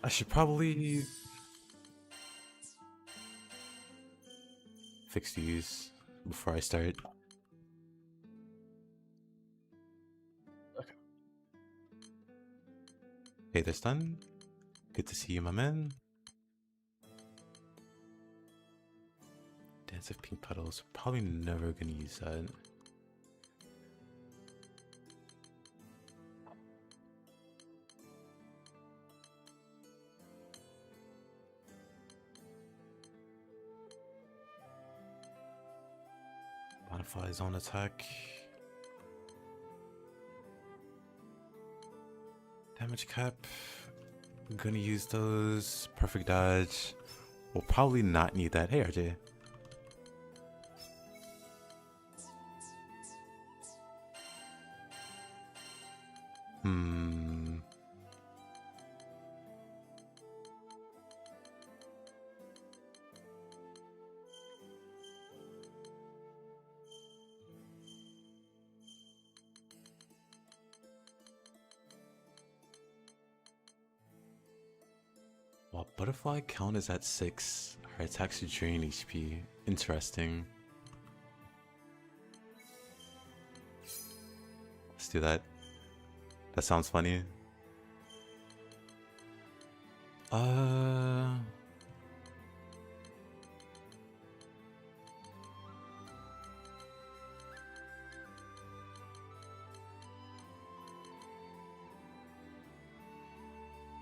I should probably fix these before I start. Okay. Hey, that's done. Good to see you, my man. Dance of Pink Petals. Probably never gonna use that. Bonafide zone attack. Damage cap. I'm gonna use those. Perfect dodge. We'll probably not need that. Hey, RJ. Well, butterfly count is at 6. Her attacks drain HP. Interesting. Let's do that. That sounds funny.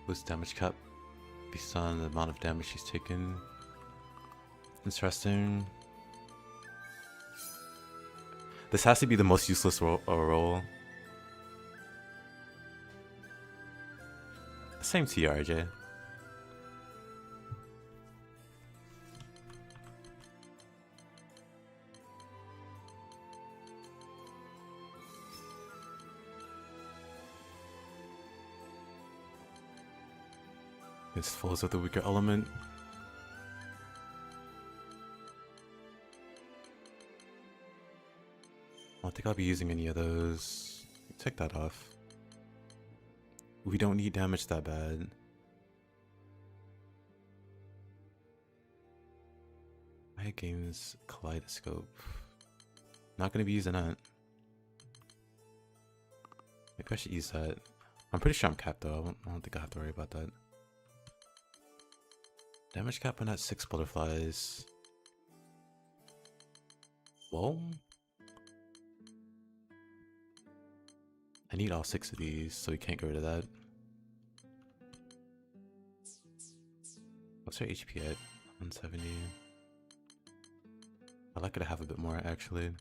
Boost damage cap based on the amount of damage she's taken. Interesting. This has to be the most useless roll. Same to you, RJ. This falls with the weaker element. I don't think I'll be using any of those. Take that off. We don't need damage that bad. Riot Games Kaleidoscope. Not gonna be using that. Maybe I should use that. I'm pretty sure I'm capped though. I don't think I have to worry about that. Damage cap on that 6 butterflies. Whoa. I need all 6 of these, so we can't get rid of that. What's her HP at? 170. I'd like her to have a bit more actually.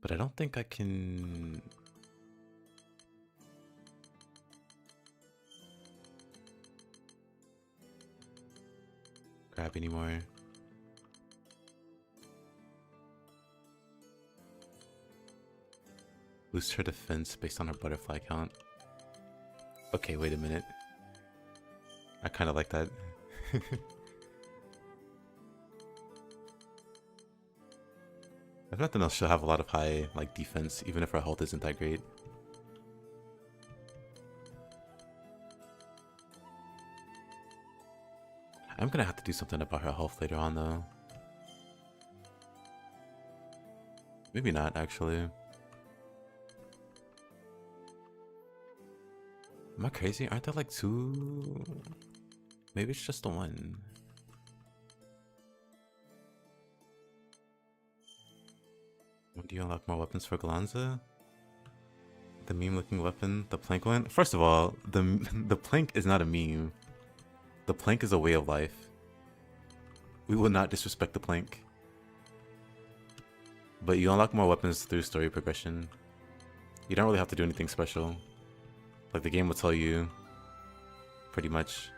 But I don't think I can... grab anymore. Boost her defense based on her butterfly count. Okay, wait a minute. I kind of like that. If nothing else, she'll have a lot of high like defense, even if her health isn't that great. I'm gonna have to do something about her health later on though. Maybe not actually. Am I crazy? Aren't there like 2? Maybe it's just the 1. When do you unlock more weapons for Glanza? The meme-looking weapon, the plank one? First of all, the plank is not a meme. The plank is a way of life. We will not disrespect the plank. But you unlock more weapons through story progression. You don't really have to do anything special. Like the game will tell you, pretty much.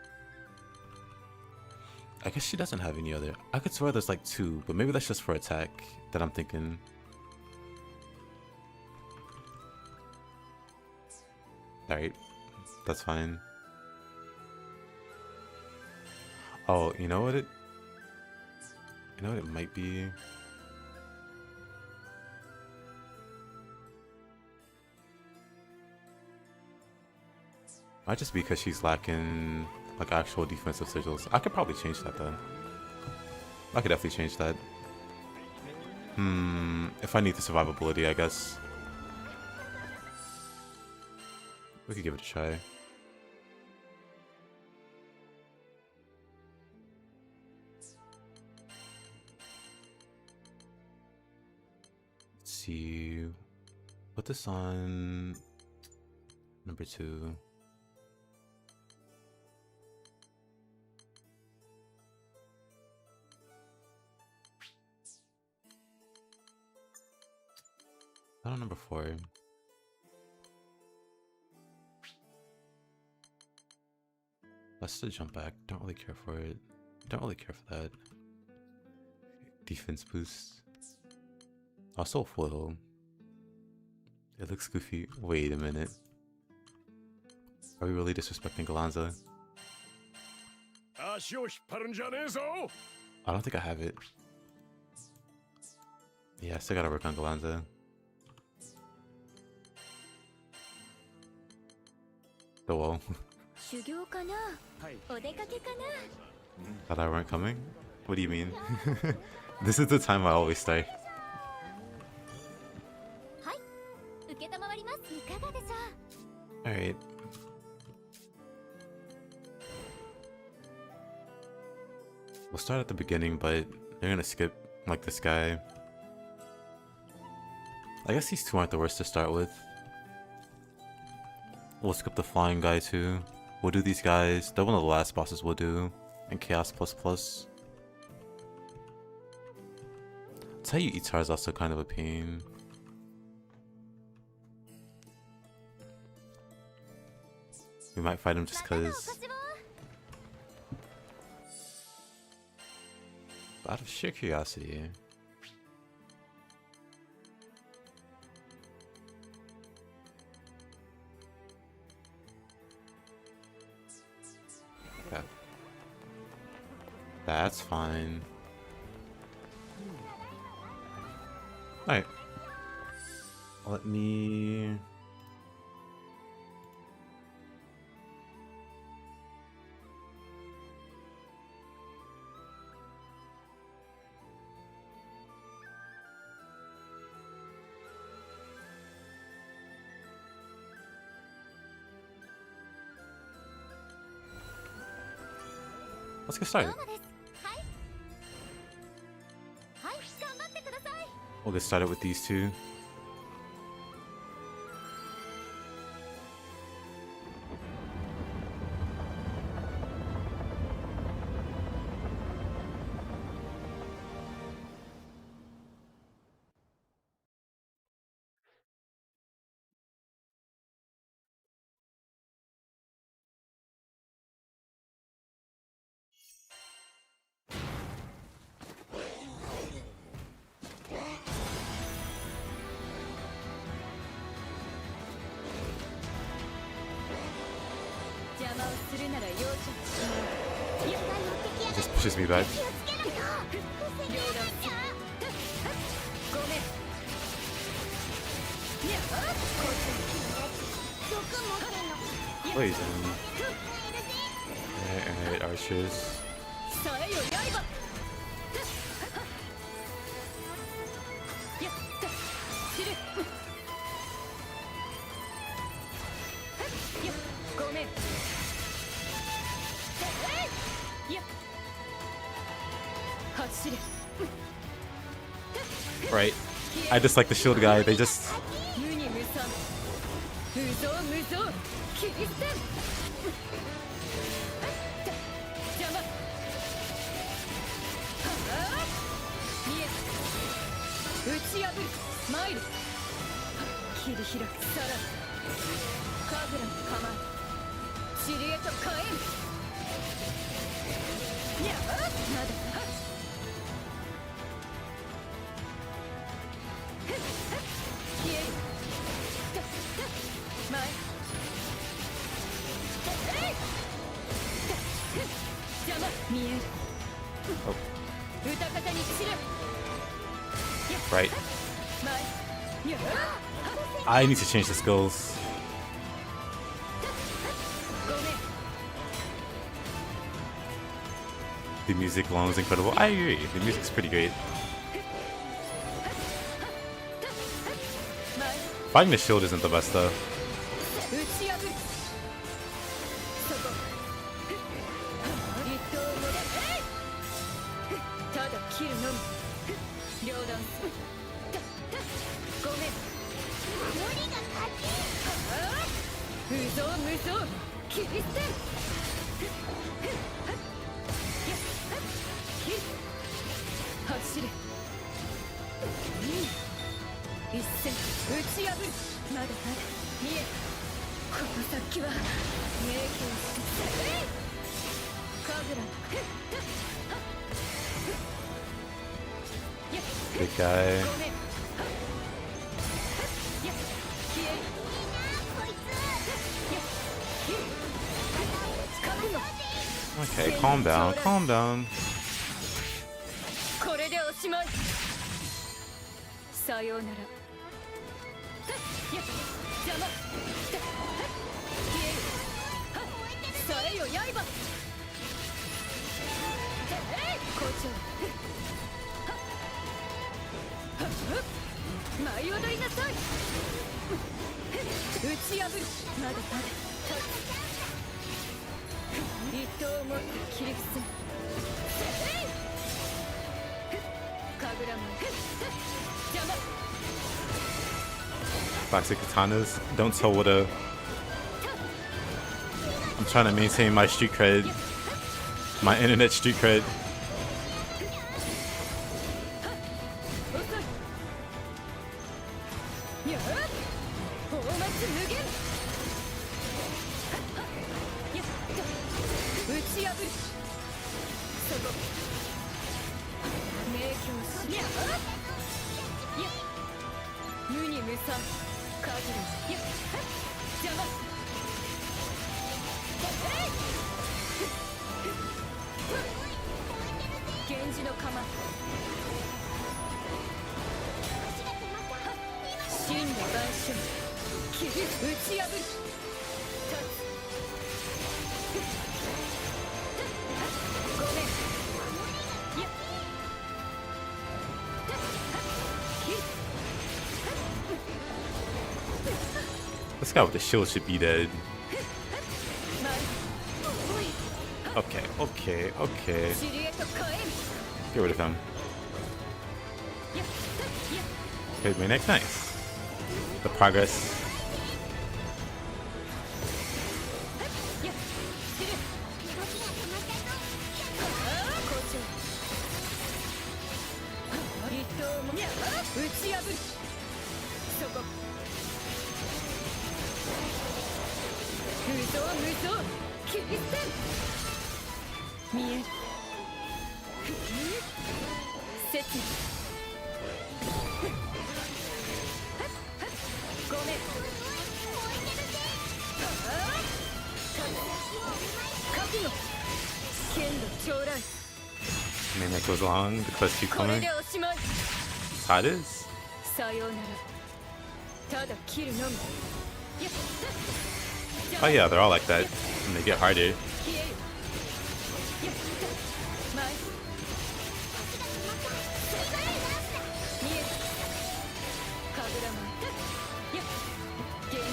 I guess she doesn't have any other. I could swear there's like 2, but maybe that's just for attack that I'm thinking. Alright, that's fine. Oh, you know what it... You know what it might be? Might just be because she's lacking like actual defensive sigils. I could probably change that though. I could definitely change that. If I need the survivability, I guess. We could give it a try. Let's see. Put this on number 2. Not on number 4. Let's just jump back. Don't really care for it. Don't really care for that. Defense boost. Also full. It looks goofy. Wait a minute. Are we really disrespecting Galanza? I don't think I have it. Yeah, I still gotta work on Galanza. The wall. Thought I weren't coming? What do you mean? This is the time I always stay. Alright. We'll start at the beginning, but they're gonna skip like this guy. I guess these two aren't the worst to start with. We'll skip the flying guy too. We'll do these guys. They're one of the last bosses we'll do. And Chaos plus. I'll tell you, Itar is also kind of a pain. We might fight him just cause. Out of sheer curiosity. Okay. That's fine. Alright. Let me... Let's get started. We'll get started with these two. It just pushes me back. Poison. Alright, archers. Right. I just like the shield guy, they just... Oh. Right. I need to change the skills. The music alone is incredible. I agree. The music's pretty great. Fighting the shield isn't the best though. Big guy. Okay, calm down, calm down. Classic katanas. Don't tell what a... I'm trying to maintain my street cred. My internet street cred. This guy with the shield should be dead. Okay, okay, okay. Get rid of him. Okay, my neck, nice. The progress. Main neck goes along, the quest keep coming. That's how it is. Oh yeah, they're all like that, and they get harder.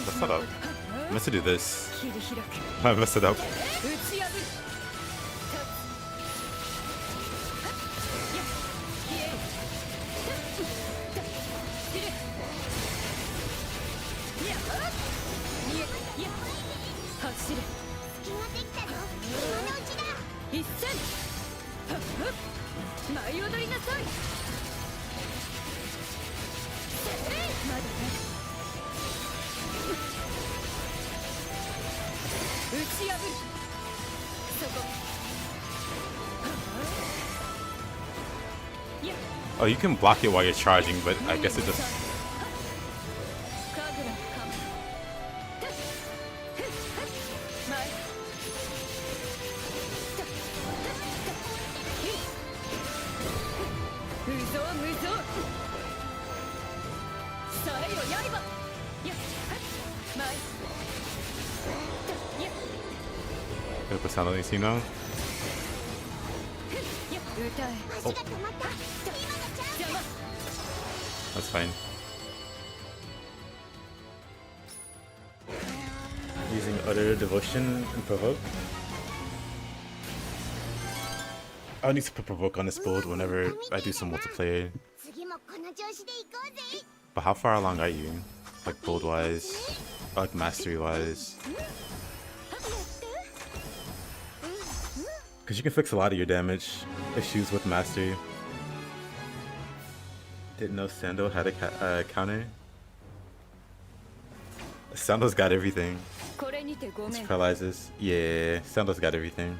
What's that up? I meant to do this. I messed it up. Oh, you can block it while you're charging, but I guess it just... Personality, you know? Oh. That's fine. Using utter devotion and provoke. I'll need to put provoke on this build whenever I do some multiplayer. But how far along are you? Like build wise, or like mastery wise? Because you can fix a lot of your damage issues with mastery. Didn't know Sando had a counter. Sando's got everything. This paralyzes. Yeah, Sando's got everything.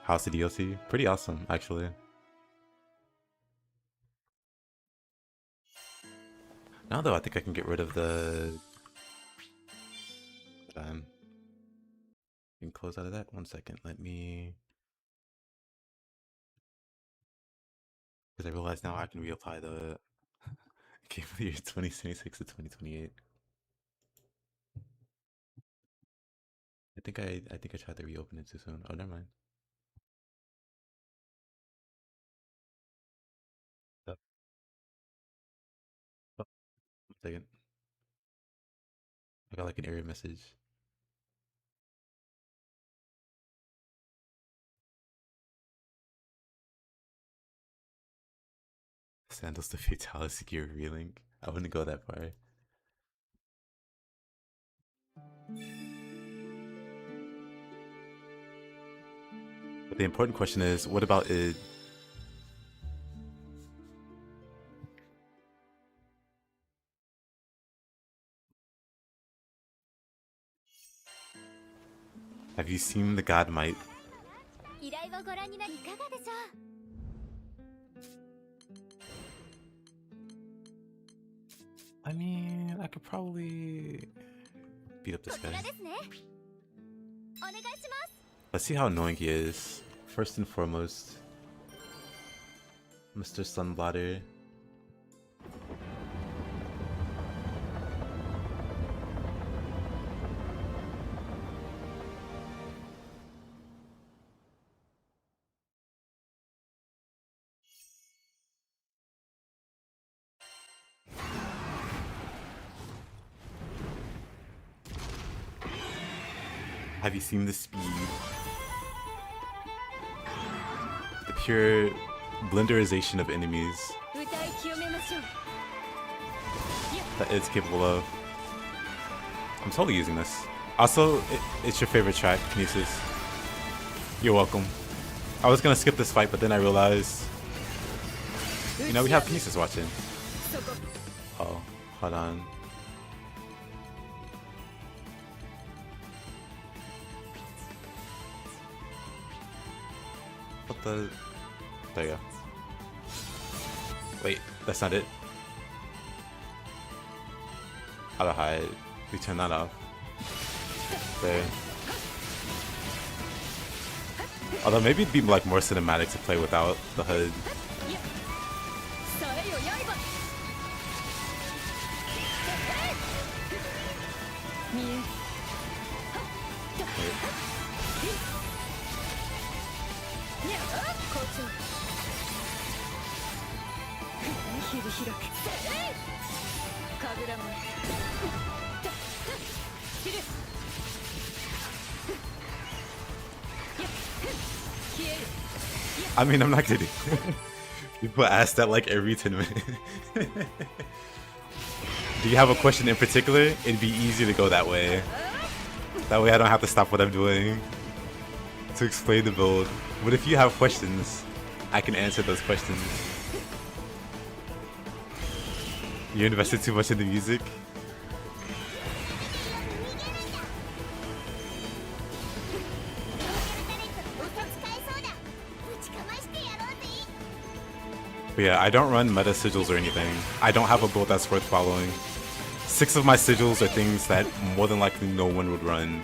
How's the DLC? Pretty awesome, actually. Now though, I think I can get rid of the... You can close out of that. 1 second, let me... Because I realize now I can reapply the game of the year 2026 to 2028. I think I tried to reopen it too soon. Oh, never mind. Oh, 1 second. I got like an error message. Sandals the Fatality Gear Relink. I wouldn't go that far. But the important question is, what about id? Have you seen the God Might? I mean, I could probably beat up this guy. Let's see how annoying he is. First and foremost, Mr. Sunblotter. Have you seen the speed? The pure blenderization of enemies that it's capable of. I'm totally using this. Also, it's your favorite track, Kinesis. You're welcome. I was gonna skip this fight, but then I realized, you know, we have Kinesis watching. Oh, hold on. What the? There you go. Wait, that's not it. How to hide? We turn that off. There. Although maybe it'd be like more cinematic to play without the HUD. I mean, I'm not kidding. People ask that like every 10 minutes. Do you have a question in particular? It'd be easy to go that way. That way I don't have to stop what I'm doing to explain the build. But if you have questions, I can answer those questions. You invested too much in the music? But yeah, I don't run meta sigils or anything. I don't have a build that's worth following. 6 of my sigils are things that more than likely no one would run,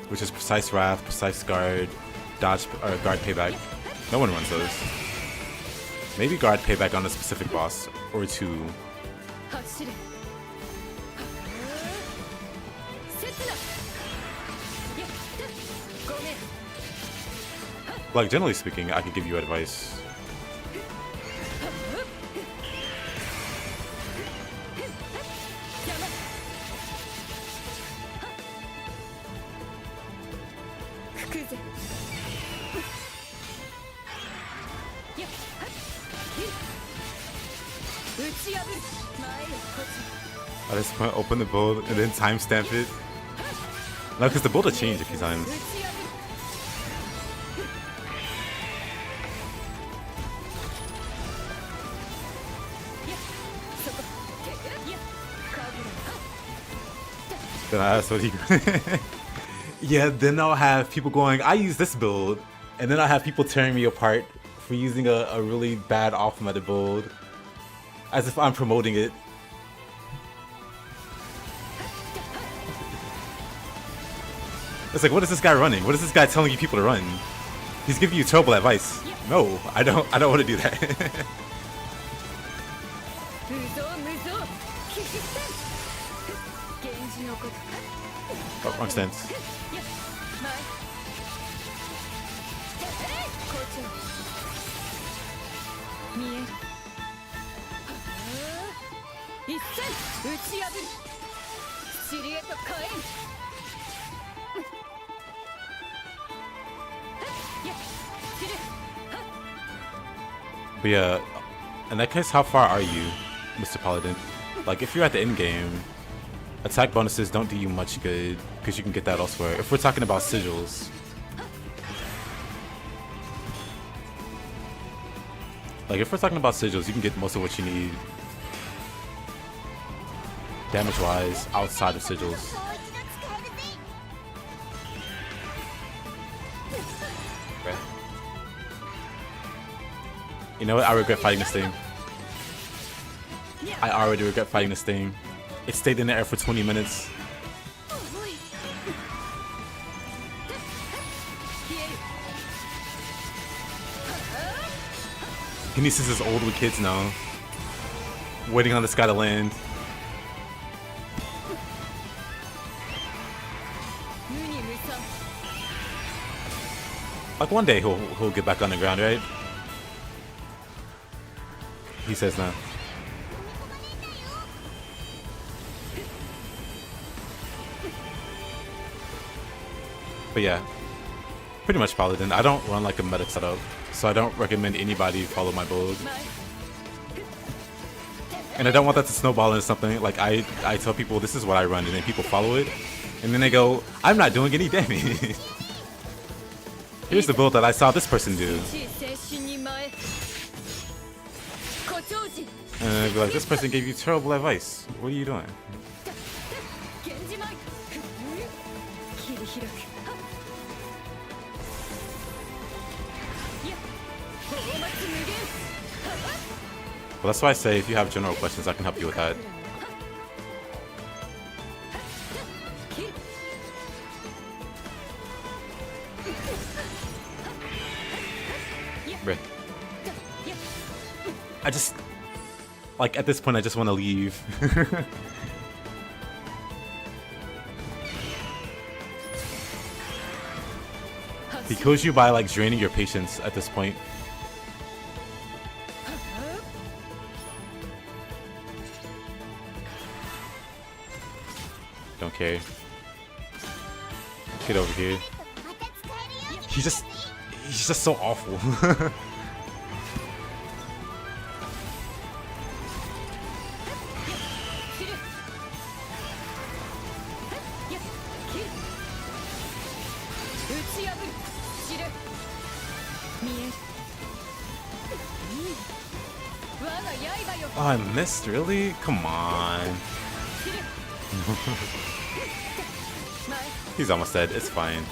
which is Precise Wrath, Precise Guard, Dodge, or Guard Payback. No one runs those. Maybe Guard Payback on a specific boss, or two. Like, generally speaking, I could give you advice. At this point, open the build and then timestamp it. No, because the build will change a few times. Then I asked what he. Yeah, then I'll have people going, I use this build, and then I'll have people tearing me apart for using a really bad off-meta build, as if I'm promoting it. It's like, what is this guy running? What is this guy telling you people to run? He's giving you terrible advice. No, I don't want to do that. Oh, wrong stance. But yeah, in that case, how far are you, Mr. Paladin? Like, if you're at the end game, attack bonuses don't do you much good, because you can get that elsewhere. If we're talking about sigils. Like, if we're talking about sigils, you can get most of what you need, damage-wise, outside of sigils. Okay. You know what? I regret fighting this thing. I already regret fighting this thing. It stayed in the air for 20 minutes. Kinesis is old with kids now. Waiting on this guy to land. Like, one day he'll get back on the ground, right? He says no. But yeah, pretty much Paladin. I don't run like a medic setup, so I don't recommend anybody follow my build. And I don't want that to snowball into something. Like, I tell people this is what I run, and then people follow it, and then they go, I'm not doing any damage. Here's the build that I saw this person do. And I'd be like, this person gave you terrible advice. What are you doing? Well, that's why I say if you have general questions, I can help you with that. Rick. I just... Like, at this point, I just want to leave. He kills you by, like, draining your patience at this point. Don't care. Get over here. He's just so awful. Oh, I missed, really? Come on. He's almost dead, it's fine.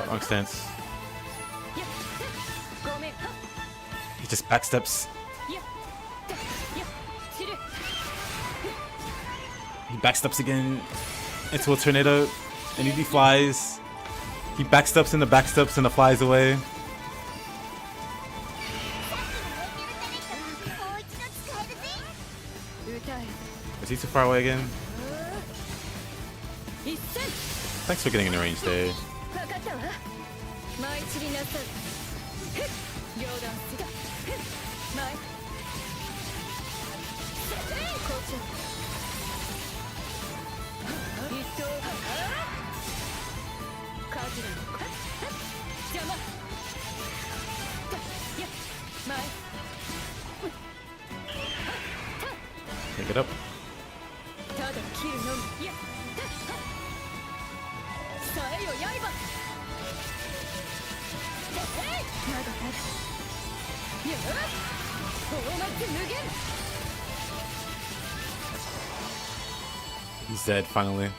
Wrong stance. He just backsteps. He backsteps again into a tornado, and he flies. He backsteps and the backsteps and the flies away. Is he too far away again? Thanks for getting in the range there. Pick it up. He's dead finally.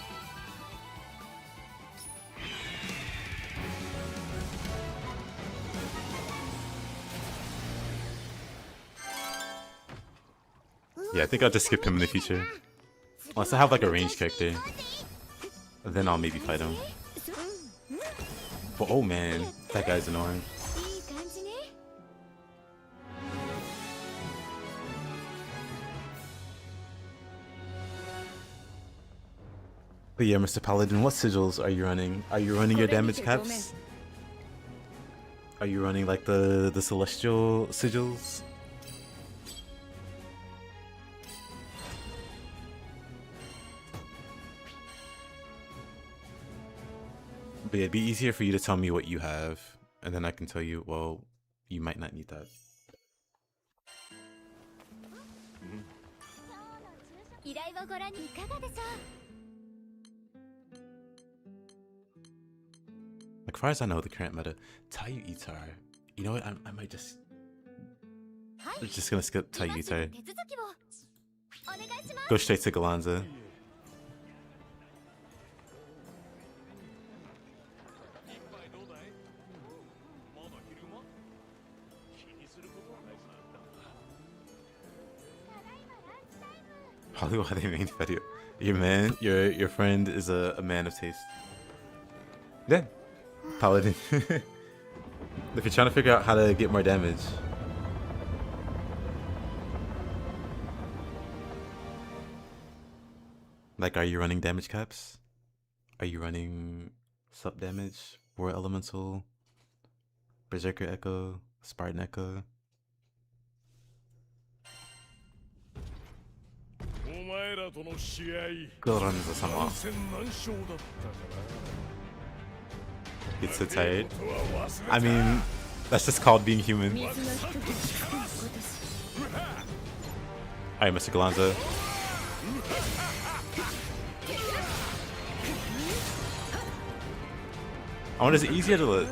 Yeah, I think I'll just skip him in the future. Unless I have like a ranged character. Then I'll maybe fight him. But oh man, that guy's annoying. But yeah, Mr. Paladin, what sigils are you running? Are you running your damage caps? Are you running like the celestial sigils? But yeah, it'd be easier for you to tell me what you have, and then I can tell you, well, you might not need that. Like, far as I know, the current meta, Taiyu Itar. You know what? I might just gonna skip Taiyu Itar. Go straight to Galanza. Probably why they made video. Your friend is a man of taste. Yeah, Paladin. If you're trying to figure out how to get more damage. Like, are you running damage caps? Are you running sub damage, War Elemental, Berserker Echo, Spartan Echo? Galanza-sama. Get so tired. I mean, that's just called being human. Alright, Mr. Galanza. I wonder, is it easier to look?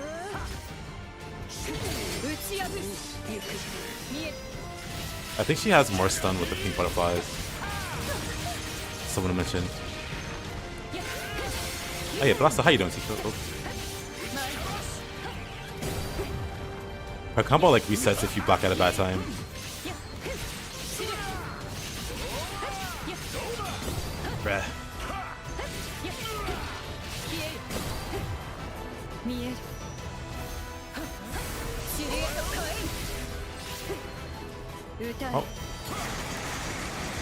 I think she has more stun with the pink butterflies. Someone mentioned. Oh yeah, Blaster, how you doing, Tifa? Oh. Her combo like resets if you block at a bad time. Bruh. Oh.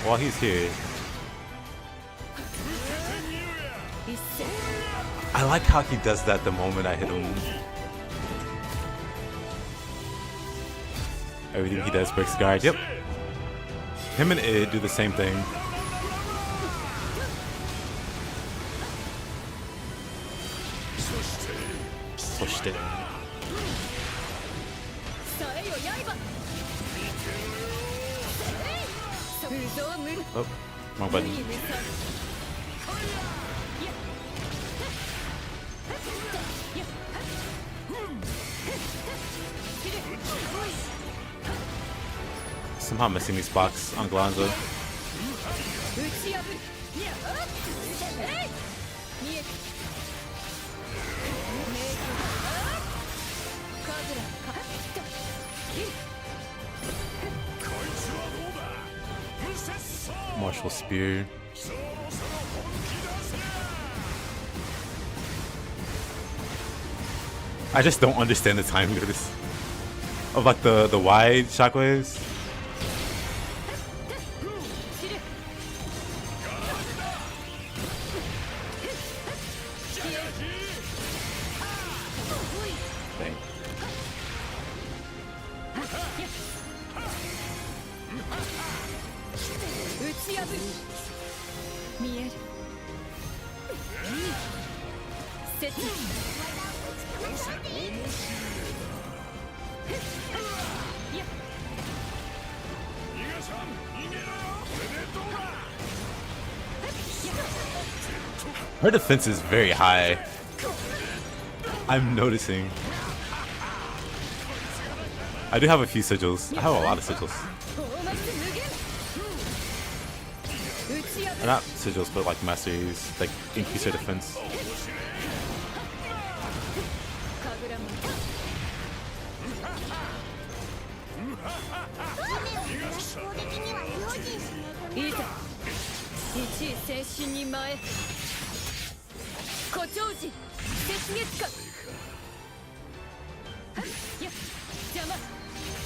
While he's here, I like how he does that the moment I hit him. Everything he does breaks guard. Yep. Him and Id do the same thing. Pushed it. Oh, wrong button. Somehow missing these blocks on Galanza. Martial spear. I just don't understand the timing of this. Of like the wide shockwaves. Dang. Her defense is very high. I'm noticing. I do have a few sigils. I have a lot of sigils. Or not sigils, but like masteries, like increase her defense.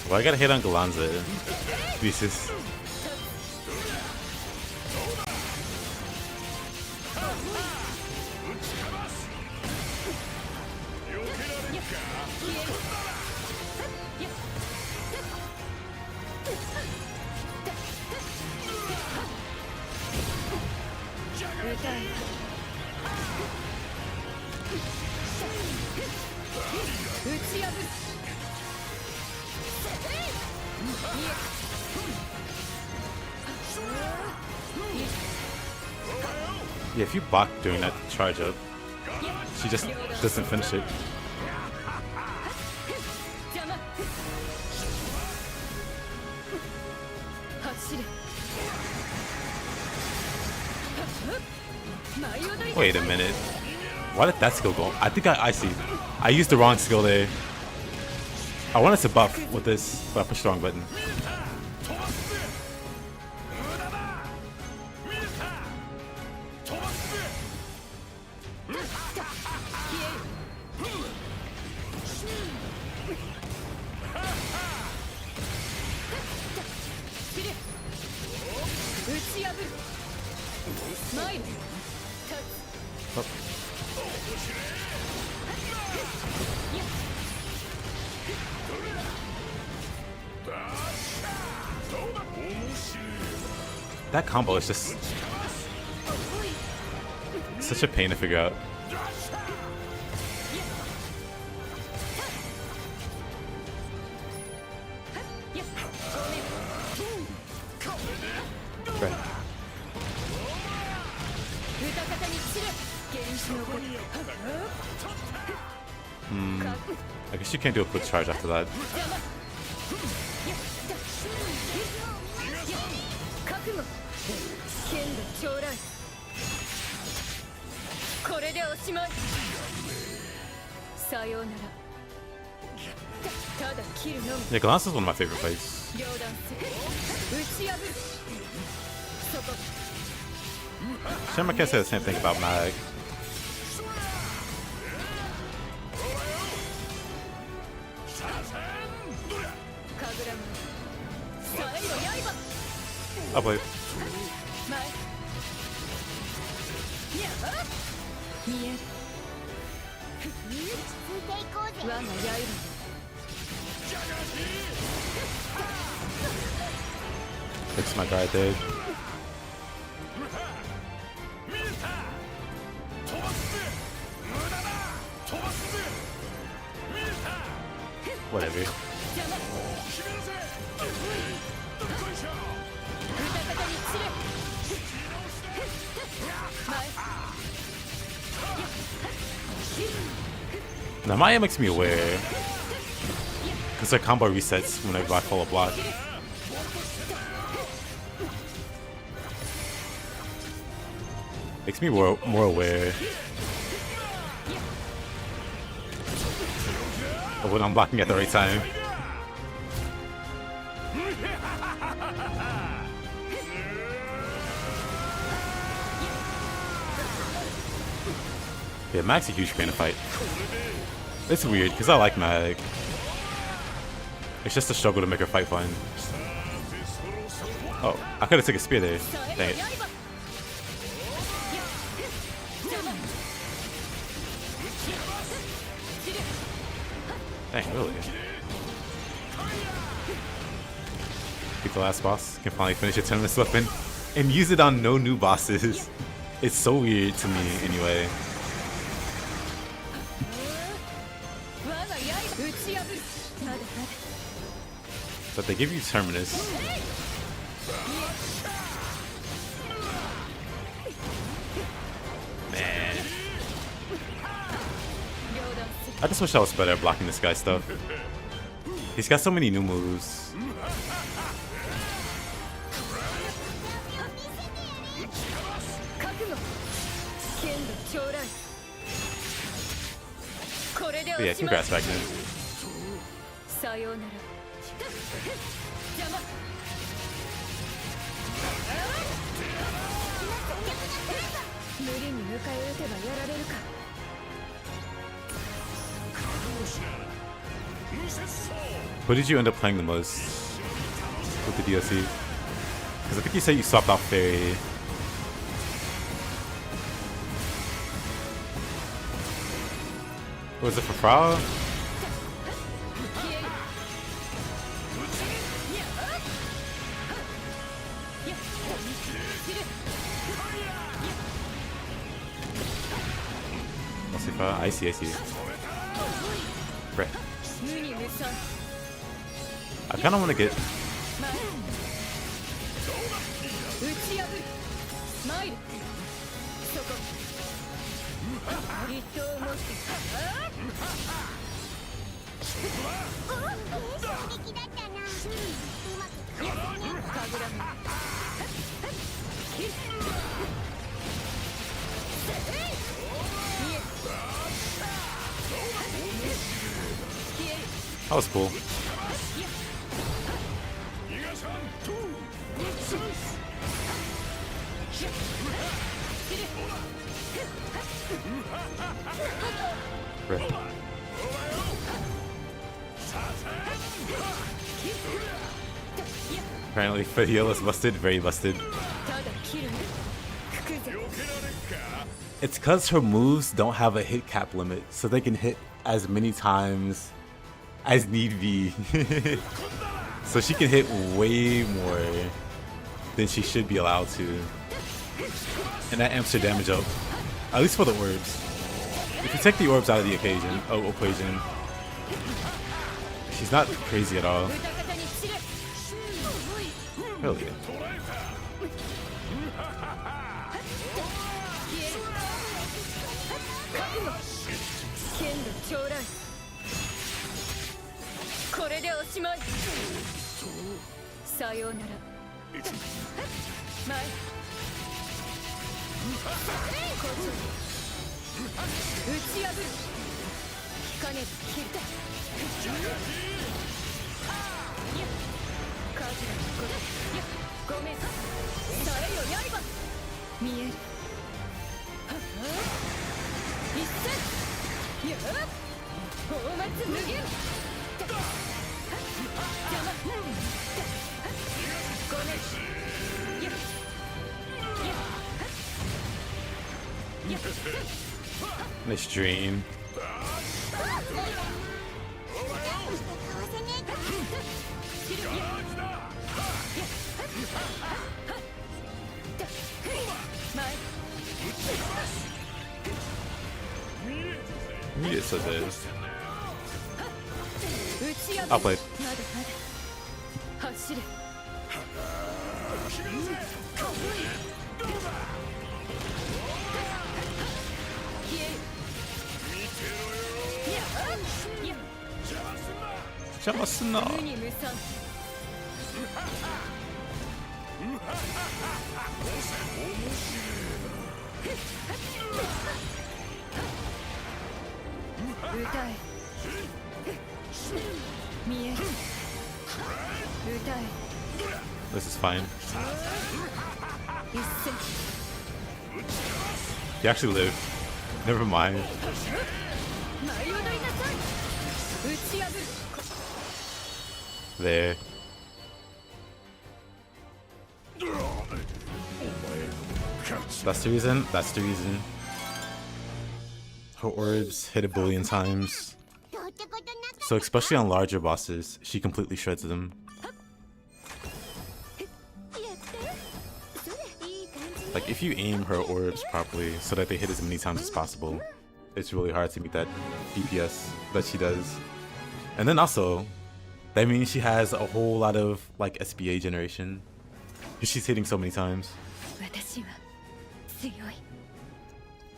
Well, I gotta hit on Galanza. Beatrix. Yeah, if you block during that charge up, she just doesn't finish it. Wait a minute. Why did that skill go? I think I see. I used the wrong skill there. I wanted to buff with this, but I pushed the wrong button. That combo is just such a pain to figure out. Right. I guess you can't do a quick charge after that. Yeah, Galanza is one of my favorite fights. Shame I can't say the same thing about Mag. Oh wait. Fix my guy there. Whatever. Narmaya makes me aware because her combo resets whenever I pull a block. Makes me more aware. when I'm blocking at the right time. Yeah, Mag's a huge fan to fight. It's weird, because I like Mag. It's just a struggle to make her fight fun. Oh, I could have took a spear there. Dang it. Dang, really? Beat the last boss. Can finally finish a Terminus weapon and use it on no new bosses. It's so weird to me, anyway. But they give you Terminus. Man. I just wish I was better at blocking this guy's stuff. He's got so many new moves. But yeah, congrats back then. What did you end up playing the most with the DLC? Because I think you said you swapped off Fairy. Was it for Frau? I see. Right. I kind of want to get. That was cool. Right. Apparently, Fadiel is busted, very busted. It's because her moves don't have a hit cap limit, so they can hit as many times as need be. So she can hit way more than she should be allowed to. And that amps her damage up. At least for the orbs. If you take the orbs out of the equation, she's not crazy at all. Really? Nice dream. It's so dead. I'll play. This is fine. You actually live. Never mind. There. That's the reason. That's the reason. Her orbs hit a billion times. So especially on larger bosses, she completely shreds them. Like if you aim her orbs properly so that they hit as many times as possible, it's really hard to meet that DPS that she does. And then also, that means she has a whole lot of like SBA generation. She's hitting so many times.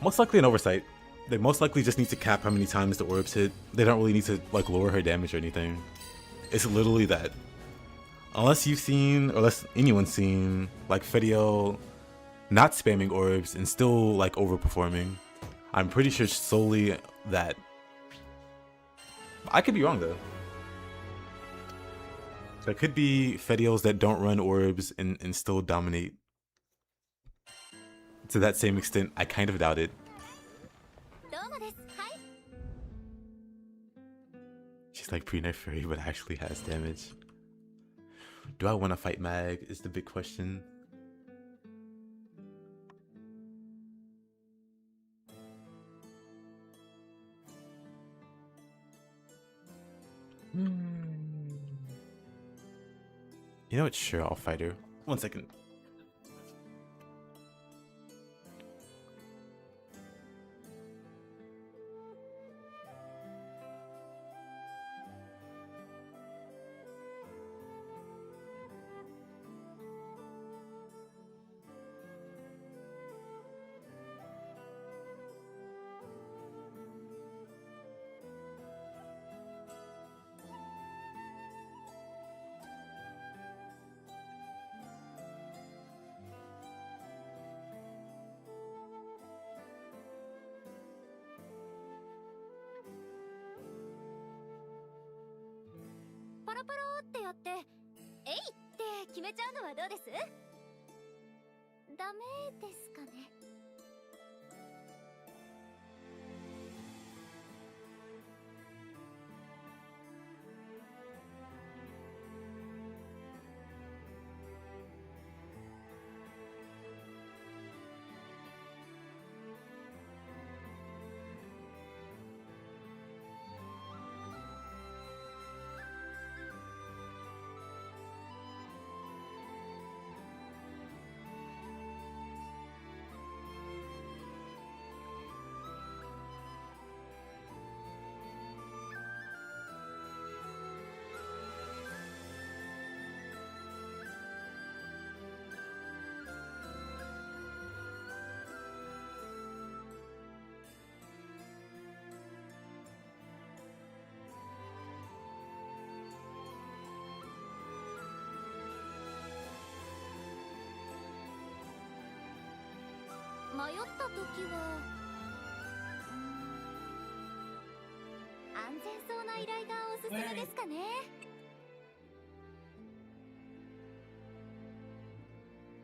Most likely an oversight. They most likely just need to cap how many times the orbs hit. They don't really need to like lower her damage or anything. It's literally that. Unless you've seen, or unless anyone's seen, like Fediel not spamming orbs and still like overperforming. I'm pretty sure it's solely that. I could be wrong though. There could be Fediels that don't run orbs and still dominate. To that same extent, I kind of doubt it. She's like pre-nerf fairy, but actually has damage. Do I want to fight Mag is the big question. You know what? Sure, I'll fight her. 1 second.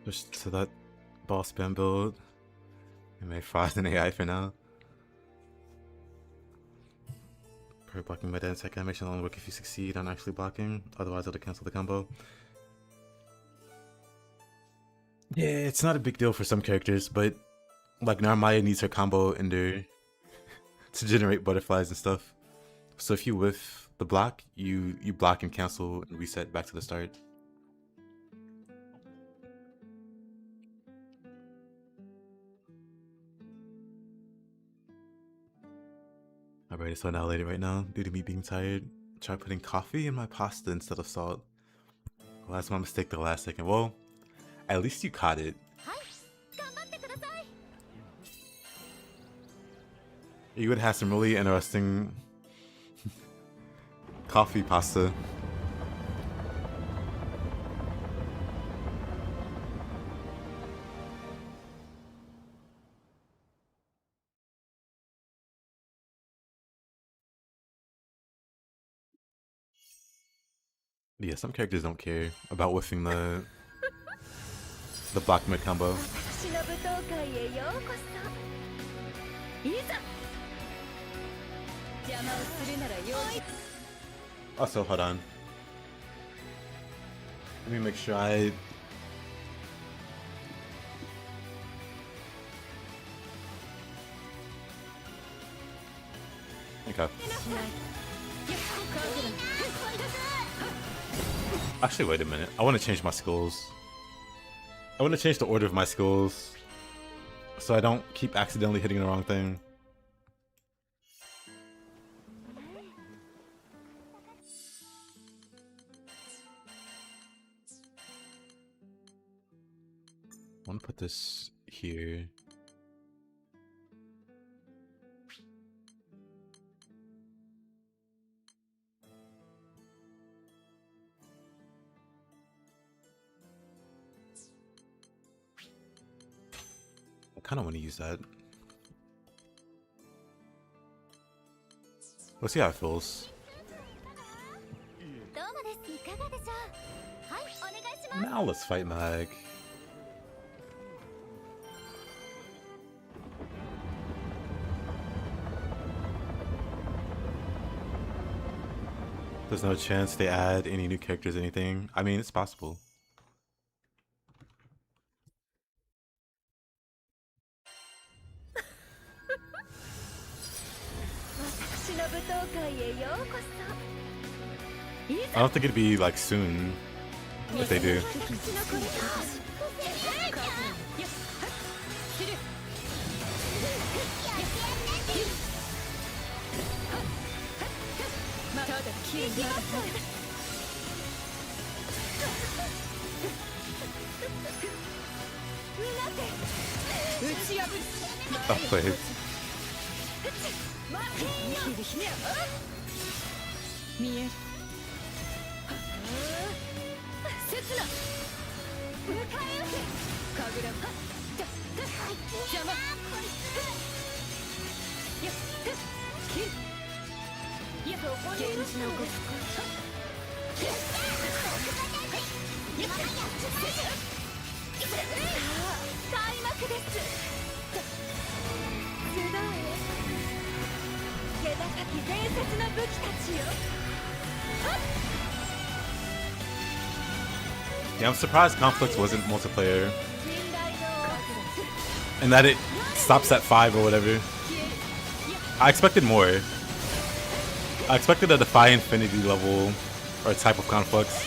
Just to that boss spam build. I may fast an AI for now. Per blocking my dance attack animation only work if you succeed on actually blocking, otherwise it'll cancel the combo. Yeah, it's not a big deal for some characters, but like Narmaya needs her combo in there to generate butterflies and stuff. So if you whiff the block, you block and cancel and reset back to the start. Alright, so now later right now, due to me being tired, try putting coffee in my pasta instead of salt. Well, that's my mistake the last second. Well, at least you caught it. You would have some really interesting coffee pasta. Yeah, some characters don't care about whiffing the black mid combo. Also, hold on. Let me make sure I... Okay. Actually, wait a minute. I want to change my skills. I want to change the order of my skills so I don't keep accidentally hitting the wrong thing. I want to put this here. I kind of want to use that. Let's see how it feels. Now let's fight Mag. There's no chance they add any new characters, anything. I mean, it's possible. I don't think it'd be like soon if they do. Oh, please. Yeah, I'm surprised Conflicts wasn't multiplayer. And that it stops at 5 or whatever. I expected more. I expected a Defy Infinity level or type of Conflicts.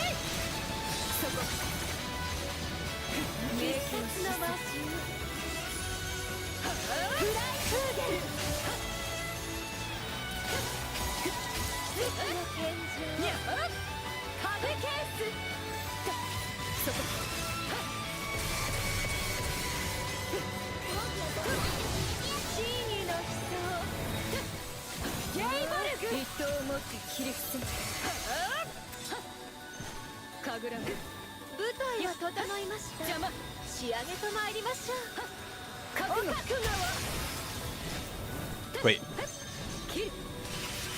Wait.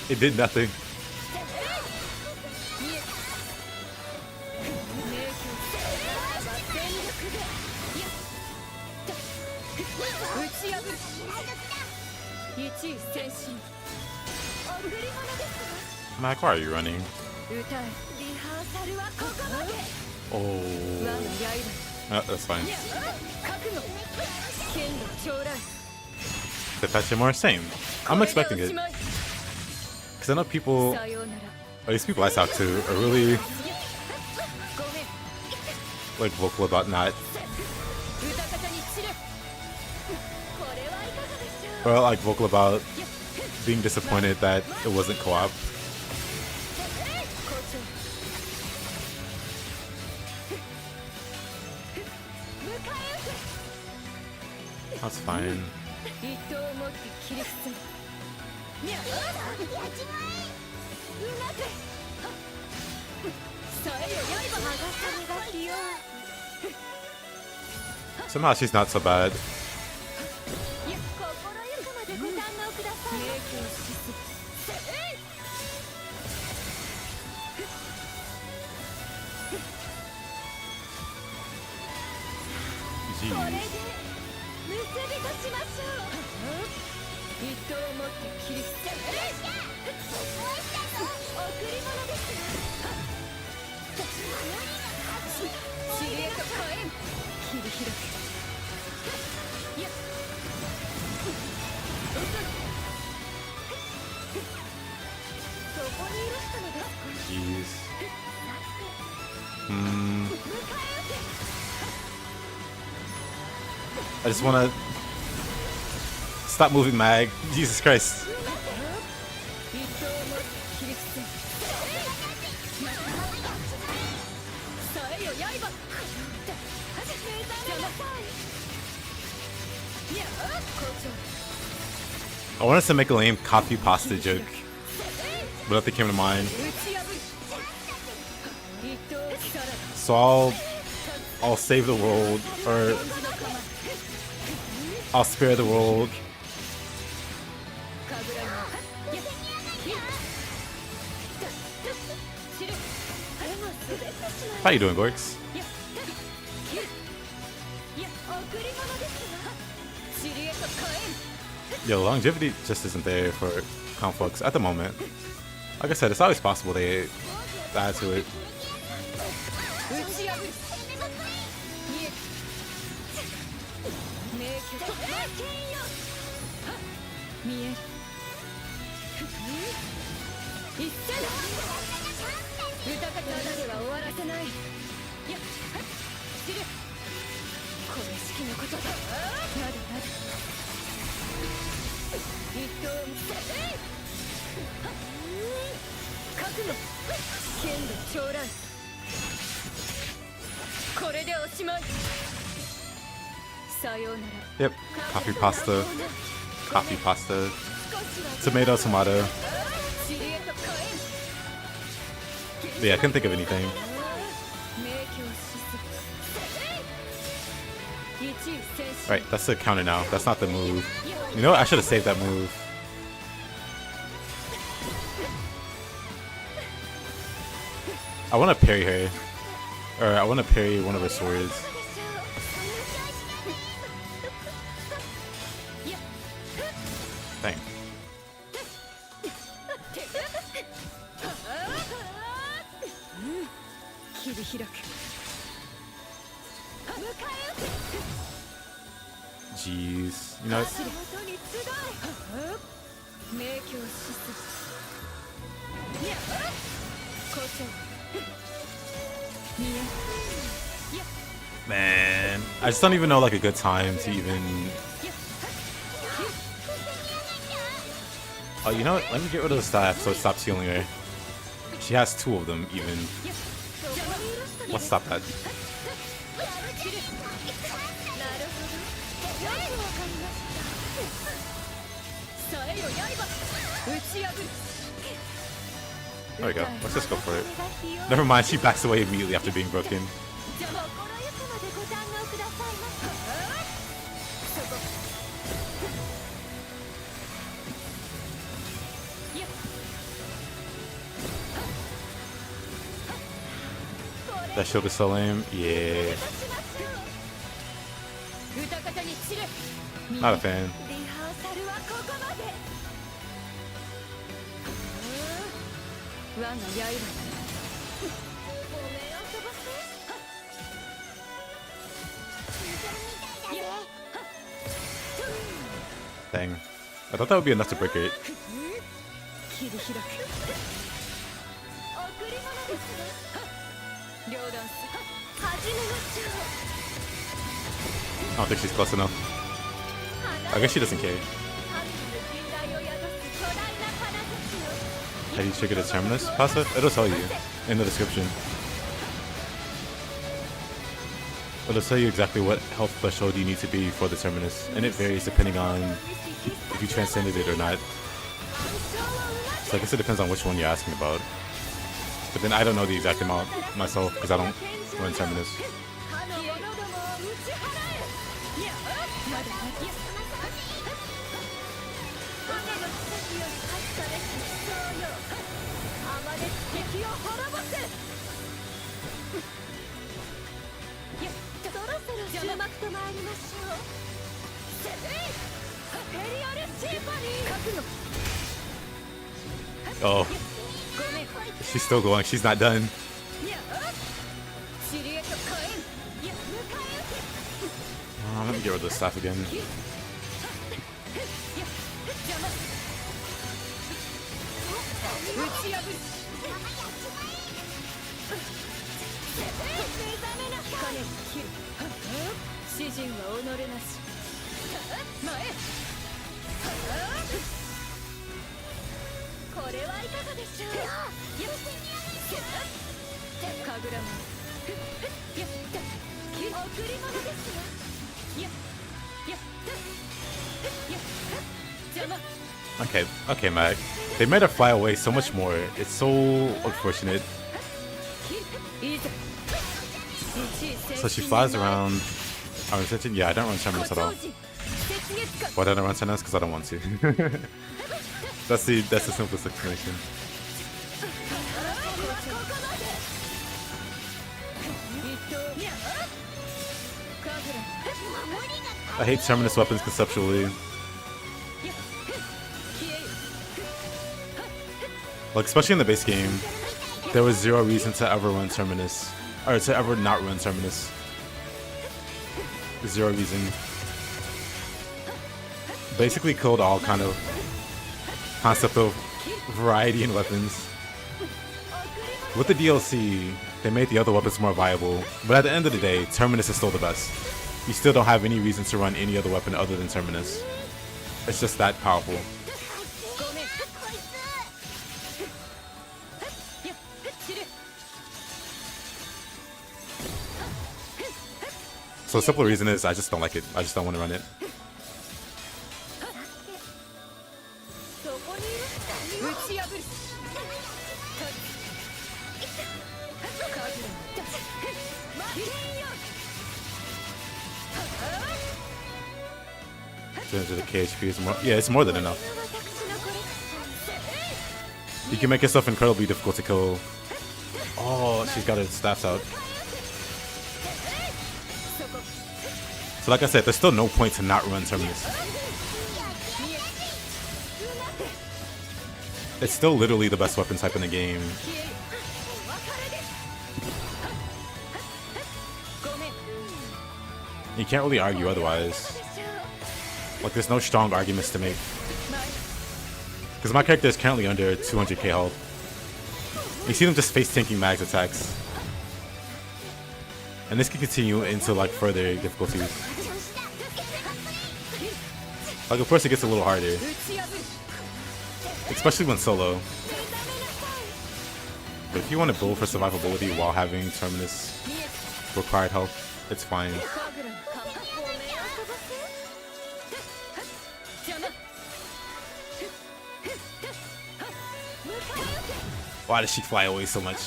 It did nothing. Mac, why are you running? Oh. That's fine. The fetch more same. I'm expecting it. Because I know people, at least people I talk to, are really like vocal about not. Or like vocal about being disappointed that it wasn't co-op. That's fine. Somehow she's not so bad. Jeez. Jeez. I just wanna stop moving, Mag. Jesus Christ. I wanted to make a lame copy pasta joke, but nothing came to mind. So I'll save the world, or I'll spare the world. How you doing, Gorks? Yo, longevity just isn't there for Conflux at the moment. Like I said, it's always possible they add to it. Yep, coffee pasta, tomato, tomato. But yeah, I couldn't think of anything. Right, that's the counter now. That's not the move. You know what? I should have saved that move. I want to parry her. Or I want to parry one of her swords. Dang. Jeez. You know what? Man, I just don't even know like a good time to even. Oh, you know what? Let me get rid of the staff so it stops healing her. She has two of them even. Let's stop that. There we go. Let's just go for it. Never mind, she backs away immediately after being broken. That shield is so lame. Yeah. Not a fan. Dang. I thought that would be enough to break it. I don't think she's close enough. I guess she doesn't care. How do you trigger the Terminus passive? It'll tell you in the description. It'll tell you exactly what health threshold you need to be for the Terminus, and it varies depending on if you transcended it or not. So I guess it depends on which one you're asking about. But then I don't know the exact amount myself because I don't run Terminus. Oh, she's still going. She's not done. Let me get rid of this stuff again. Okay, Mac. They made her fly away so much more. It's so unfortunate. So she flies around our attention. Yeah, I don't run Terminus at all. Why don't I run Terminus? Because I don't want to. that's the simplest explanation. I hate Terminus Weapons conceptually. Like, especially in the base game, there was zero reason to ever run Terminus. Or to ever not run Terminus. Zero reason. Basically killed all kind of concept of variety in weapons. With the DLC, they made the other weapons more viable. But at the end of the day, Terminus is still the best. You still don't have any reason to run any other weapon other than Terminus. It's just that powerful. So the simple reason is I just don't like it. I just don't want to run it. The KHP is more. Yeah, it's more than enough. You can make yourself incredibly difficult to kill. Oh, she's got her staffs out. So like I said, there's still no point to not run Terminus. It's still literally the best weapon type in the game. You can't really argue otherwise. Like, there's no strong arguments to make. Because my character is currently under 200k health. You see them just face tanking max attacks. And this can continue into like further difficulties. Like, of course it gets a little harder. Especially when solo. But if you want to build for survivability while having Terminus required health, it's fine. Why does she fly away so much?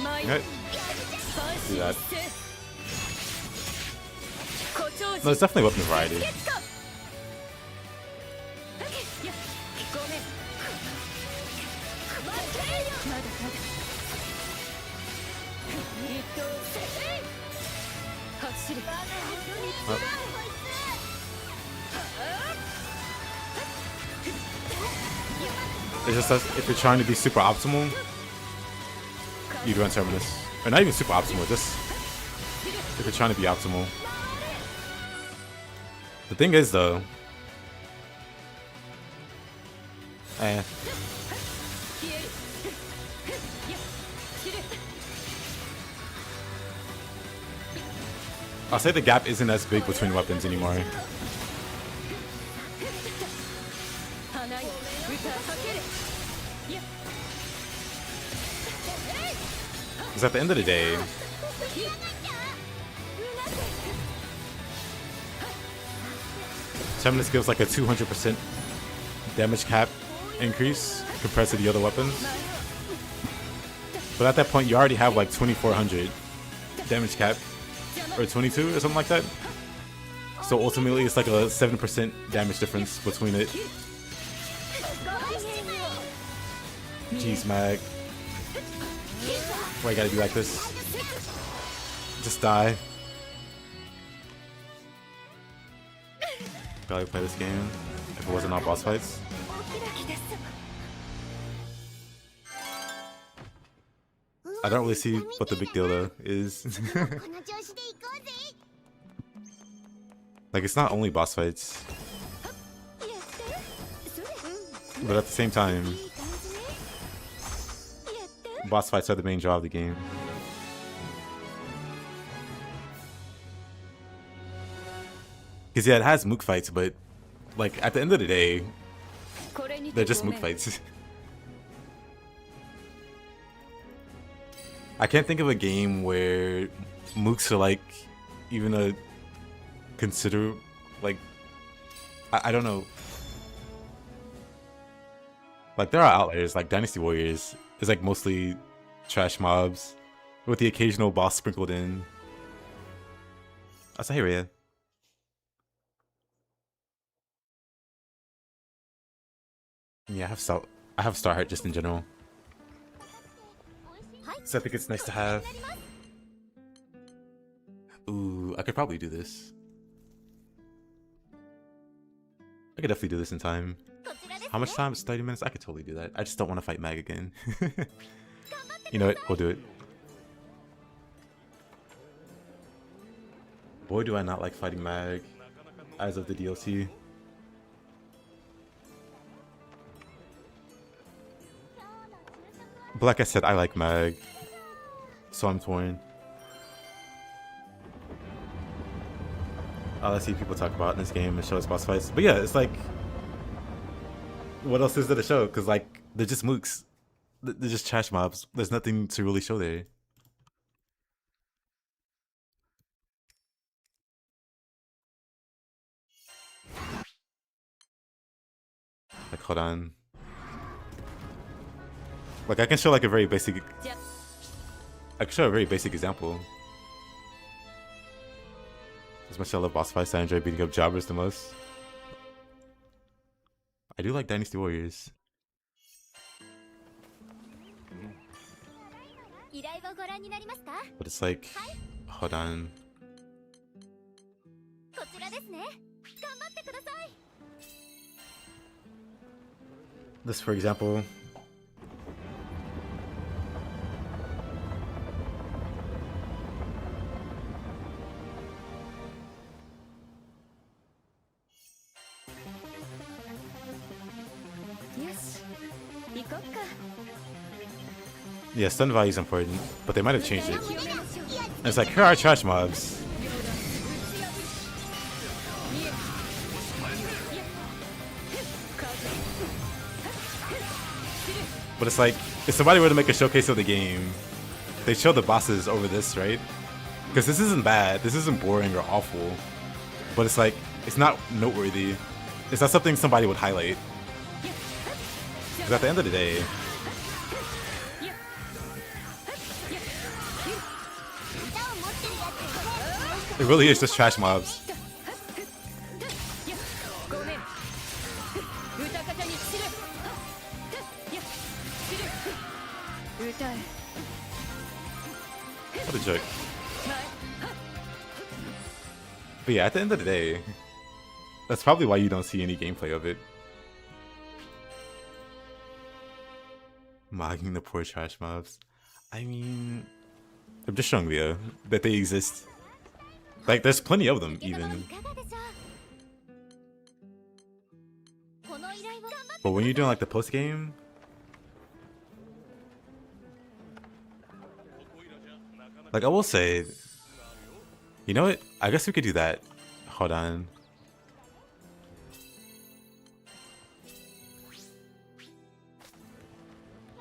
Okay. Do that. No, it's definitely weapon variety. Oh. It's just that if you're trying to be super optimal, you'd run Terminus. Or not even super optimal, just if you're trying to be optimal. The thing is though, I'll say the gap isn't as big between weapons anymore. Because at the end of the day, Terminus gives like a 200% damage cap increase compared to the other weapons. But at that point, you already have like 2400 damage cap, or 22 or something like that. So ultimately, it's like a 7% damage difference between it. Jeez, Mag. Why you gotta be like this? Just die. Probably play this game if it wasn't all boss fights. I don't really see what the big deal though is. Like, it's not only boss fights, but at the same time, boss fights are the main draw of the game. Because yeah, it has mook fights, but like at the end of the day, they're just mook fights. I can't think of a game where mooks are like even a consider like I don't know. Like there are outliers, like Dynasty Warriors is like mostly trash mobs with the occasional boss sprinkled in. Asahira. Yeah, I have Star Heart just in general. So I think it's nice to have. Ooh, I could probably do this. I could definitely do this in time. How much time? It's 30 minutes? I could totally do that. I just don't want to fight Mag again. You know what? We'll do it. Boy, do I not like fighting Mag as of the DLC. But like I said, I like Mag. So I'm torn. Let's see people talk about in this game and show us boss fights. But yeah, it's like, what else is there to show? Because like, they're just mooks. They're just trash mobs. There's nothing to really show there. Like, hold on. Like, I can show like a very basic... I can show a very basic example. As much as I love boss fights, I enjoy beating up jobbers the most. I do like Dynasty Warriors. But it's like... Hold on. This, for example... Yeah, stun value is important, but they might have changed it. And it's like, here are trash mobs. But it's like, if somebody were to make a showcase of the game, they'd show the bosses over this, right? Because this isn't bad, this isn't boring or awful, but it's like, it's not noteworthy. It's not something somebody would highlight. Because at the end of the day, it really is just trash mobs. What a joke. But yeah, at the end of the day, that's probably why you don't see any gameplay of it. Mogging the poor trash mobs. I mean, I'm just showing you that they exist. Like, there's plenty of them, even. But when you're doing, like, the post-game... Like, I will say... You know what? I guess we could do that. Hold on.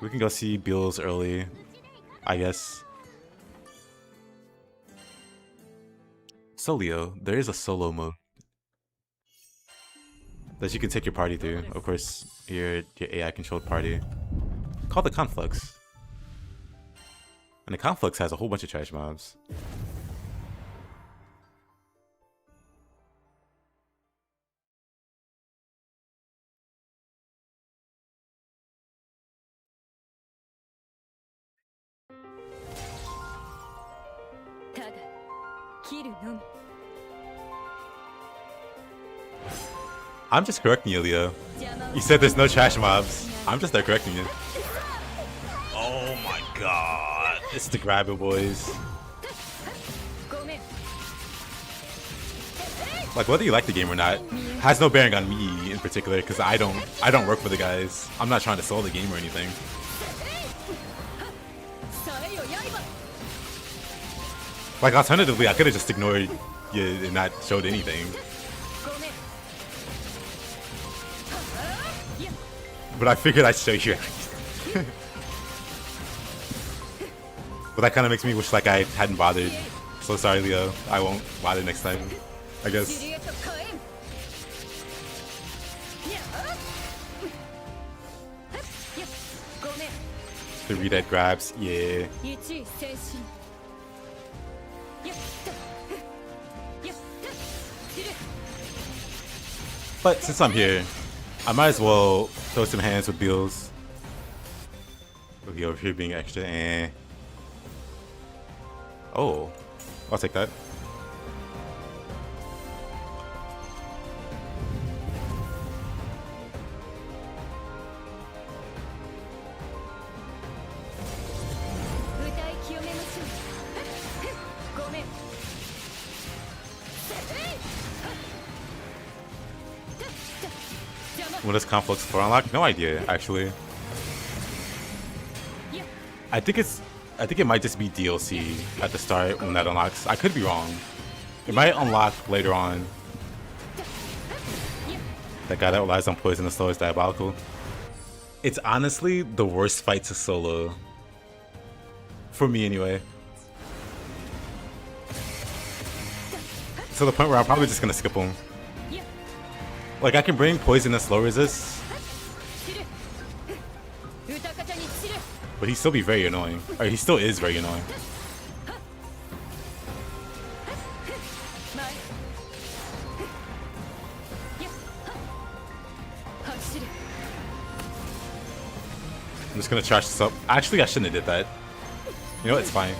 We can go see Beals early, I guess. Solio, there is a solo mode that you can take your party through. Of course, your AI controlled party, called the Conflux. And the Conflux has a whole bunch of trash mobs. I'm just correcting you, Leo. You said there's no trash mobs. I'm just there correcting you. Oh my god. It's the grabber boys. Like, whether you like the game or not has no bearing on me in particular, because I don't work for the guys. I'm not trying to sell the game or anything. Like, alternatively, I could have just ignored you and not showed anything. But I figured I'd show you. But that kind of makes me wish like I hadn't bothered. So sorry, Leo. I won't bother next time, I guess. 3 dead grabs, yeah. But since I'm here, I might as well throw some hands with Bills. Look, over here being extra, eh. Oh, I'll take that. When does Conflux 4 unlock? No idea, actually. I think it might just be DLC at the start when that unlocks. I could be wrong. It might unlock later on. That guy that relies on poison as slow is diabolical. It's honestly the worst fight to solo. For me anyway. To the point where I'm probably just gonna skip him. Like, I can bring poison and slow resist, but he'd still be very annoying. Or he still is very annoying. I'm just gonna trash this up. Actually, I shouldn't have did that. You know what? It's fine.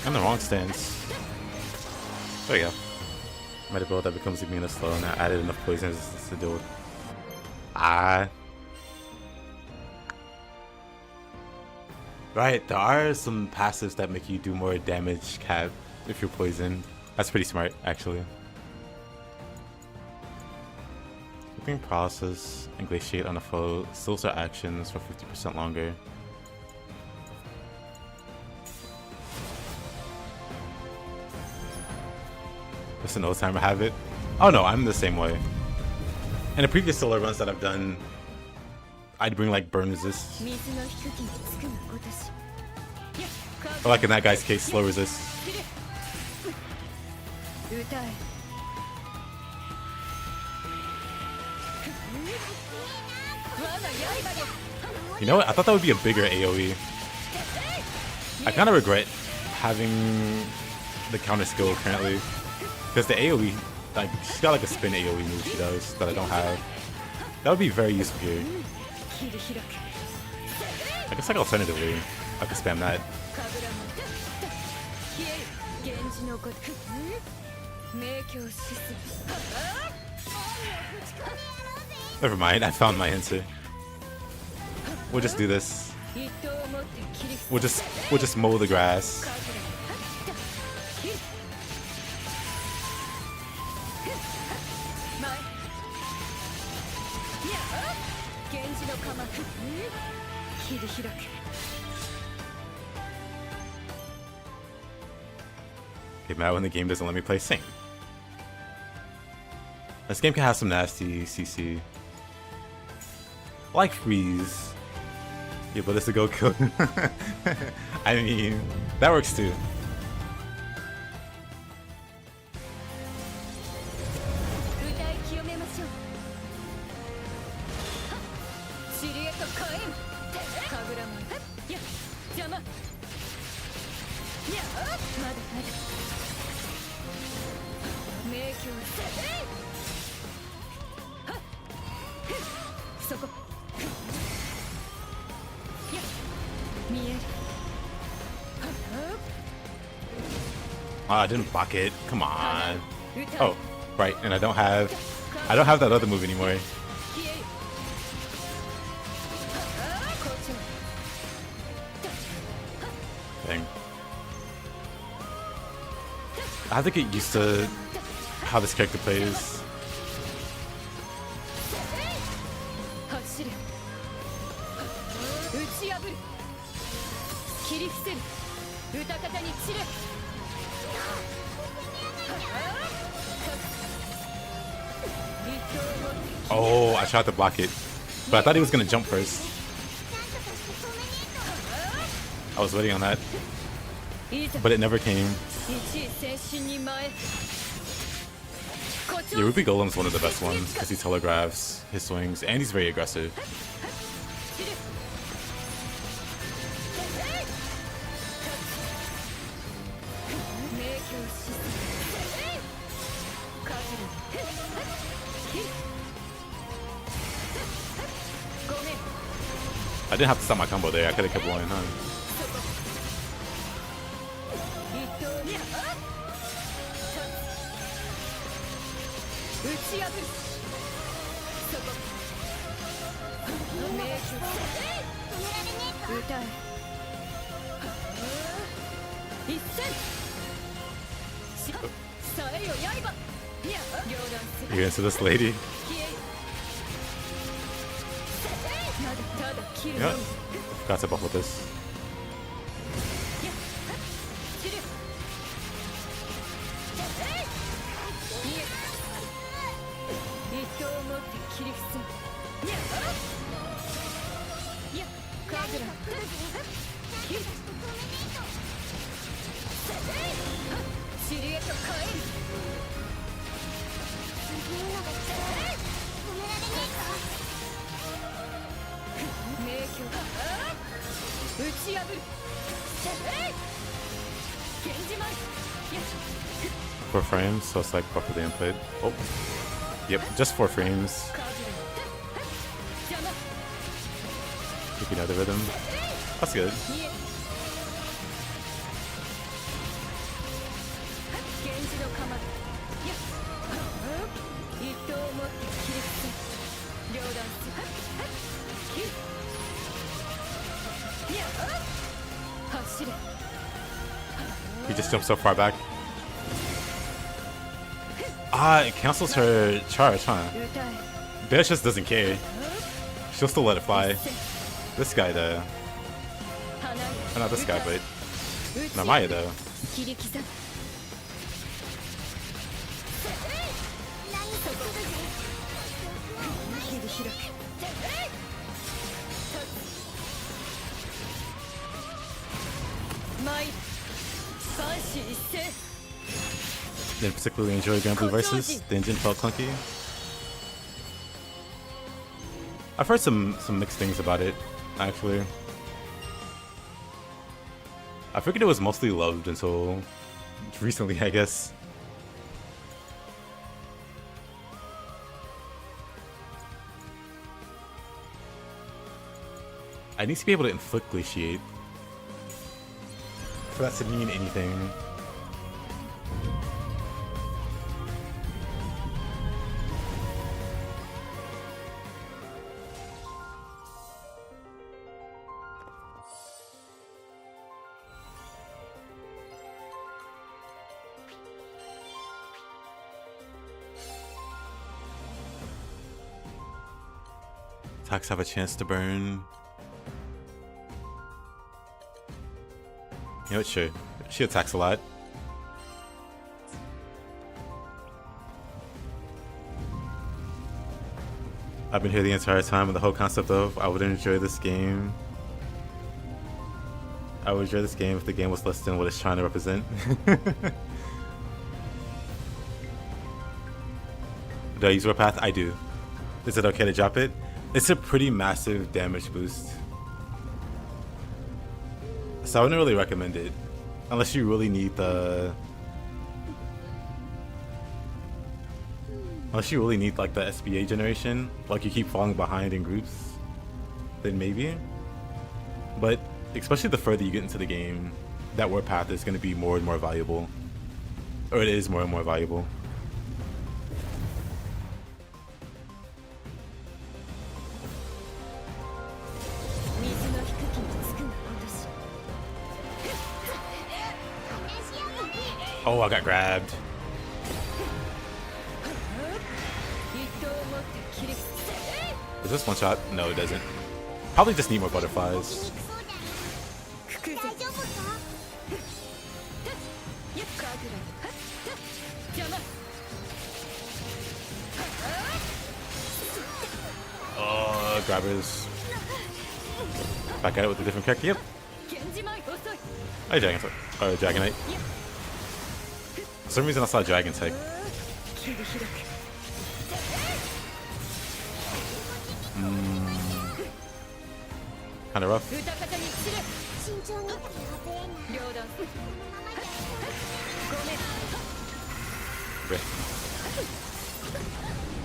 I'm the wrong stance. There we go. Might have built that becomes immune to slow and I added enough poison resistance to deal with. Right, there are some passives that make you do more damage cap if you're poisoned. That's pretty smart, actually. Flipping paralysis, ingratiate on a foe, stills our actions for 50% longer. Just an old timer habit. Oh no, I'm the same way. In the previous solo runs that I've done, I'd bring like burn resist. Or like in that guy's case, slow resist. You know what? I thought that would be a bigger AoE. I kind of regret having the counter skill currently. Because the AoE, like, she's got like a spin AoE move she does that I don't have. That would be very useful here. I guess like alternatively, I could spam that. Never mind, I found my answer. We'll just do this. We'll just mow the grass. Get mad when the game doesn't let me play Sing. This game can have some nasty CC. Like Freeze. Yeah, but it's a Goku. I mean, that works too. Oh, I didn't block it. Come on. Oh, right, and I don't have that other move anymore. Dang. I have to get used to how this character plays. Oh, I tried to block it, but I thought he was gonna jump first. I was waiting on that, but it never came. Yeah, Ruby Golem's one of the best ones because he telegraphs his swings and he's very aggressive. I didn't have to stop my combo there. I could have kept going, huh? You're into this lady? Yeah, got to buff with this. Four frames, so it's like properly input. Oh, yep, just 4 frames. Keeping out the rhythm. That's good. He just jumped so far back. Ah, it cancels her charge, huh? Beatrix just doesn't care. She'll still let it fly. This guy, though. Oh, not this guy, but Narmaya, though. Didn't particularly enjoy Granblue Versus. The engine felt clunky. I've heard some mixed things about it, actually. I figured it was mostly loved until recently, I guess. I need to be able to inflict glaciate for that to mean anything. Attacks have a chance to burn. You know what, sure. She attacks a lot. I've been here the entire time with the whole concept of I would enjoy this game. I would enjoy this game if the game was less than what it's trying to represent. Do I use Warpath? I do. Is it okay to drop it? It's a pretty massive damage boost. So I wouldn't really recommend it. Unless you really need the... Unless you really need like the SBA generation, like you keep falling behind in groups, then maybe. But especially the further you get into the game, that Warpath is going to be more and more valuable. Or it is more and more valuable. Oh, I got grabbed. Is this one shot? No, it doesn't. Probably just need more butterflies. Oh, grabbers. Back at it with a different character. Yep. Hey, Dragon. Or Dragonite. For some reason I saw Dragon Tech. Kinda rough.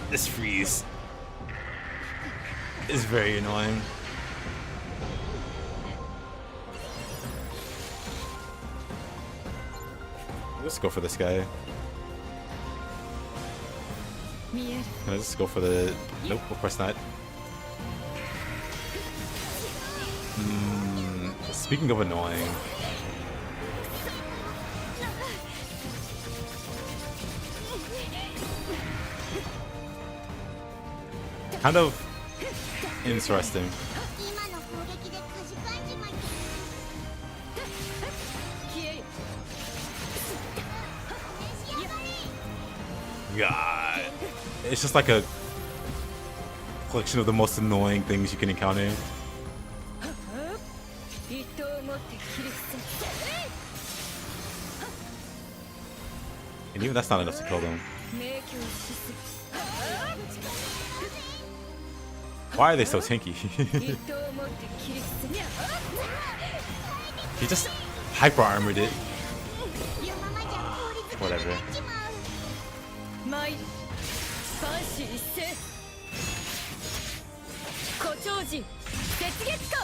This freeze is very annoying. Let's go for this guy. Can I just go for the... Nope, of course not. Speaking of annoying... Kind of interesting. God. It's just like a collection of the most annoying things you can encounter. And even that's not enough to kill them. Why are they so tanky? He just hyper armored it. Whatever.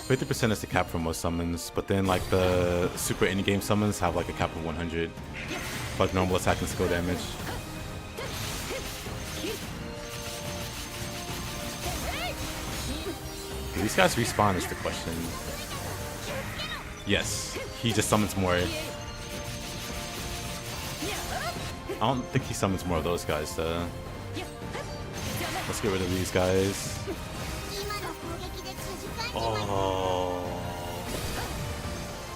50% is the cap for most summons, but then like the super in-game summons have like a cap of 100, like normal attack and skill damage. Do these guys respawn is the question. Yes, he just summons more. I don't think he summons more of those guys though. Let's get rid of these guys. Oh,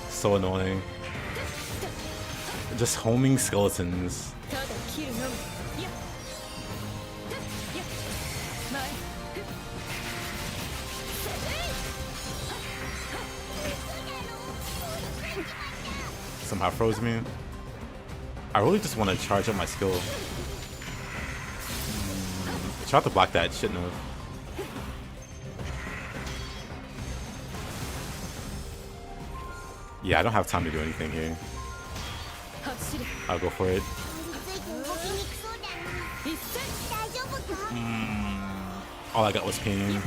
so annoying. Just homing skeletons. Somehow froze me. I really just want to charge up my skill. I tried to block that, shouldn't have. Yeah, I don't have time to do anything here. I'll go for it. All I got was pain.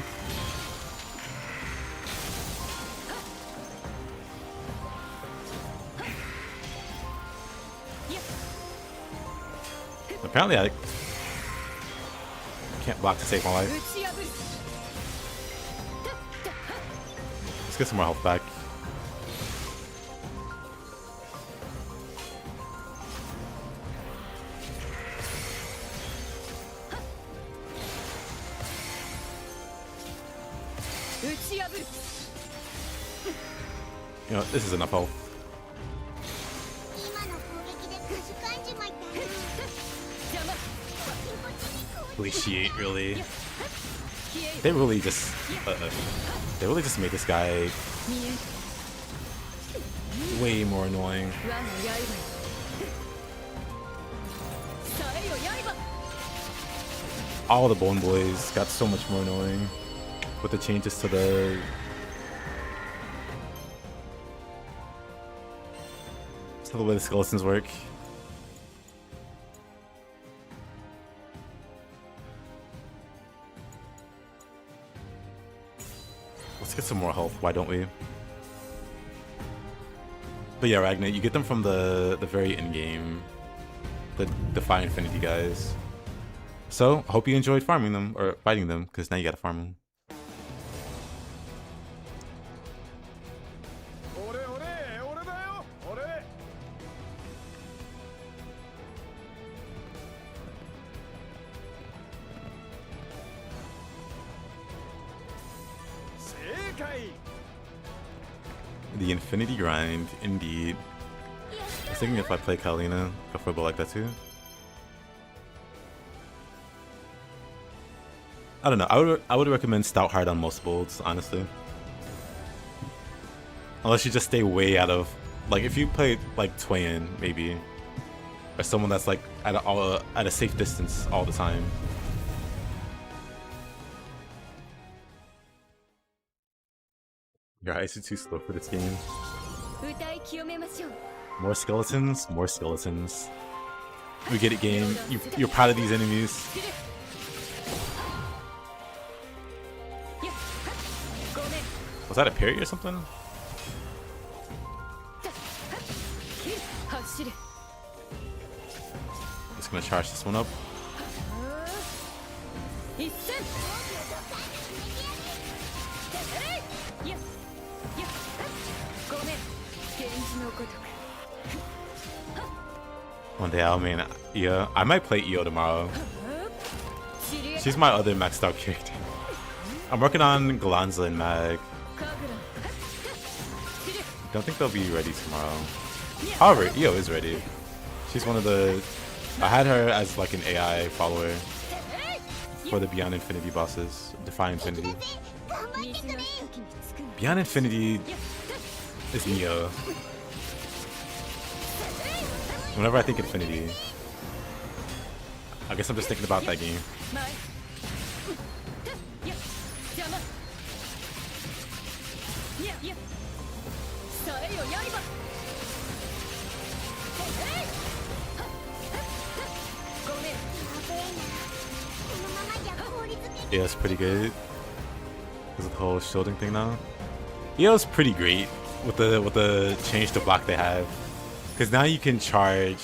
Apparently I can't block to save my life. Let's get some more health back. You know, this is enough health. Appreciate, really. They really just made this guy way more annoying. All the Bone Boys got so much more annoying with the changes to the way the skeletons work. Let's get some more health, why don't we? But yeah, Ragnar, you get them from the very end game, the Defy Infinity guys. So, I hope you enjoyed farming them, or fighting them, because now you gotta farm them. The Infinity Grind, indeed. I was thinking if I play Kalina, go for a build like that too. I don't know. I would recommend Stout Heart on most builds, honestly. Unless you just stay way out of, like, if you play like Twain maybe, or someone that's like at a safe distance all the time. Your eyes are too slow for this game. More skeletons, more skeletons. We get it, game. You're proud of these enemies. Was that a parry or something? Just gonna charge this one up. One day I'll main Io. I might play Io tomorrow. She's my other maxed out character. I'm working on Galanza and Mag. Don't think they'll be ready tomorrow. However, Io is ready. She's one of the... I had her as like an AI follower for the Beyond Infinity bosses. Defy Infinity. Beyond Infinity is Nioh. Whenever I think Infinity, I guess I'm just thinking about that game. Yeah, it's pretty good. Because of the whole shielding thing now. Io's pretty great with the change to block they have. Because now you can charge.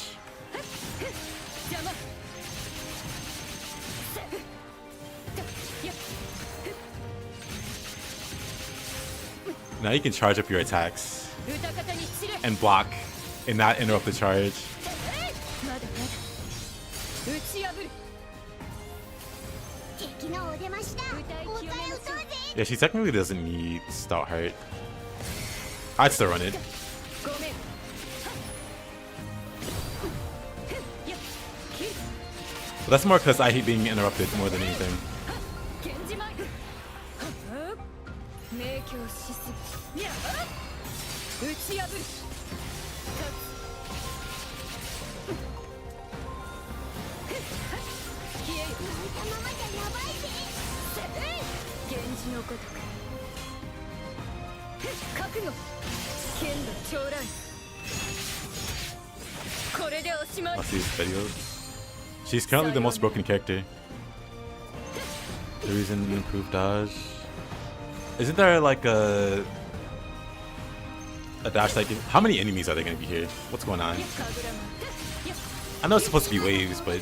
Now you can charge up your attacks and block and not interrupt the charge. Yeah, she technically doesn't need Stout Heart. I'd still run it. But that's more because I hate being interrupted more than anything. I'll see these videos. She's currently the most broken character. The reason you improve dodge. Isn't there like a dash like? How many enemies are they gonna be here? What's going on? I know it's supposed to be waves, but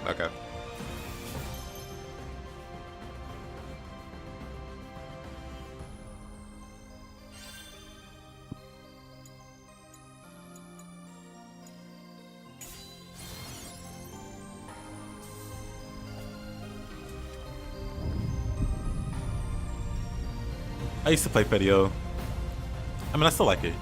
okay. I used to play Petio. I mean, I still like it.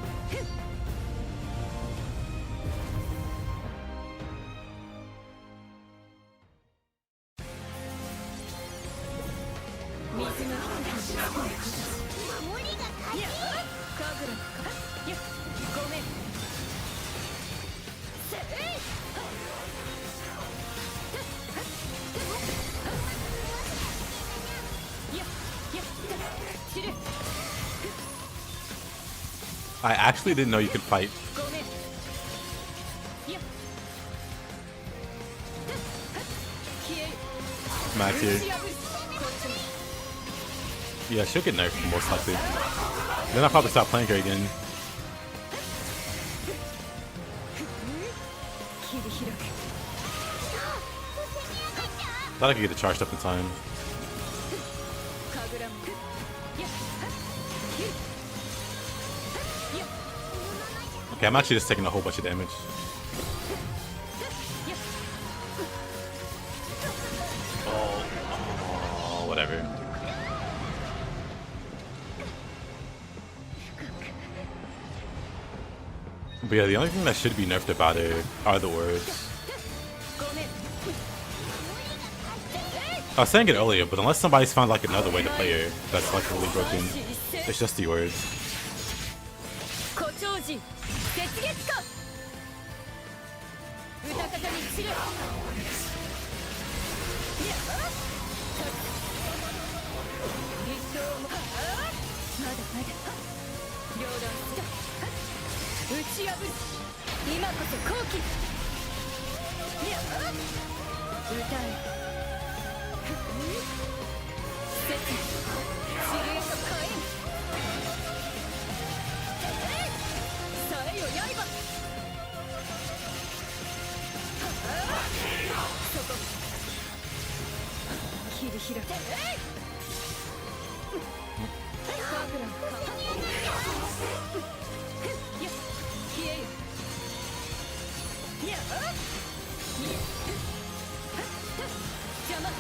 I actually didn't know you could fight. Max here. Yeah, she'll get nerfed most likely. Then I'll probably stop playing her again. Thought I could get it charged up in time. Okay, I'm actually just taking a whole bunch of damage. Oh, whatever. But yeah, the only thing that should be nerfed about it are the orbs. I was saying it earlier, but unless somebody's found like another way to play her that's like really broken, it's just the orbs.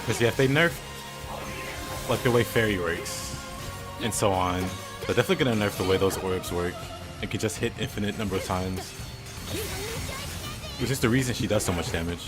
Because yeah, if they nerf like the way fairy works and so on, they're definitely gonna nerf the way those orbs work. It can just hit infinite number of times, which is the reason she does so much damage.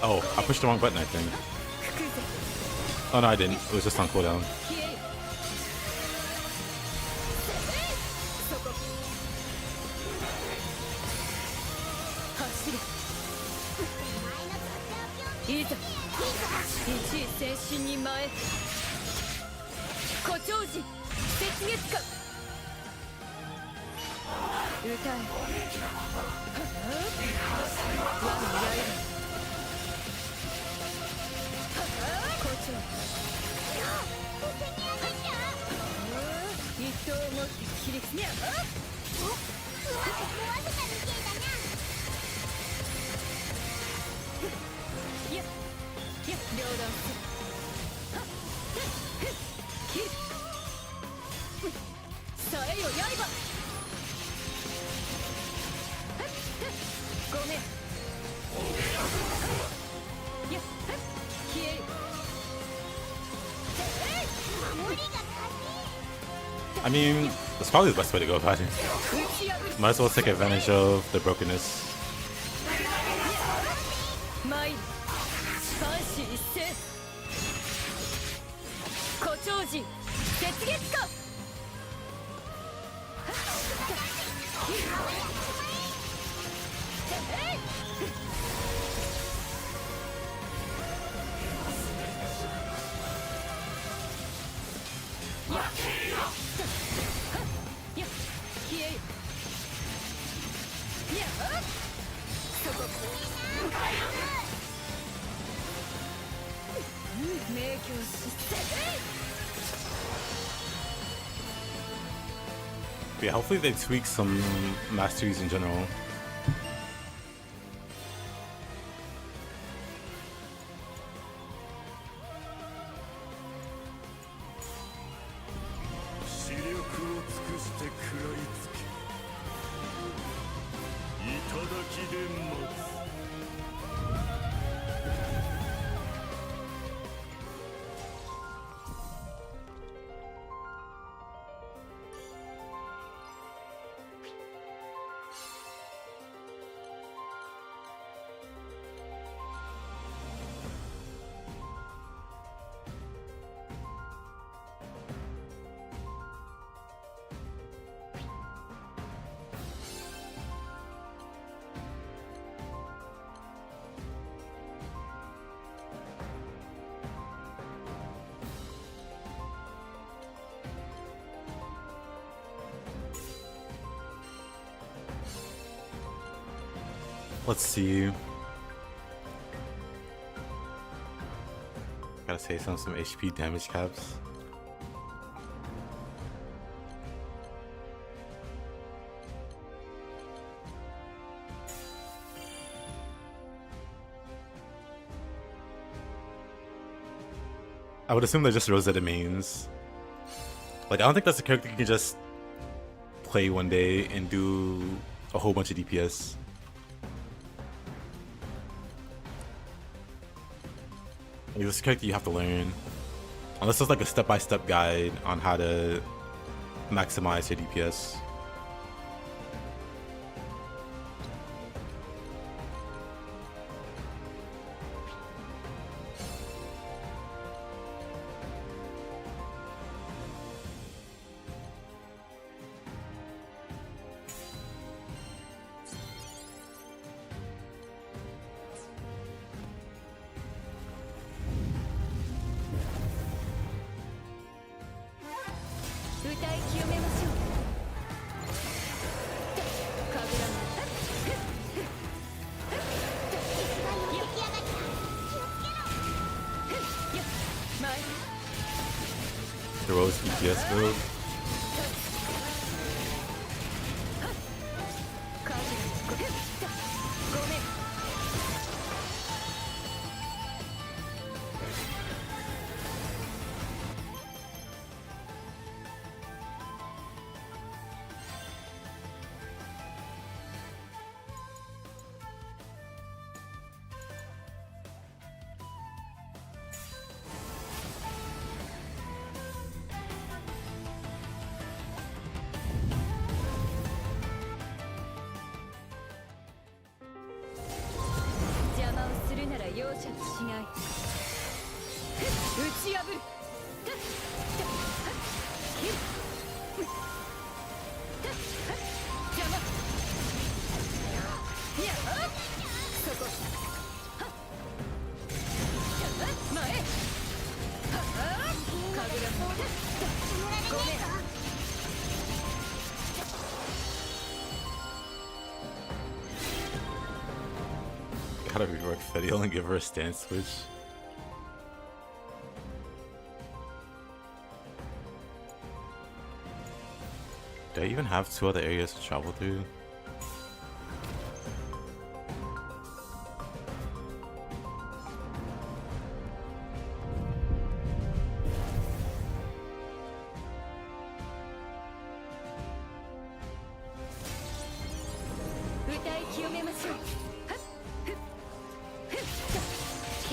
Oh, I pushed the wrong button, I think. Oh no, I didn't. It was just on cooldown. I mean, that's probably the best way to go about it. Might as well take advantage of the brokenness. Yeah, hopefully they tweak some masteries in general. Let's see. Gotta say some HP damage caps. I would assume they're just Rosetta mains. Like, I don't think that's a character you can just play one day and do a whole bunch of DPS. Like, this character you have to learn. Unless there's like a step-by-step guide on how to maximize your DPS. The Rose DPS build. Gotta rework Fediel and give her a stance switch. Do I even have 2 other areas to travel through?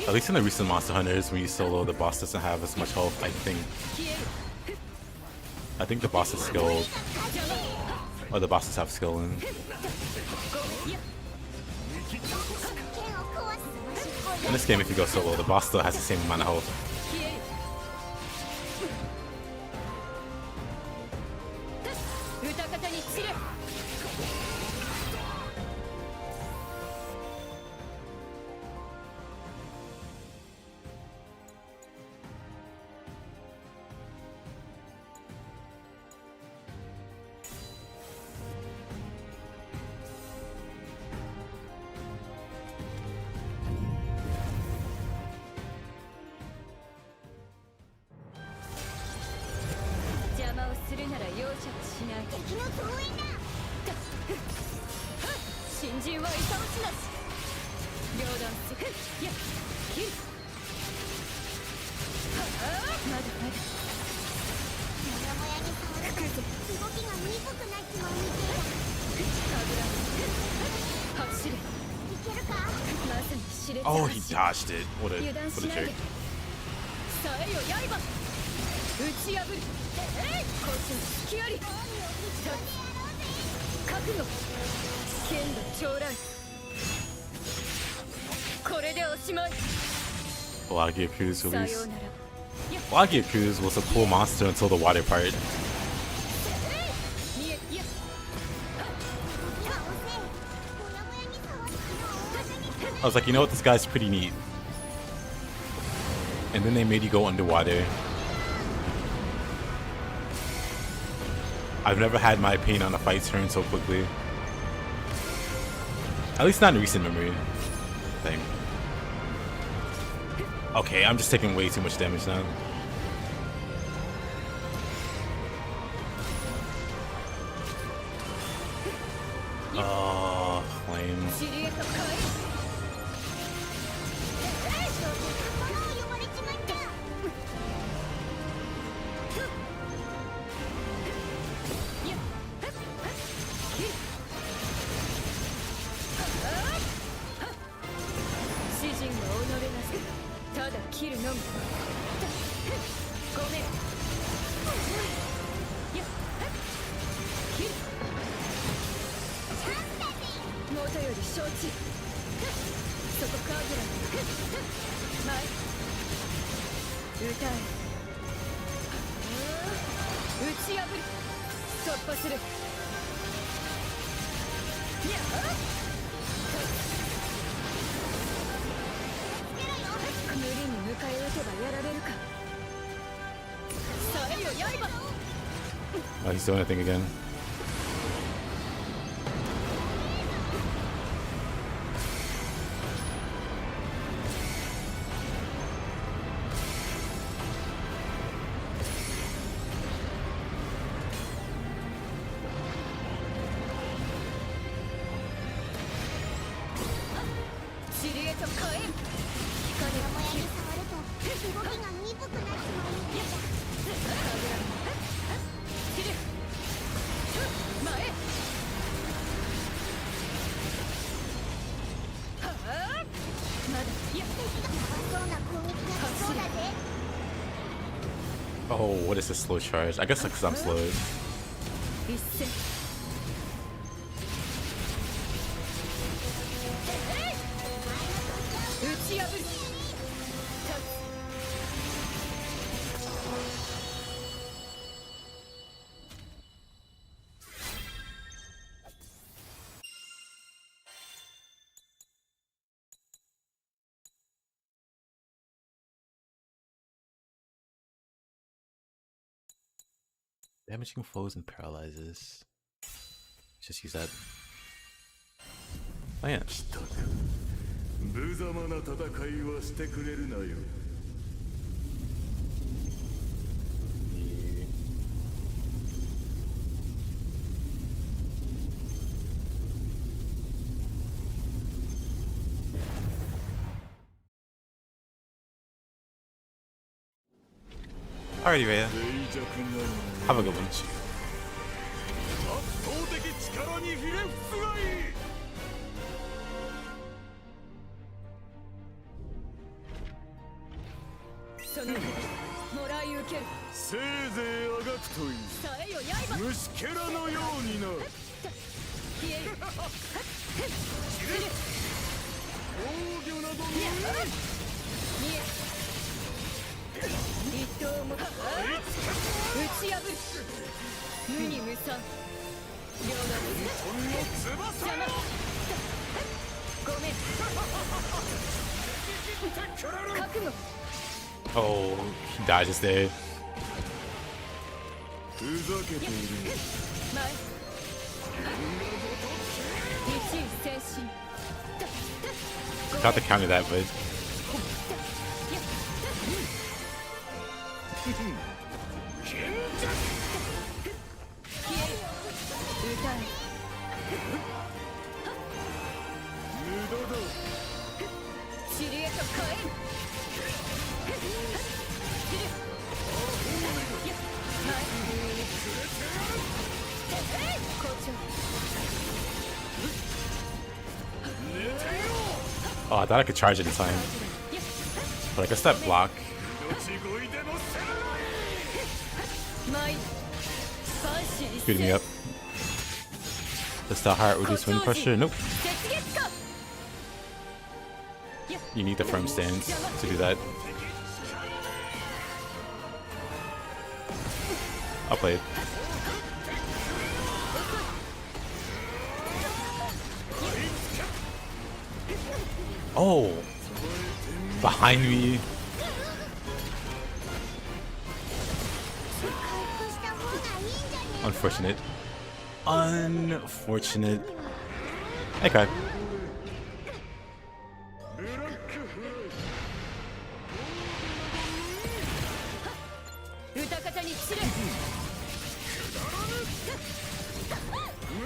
At least in the recent Monster Hunters, when you solo, the boss doesn't have as much health, I think. I think the boss is skilled. Or the bosses have skill in. In this game, if you go solo, the boss still has the same amount of health. Oh, he dodged it. What a jerk. Wagi Appears release. Wagi Appears was a cool monster until the water part. I was like, you know what, this guy's pretty neat. And then they made you go underwater. I've never had my opinion on a fight turn so quickly. At least not in recent memory. I think. Okay, I'm just taking way too much damage now. Oh, flame. Oh, he's doing a thing again. Oh, what is this slow charge? I guess because I'm slowed. Damaging foes and paralyzes. Just use that. Oh yeah. Alrighty, Rhea. Have a good one. Oh, he dodges there. Got to counter that, but Oh, I thought I could charge any time. But I guess that block. Beating me up. Does the heart reduce wind pressure? Nope. You need the firm stance to do that. I'll play it. Oh! Behind me. Unfortunate. Unfortunate. Okay.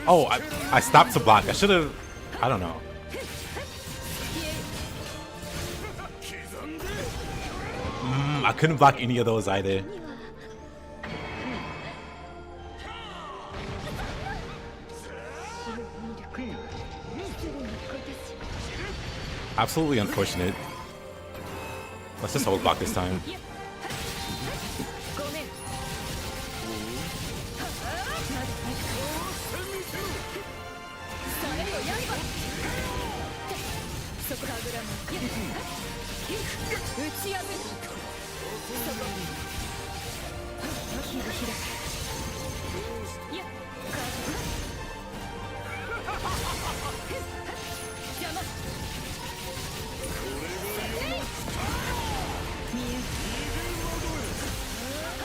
Oh, I stopped to block. I should have. I don't know. I couldn't block any of those either. Absolutely unfortunate. Let's just hold block this time.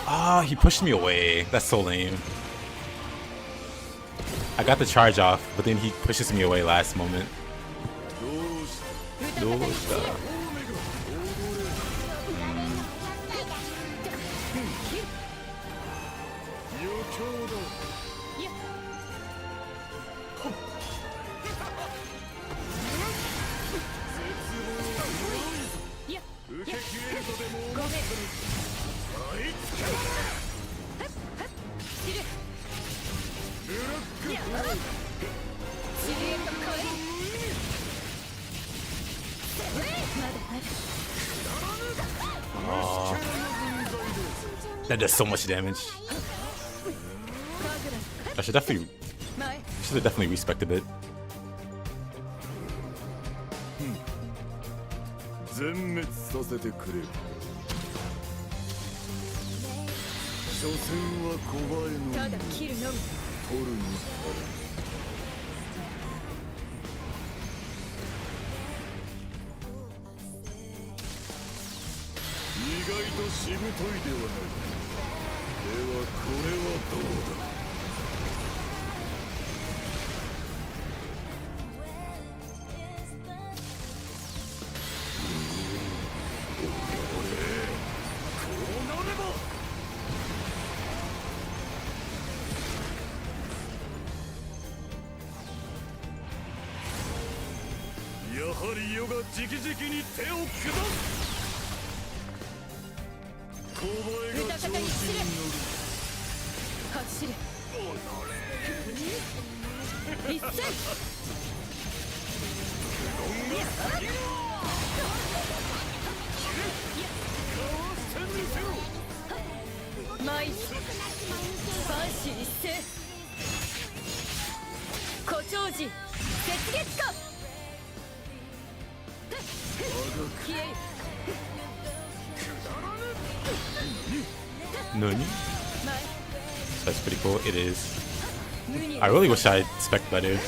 Ah, he pushed me away. That's so lame. I got the charge off, but then he pushes me away last moment. That does so much damage. I should have definitely respected it. Nani? That's pretty cool. It is. I really wish I'd spec better.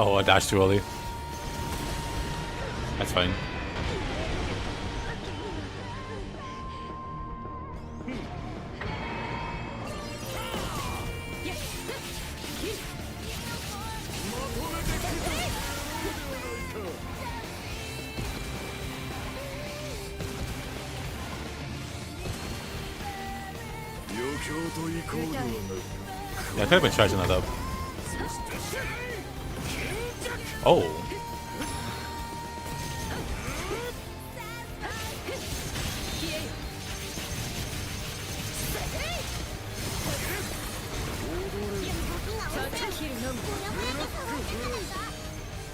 Oh, I dashed too early. That's fine. Yeah, I could have been charging that up. Oh.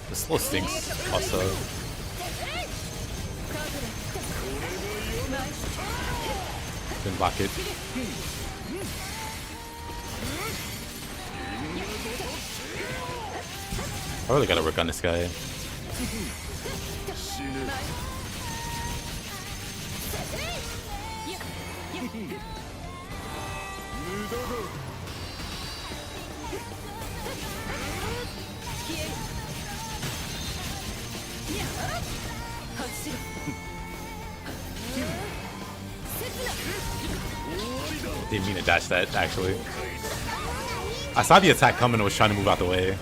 The slow stinks also. Didn't block it. I really gotta work on this guy. Didn't mean to dash that, actually. I saw the attack coming and was trying to move out the way.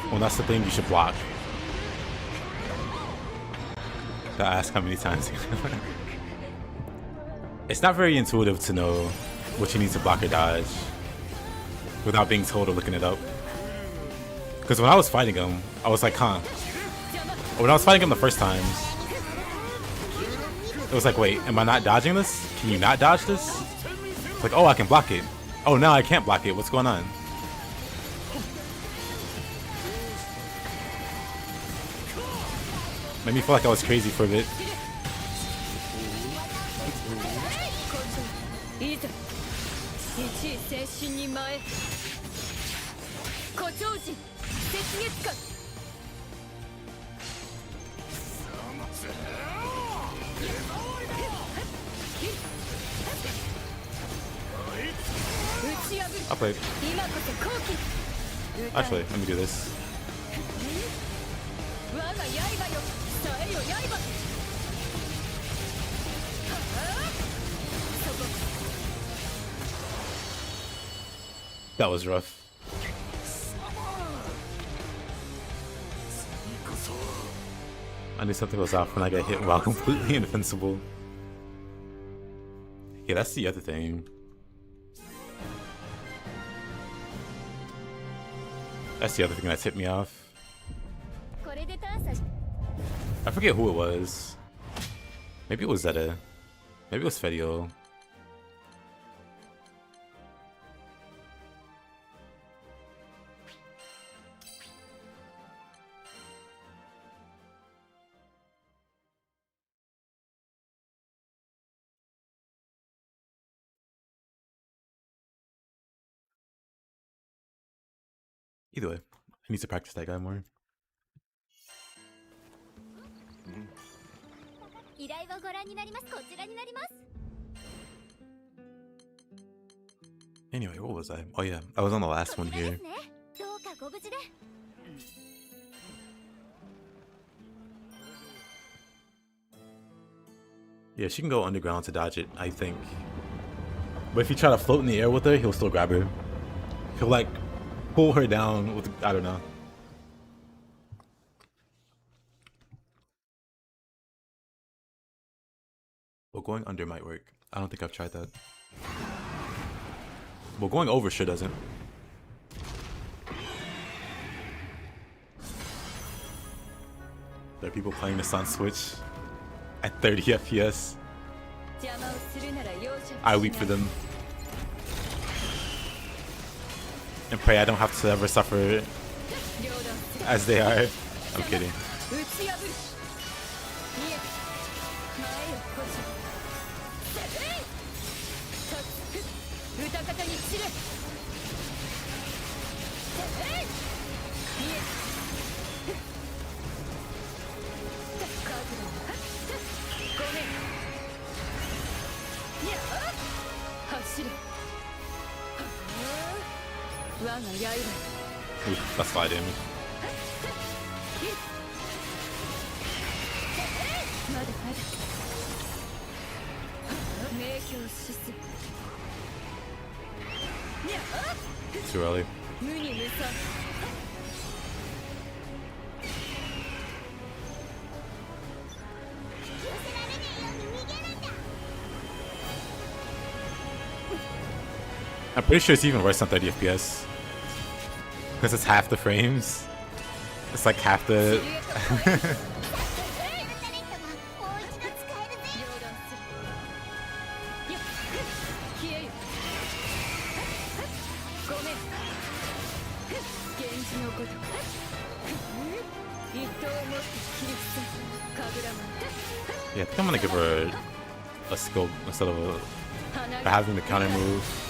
Well, that's the thing you should block. Gotta ask how many times. It's not very intuitive to know what you need to block or dodge without being told or looking it up. Because when I was fighting him, I was like, huh. When I was fighting him the first time, it was like, wait, am I not dodging this? Can you not dodge this? It's like, oh, I can block it. Oh, now I can't block it. What's going on? Made me feel like I was crazy for a bit. I'll play. Actually, let me do this. That was rough. I knew something was off when I got hit while completely invincible. Yeah, that's the other thing. That's the other thing that tipped me off. I forget who it was. Maybe it was Zeta. Maybe it was Fedio. Either way, I need to practice that guy more. Anyway, what was I? Oh yeah, I was on the last one here. Yeah, she can go underground to dodge it, I think. But if you try to float in the air with her, he'll still grab her. He'll like pull her down with, I don't know. Well, going under might work. I don't think I've tried that. Well, going over sure doesn't. There are people playing this on Switch at 30 FPS. I weep for them. And pray I don't have to ever suffer as they are. I'm kidding. Ooh, that's fire damage. Too early. I'm pretty sure it's even worse on 30 FPS. Because it's half the frames. It's like half the... Yeah, I think I'm gonna give her a skill instead of having the counter move.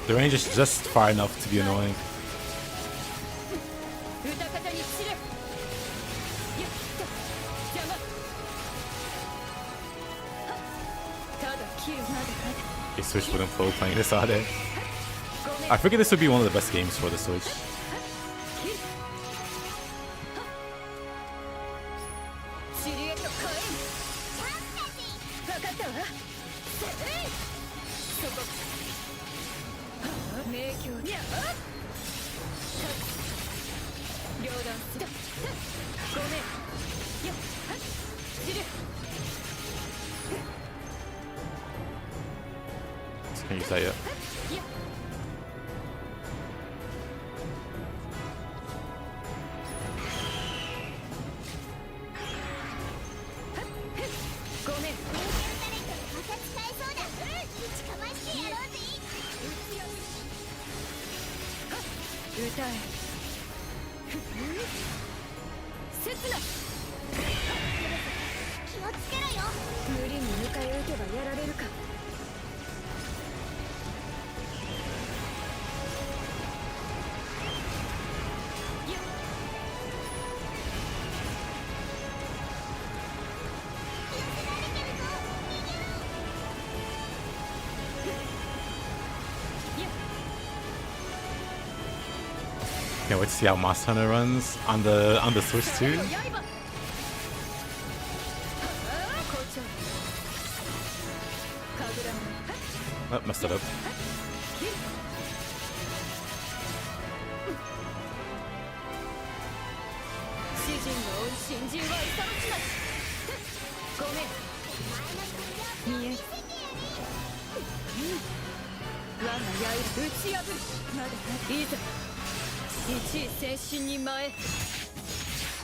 The range is just far enough to be annoying. A Switch wouldn't flow playing this all day. I figured this would be one of the best games for the Switch. Can't use that yet. Can't wait to see how Monster Hunter runs on the Switch too. Oh, messed it up.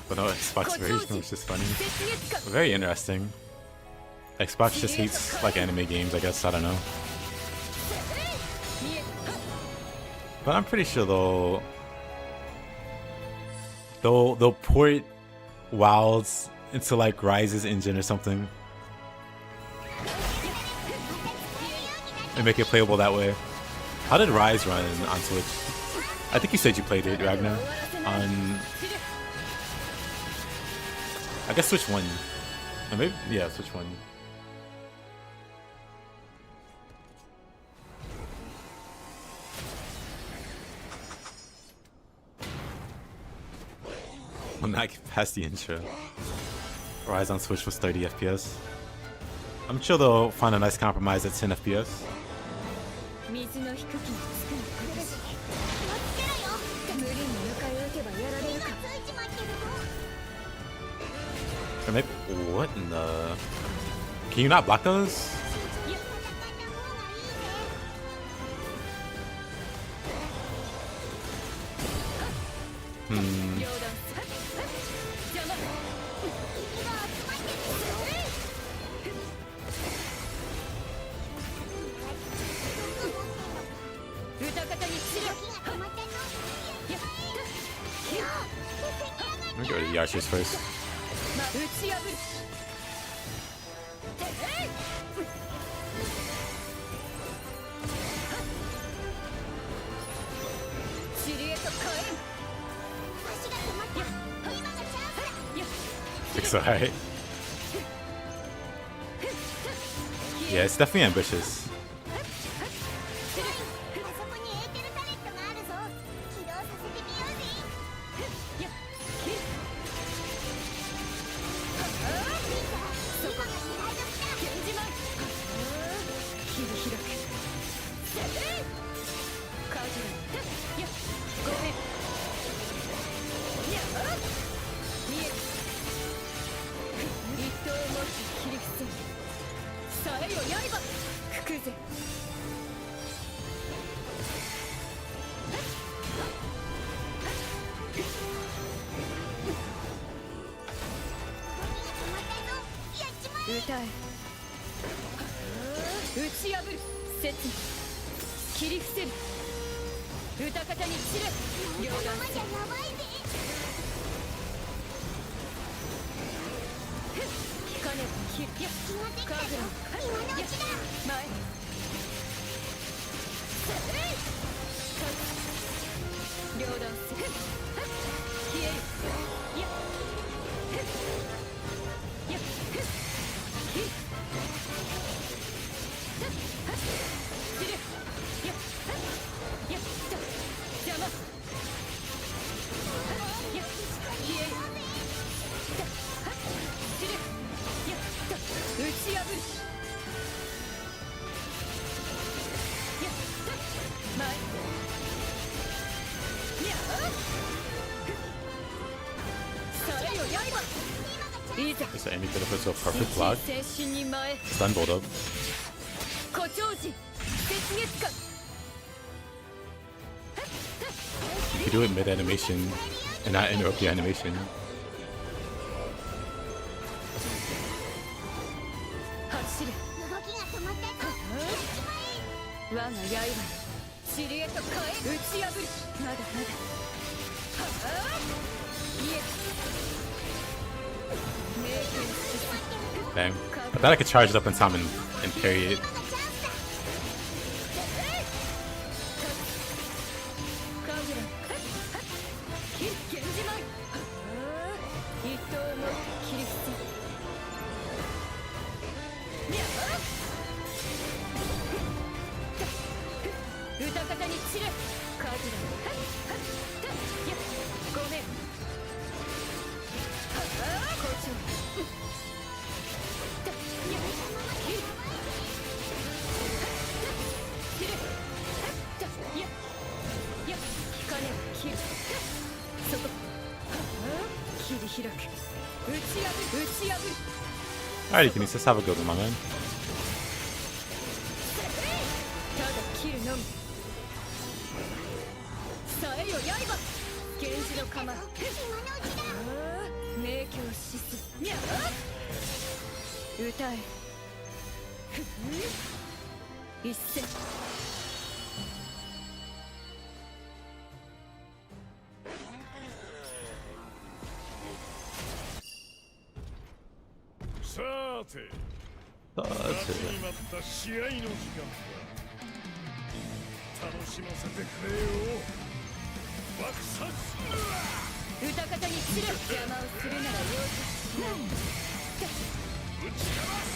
But no, Xbox version was just funny. Very interesting. Xbox just hates like anime games, I guess. I don't know. But I'm pretty sure they'll port Wilds into like Rise's engine or something and make it playable that way. How did Rise run on Switch? I think you said you played it, Ragnar, on I guess Switch 1. Or maybe, yeah, Switch 1. I'll not get past the intro. Rise on Switch was 30 FPS. I'm sure they'll find a nice compromise at 10 FPS. Or maybe, what in the... Can you not block those? Let me go to the archers first. It's alright. Yeah, it's definitely ambitious. 歌え打ち破る切切り伏せる歌方に散れ両断する金を切るやカーブランや前両断する消えるやや切る切るやや邪魔や消える切るや打ち破るや前やされよ刃いざ Is there any bit of a perfect block? 精神に前 Stun build up. 誇張時雪月間 You can do it mid animation and not interrupt the animation. 走れ我が刃塵へと変え打ち破るまだまだいえ Dang. I thought I could charge it up in time and parry it. Alright, can you just have a good one, my man? ただ切るのみさえよ刃源氏の鎌明鏡止水にゃ歌え一戦さてThat's 待 it. ちに待った試合の時間だ楽しませてくれよ爆殺歌方に散れ邪魔をするならよ打ちかます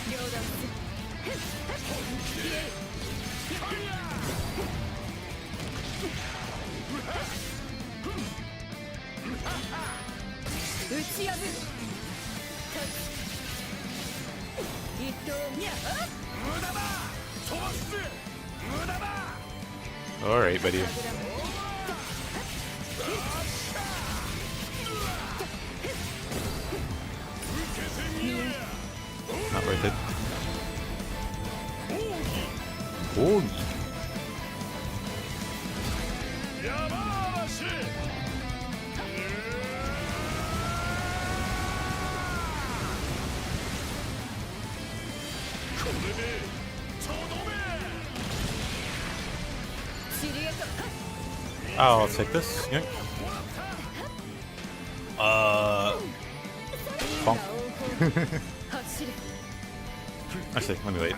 両断する消える打ち破る一刀にゃ無駄だ飛ばすぜ無駄だ Alright, buddy. Not worth it. Oh, 山嵐これでとどめ I'll take this. Yeah. Bonk. Actually, let me wait.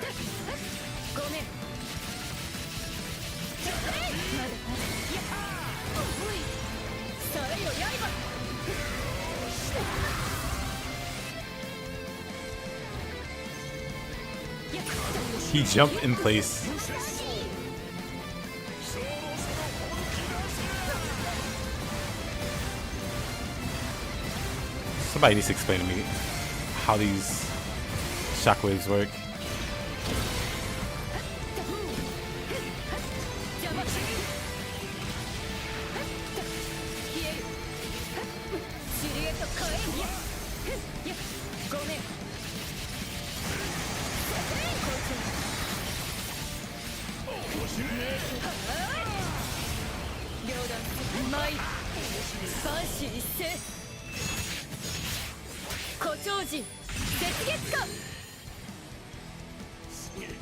He jumped in place. Somebody needs to explain to me how these shockwaves work.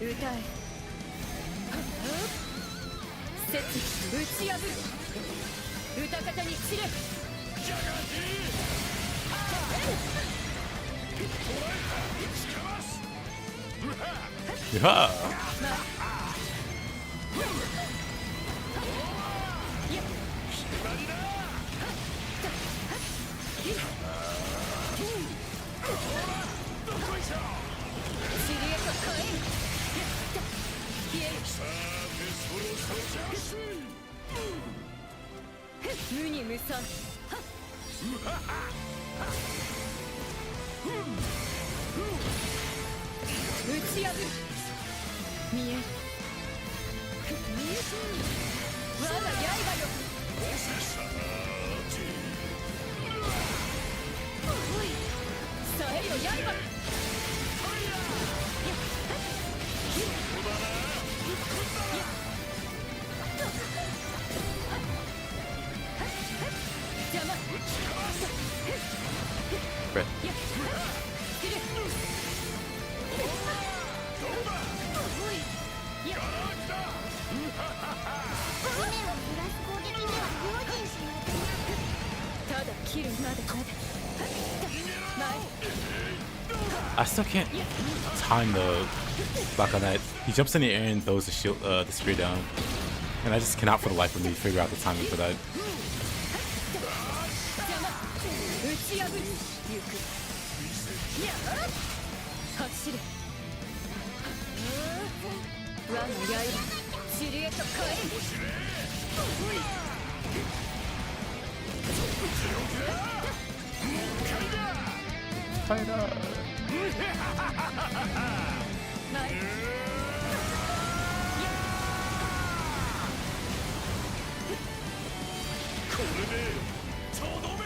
歌え切打ち破る歌方に散れやは無に無産打ち破る見え我が刃よさえよ刃邪魔Right. ただ切るまでまで I still can't time the block on that. He jumps in the air and throws the shield, the spear down, and I just cannot for the life of me figure out the timing for that. 打ち破る行く走れ我の刃塵へと変える Fighter. これでとどめ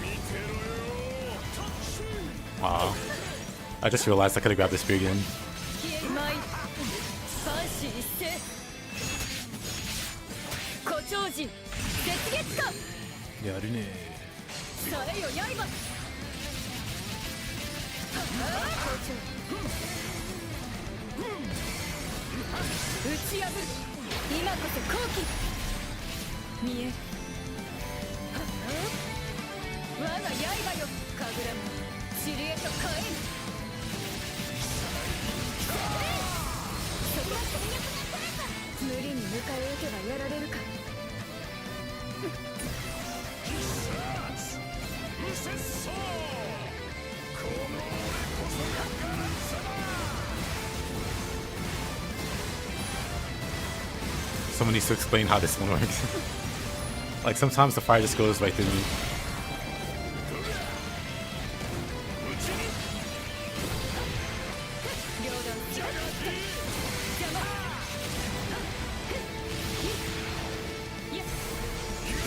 見てろよ Wow. I just realized I could have grabbed the spear again. 消えまい三死一斉古超人絶月か 야르네. さえよ刃打ち破る今こそ好機見え我が刃よ神楽も塵へと変える無理に迎え撃てばやられるかうせっそうこの俺こそがガラン様 Someone needs to explain how this one works. Like sometimes the fire just goes right through me. 両断邪魔いや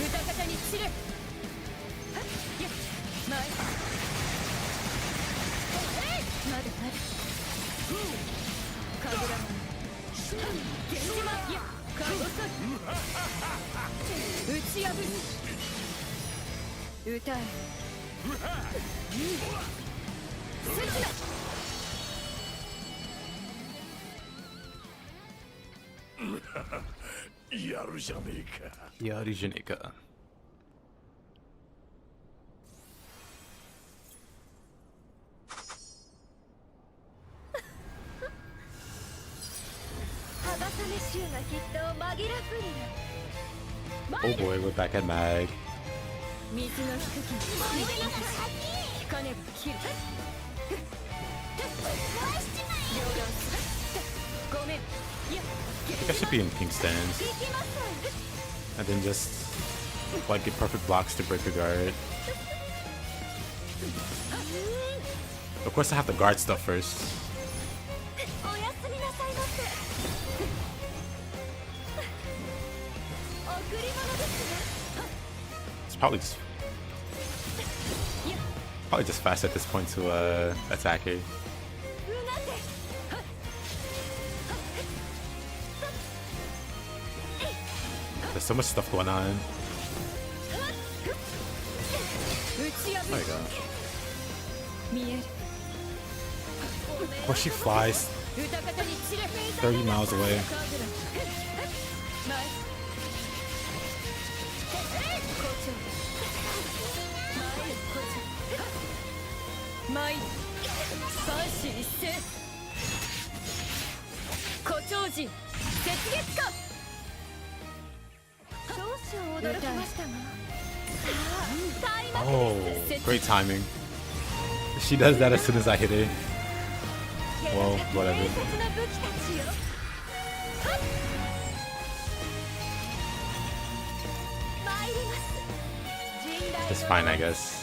歌方に散れいや前まだまだ神楽マン源氏マンいやカゴソ打ち破る歌え刹那やるじゃねえか 야르지니까. ハバサメ衆がきっと紛らふり Oh boy, we're back at Mag. 水の低き引かねば切る両断するごめんいや I think I should be in pink stands. And then just like get perfect blocks to break the guard. Of course I have to guard stuff first. おやすみなさいませ贈り物ですね It's probably just fast at this point to attack her. There's so much stuff going on. Oh my gosh. 見える Oh, she flies 歌方に散れ 30 miles away. 参る万死一斉胡蝶人雪月花少々驚きましたが Oh, great timing. She does that as soon as I hit her. Well, whatever. It's fine, I guess.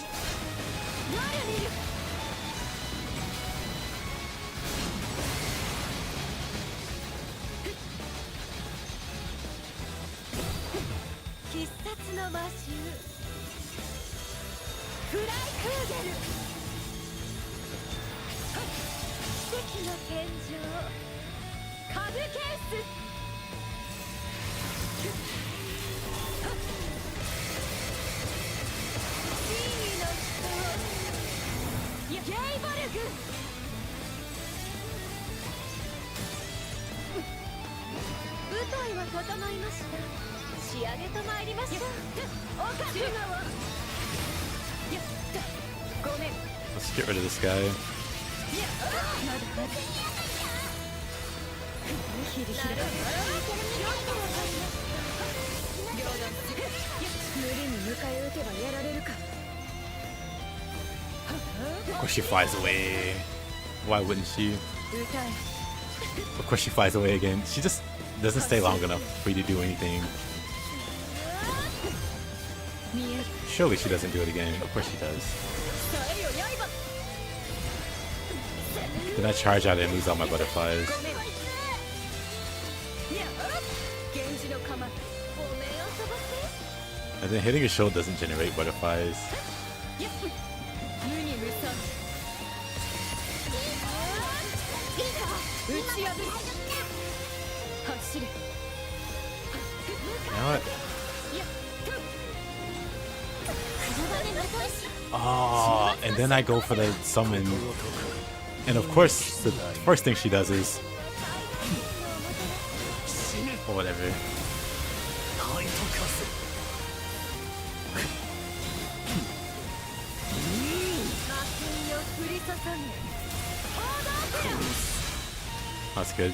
Let's get rid of this guy. Of course she flies away. Why wouldn't she? Of course she flies away again. She just doesn't stay long enough for you to do anything. Surely she doesn't do it again. Of course she does. Then I charge out and lose all my butterflies. And then hitting a shield doesn't generate butterflies. You know what? Oh, and then I go for the summon. And of course, the first thing she does is... or whatever. That's good.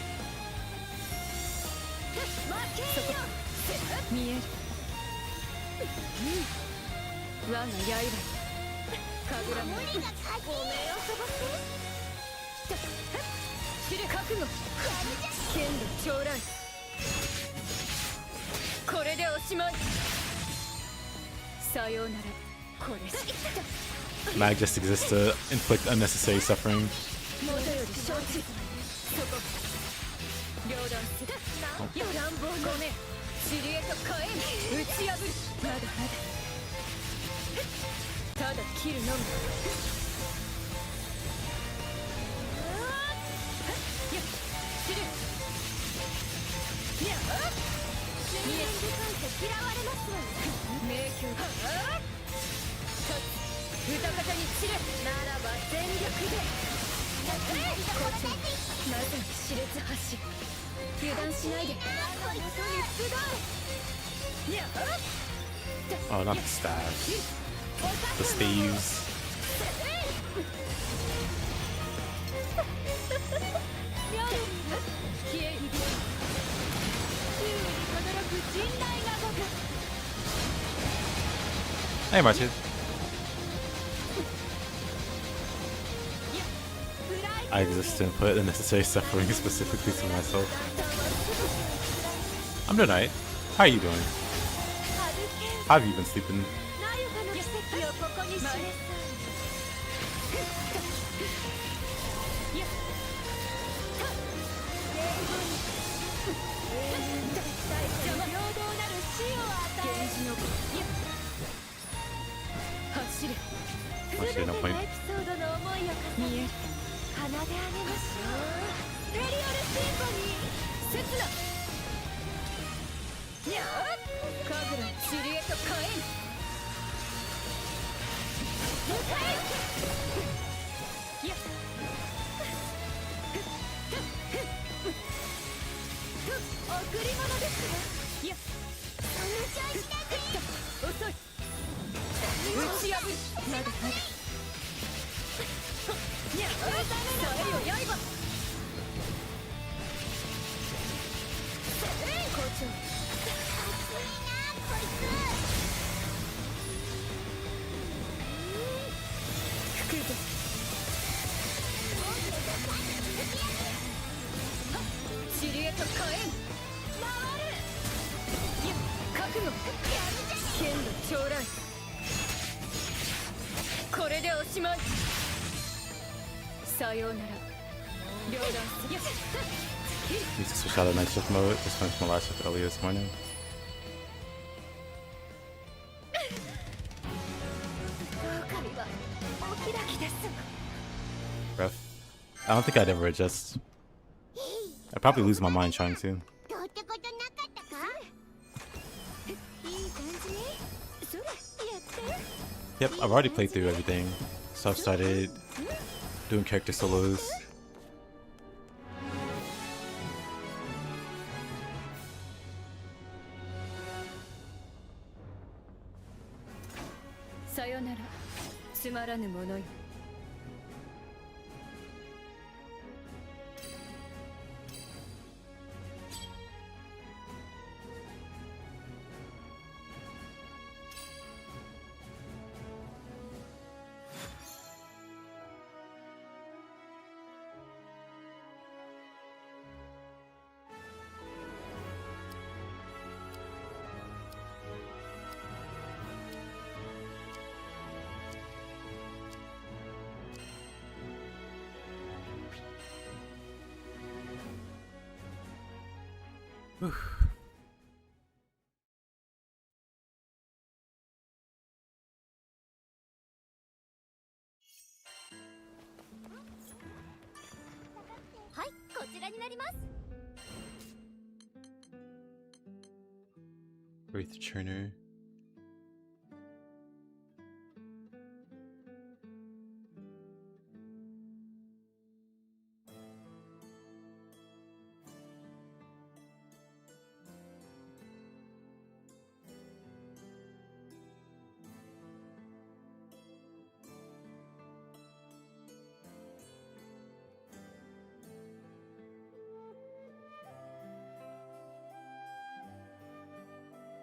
Mag just exists to inflict unnecessary suffering. Oh, not the staff. The staves. Hey, Martin. I exist to input the necessary suffering specifically to myself. I'm doing alright. How are you doing? How have you been sleeping? Actually, no point. り物ですよ。いや、その調子だぜ。遅い。打ち破る。まだまだ。いや、さえよ刃。校長。熱いなこいつ。吹くぞ。シリエと火炎。回る。いや、覚悟。やるじゃねえ。剣の将来。これでおしまい。さようなら。両断。よし。 Need to switch out of night shift mode. Just finished my last shift earlier this morning. Ref. I don't think I'd ever adjust. I'd probably lose my mind trying to. Yep, I've already played through everything. So I've started doing character solos. Sayonara, つまらぬものよ。はい、こちらになります。 Wraith Churner.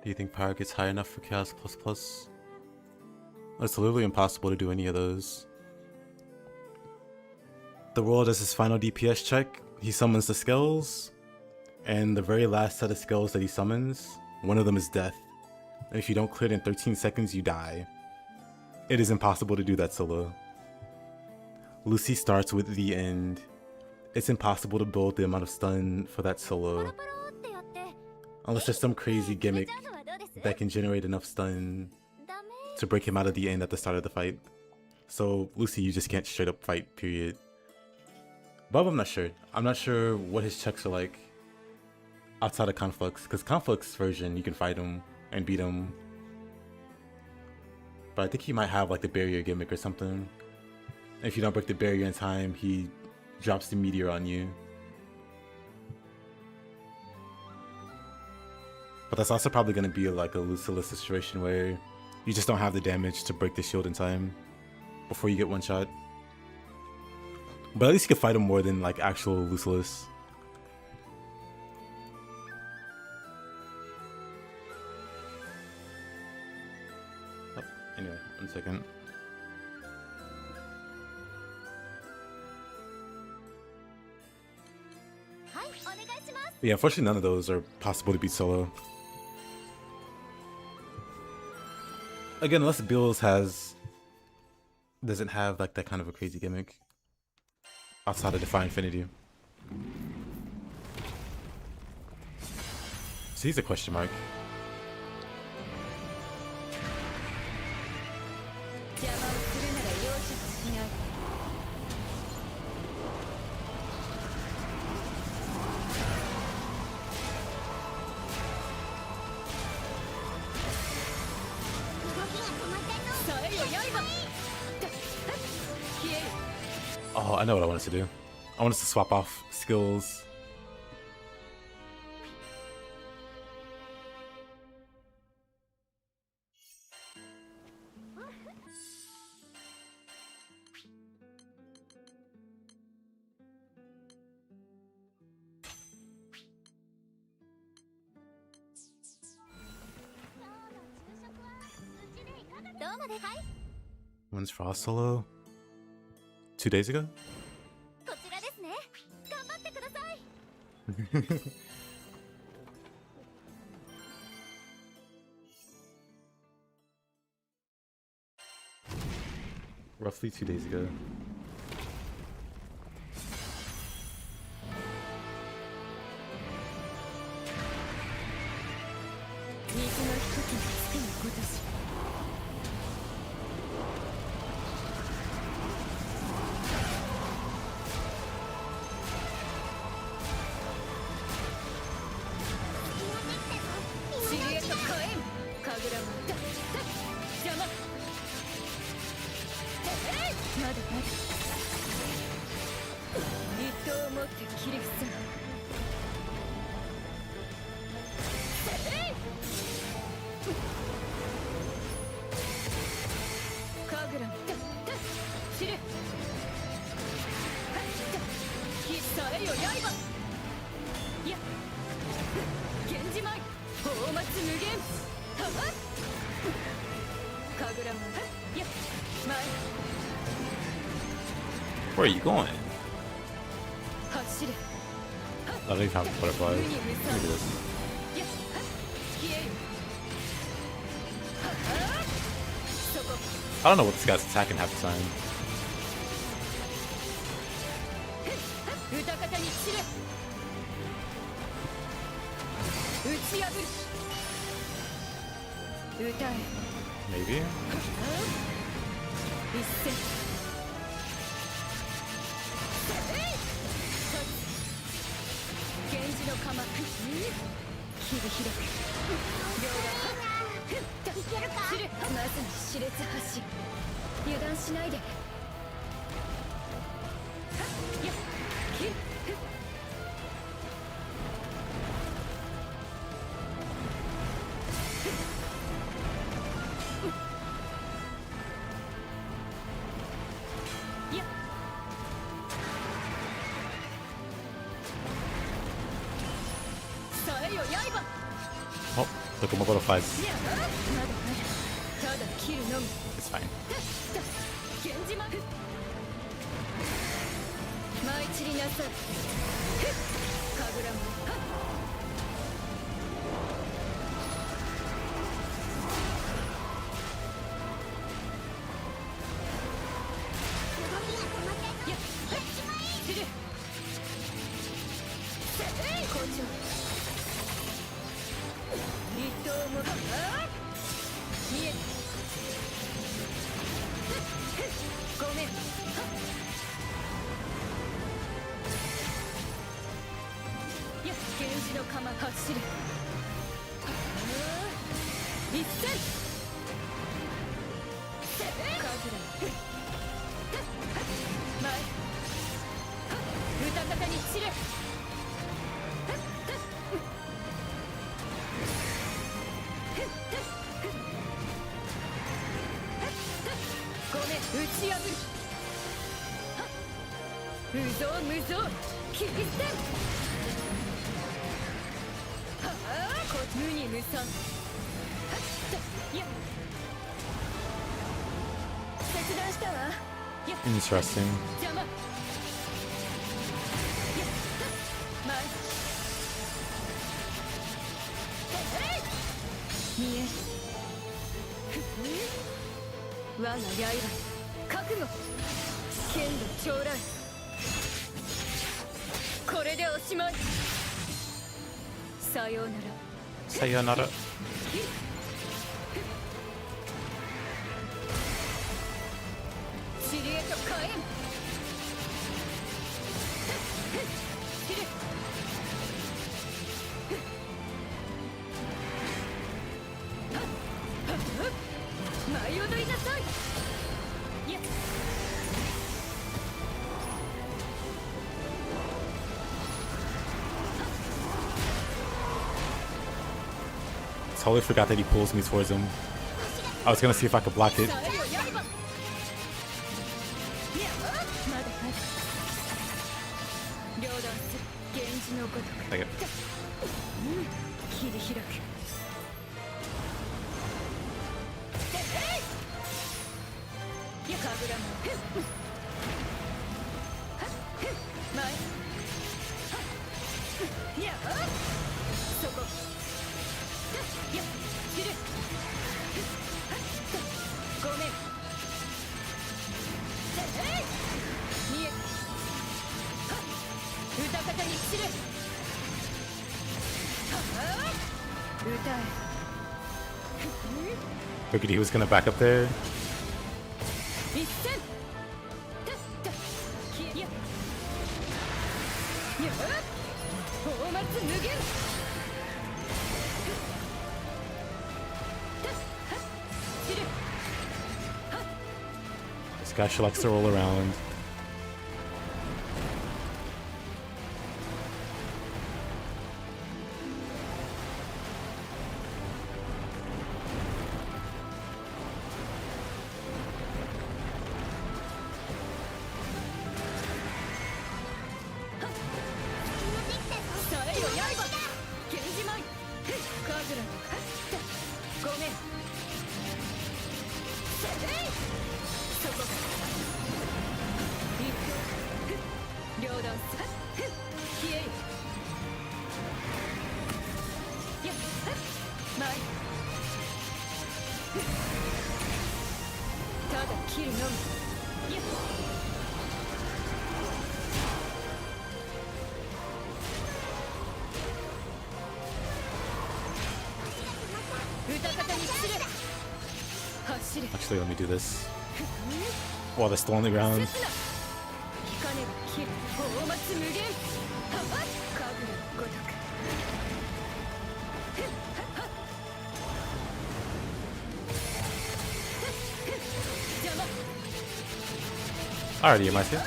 Do you think power gets high enough for Chaos Plus Plus? It's literally impossible to do any of those. The roll does his final DPS check, he summons the skills, and the very last set of skills that he summons, one of them is death. And if you don't clear it in 13 seconds, you die. It is impossible to do that solo. Lucy starts with the end. It's impossible to build the amount of stun for that solo. Unless there's some crazy gimmick that can generate enough stun to break him out of the end at the start of the fight. So Lucy, you just can't straight up fight, period. Bob, I'm not sure. I'm not sure what his checks are like outside of Conflux, because Conflux version, you can fight him and beat him. But I think he might have like the barrier gimmick or something. If you don't break the barrier in time, he drops the meteor on you. But that's also probably going to be like a Lucilla situation where you just don't have the damage to break the shield in time before you get one shot. But at least you can fight him more than like actual Lucillus. Oh, anyway, 1 second. Yeah, unfortunately none of those are possible to beat solo. Again, unless Bills doesn't have like that kind of a crazy gimmick outside of Defy Infinity. So he's a question mark. Oh, I know what I want us to do. I want us to swap off skills. 今日まではい When's Frost solo? 2 days ago? こちらですね頑張ってください Roughly 2 days ago. 水の一つにつくのごとしシルエット火炎神楽も邪魔まだまだ一刀を持って切り伏せ神楽も散れ必されよ刃いや源氏舞大松無限はっ神楽もいや前 Where are you going? 走れ I don't even have butterflies. Look at this. I don't know what this guy's attacking half the time. 歌方に散れ打ち破る歌え Maybe? 一戦源氏の鎌切り開く両がいけるか散れまさに熾烈発進油断しないでや切るやさえよ刃 Oh, look at my butterflies. やまだただ切るのみ It's fine. 源氏幕舞い散りなさい神楽もやっ散れ校長一刀も見えごめんや源氏の鎌走れ一戦神楽前歌方に散れごめん打ち破る無造無造切り捨て無に無産いや切断したわや Interesting. 邪魔や前見え我が刃覚悟剣の将来これでおしまいさようなら Sayonara. シリエと火炎切れ舞い踊りなさいや Totally forgot that he pulls me towards him. I was gonna see if I could block it. さえよ刃やまだまだ両断する源氏のごとく Like it. 切り開く Figured he was gonna back up there. This guy sure likes to roll around. Actually, let me do this while they're still on the ground. Alrighty, am I here?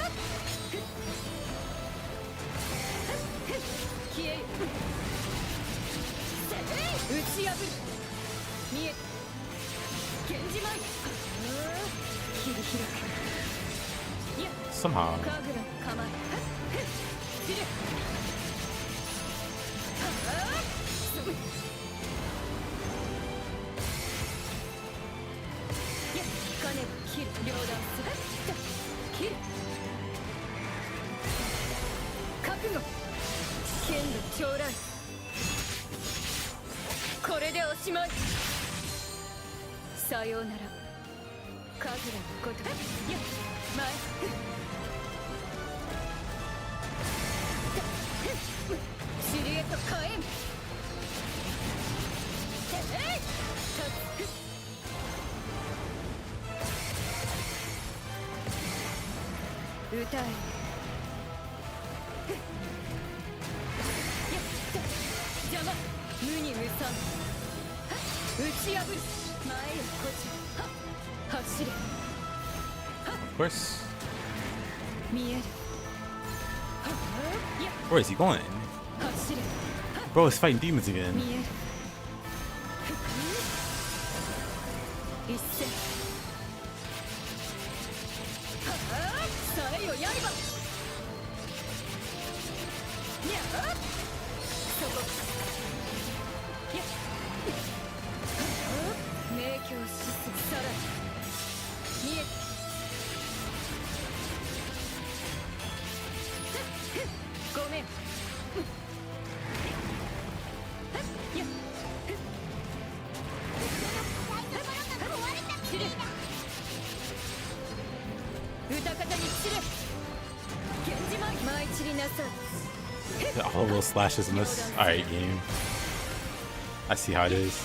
Somehow. Of course. Where is he going? Bro is fighting demons again. All little slashes in this. Alright, game. I see how it is.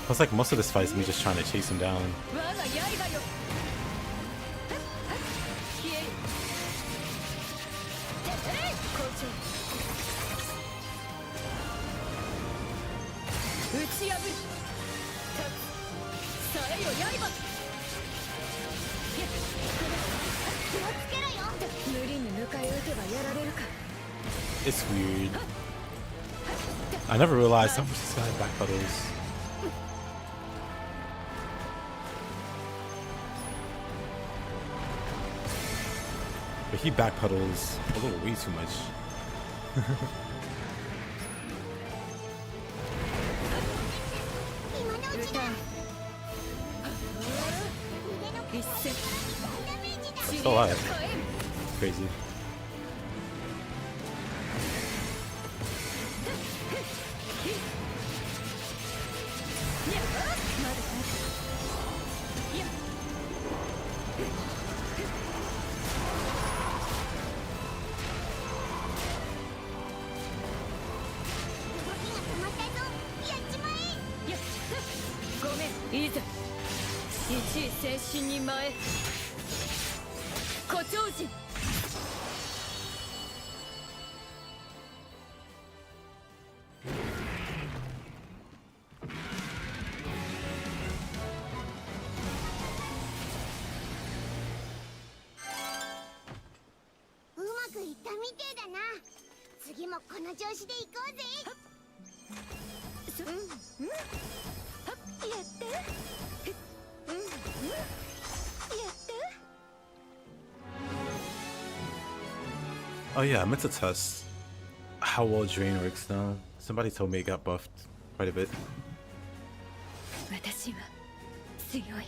Plus, like, most of this fight is me just trying to chase him down. It's weird. I never realized how much this guy backpedals. But he backpedals a little way too much. Still alive. Crazy. Oh yeah, I meant to test how well Drain works now. Somebody told me it got buffed quite a bit. 私は強い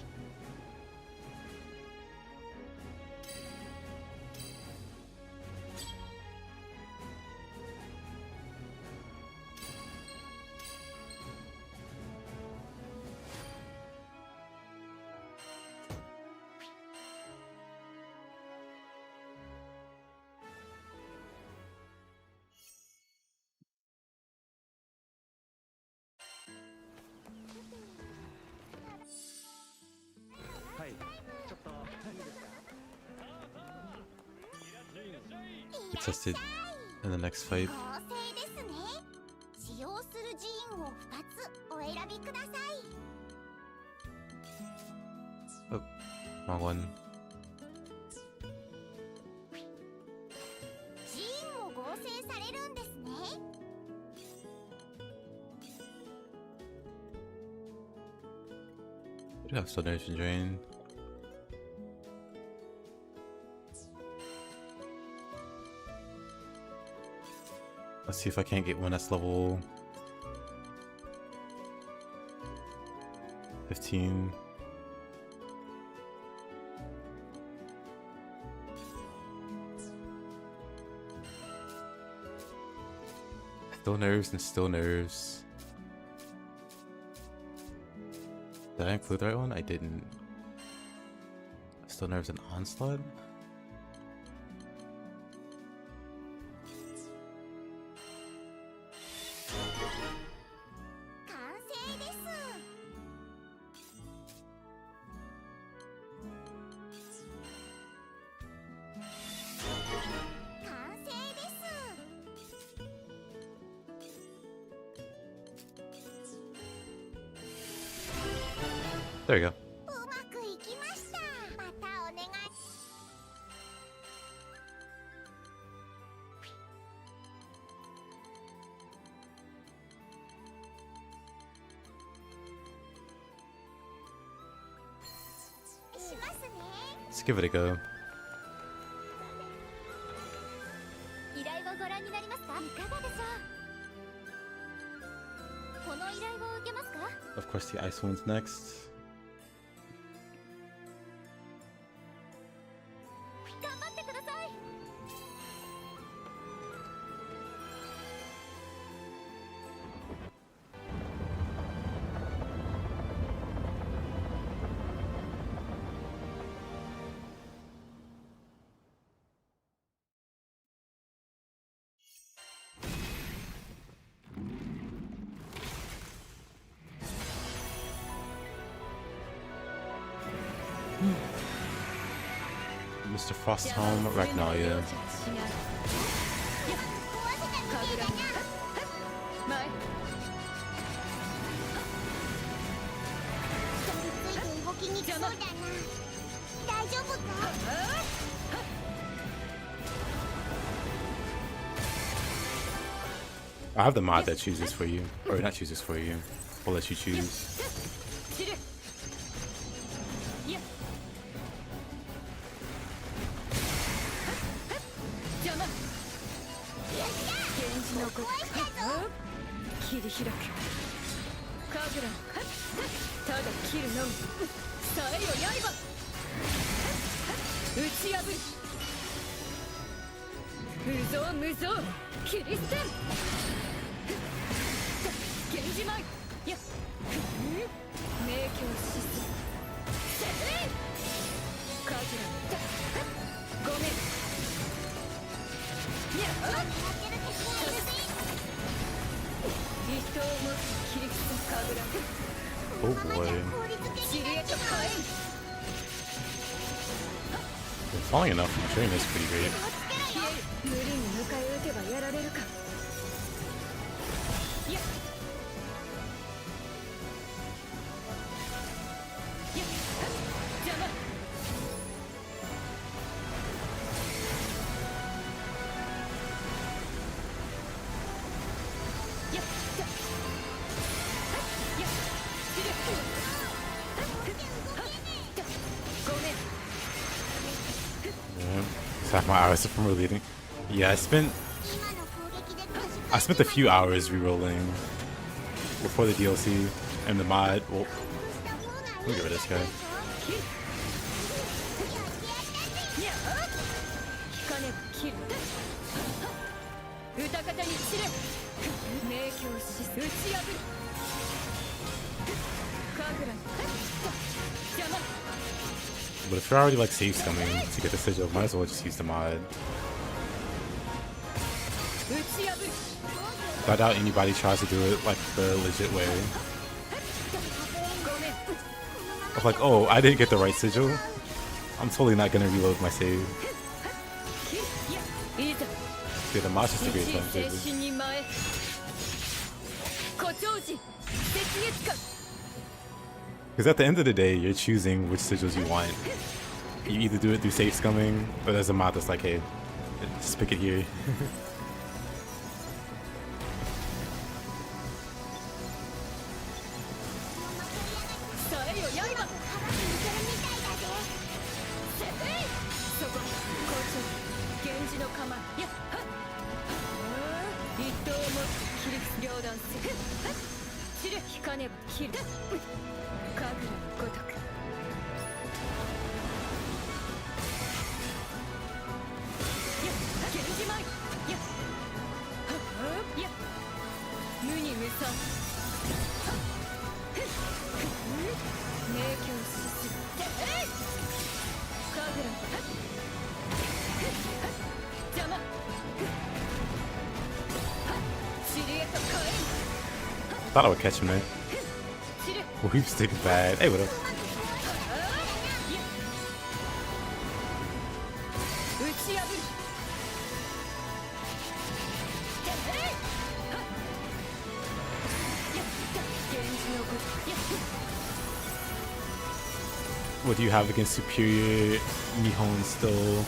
Get tested in the next fight. Oh, wrong one. We do have Soul Nation Drain. Let's see if I can't get one that's level 15. Still nerves and still nerves. Did I include the right one? I didn't. Still nerves and onslaught? There you go. Let's give it a go. Of course, the ice one's next. Mr. Frosthelm, Ragnarok. I have the mod that chooses for you, or not chooses for you. We'll let you choose. ち破る無造無造キリステン源氏舞や明鏡止水せいカズラごめんやっ一刀も切り刻むカグラ Oh boy. シリエと火炎 Falling enough from train is pretty great. 無理に迎え撃てばやられるかやっやっ邪魔やっやっシリごめん Yeah. Just half my hours from relating. Yeah, I spent a few hours rerolling before the DLC and the mod. Well, let me get rid of this guy. 引かねば切る歌方に散れ明鏡止水打ち破る神楽邪魔 But if you're already like safe scumming to get the sigil, might as well just use the mod. 打ち破る I doubt anybody tries to do it like the legit way. ごめん Of like, oh, I didn't get the right sigil. I'm totally not gonna reload my save. いざ Yeah, the mod's just a 一 great 位 time 精 saver. 神に前誇張時雪月間 Because at the end of the day, you're choosing which sigils you want. You either do it through safe scumming, or there's a mod that's like, hey, just pick it here. さえよ刃せいそこ校長源氏の構えやっはっ一刀を持つ切り両断する散れ引かねば切る神楽のごとくやっ源氏舞やっはっやっ無に無惨はっ明鏡止水神楽邪魔シリエと火炎 Thought I would catch him there. 散れ Well, he was taking bad. Hey, what up? 打ち破る What do you have against superior Nihon still?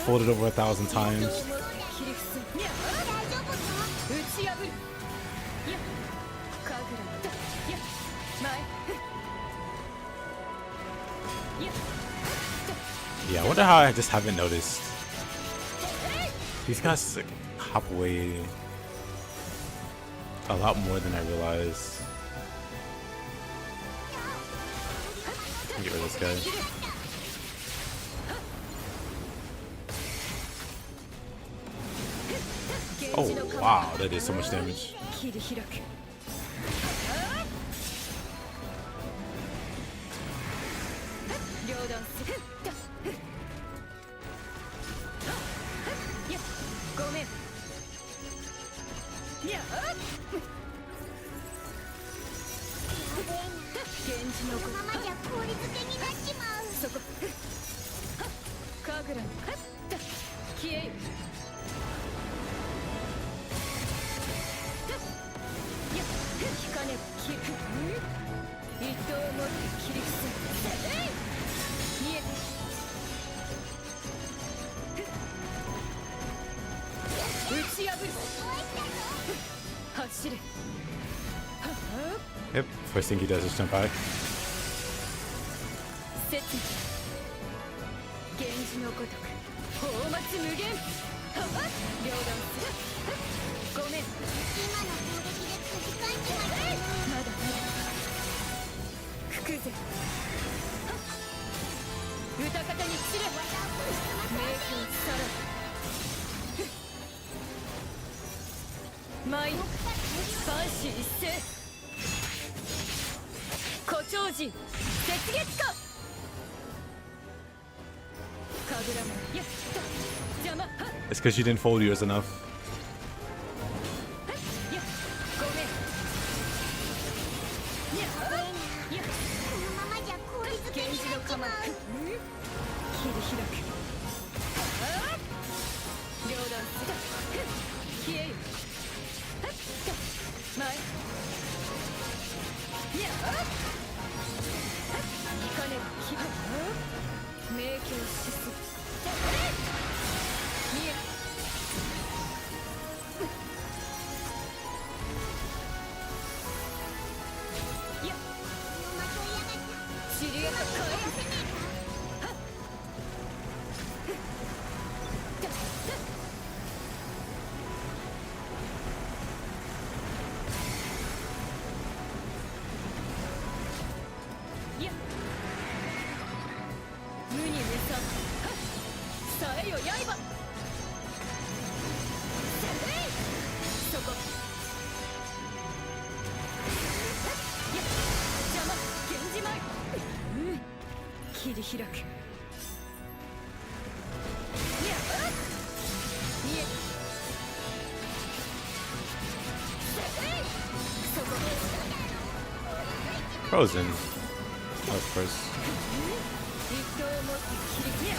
Folded over 1,000 times. 切り伏す打ち破るや神楽や前や Yeah, I wonder how I just haven't noticed. These guys like, hop away a lot more than I realized. Get rid of this guy. Oh wow, that did so much damage. 切り開く両断するやごめんや源氏の子このままじゃ氷漬けになっちまうそこ神楽の消えよや引かねば切る一刀を持って切り伏せ見えた打ち破る走れ Yep, first thing he does is jump back. 切源氏のごとく宝末無限両断するごめん今の攻撃でくじかんじまいまだまだくくぜ打歌方に散れ名君さら舞万死一斉誇張人雪月花神楽もやった邪魔はっ It's because you didn't fold yours enough. やごめんややこのままじゃ氷漬け源になっちまう氏の構え切り開く両断すだ消えよ前や引かねば切る明鏡止水見えやまたやがった知り合ったかいや無に目ささえよ刃そこや邪魔源氏前切り開くや見えそこ Frozen. Of course. 一刀を持って切りや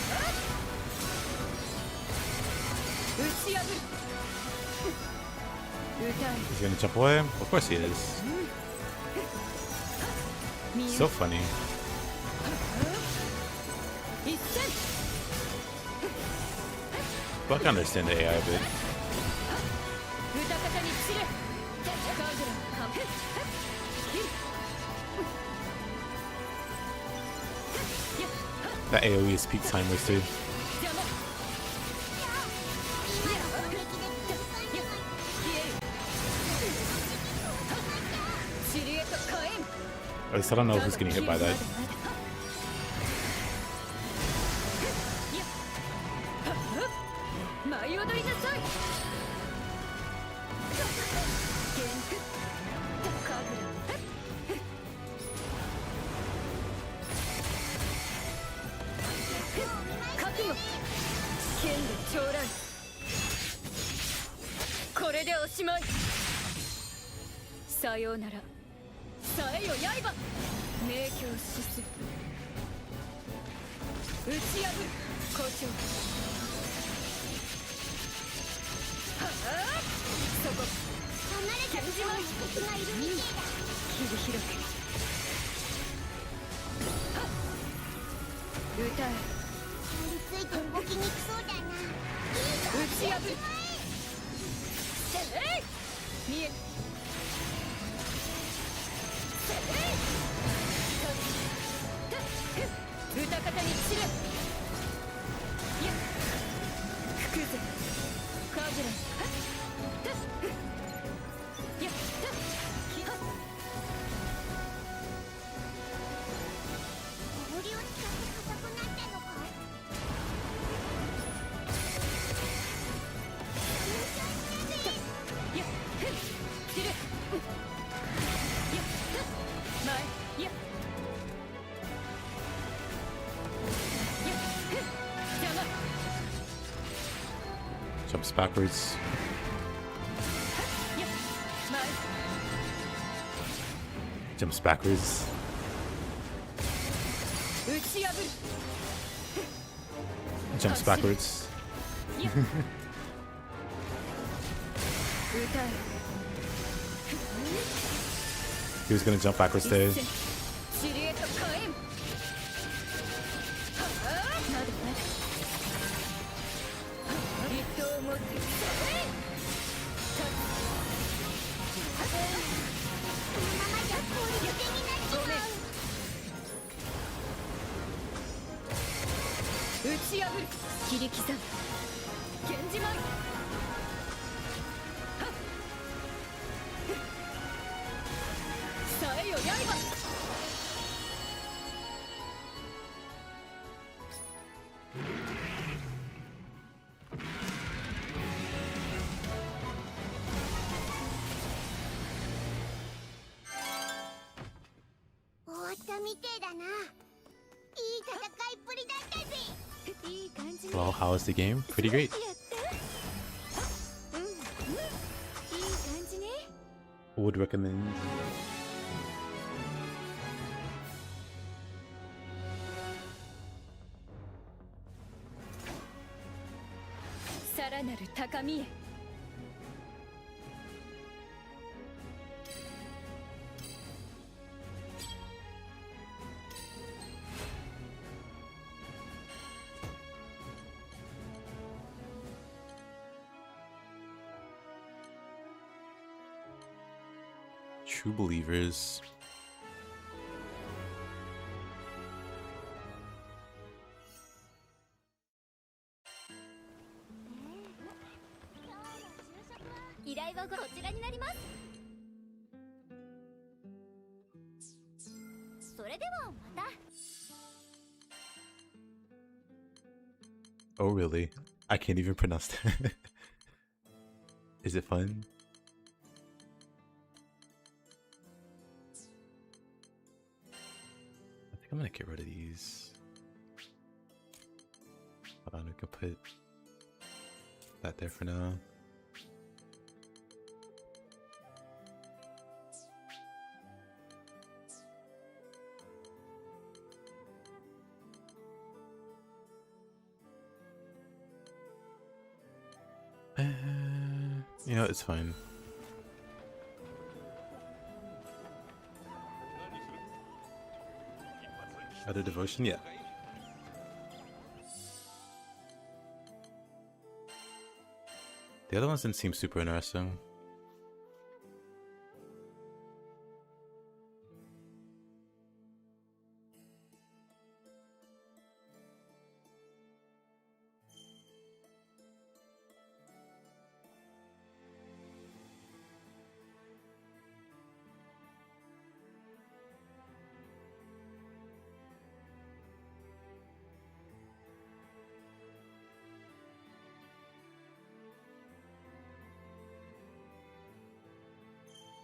打ち破る歌え He's gonna jump away? Of course he is. 見え So funny. 一戦 But I can understand the AI a bit. 歌方に散れカードラン切る That AoE is peak timers too. 邪魔シリエと火炎 At least I don't know who's getting hit by that. 舞い踊りなさい元気カグラ覚悟剣で長来これでおしまいさようならさえよ刃明鏡止水打ち破る校長はあそこ離れた強い敵がいるみてえだ切り開くはっ歌え取りついて動きにくそうだな打ち破るせい見えせい歌方に散れや吹くぜカージュランやった氷を使って硬くなったのかやっ切るやった前や邪魔 Jumps backwards. や前 Jumps backwards. 打ち破る Jumps backwards. や歌え He was gonna jump backwards there. シリエと火炎はあまだまだ一刀を持って立つこのままじゃ氷漬けになっちまう打ち破る切り刻む源氏舞さえよ刃みてえだな。いい戦いっぷりだったぜ。いい感じね。 Well, how is the game? Pretty great. やってうんうん、いい感じね。 Would recommend. さらなる高みへ。 True believers. Hey. 依頼はこちらになります。それではまた。 Oh, really? I can't even pronounce that. Is it fun? I think I'm gonna get rid of these. Hold on, we can put that there for now. You know, it's fine. Other devotion, yeah. The other ones didn't seem super interesting.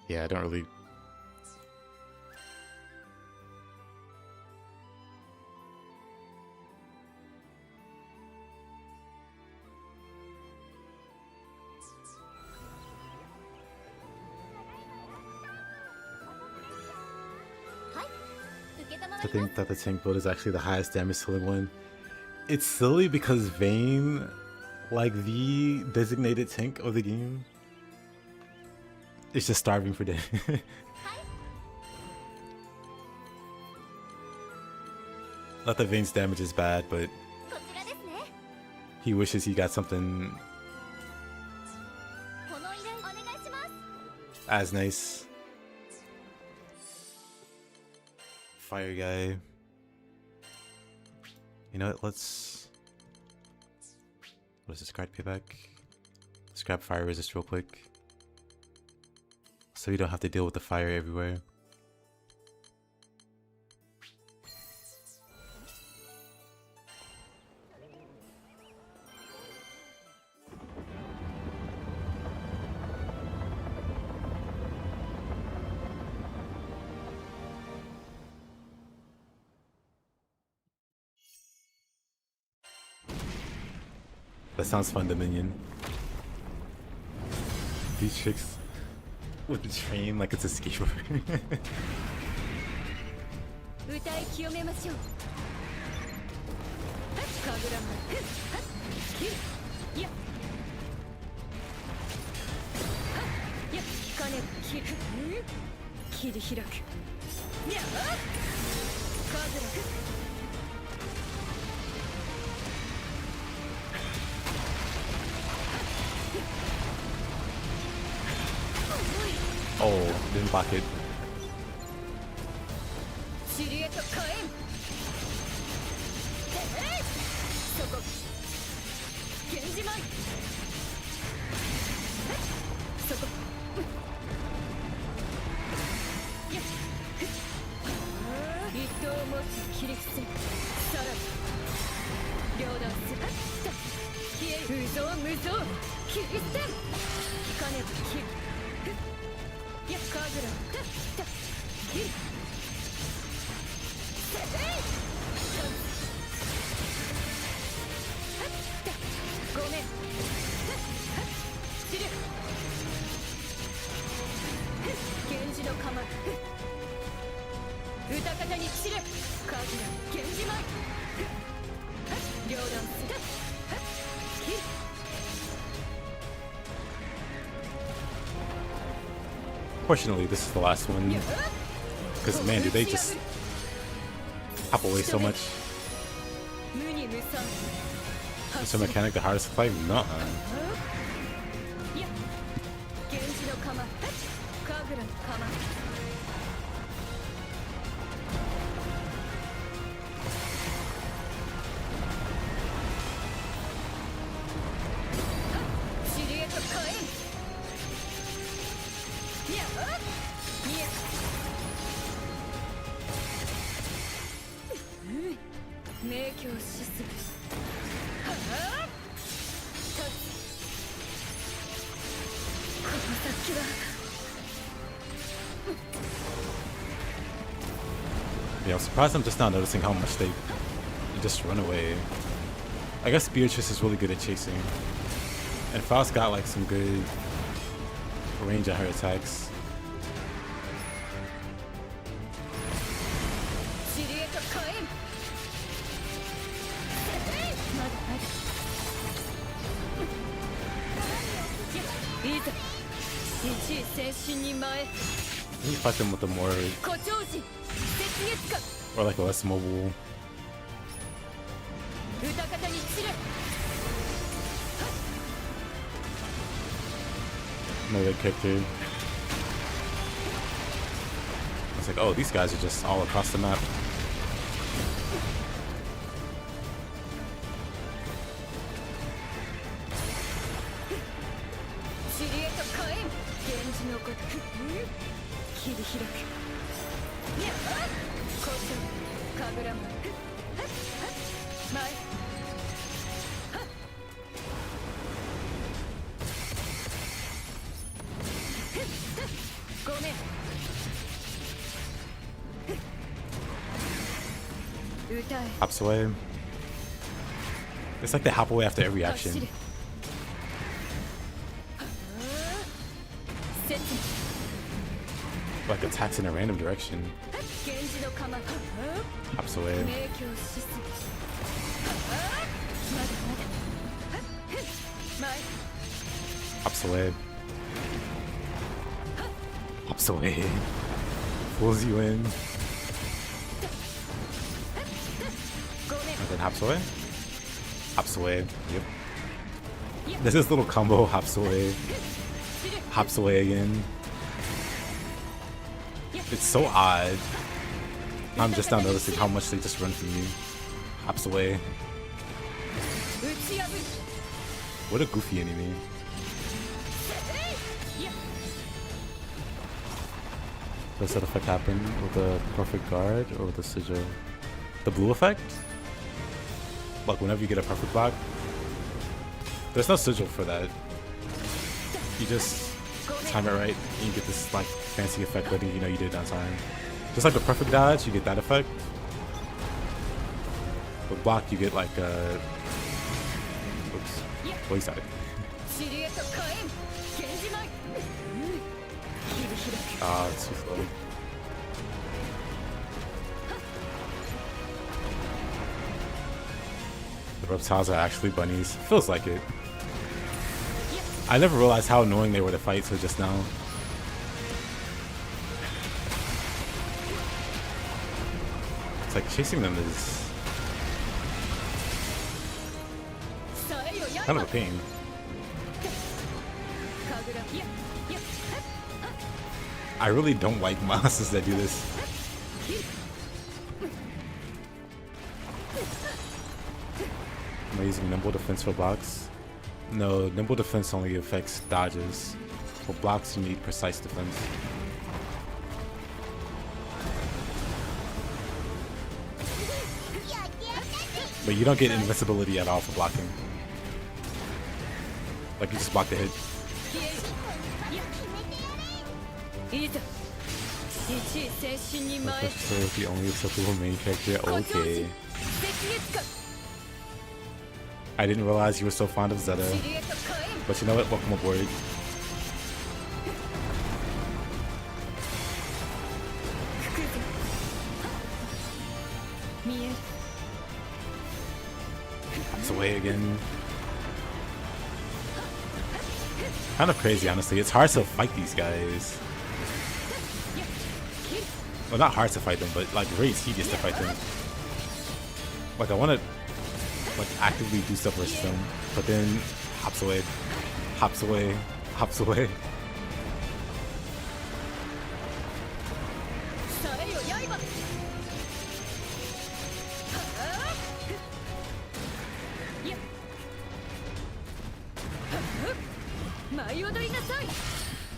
Yeah, I don't really... I think that the tank build is actually the highest damage dealing one. It's silly because Vayne, like the designated tank of the game, is just starving for death. Not that Vayne's damage is bad, but he wishes he got something as nice. Fire guy. You know what, let's... What is this card payback? Let's grab fire resist real quick, so you don't have to deal with the fire everywhere. That sounds fun, Dominion. Beatrix with the train like it's a skateboard. 歌い清めましょう。カグラムキルやや金切る切り開くやカグラム Oh, didn't block it. Fortunately, this is the last one. Because, man, do they just hop away so much. 無に無惨 Is the mechanic the hardest to play? No. いや源氏の鎌神楽の鎌 尻へと火炎いやいや明鏡止水はあ立つこの先は Yeah, I'm surprised I'm just not noticing how much they just run away. I guess Beatrix is really good at chasing. And Faust got like some good range at her attacks. 尻へと火炎まだまだいざ一位先進に前 You fight them with a more 誇張時雪月か or like a less mobile. 歌方に散れ Another character. It's like, oh, these guys are just all across the map. 尻へと火炎源氏のごとく切り開くいや交渉神楽も前ごめん歌え Hops away. It's like they hop away after every 走 action. れ切 Like attacks in a random direction. 源氏の鎌 Hops away. 明鏡止水まだまだ前 Hops away. Hops away. Pulls you in. ごめん And then hops away. Hops away. Yep. There's this little combo. Hops away. Hops away again. It's so odd. I'm just now noticing how much they just run from you. Hops away. 打ち破る What a goofy enemy. Does that effect happen with the perfect guard or with the sigil? The blue effect? Like whenever you get a perfect block? There's no sigil for that. You just time it right and you get this like fancy effect letting you know you did it on time. Just like the perfect dodge, you get that effect. With block, you get like oops. Wayside. 尻へと火炎源氏前切り開く Ah, it's too slow. The reptiles are actually bunnies. Feels like it. I never realized how annoying they were to fight till just now. It's like chasing them is kind of a pain. 神楽いやいや I really don't like monsters that do this. Am I using nimble defense for blocks? No, nimble defense only affects dodges. For blocks, you need precise defense. But you don't get invincibility at all for blocking. Like you just block the hit. いざ一位先進に前 So the only acceptable main character. Okay. 雪月か I didn't realize you were so fond of Zeta. 尻へと火炎 But you know what? Welcome aboard. 吹くぜ見える It's away again. Kind of crazy, honestly. It's hard to fight these guys. Well, not hard to fight them, but like very tedious to fight them. Like I want to like actively do stuff versus them, but then hops away, hops away, hops away.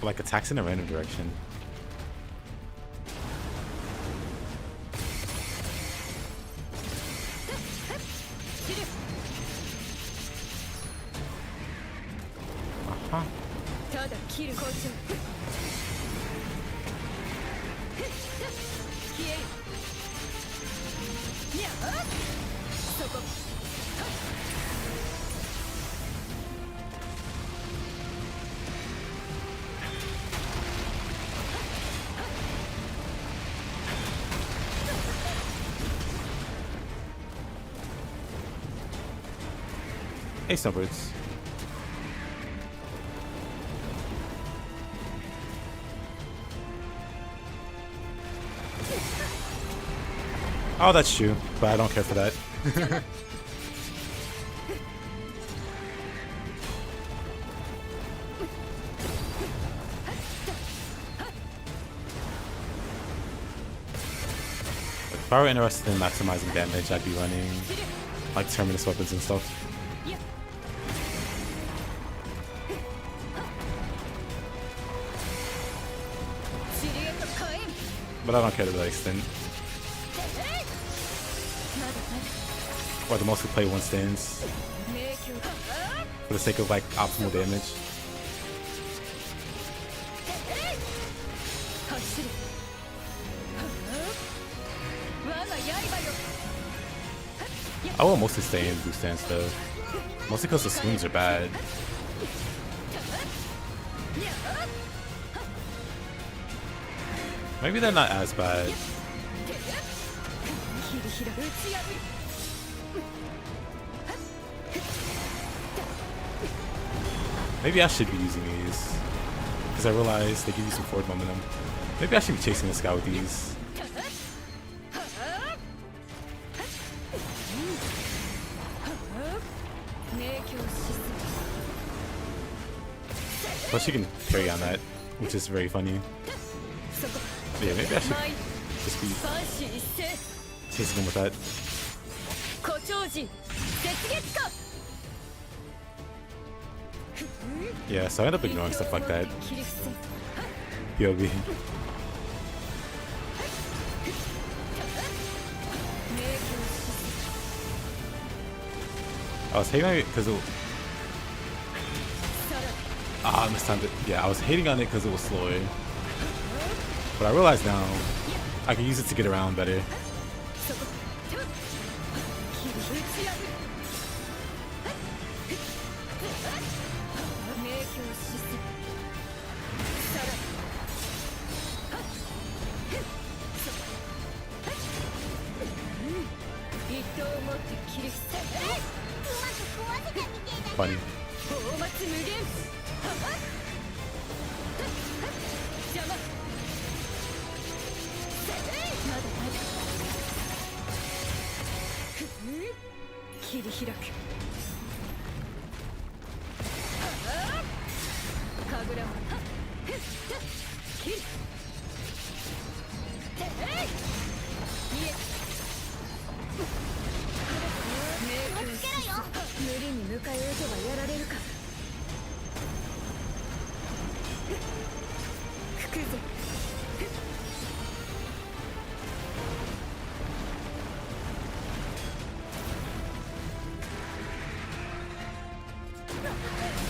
Like attacks in a random direction. Uh-huh. Hey, Snowbirds. Oh, that's true, but I don't care for that. If I were interested in maximizing damage, I'd be running like Terminus Weapons and stuff. But I don't care to that extent. Or the most we play one stance for the sake of like optimal damage. I will mostly stay in blue stance though, mostly because the swings are bad. Maybe they're not as bad. Maybe I should be using these because I realized they give you some forward momentum. Maybe I should be chasing this guy with these. Plus you can parry on that, which is very funny. Yeah, maybe I should just be chasing him with that. Yeah, so I end up ignoring stuff like that. POV. I was hating on it because it. I mistimed it. Yeah, I was hating on it because it was slower. But I realize now I can use it to get around better. Funny.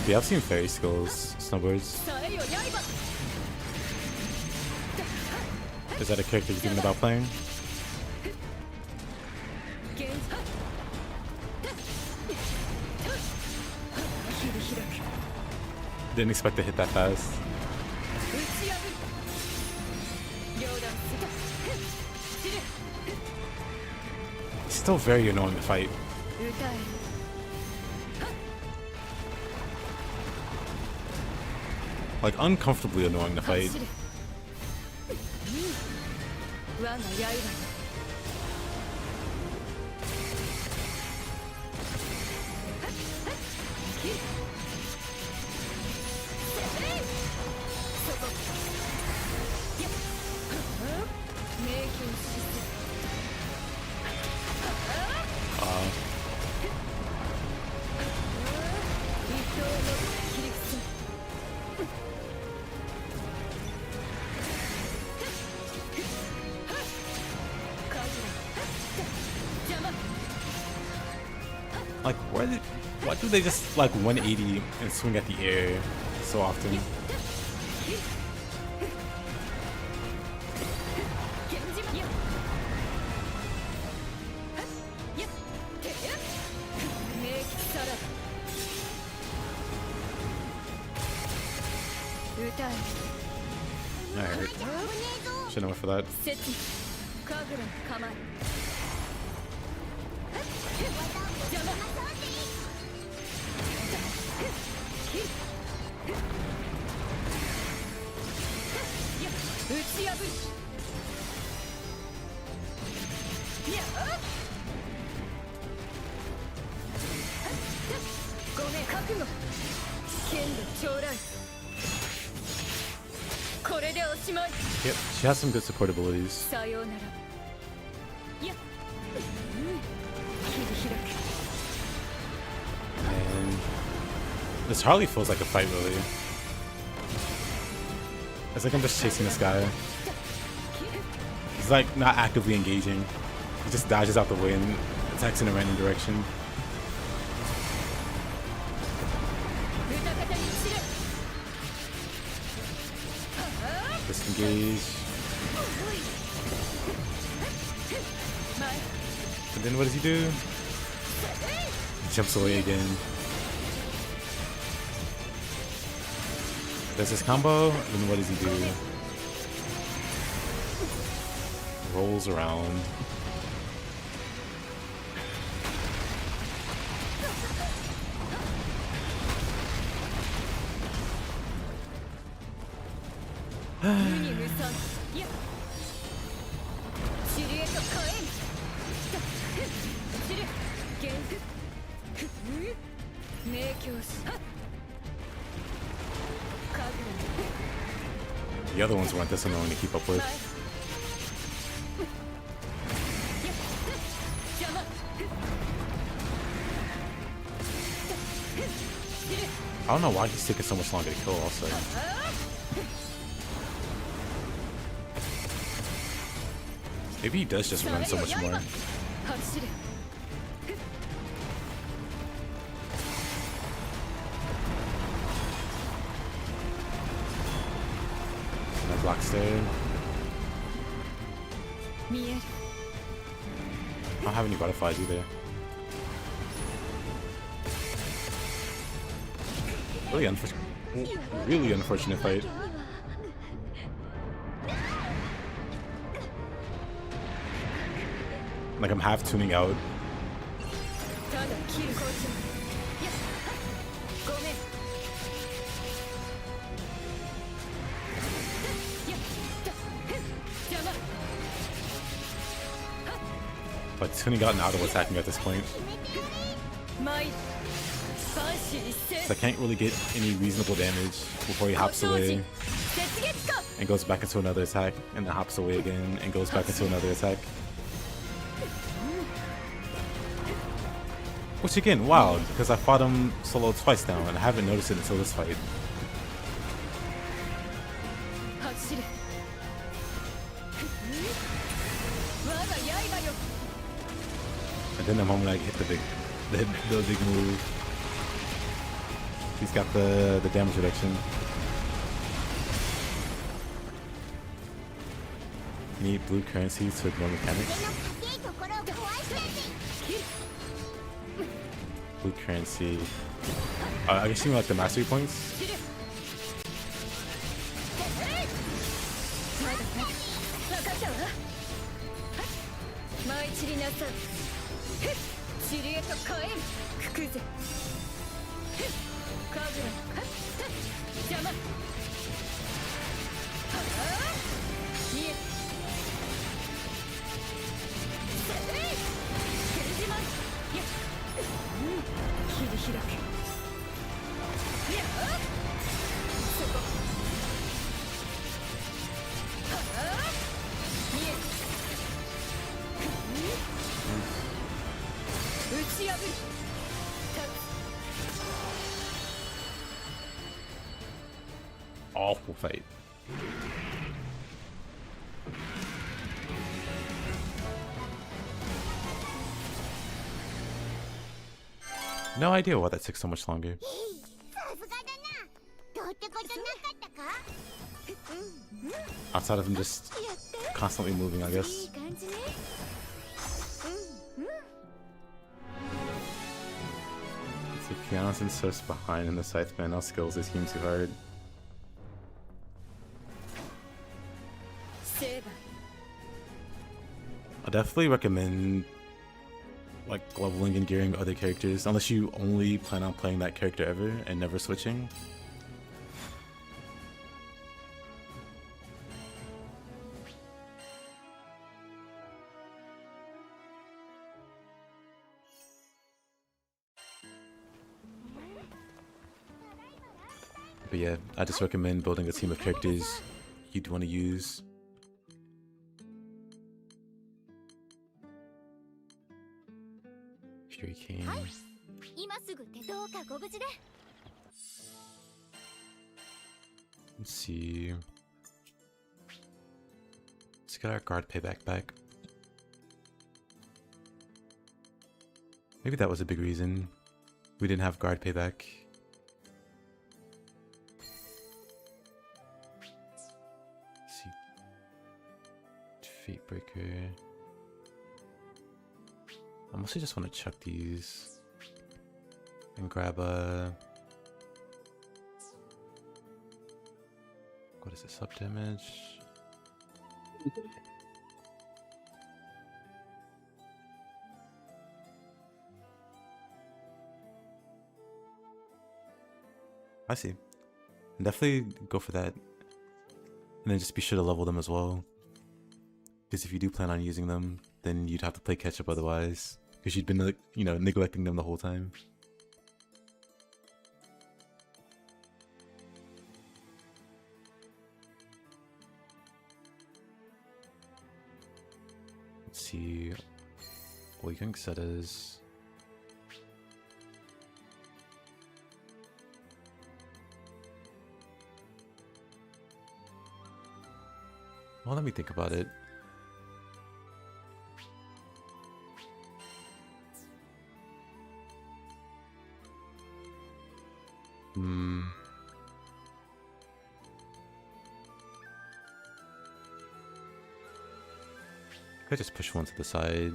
Yeah, I've seen fairy skills, snowbirds. Is that a character you're thinking about playing? Didn't expect to hit that fast. It's still very annoying to fight. Like uncomfortably annoying to fight. 我が刃Like, why do they just like 180 and swing at the air so often? Alright. Shouldn't wait for that. Yep, she has some good support abilities. And this hardly feels like a fight, really. It's like I'm just chasing this guy. He's like not actively engaging. He just dodges out the way and attacks in a random direction. Disengage. And then what does he do? He jumps away again. Does his combo, and then what does he do? Rolls around. The other ones weren't this annoying to keep up with. I don't know why he's taking so much longer to kill also. Maybe he does just run so much more. Blocks there. I don't have any butterflies either. Really unfortunate fight. Like I'm half tuning out. But tuning out and auto attacking at this point. So I can't really get any reasonable damage before he hops away and goes back into another attack and then hops away again and goes back into another attack. Which again, wow, because I fought him solo twice now and I haven't noticed it until this fight. And then the moment I hit the big move, he's got the damage reduction. Need blue currency to ignore mechanics. Blue currency. I guess you mean like the mastery points. Awful fight. No idea why that took so much longer. さすがだな。どうってことなかったか。 Outside of him just constantly moving, I い guess. い感じね。 It's like pianos and surfs behind and the scythe man now skills his team too hard. セーバー I definitely recommend like leveling and gearing other characters unless you only plan on playing that character ever and never switching. But yeah, I just recommend building a team of characters you'd want to use. Fury King. 今すぐってどうかご無事で。 Let's see. Let's get our guard payback back. Maybe that was a big reason we didn't have guard payback. Let's see. Fate Breaker. I mostly just want to chuck these and grab a. What is it? Sub damage. I see. Definitely go for that. And then just be sure to level them as well. Because if you do plan on using them, then you'd have to play catch up otherwise. Because you'd been, you know, neglecting them the whole time. Let's see. Awakening Setters. Well, let me think about it. I just push one to the side.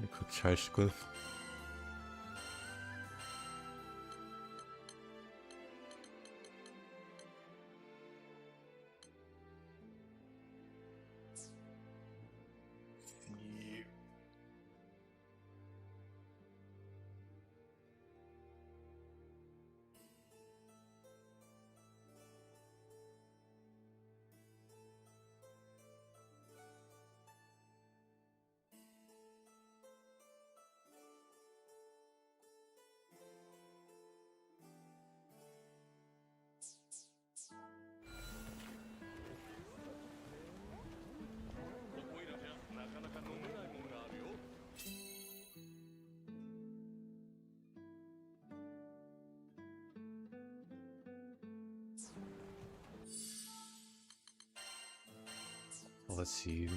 A quick charge glyph. Let's see.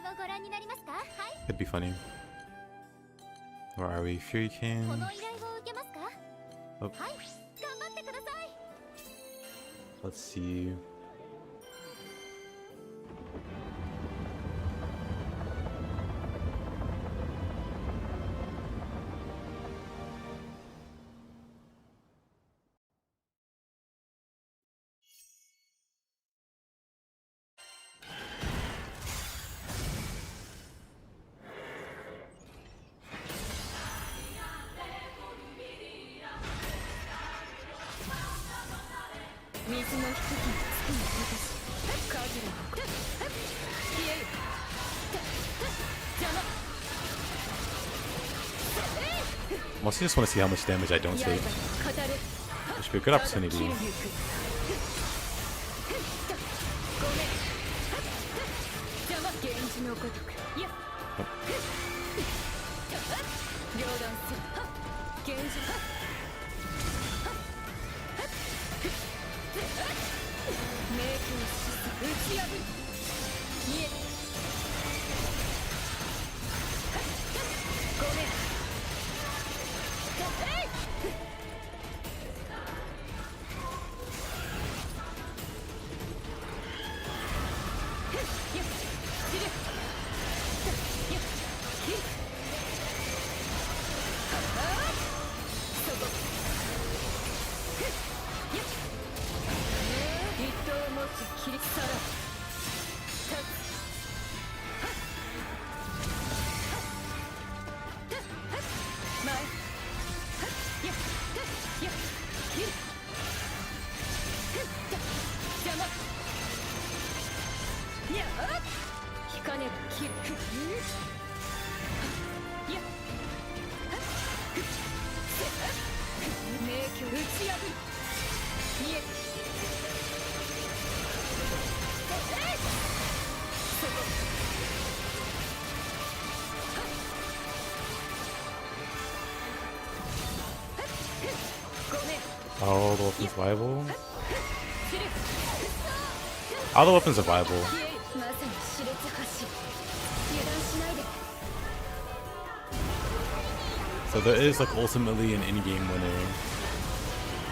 もご覧になりますか？はい。 Could be funny. Where are we? Fury こ King. の依頼を受けますか？ Oh. はい。頑張ってください。 Let's see. Mostly just want to see how much damage I don't take. Which should be a good opportunity. All the weapons viable? All the weapons are viable. So there is like ultimately an in-game winner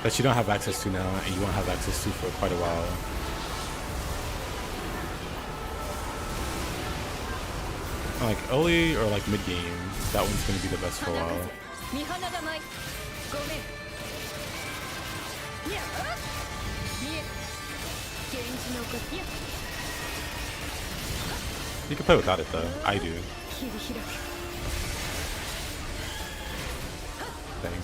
that you don't have access to now and you won't have access to for quite a while. Like early or like mid-game, that one's gonna be the best for a while. You can play without it though. I do. Dang.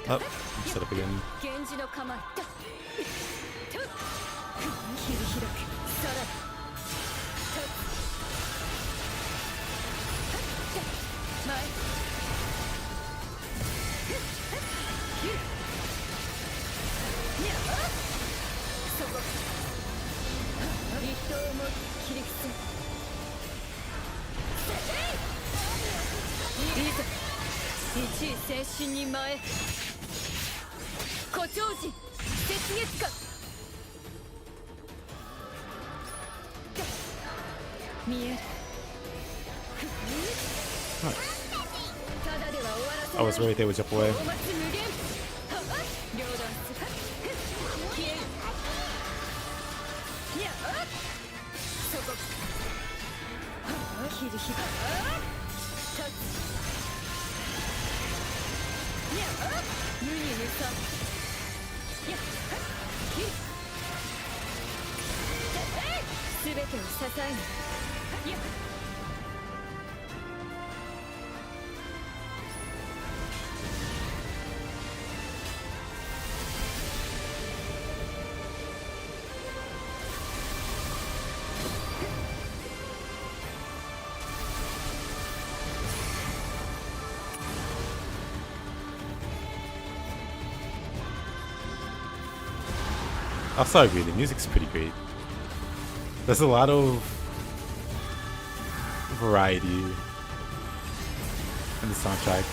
Oh, set up again. I was right there with jump away. Also agree, the music's pretty great. There's a lot of variety in the soundtrack.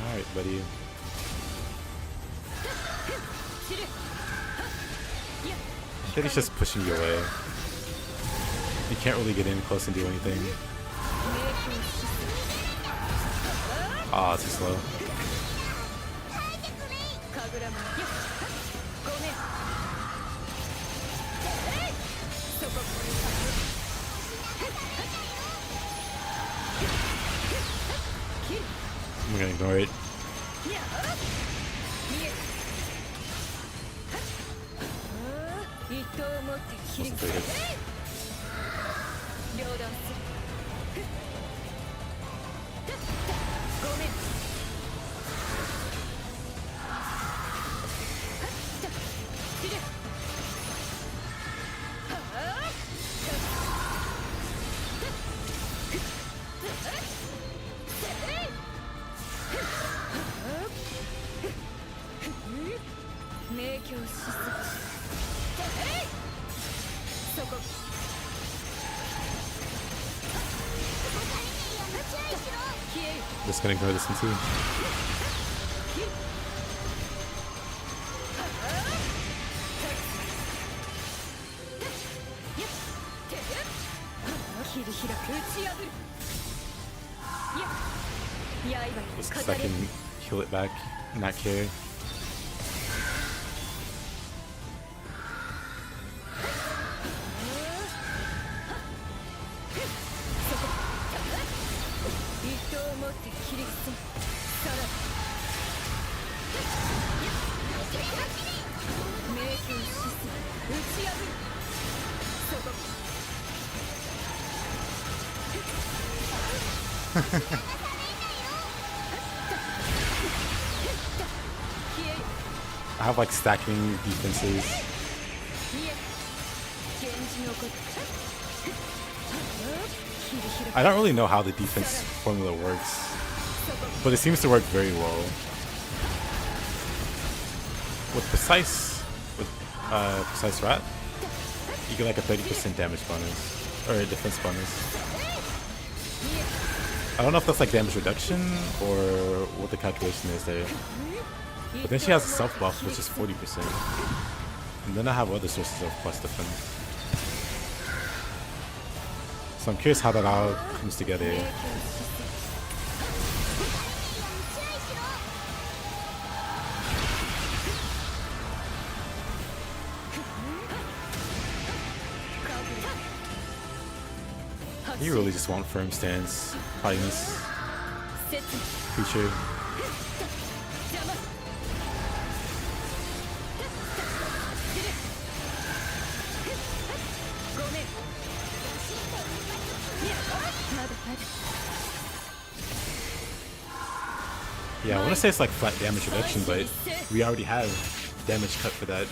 Alright, buddy. I think he's just pushing you away. You can't really get in close and do anything. Ah, too slow. I'm gonna ignore it. Wasn't 3 hits. Just gonna ignore this one too. Just 'cause I can heal it back, not care. I have like stacking defenses. I don't really know how the defense formula works, but it seems to work very well. With precise rat, you get like a 30% damage bonus or a defense bonus. I don't know if that's like damage reduction or what the calculation is there. But then she has a self buff, which is 40%. And then I have other sources of plus defense. So I'm curious how that all comes together. You really just want firm stance, fighting this creature. Yeah, I want to say it's like flat damage reduction, but we already have damage cut for that.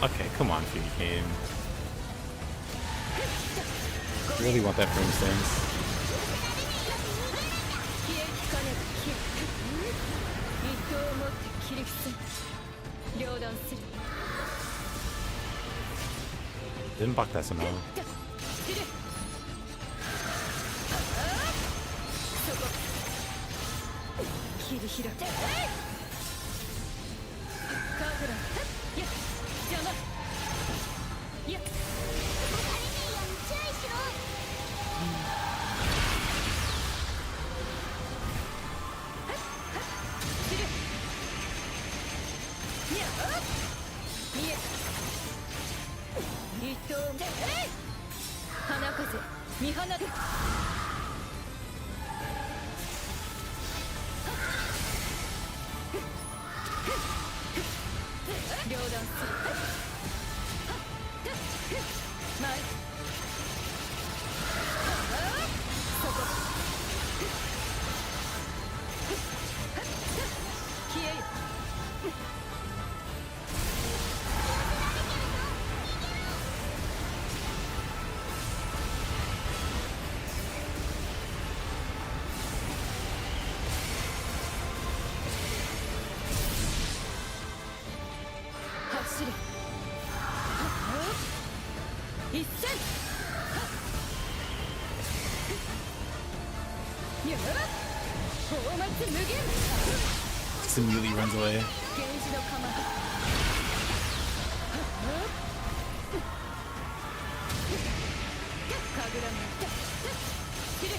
Okay, come on, Fury Cane. Really want that frame stance. Didn't block that somehow. 切り開けカーブラいや邪魔いやカリミアに注意しろ。知るにゃ見えた一刀花風見放て両断する前そこ消えよ走れ一戦や放末無限 Just immediately runs away. 源氏の構え神楽の切れ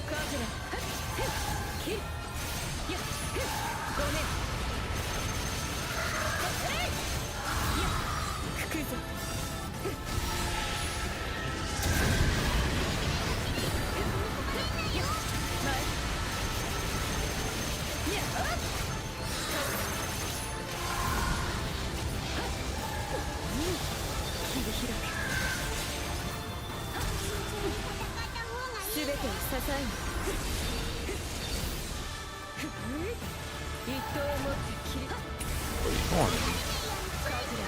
カズラ切るやごめんや吹くぞや前や切り開く全てを支える一刀を持って切り Come on. カズラ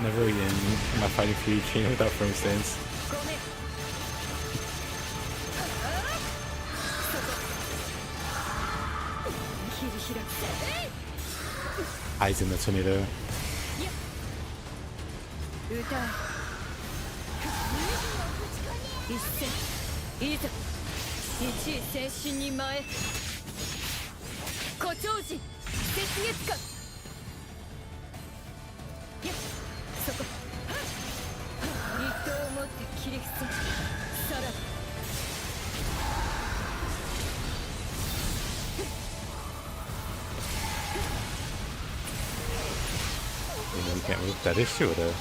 Never again am I fighting for you chain without firm stance. ごめんそこ切り開く Eyes in the tornado. 歌え一戦いざ一位戦士に前誇張時雪月花やそこ一刀を持って切り伏せさらば You know, you can't move that issue with her.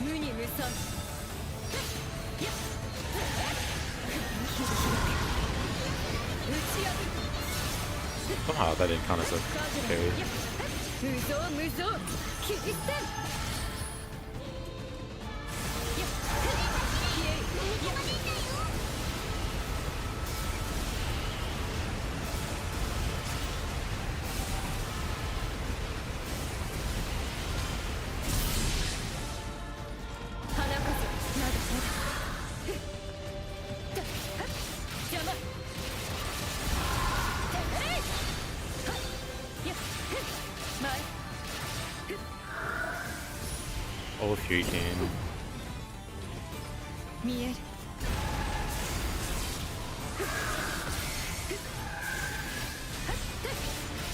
無に無産や打ち破る Somehow that didn't count as a カズラ parry. や無造無造切り捨てや消えいや花風まだまだ邪魔や前 Oh, Fury Chain. 見える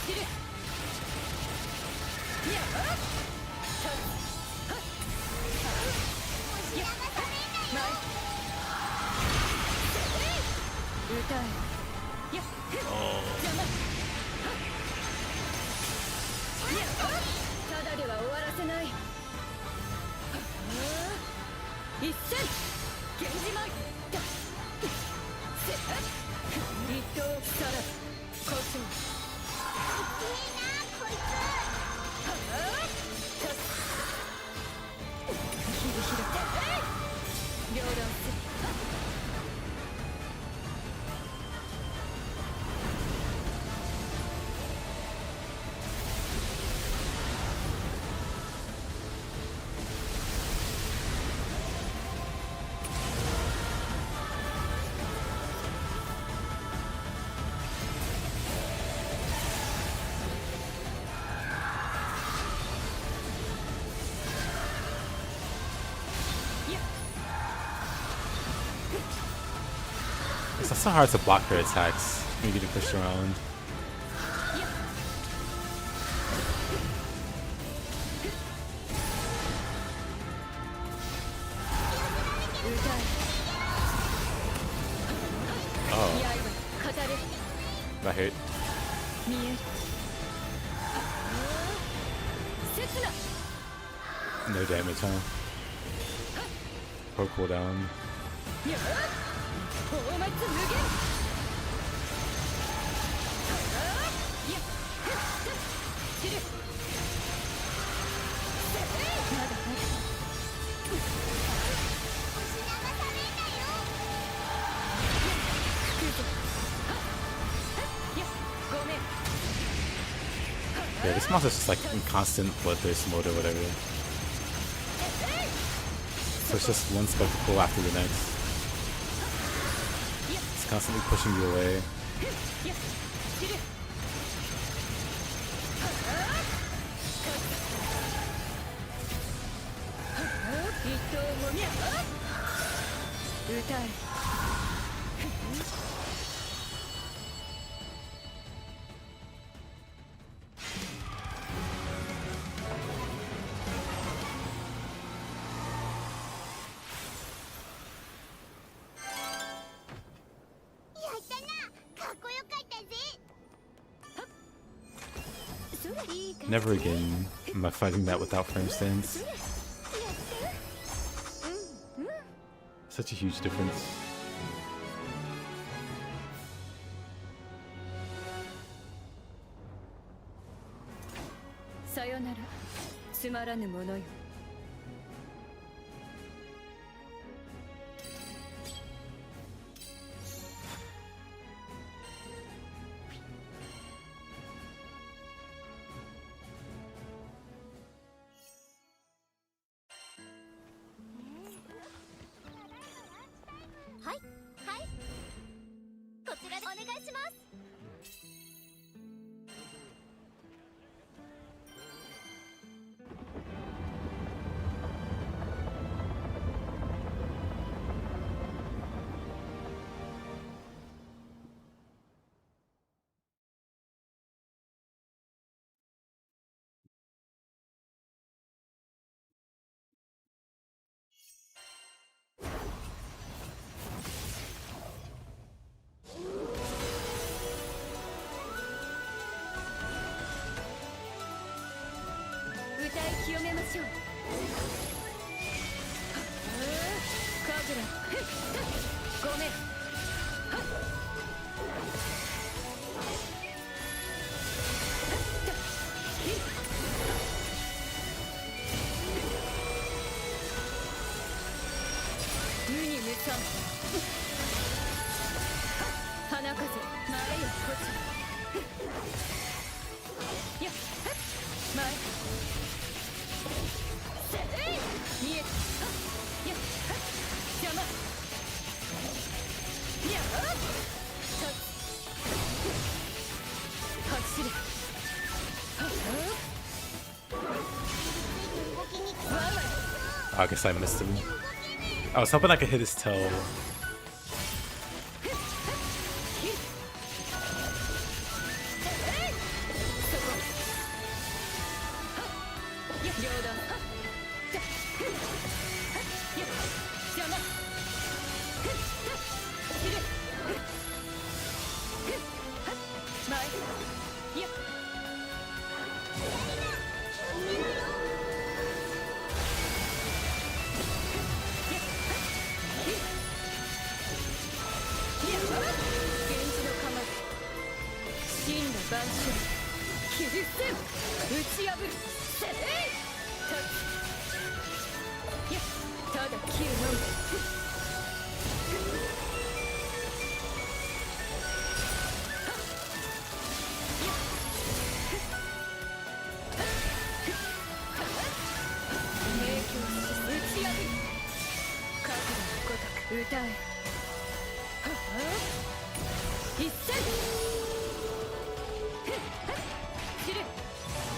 切るや歌えや邪魔ただでは終わらせない一戦源氏舞一刀さら故障いいなこい切り開け両断する so hard to block her attacks when you get pushed around. Oh, that hurt. No damage, huh? Poor cooldown. Yeah, this monster's just like in constant bloodthirst mode or whatever. So it's just one spectacle after the next. It's constantly pushing you away. Never again am I fighting that without frame stance. Such a huge difference. さよなら、つまらぬものよ。はいはい、こちらでお願いします。歌い清めましょう。カズラ、ごめん。無に無惨。花風、前よこち。やっ、前。見えた。やっ、邪魔。やっ、走れ。I guess I missed him. I was hoping I could hit his toe.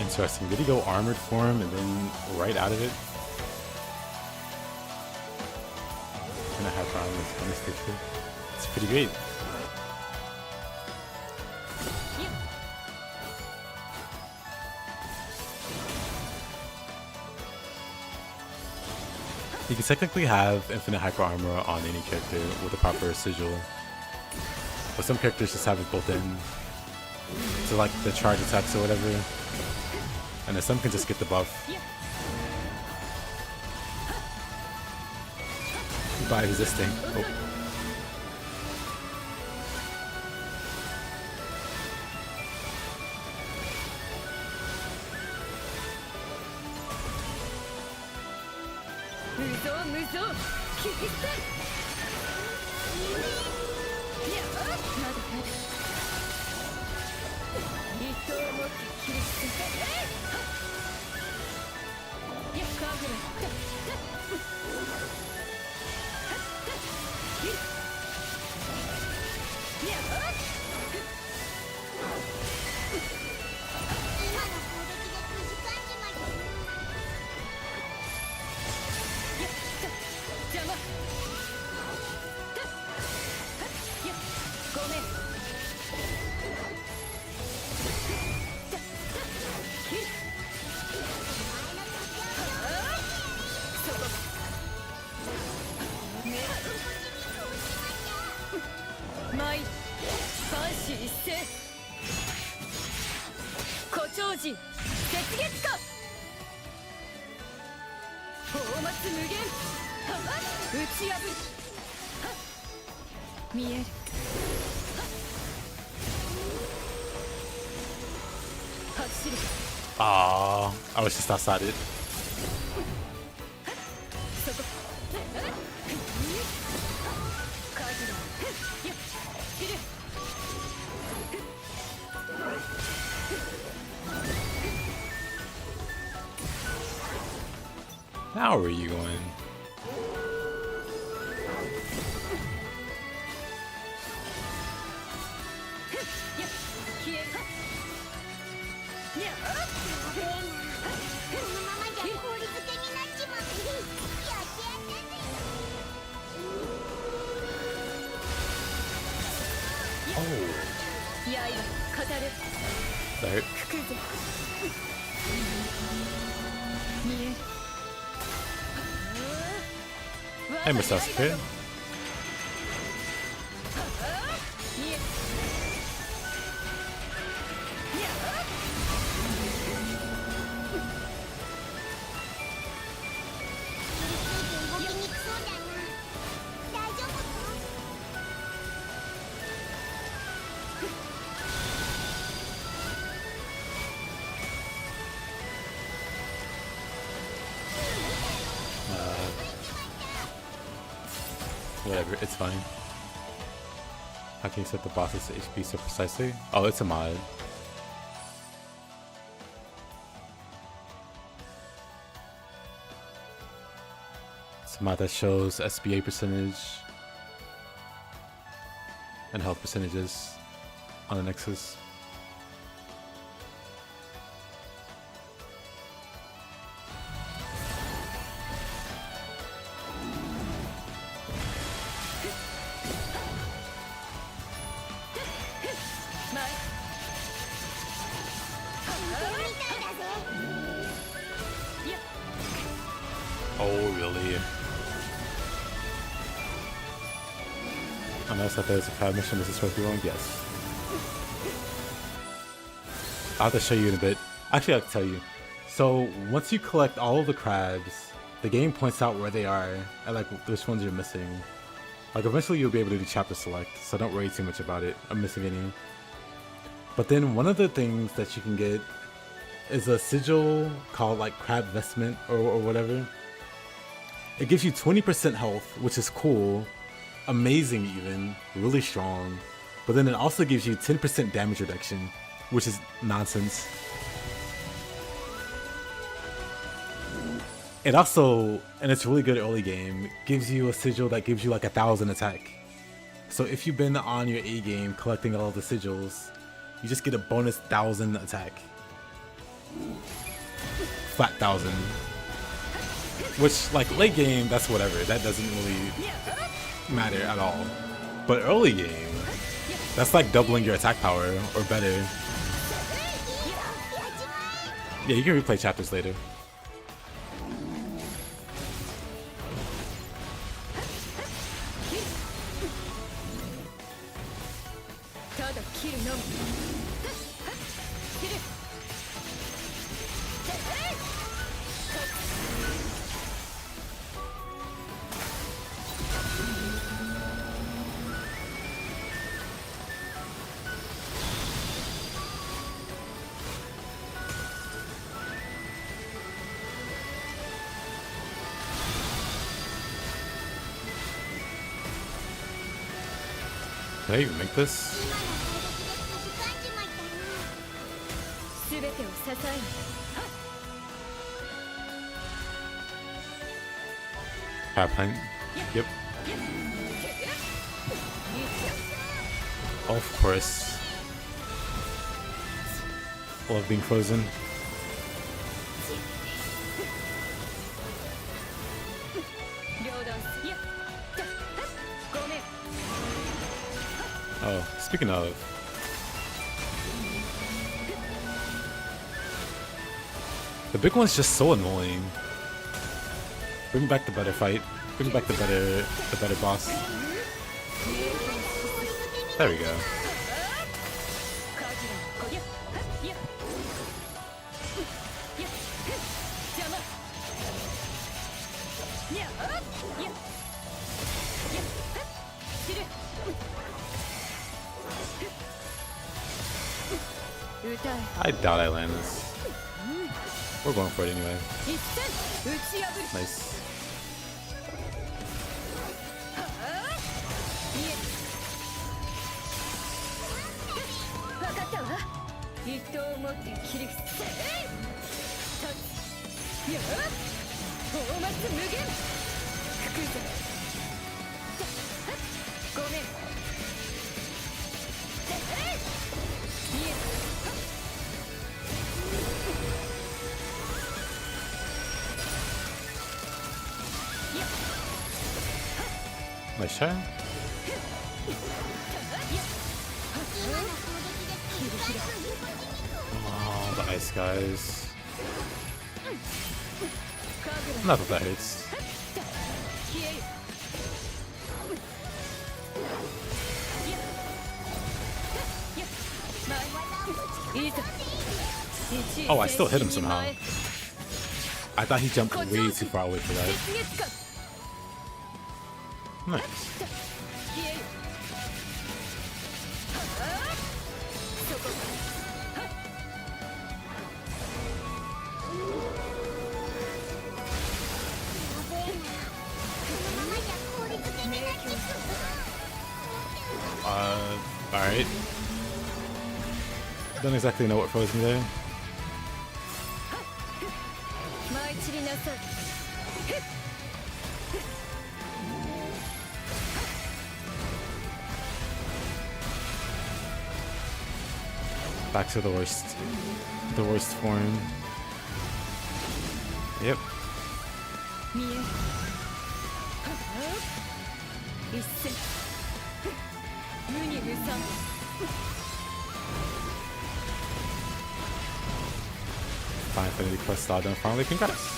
Interesting. Did he go armored for him and then right out of it? And I have problems on this picture. It's pretty great. You can technically have infinite hyper armor on any character with a proper sigil, but some characters just have it built in to like the charge attacks or whatever, and then some can just get the buff by resisting. Oh. Aww, I was just outside it. Now where are you going? That hurt. Hey, Mr. Sasuke. Whatever, it's fine. How can you set the boss's HP so precisely? Oh, it's a mod. It's a mod that shows SBA percentage and health percentages on the Nexus. Oh, really? Unless I thought it's a crab mission, this is supposed to be wrong? Yes. I'll have to show you in a bit. Actually, I'll tell you. So, once you collect all of the crabs, the game points out where they are and like which ones you're missing. Like eventually you'll be able to do chapter select, so don't worry too much about it. I'm missing any. But then one of the things that you can get is a sigil called like Crab Vestment or whatever. It gives you 20% health, which is cool, amazing even, really strong. But then it also gives you 10% damage reduction, which is nonsense. It also, and it's really good early game, gives you a sigil that gives you like 1,000 attack. So if you've been on your A game collecting all the sigils, you just get a bonus 1,000 attack. Flat 1,000. Which, like, late game, that's whatever. That doesn't really matter at all. But early game, that's like doubling your attack power, or better. Yeah, you can replay chapters later. 切るのみ切る Did I even make this? 全てを支え Half-pint. Yep. Of course. Love being frozen. Oh, speaking of. The big one's just so annoying. Bring back the better fight. Bring back the better boss. There we go. I doubt I land this. We're going for it anyway. Nice. Nice try. Oh, the ice guys. Not that that hurts. Oh, I still hit him somehow. I thought he jumped way too far away for that. Nice. Alright. Don't exactly know what froze me there. Back to the worst form. Yep. Fine, Infinity Quest all done finally. Congrats.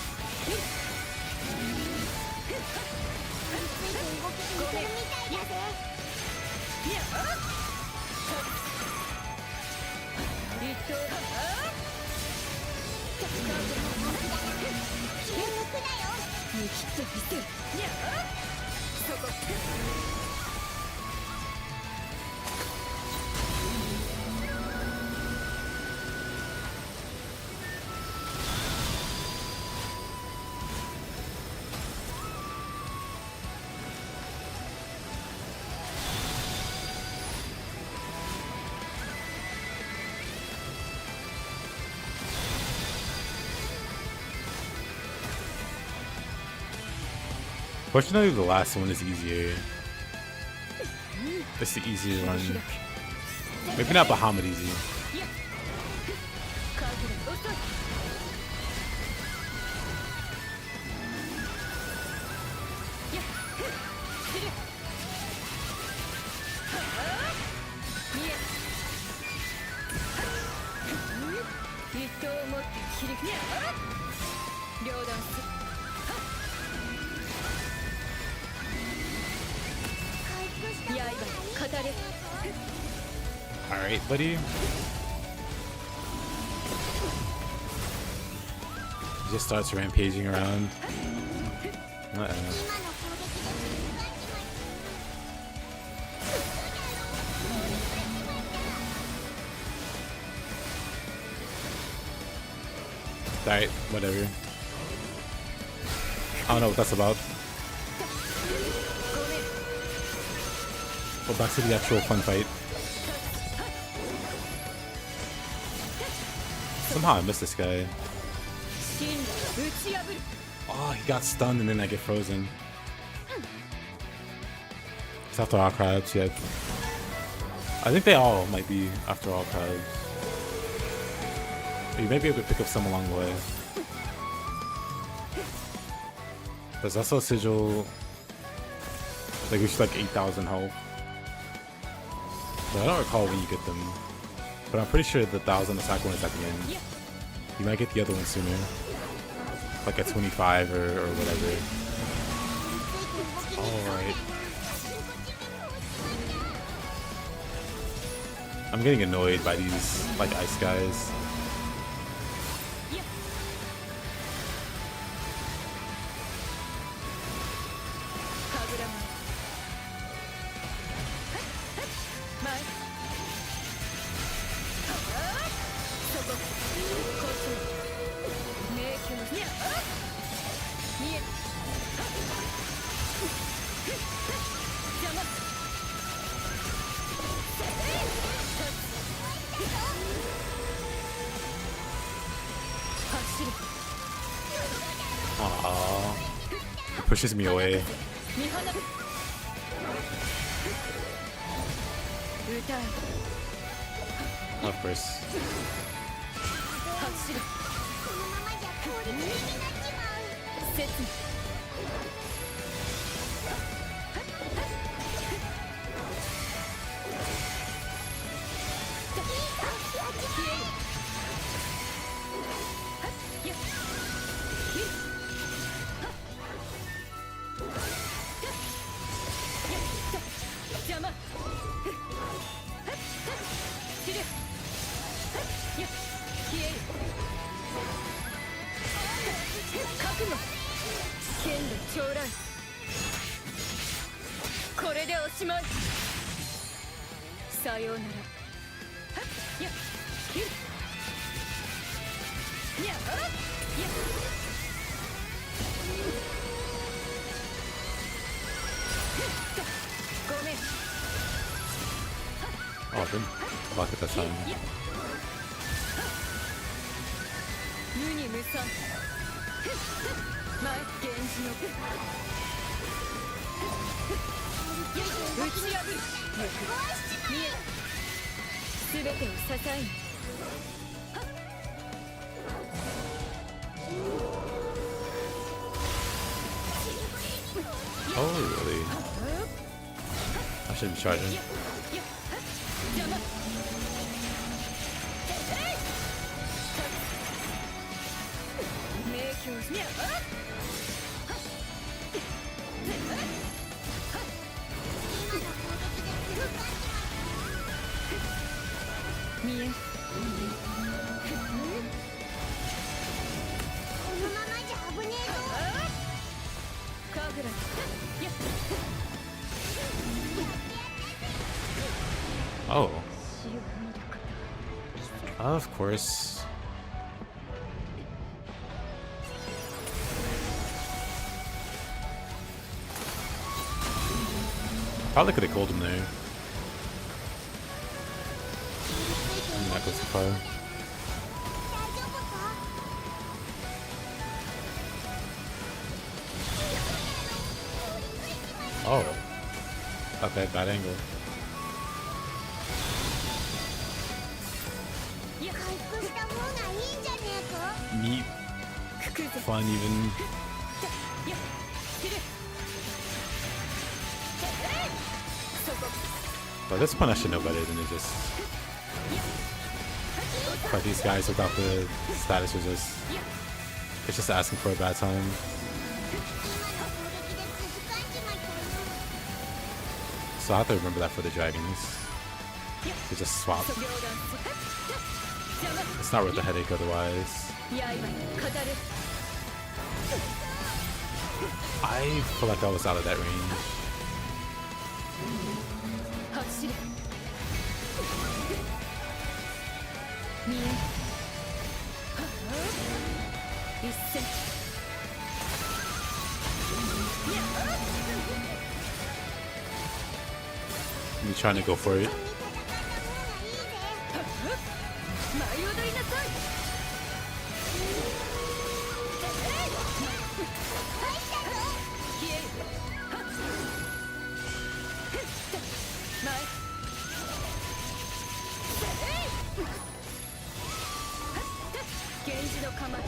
Fortunately, the last one is easier. It's the easier one. Maybe not Bahamut easy. Alright, buddy. He just starts rampaging around. Alright, whatever. I don't know what that's about. Well, back to the actual fun fight. Somehow I missed this guy. Oh, he got stunned and then I get frozen. It's after all crabs, yeah. I think they all might be after all crabs. You may be able to pick up some along the way. There's also a sigil. Like, it's like 8,000 health. But I don't recall when you get them. But I'm pretty sure the 1,000 attack one is at the end. You might get the other one sooner. Like at 25 or whatever. Alright. I'm getting annoyed by these, like, ice guys. Pushes me away. Of course. Oh, I didn't block it that time. Oh, really? I should be charging. Oh. Of course. Probably could have killed him there. Not go too far. Oh. Okay, bad angle. Neat. Fun even. But this point I should know better than to just fight these guys without the status resist. It's just asking for a bad time. So I have to remember that for the dragons. to just swap. 両断邪魔 It's not worth the headache otherwise. 刃に語る I feel like I was out of that range. 走れ見え一戦 You trying to go for it? 舞い踊りなさい消える前源氏の構え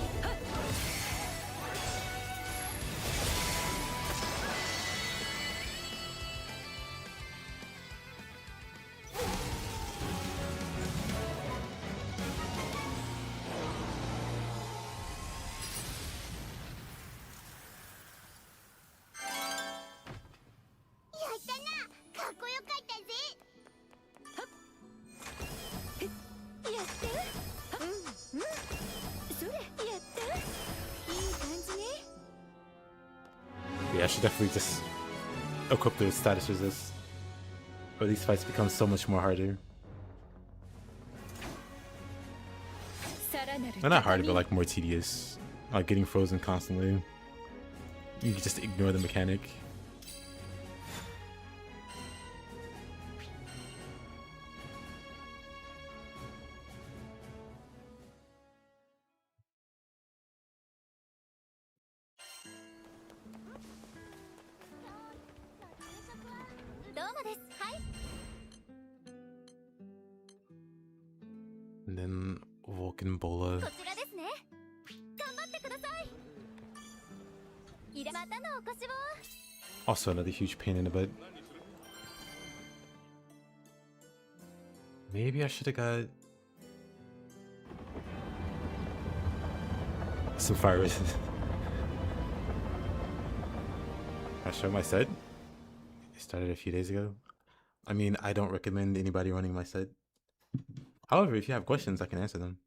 かっこよかったぜ。やってうんそれやったいい感じね。 Yeah, I should definitely just equip their status resist. Or these fights become so much more harder. さらなる They're not hard, but like more tedious. Like getting frozen constantly. You can just ignore the mechanic. And then Vulcan Bola. こちらですね。頑張ってください。またのお越しを。 Also another huge pain in the butt. Maybe I should have got some fire resist. I show my set. It started a few days ago. I mean, I don't recommend anybody running my set. However, if you have questions, I can answer them.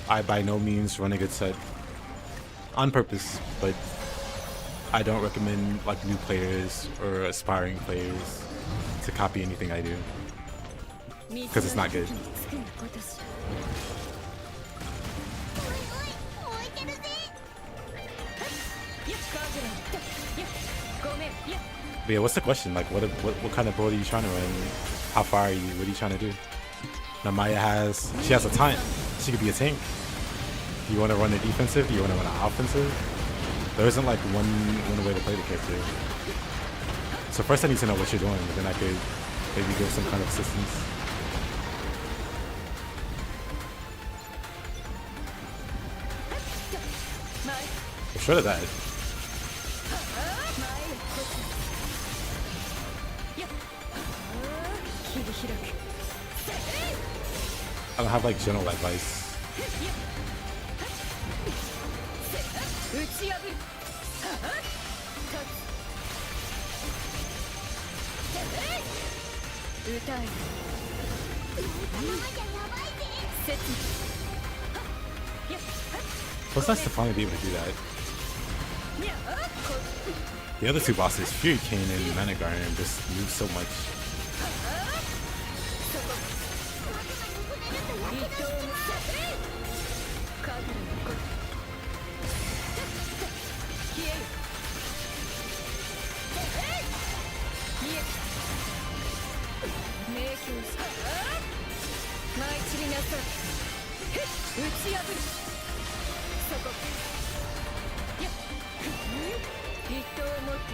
I by no means run a good set on purpose, but I don't recommend like new players or aspiring players to copy anything I do because it's not good. 燃えてるぜ。 But yeah, what's the question? Like, what kind of build are you trying to run? How far are you? What are you trying to do? Narmaya she has a taunt. She could be a tank. Do you want to run a defensive? Do you want to run an offensive? There isn't like one way to play the character. So first I need to know what you're doing, and then I could maybe give some kind of assistance. I'm sure of that. I don't have like general advice. Well, it's nice to finally be able to do that. The other two bosses, Fury Cane and Mana Garden, just move so much.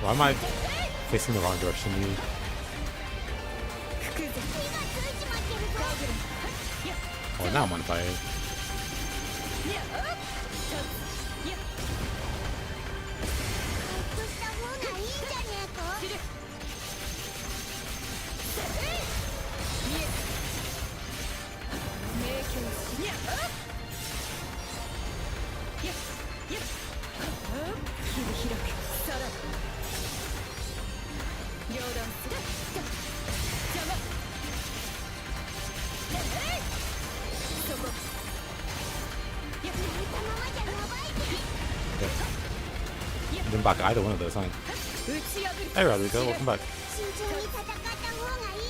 Why am I facing the wrong direction? Oh, now I'm on fire. やっ切り開くさらば両断する邪魔そこやっこのままじゃやばいぜ Didn't block either one of those, huh? 打ち破る Hey Rodrigo, welcome back. 慎重に戦った方がいいぜ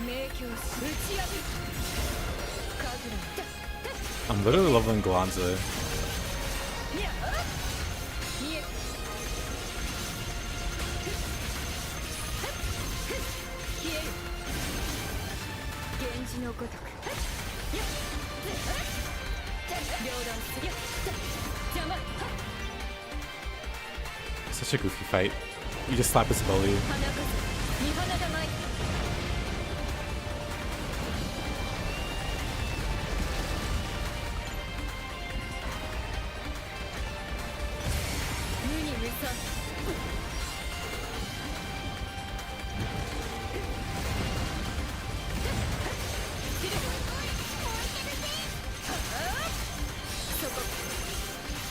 明鏡打ち破る神楽 I'm literally leveling Glanza. 見え消える源氏のごとく両断する邪魔 Such a goofy fight. You just slap his belly. 花数見花だまい無に無産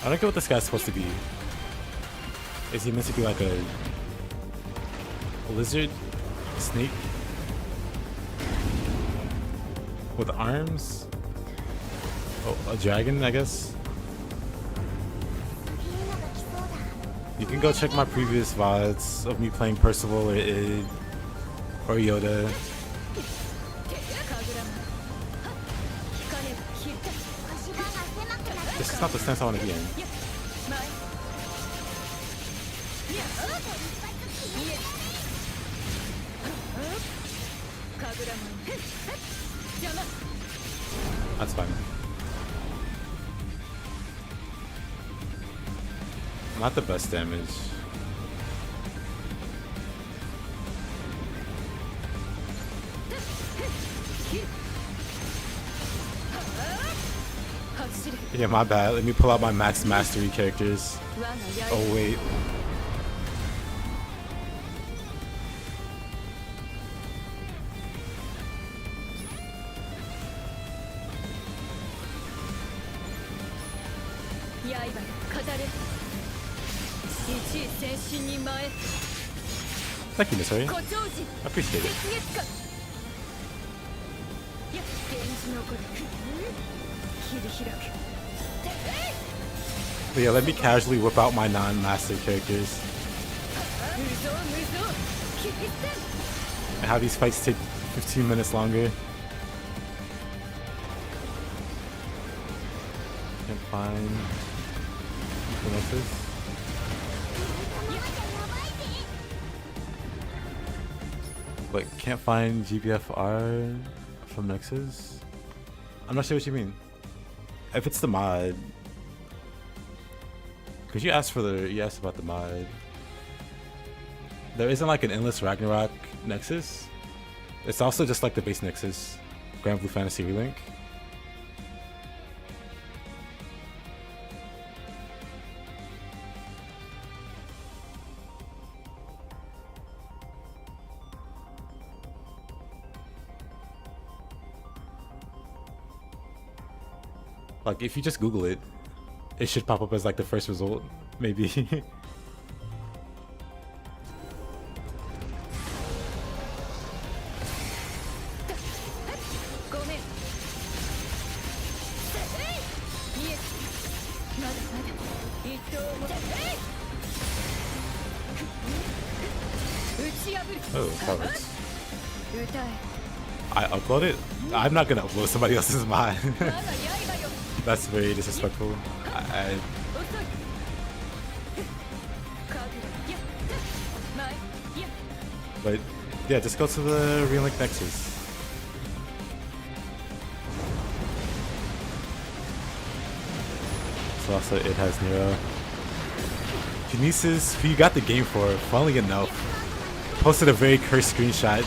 I don't get what this guy's supposed to be. Is he meant to be like a lizard? Snake? With arms? Oh, a dragon, I guess? いいのが来そうだ You can go check my previous VODs of me playing Percival or Id or Yoda. 足場が狭くなって This is not the stance I want to be in. 見え神楽邪魔 That's fine. Not the best damage. Yeah, my bad. Let me pull out my max mastery characters. Oh wait. Thank you, Miss Ray. I appreciate it. But yeah, let me casually whip out my non-master characters and have these fights take 15 minutes longer. Can't find the Nexus. Wait, can't find GBFR from Nexus? I'm not sure what you mean. If it's the mod, because you asked about the mod. There isn't like an Endless Ragnarok Nexus. It's also just like the base Nexus, Granblue Fantasy Relink. Like if you just Google it, it should pop up as like the first result, maybe. Oh, cowards. I upload it? I'm not gonna upload somebody else's mod. That's very disrespectful. But yeah, just go to the Relink Nexus. So also it has Nioh. Kinesis, who you got the game for, funnily enough, posted a very cursed screenshot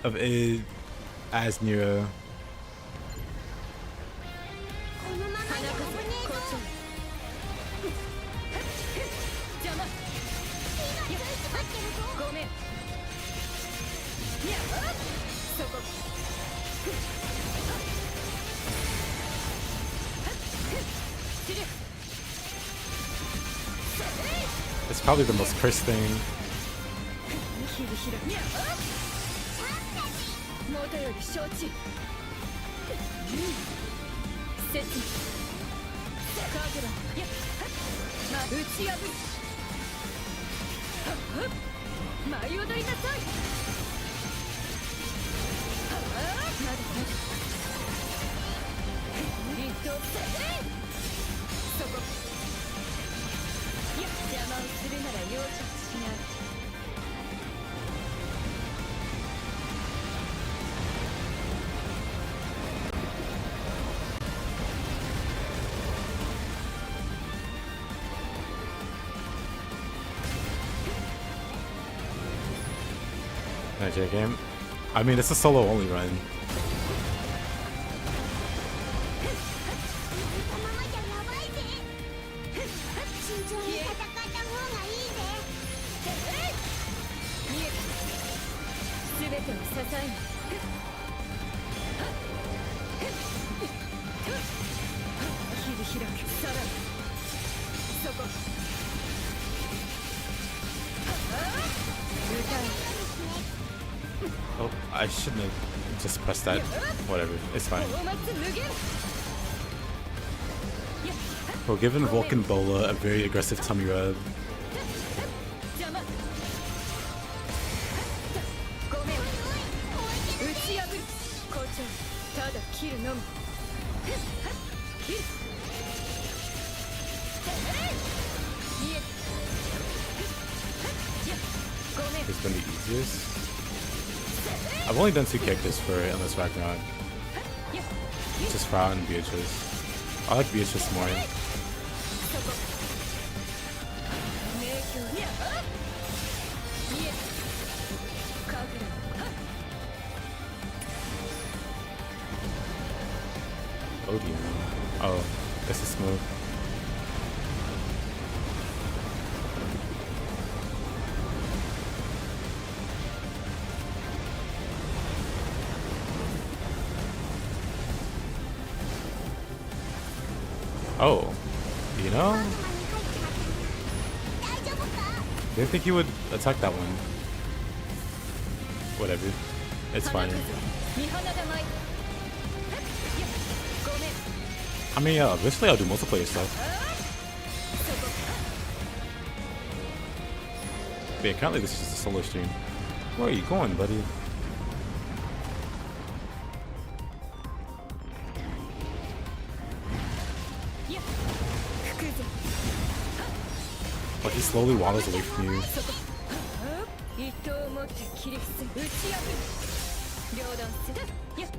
of it as Nioh. It's probably the most cursed thing. 切り開き元より承知切カグラや打ち破る舞い踊りなさいまだまだ一等そこいや邪魔をするなら容赦しない Nigeria game. I mean, it's a solo only run. 全てを支える切り開くさらにそこ歌え Oh, I shouldn't have just pressed that. Whatever, it's fine. 大松無限 We're giving Vulcan Bola a very aggressive tummy rub. 邪魔ごめん打ち破る校長ただ切るのみ切る見えごめん It's been the easiest. I've only done 2 characters for Endless Ragnarok. Just Frau and Beatrix. I like Beatrix more. そこ明鏡見えカグラ Odium. Oh, this is smooth. Oh, you know? Didn't think you would attack that one. Whatever. It's fine. 見放だまいごめん I mean, yeah, eventually I'll do multiplayer stuff. But yeah, currently this is just a solo stream. Where are you going, buddy? Like he slowly waddles away from you. 一刀を持って切り伏せ打ち破る両断するやっ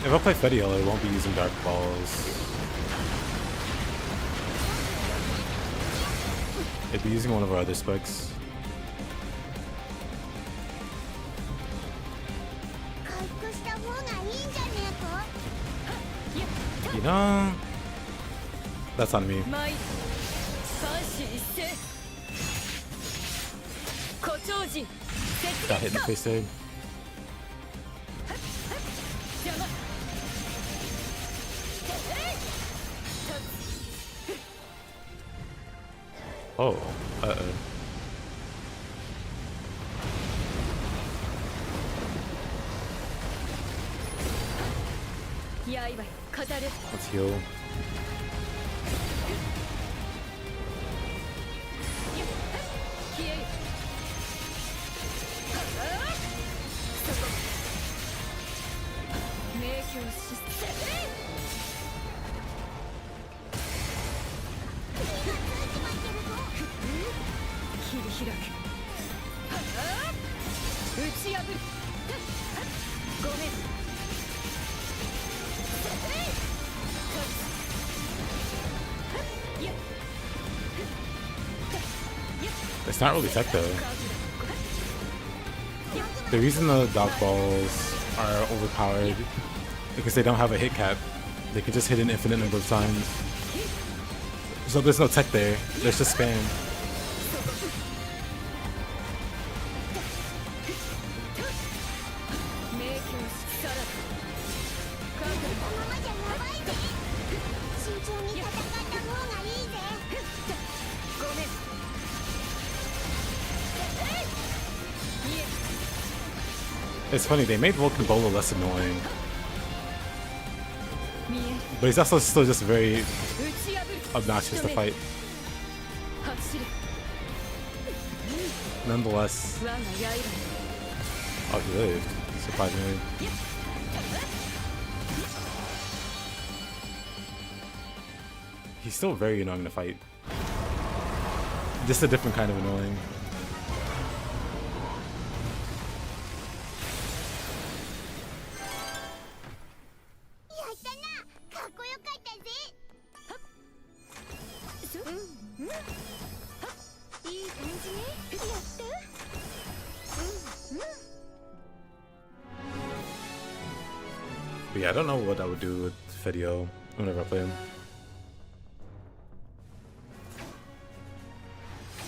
If I play Fediel, I won't be using Dark Balls. I'd be using one of our other spikes. You know, that's on me. 参る三死一斉誇張人 Got hit in the face there. 邪魔 Oh, uh-oh. 刃よ語る Let's heal. 消えるそこ明鏡失勢切り開く打ち破るごめん It's not really tech though. The reason the dog balls are overpowered because they don't have a hit cap. They can just hit an infinite number of times. So there's no tech there. There's just spam. It's funny, they made Vulcan Bolo less annoying, 見える but he's also still just very 打ち破る obnoxious to 仕留める fight. 走る Nonetheless, 我が刃に oh, he lived, surprisingly. He's still very annoying to fight. Just a different kind of annoying. やったな、かっこよかったぜ。うんうん。いい感じね。やった。うんうん。 But yeah, I don't know what I would do with Fedio whenever I play him.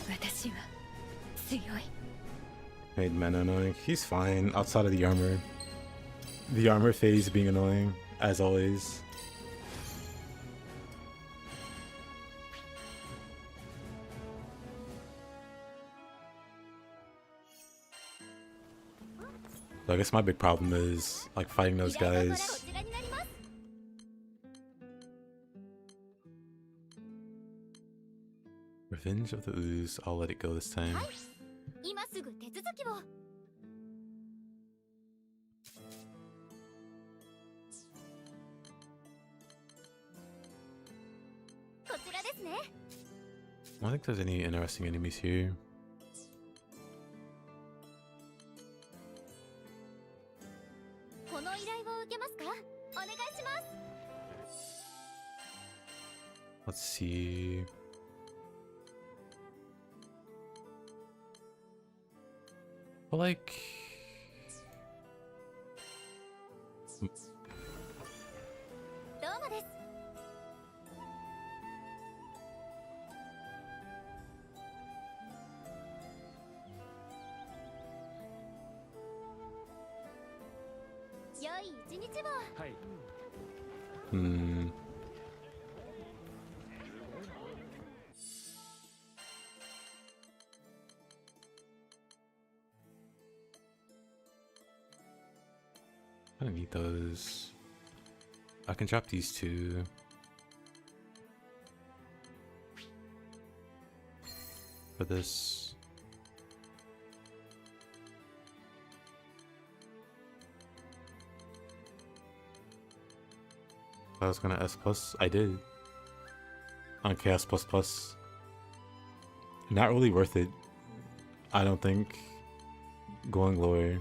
私は強い Made mana annoying. He's fine outside of the armor. The armor phase being annoying, as always. So I guess my big problem is like fighting those guys. Revenge of the Ooze, I'll let it go this time. 今すぐ手続きを。こちらですね。 I don't think there's any interesting enemies here. この依頼を受けますか。お願いします。 Let's see. But like, どうもです。良い一日を。はい hmm. I don't need those. I can drop these two. For this. I was gonna S plus. I did. On Chaos plus plus. Not really worth it. I don't think. Going lower.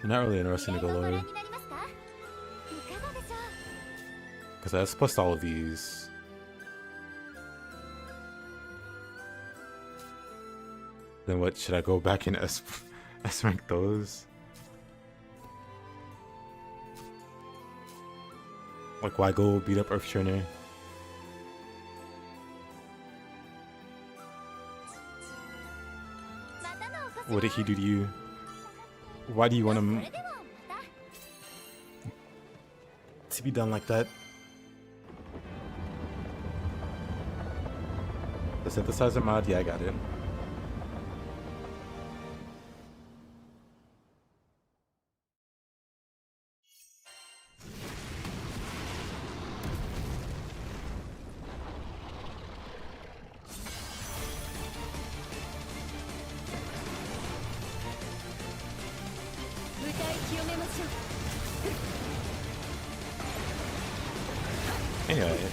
Not really interesting to go lower. Because I S plus all of these. Then what, should I go back and S rank those? Like, why go beat up Earth Trainer? What did he do to you? Why do you want him to be done like that? The synthesizer mod? Yeah, I got it. Anyway.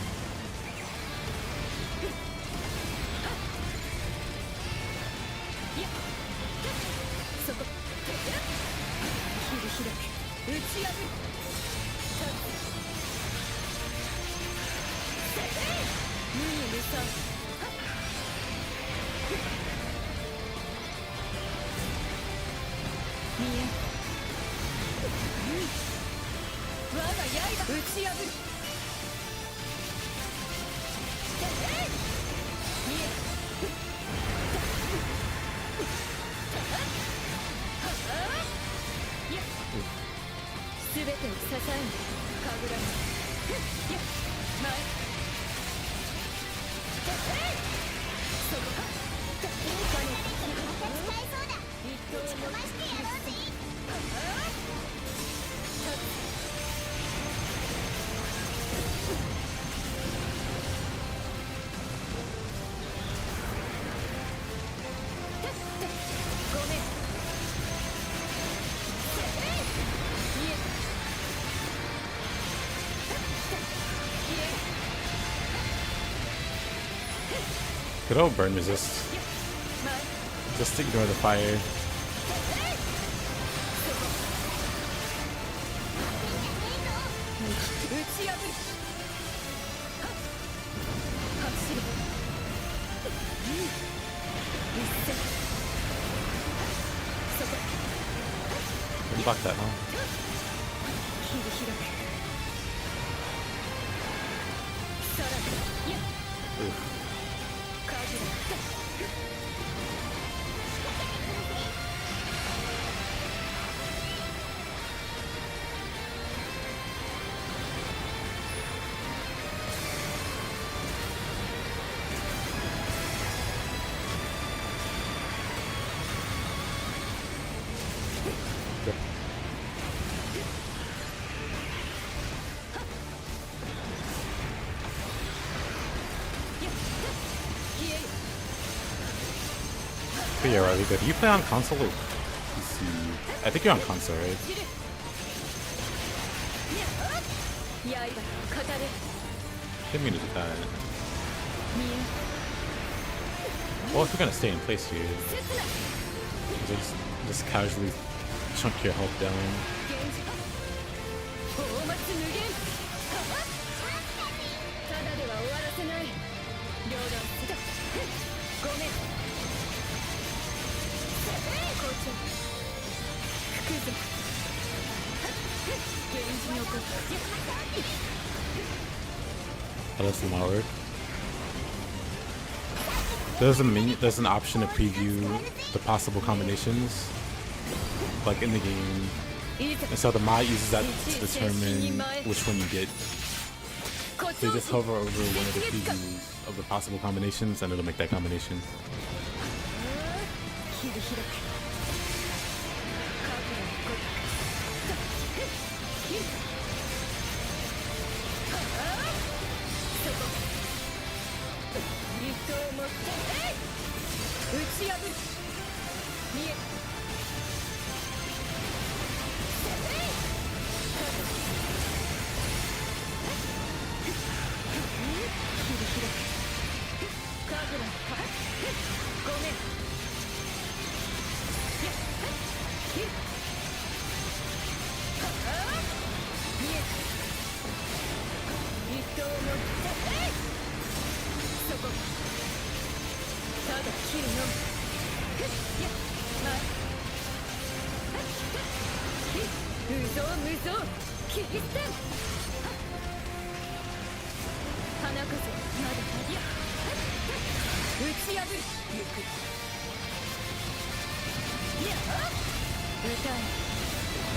飛ばしてやろうぜ。ごめん。Good old burn resist. Just ignore the fire. 打ち破る。走る。一戦。そこ。 Block that, huh? 切り開く。さらに。いや。 Oof. カーブだ。 But yeah, Riley, good. Do you play on console or PC? I think you're on console, right? 刃語れ Didn't mean to do that. 見え Well, if you're gonna stay in place here, 切な just casually chunk your health down. 源氏大松無限ただでは終わらせない両断すだごめん校長福島源氏の子 Oh, that's not word. There's an option to preview the possible combinations, like in the game, and so the mod uses that to determine which one you get. So you just hover over one of the previews of the possible combinations, and it'll make that combination. 切り開く覚悟のごとく切るそこ一刀を持って打ち破る見え切り開く覚悟のごめん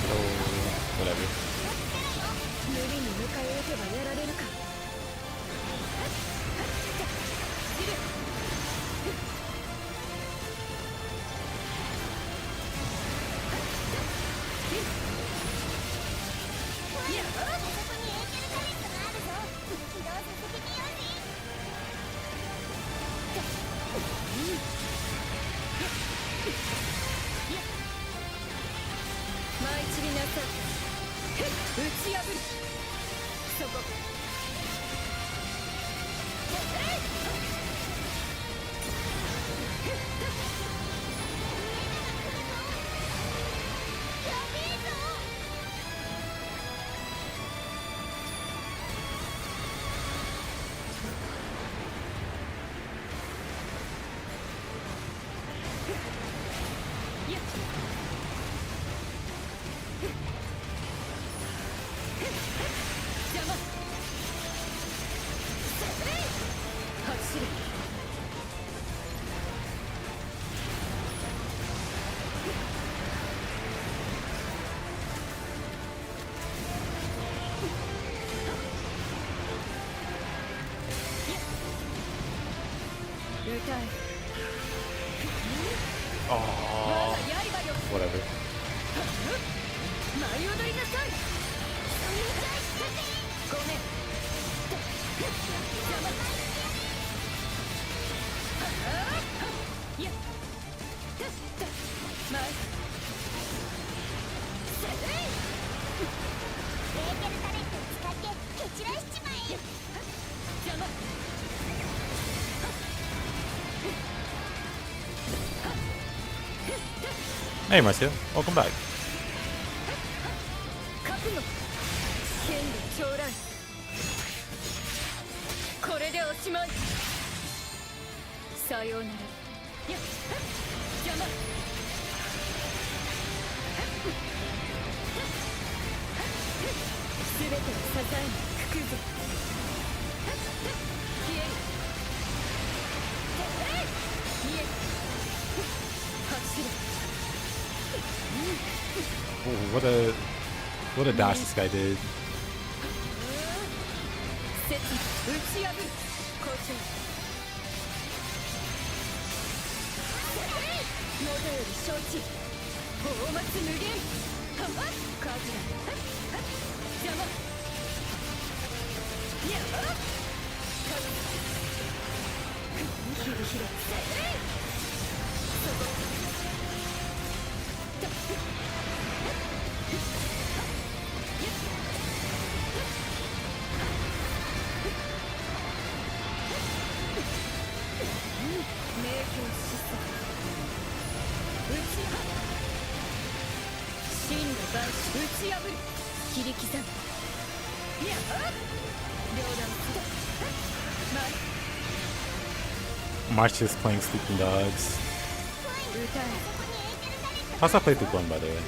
So, whatever. 無理に迎え撃てばやられるか舞い散りなさい打ち破るそこ邪魔走る Oh, 刃よ whatever. 舞い踊りなさい。ごめん。邪魔。いや。舞。レーテルタレントを使って蹴散らしちまえ。邪魔。 Hey, Marcia, welcome back. 覚悟。剣の将来。これでおしまい。さようなら。いや。邪魔。全てを支えにくくぞ。消える。見える。走る。 Oh, what a dash this guy did. 切打ち破る。校長。喉より承知。大松無限。はっカズラ。邪魔。いや。ヒリヒリ。そこ。 Marcia's playing Sleeping Dogs. How's that playthrough going, by the way?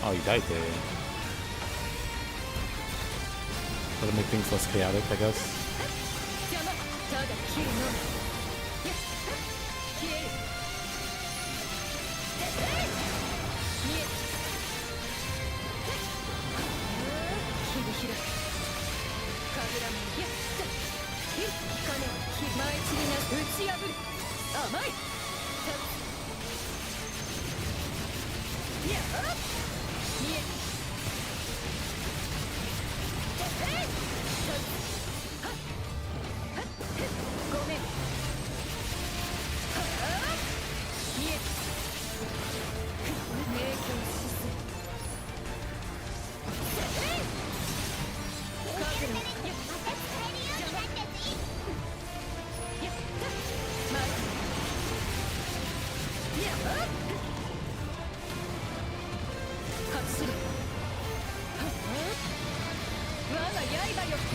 Oh, you died there. That'll make things less chaotic, I guess.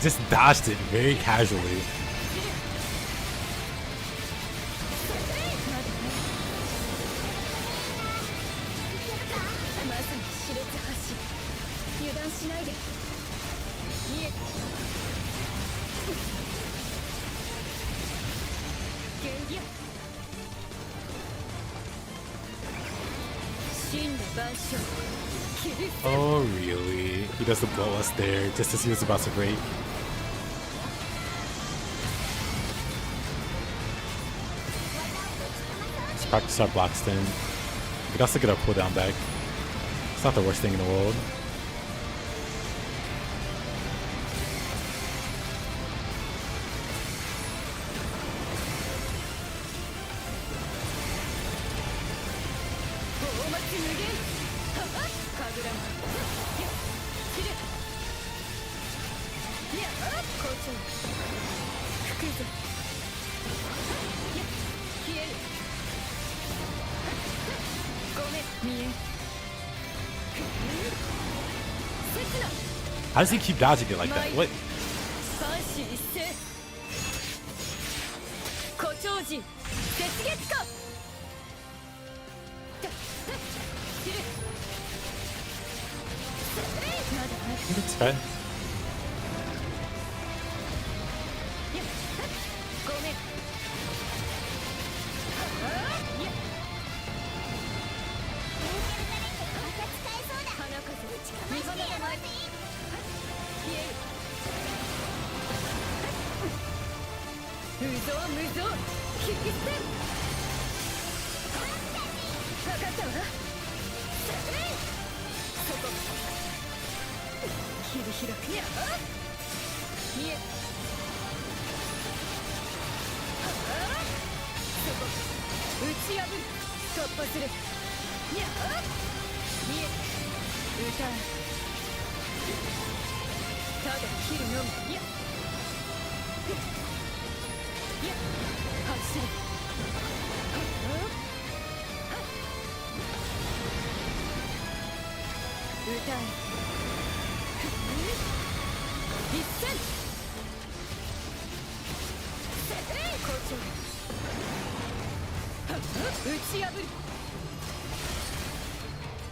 Just dodged it very casually. Oh really? He does the blow us there just as he was about to break. Let's practice our blocks then. We can also get our cooldown back. It's not the worst thing in the world. How does he keep dodging it like that? What? That's fine. ったわ。そこ切り開く。やっ見えそこ打ち破る。突破する。やっ見え歌う。ただ切るのみ。やっ走る。歌え一戦校長打ち破る。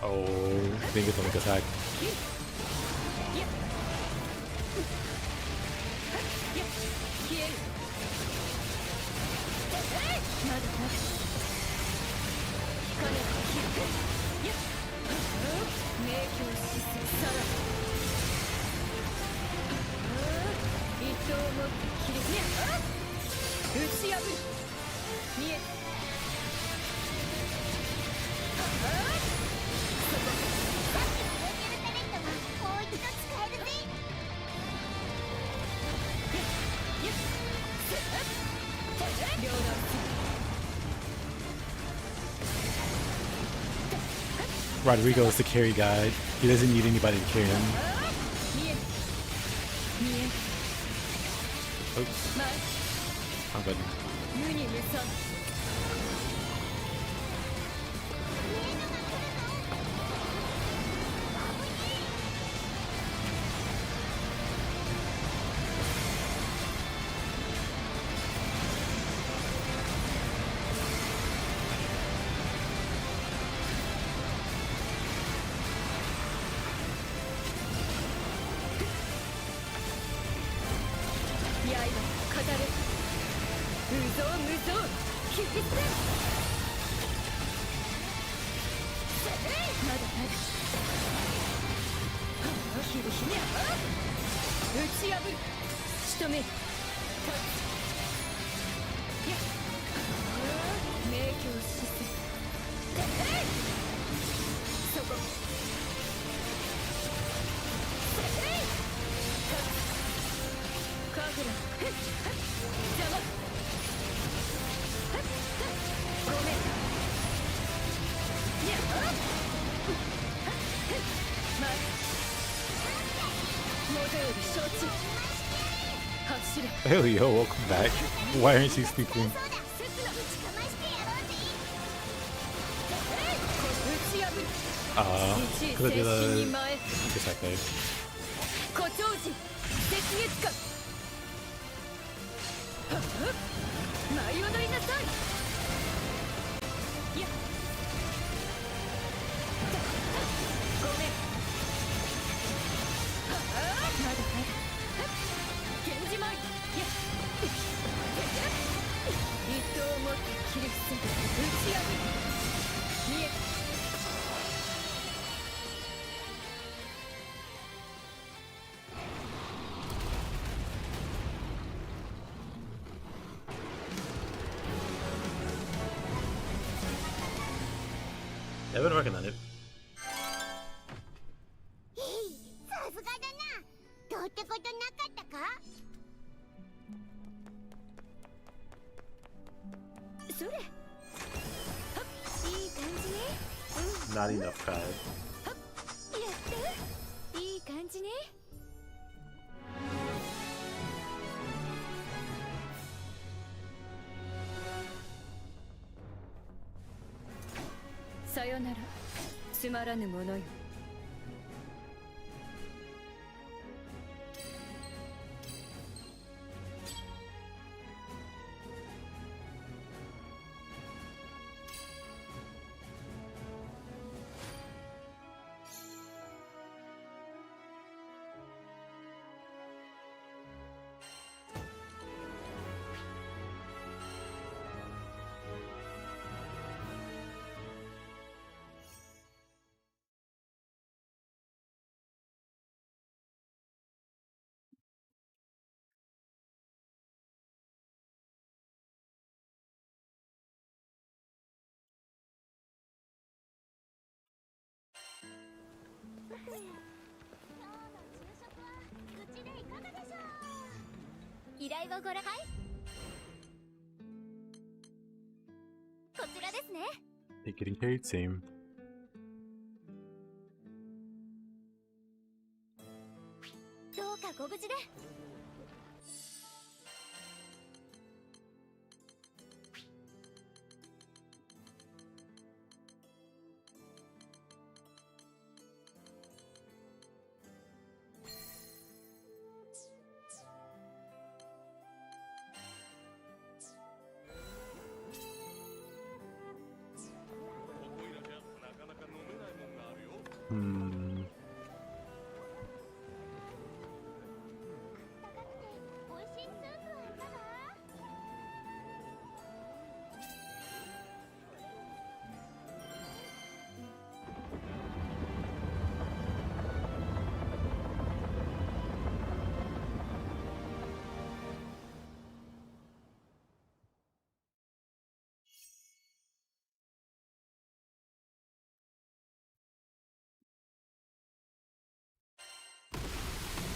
Oh, didn't get the link attack. 消える。まだまだ光れば切る。迷宮死すさらに一刀を持って切り打ち破る。見えさっきのレーテルタレントはもう一度使えるぜ。両断する。 Rodrigo is the carry guy. He doesn't need anybody to carry him. 見え見え Oops. 前 I'm good. 無に無惨。刃語れ無造無造切り捨て。まだまだ切るひね打ち破る。仕留める。迷宮死す。そこカフラ邪魔。ごめん。にゃま元より承知。走れ。 Hey Leo, welcome back. Why aren't you sleeping? そうだ、ぶちかましてやろうぜ。打ち破る。 Could I do 精神に the 前 attack there? 誇張時雪月間。舞い踊りなさい。やごめん。まだまだ源氏舞。や一刀を持って切り伏せ打ち破る。見え I've been working on it. さすがだな。どうってことなかったか。それ。はっ、いい感じね。Not enough, Kai. やったいい感じね。さよならつまらぬものよ。ちでいかがでしょう。依頼をご覧。はい、こちらですね。 Hey, getting carried, same. どうかご無事で。Hmm. 高くて美味しいスープはいかが。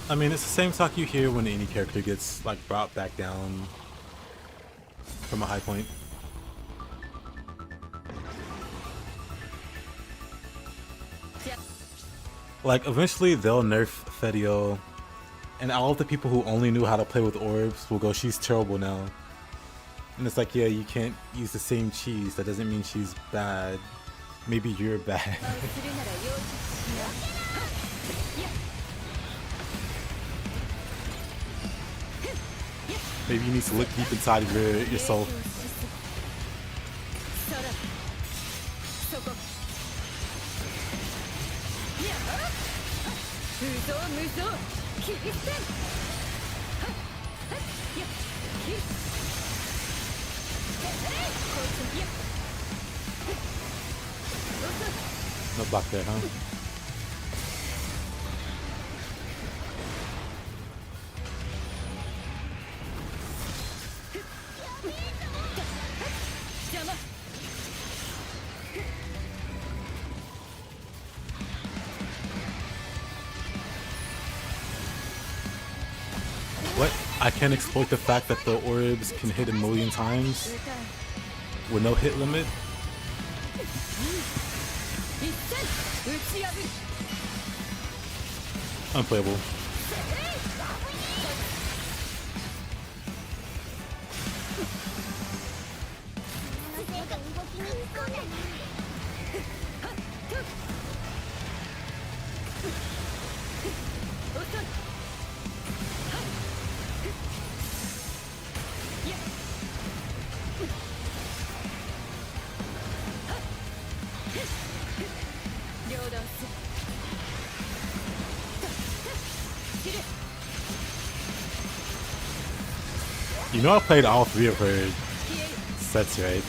I mean, it's the same talk you hear when any character gets like brought back down from a high point. Like, eventually they'll nerf Fedio, and all of the people who only knew how to play with orbs will go, she's terrible now. And it's like, yeah, you can't use the same cheese. That doesn't mean she's bad. Maybe you're bad. Maybe you need to look deep inside of your soul. No block there, huh? What? I can't exploit the fact that the orbs can hit a million times with no hit limit? Unplayable. You know I played all three of her sets, right?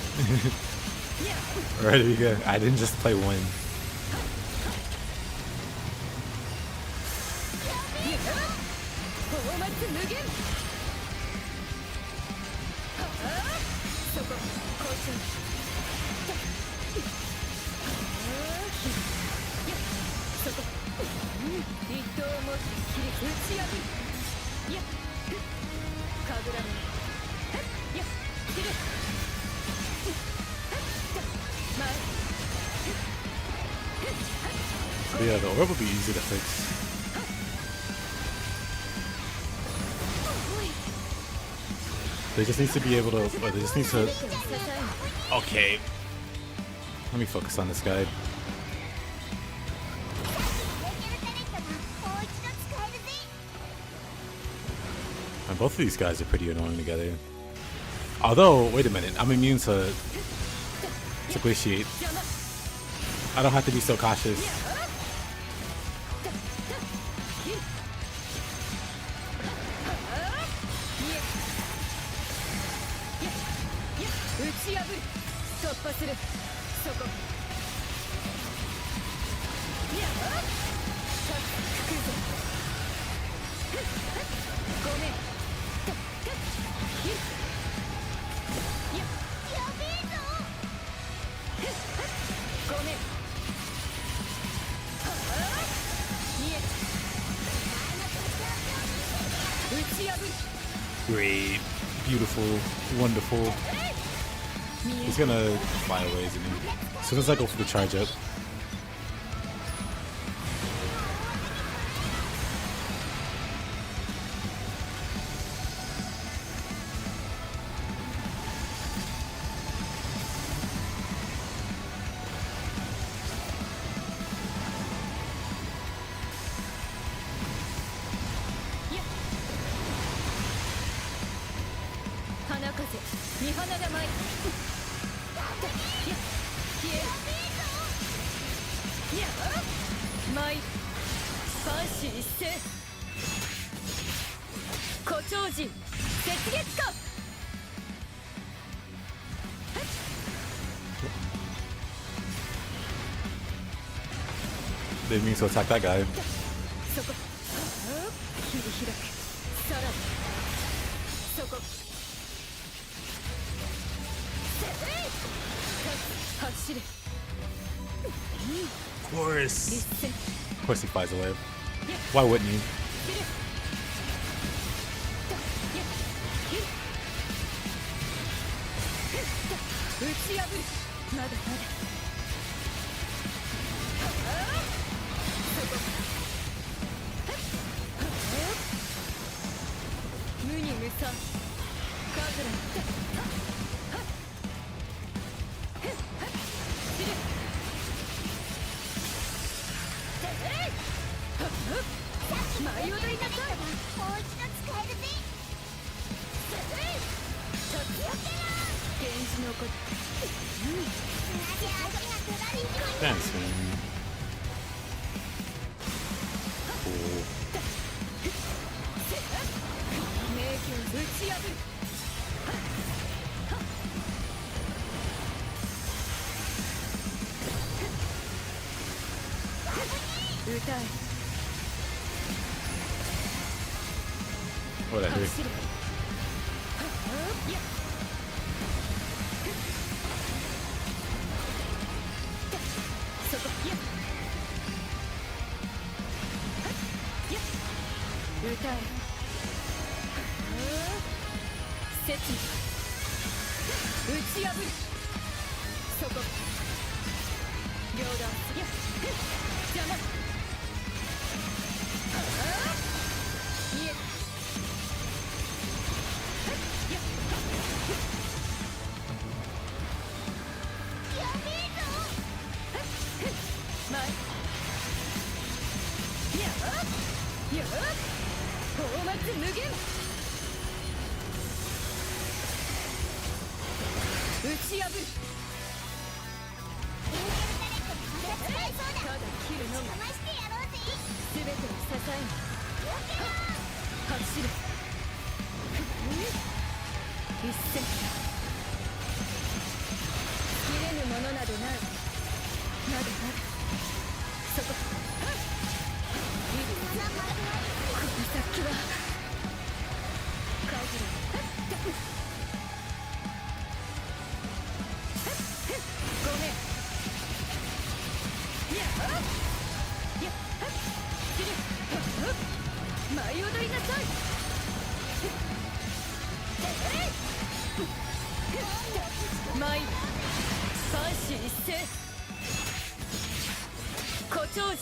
Right, we go. I didn't just play one. But yeah, the orb will be easy to fix. They just need to be able to, or they just need to, okay. Let me focus on this guy. And both of these guys are pretty annoying together. Although, wait a minute, I'm immune to glaciate. I don't have to be so cautious. Great. Beautiful. Wonderful. He's gonna fly away, isn't he? As soon as I go for the charge up. Didn't mean to attack that guy. Of course he flies away. Why wouldn't he? Dance, man. Cool. What I hear?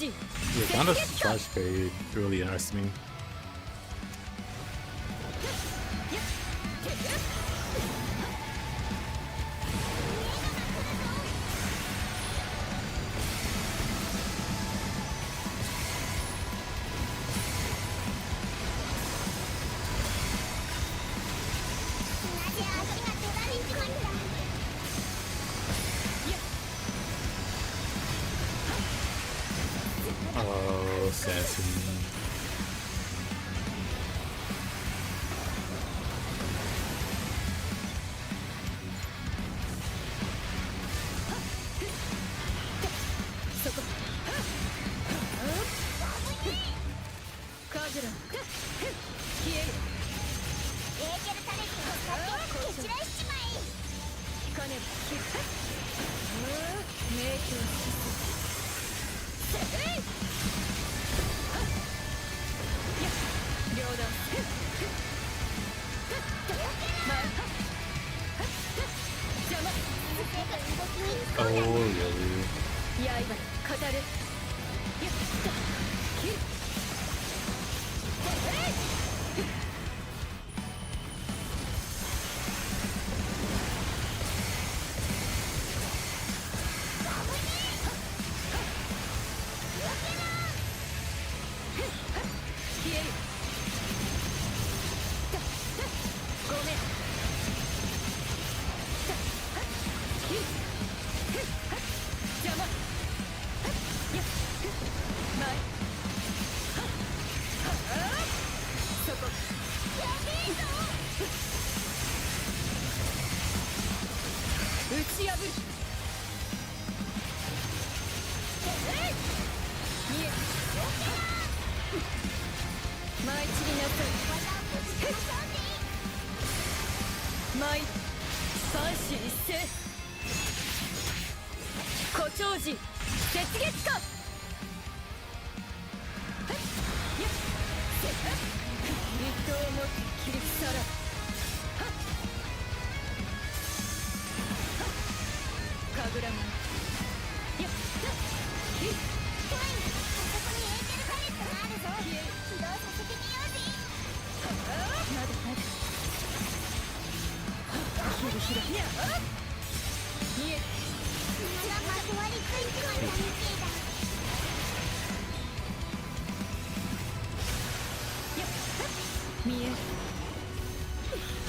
Yeah, Ganda's charge parry really interests me. Oh, assassin. れやった切る消えるごめん切る邪魔やっ前そこ打ち破る見え舞い散りなさい舞い三子一斉誇張時雪月花一刀をもって切り去ら神楽門やった切る消えるまだまだひるひるやっ見える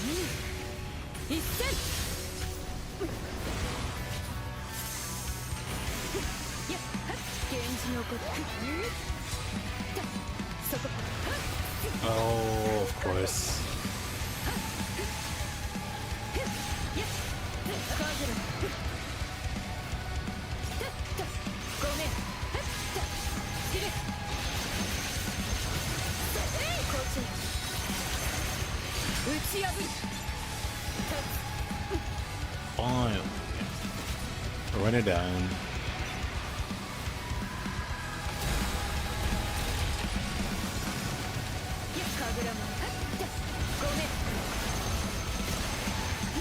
見える一戦やっ源氏のことそこ Oh, of course. ごめん切れこっち打ち破る Fine. Run it down. 神楽門ごめん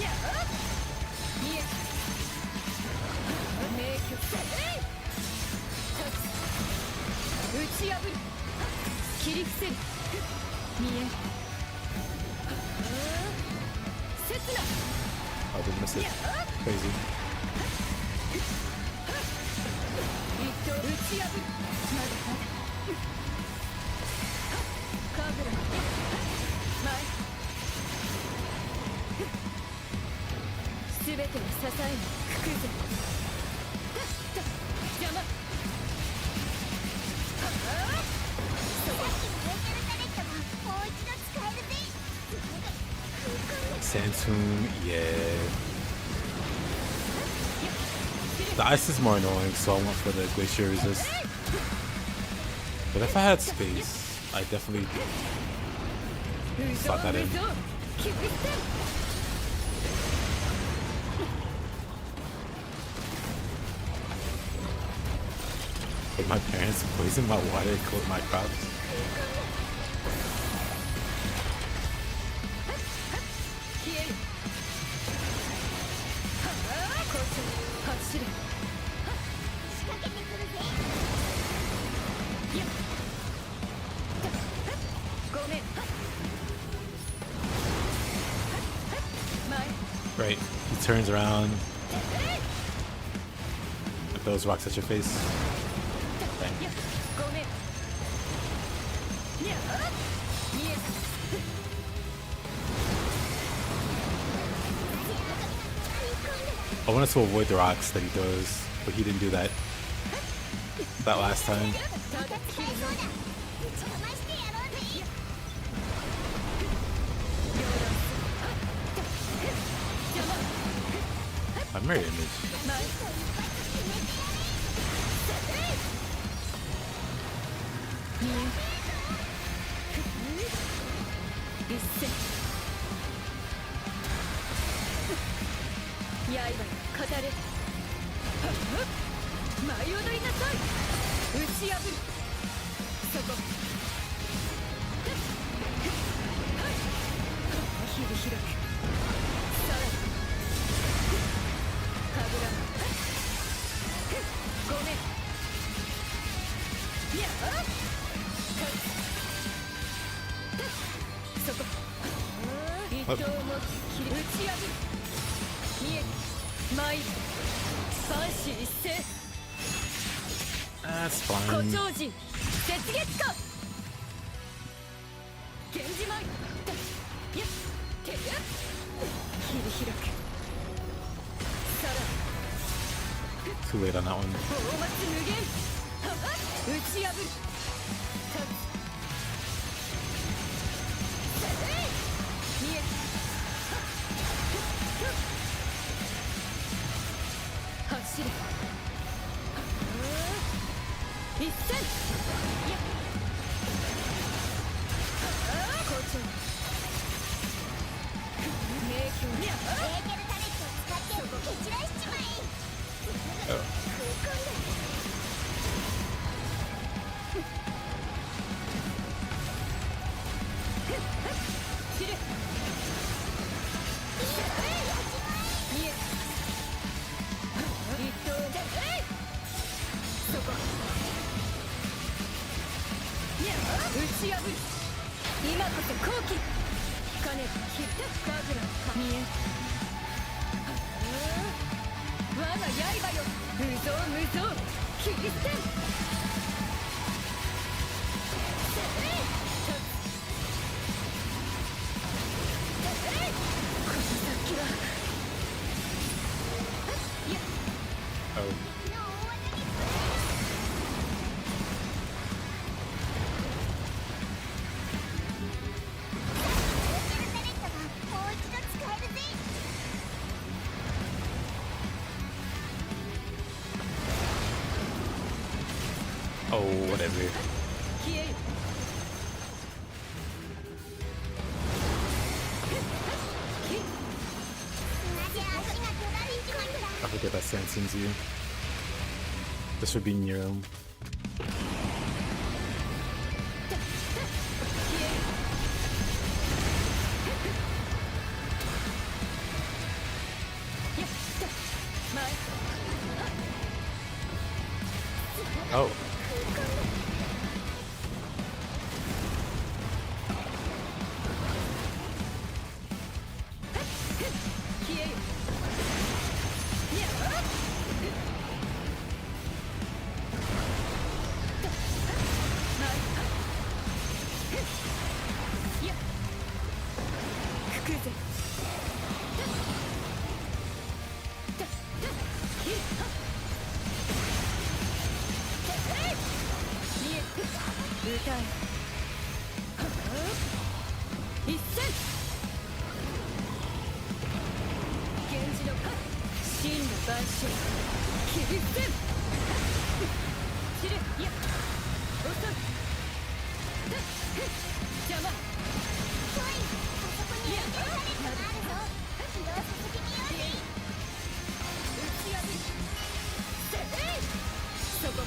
やっ見え名曲打ち破る切り伏せる見え刹那 I did miss it. Crazy. 一刀打ち破るまだまだ神楽門前全てを支えにくくぜ邪魔Santoon, yeah. The ice is more annoying, so I went for the glacier resist. But if I had space, I definitely slot that in. Did my parents poison my water and coat my crops? Right, he turns around and throws rocks at your face. Dang. I wanted to avoid the rocks that he throws, but he didn't do that last time. My mirror image. 刀を切り打ち破る見え参る万死一斉 That's 古 fine. 超人雪月花源氏舞や手や切り開くさら Too late on that one. 大松無限はっ打ち破る立つ見え走れ一戦や校長名標やエーテルタレットを使って蹴散らしちまえ。食い込んで散れ見え一刀そこ打ち破る今こそ好機金切った神楽見え我が刃よ無造無造切り捨てんこの先はOh. の大技にエーテルタレットがもう一度使えるぜ。 Oh, whatever. 消える 同じ足が取られちまったら I forget that Sanson's you. This would be Nero. やった前 Oh. 消えるやや吹くぜ歌え一戦源氏の真の万象切り捨てん散れいや遅い邪魔来い。あそこにエーテルタレットがあるぞ。起動させてみようぜ。打ち破るせいそこ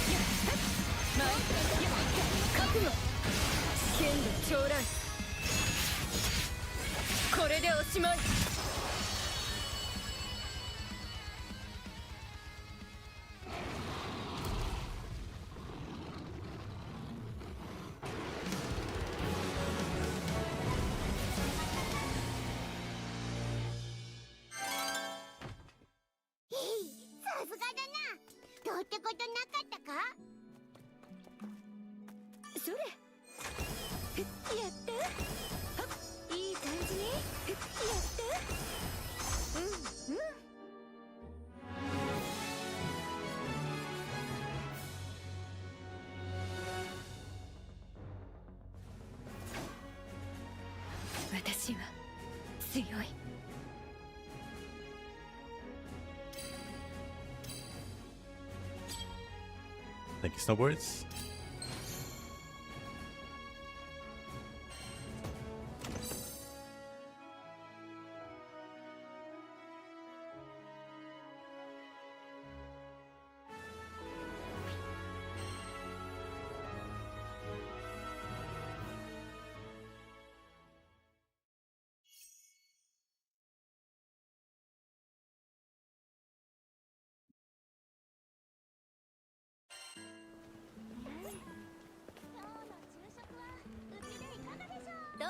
や前や覚悟剣で将来これでおしまい さすがだな。どうってことなかったか。それやったはっいい感じねやったうんうん私は強い Thank you, Snowboards.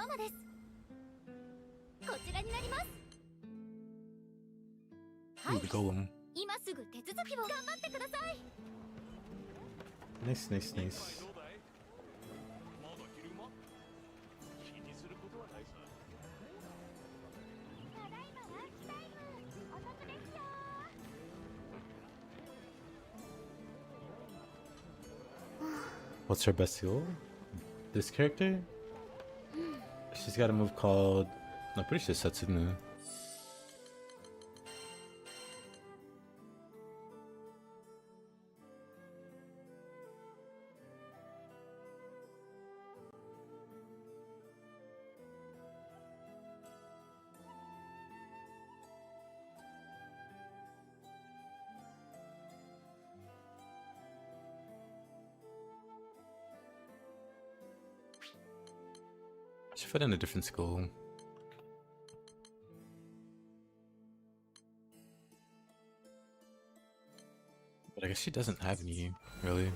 様です。こちらになります。 Ooh, the golem. 今すぐ手続きを頑張ってください。 Nice, nice, nice. どうだい？まだ昼間？気にすることはないさ。ただいまランチタイム。お得ですよ。 What's her best skill? This character? She's got a move called... I'm pretty sure it's Satsune. She fit in a different school. But I guess she doesn't have any, really.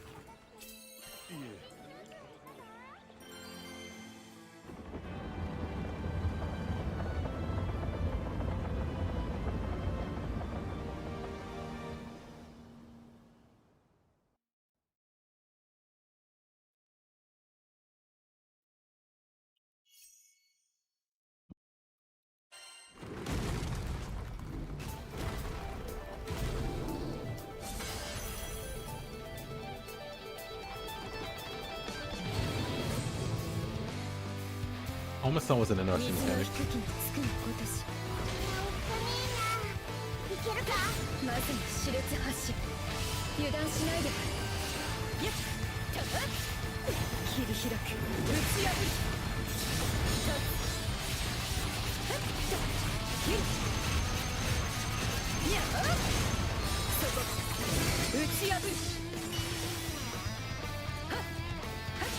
Almost son wasn't interested in 水 this の damage. 低きにつくのごとし。いけるか？まさに熾烈発進。油断しないで。やっ、たっ、切り開く、打ち破る。たっ、はっと、切る。やっ、そこ、打ち破る。はっ、はっ、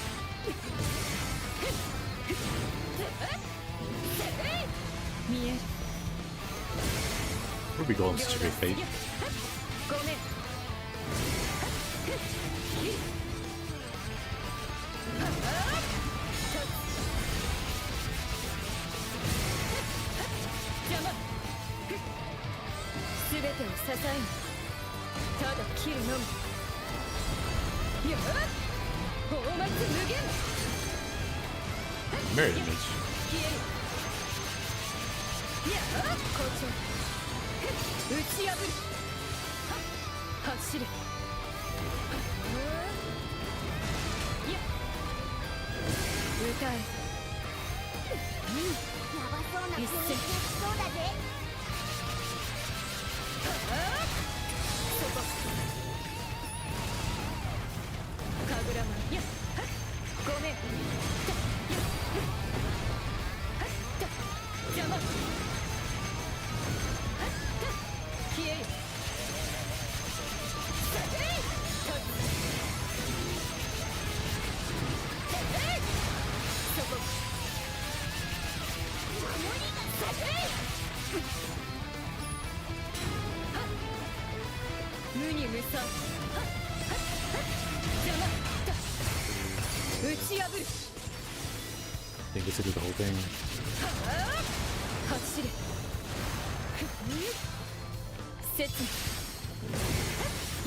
見える。 Ruby Golem's such a great fate. ごめん。邪魔。すべてを支えぬ。ただ切るのみ。やっ、放末無限。 Mirror image. 消える。やっ、校長。打ち破る。はっ、走れ。やっ、歌え。やばそうな雰囲気が来そうだぜ。そこ。神楽間。やっ、はっ、ごめん。邪魔。消える。そこ。無に無産。邪魔。打ち破る。 I think this will do the whole thing. 走れ。切に。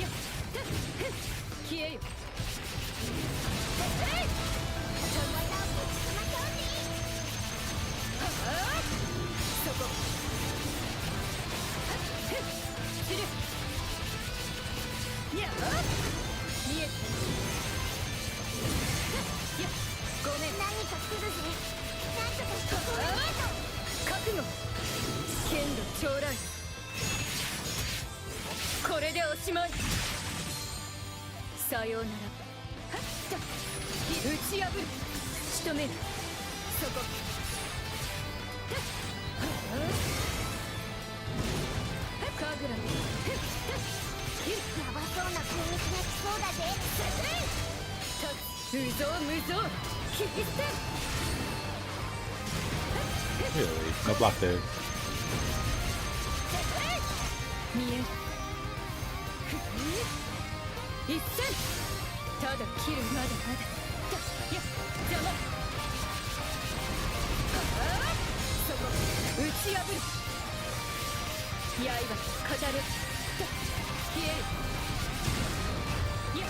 やっ、消えよ。そこ。散る。やっ、見えた。やっ、ごめん。何か来るぜ。なんとかしてくれね覚悟。剣の将来。これでおしまい。さようなら。はっと打ち破る。仕留める。そこ。神楽に。やばそうな攻撃が来そうだぜ。無造無造。切り捨て。 Really? No block there. 見える。一戦。ただ切る。まだまだ。やっ、邪魔。ち破る刃語る消えるや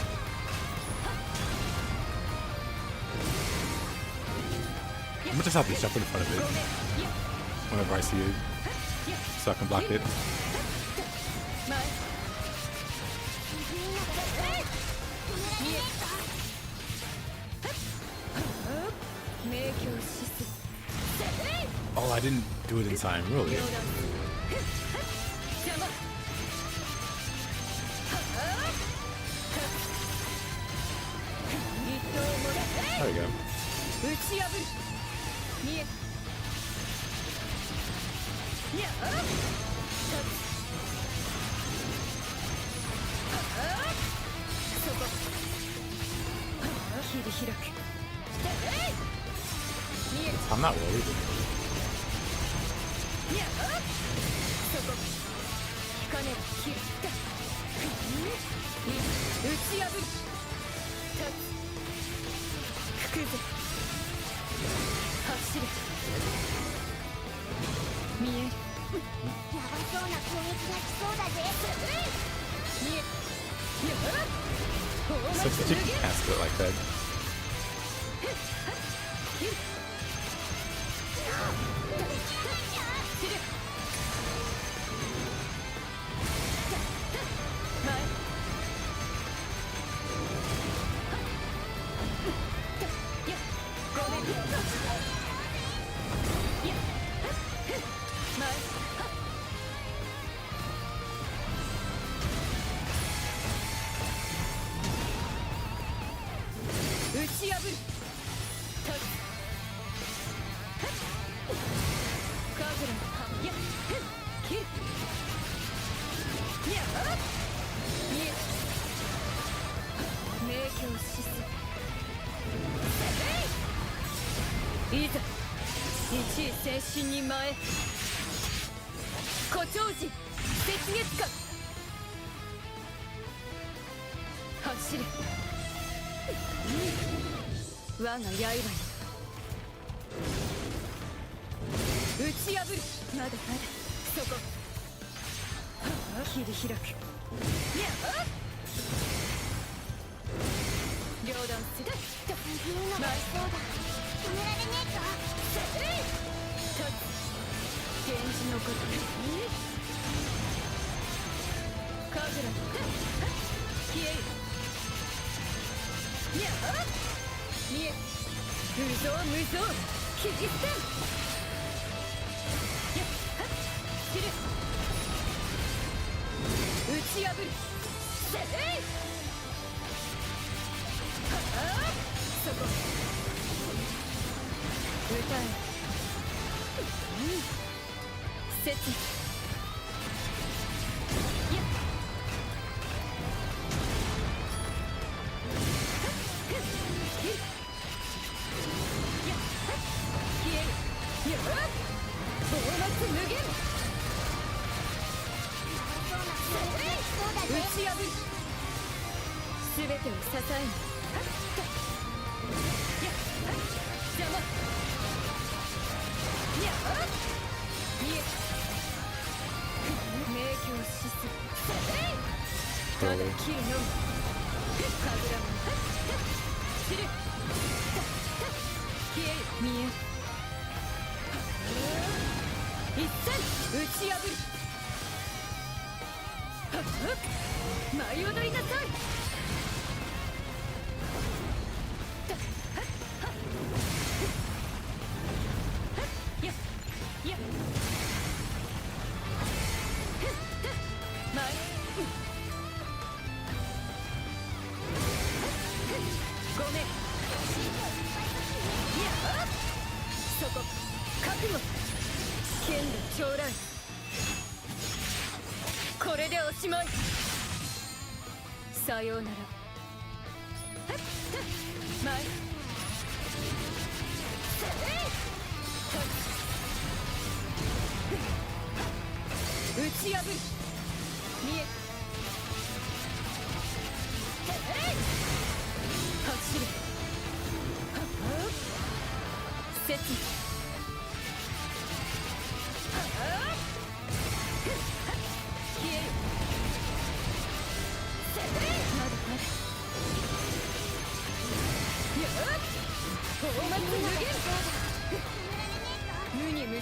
I'm gonna just have to jump in front of it whenever I see it, so I can block it. 前見え明鏡止水 Oh, I didn't do it in time, really. 邪魔 There we go. 打ち破る見えやあそこ切り開く見え I'm not worried. やあそこ引かねば切る打ち破る立つ吹くぜ走れ見えるやばそうな攻撃が来そうだぜ。見えやあ So that you can cast it like that. 打ち破る立つカーブランや切るや見え明鏡止水いざ一位精神に前誇張時雪月花走れ我が刃よ打ち破るまだまだそこ切り開くやあ両断する言うのがそうだ。止められねえか。立つ源氏のことカズラ消えるやあ見え無造無造切り捨てんやっはっ切る打ち破るせいはあそこ歌え節やっ無限打ち破る全てを支えぬ邪魔やあ見え明鏡止水ただ切るのみ神楽も散る消える見え一戦打ち破る舞い踊りなさいやや舞ごめんやそこ覚悟剣で将来これでおしまいさようなら前打ち破る見え走る切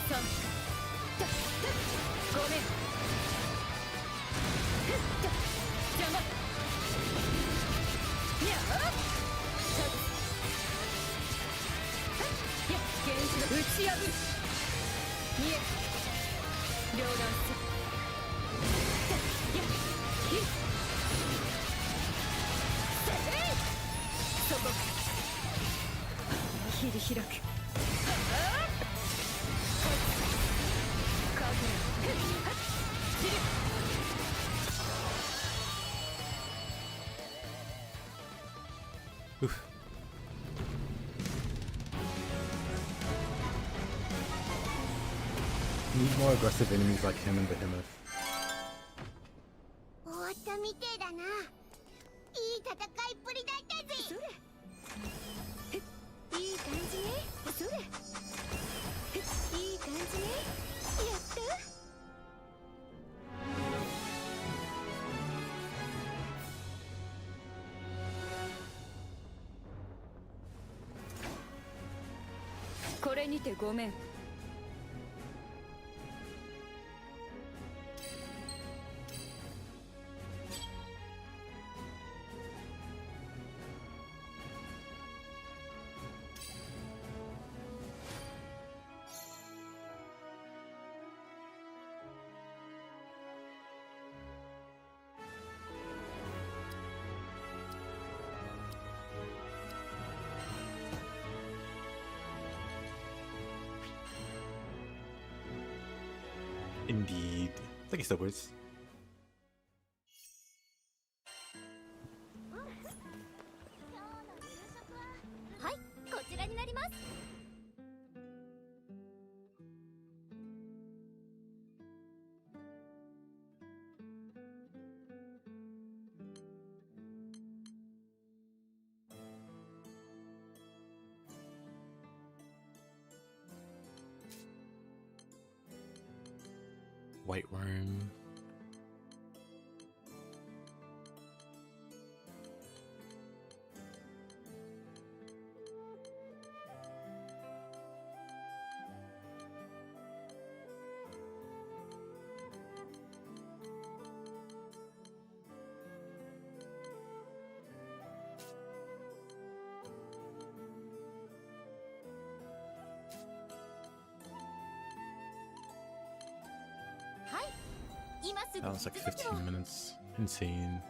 3ごめん邪魔にゃあいや源氏の打ち破る見え両断すいや切るそこ切り開くOof. Need more aggressive enemies like him and Behemoth. 終わったみてえだな。いい戦いっぷりだったぜ。それいい感じね。それいい感じね。やったこれにてごめんIndeed. I think he still works. はい、こちらになります。White worm. That was like 15 minutes. Insane.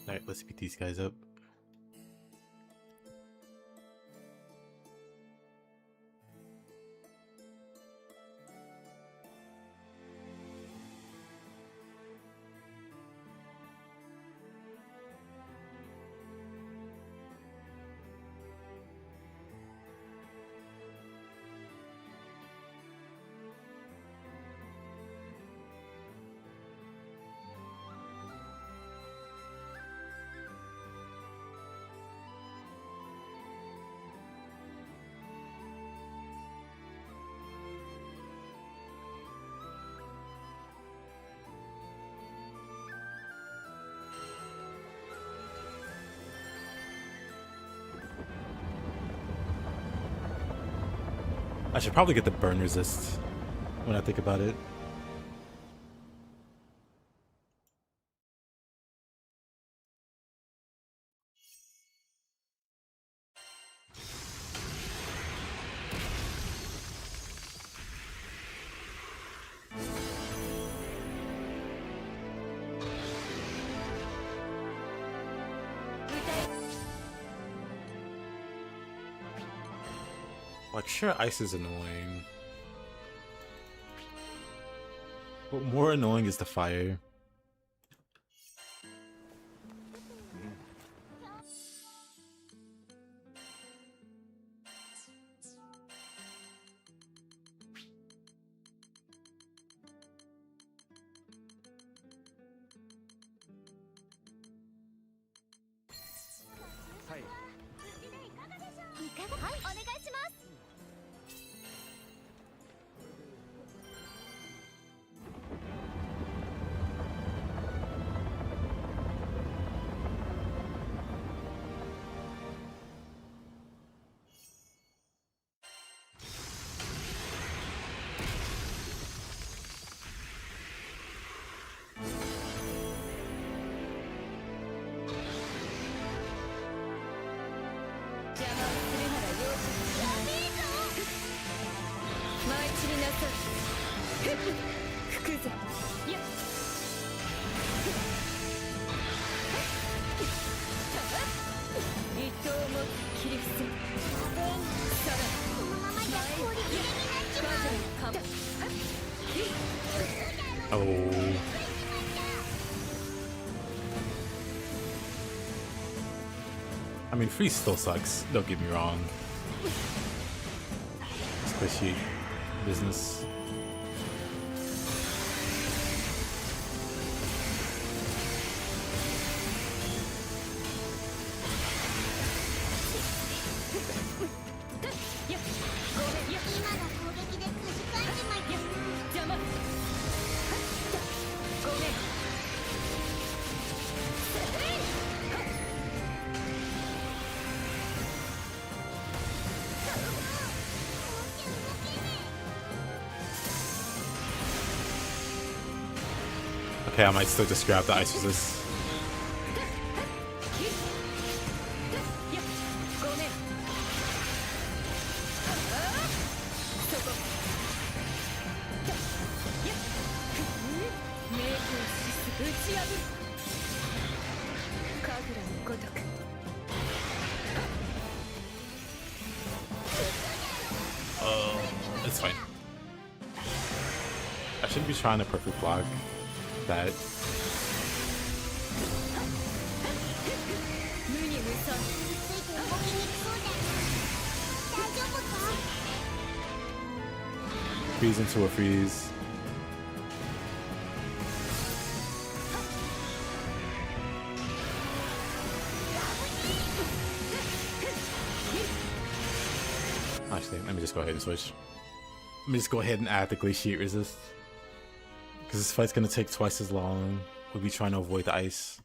Alright, let's beat these guys up. I should probably get the burn resist when I think about it. Like, sure, ice is annoying. But more annoying is the fire. このままじゃ攻撃的になっちまう。 Oh. I mean, freeze still sucks. Don't get me wrong. Squishy business. Okay, I might still just grab the ice resist. It's fine. I shouldn't be trying to perfect block that. Freeze into a freeze. Actually, let me just go ahead and switch. Let me just go ahead and add the glaciate resist. Because this fight's gonna take twice as long. We'll be trying to avoid the ice.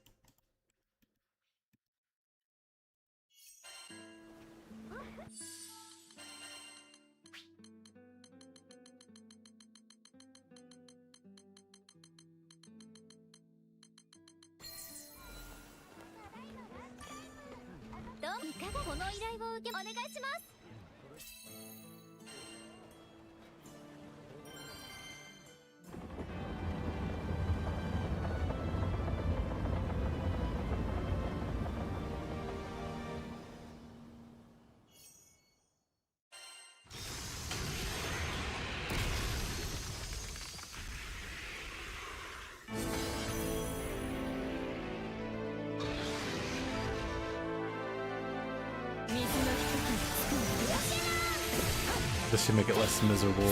This should make it less miserable.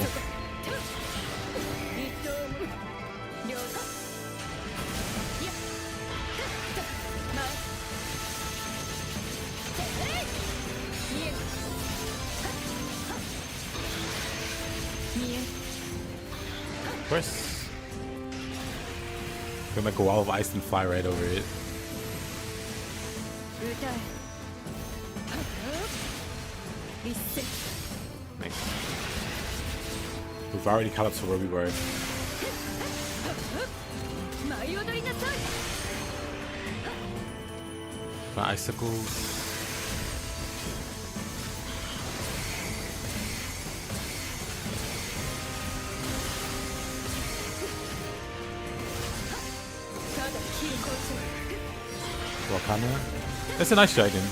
Of course. Gonna make a wall of ice and fly right over it. Nice. We've already caught up to where we were. My icicles. Wakana. That's a nice dragon.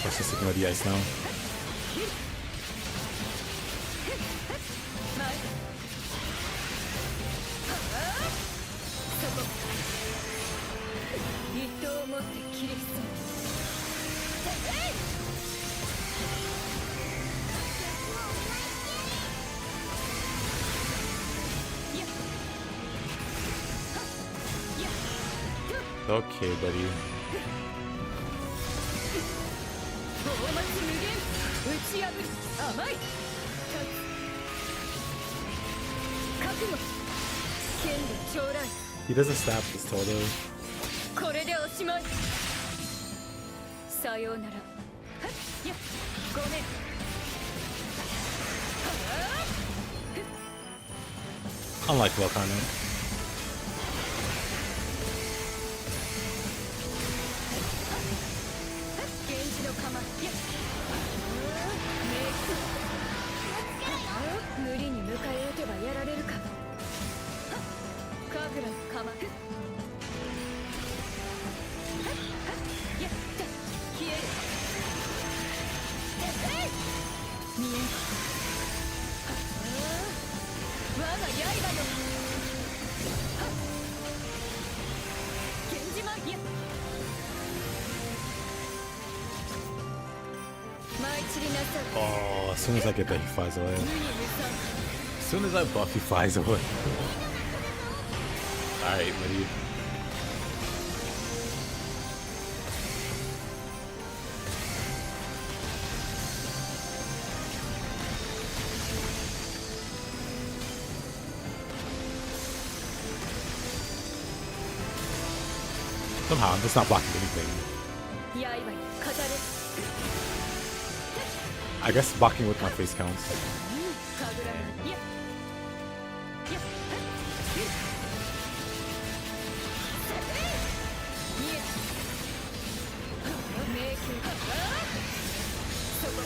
Let's just ignore the ice now. Okay, buddy. He doesn't stab this toe though. Nice. さようなら。やっ、ごめん。Unlike Volcano. 源氏の構えや無理に迎え撃てばやられるか神楽の構えやった消える見えん我が刃よ源氏マギア舞い散りなさい Oh, as soon as I get that, he flies away. 無に無産 As soon as I buff, he flies away. Alright, buddy. Somehow, I'm just not blocking anything. 刃に語れ I guess blocking with my face counts. 神楽のいやいや迷宮そこ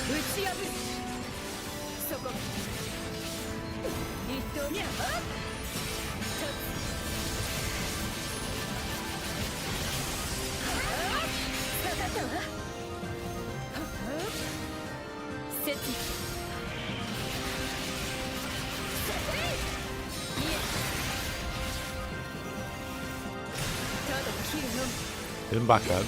打ち破るそこ一刀にかかったわセットただ切るのみ Didn't back up.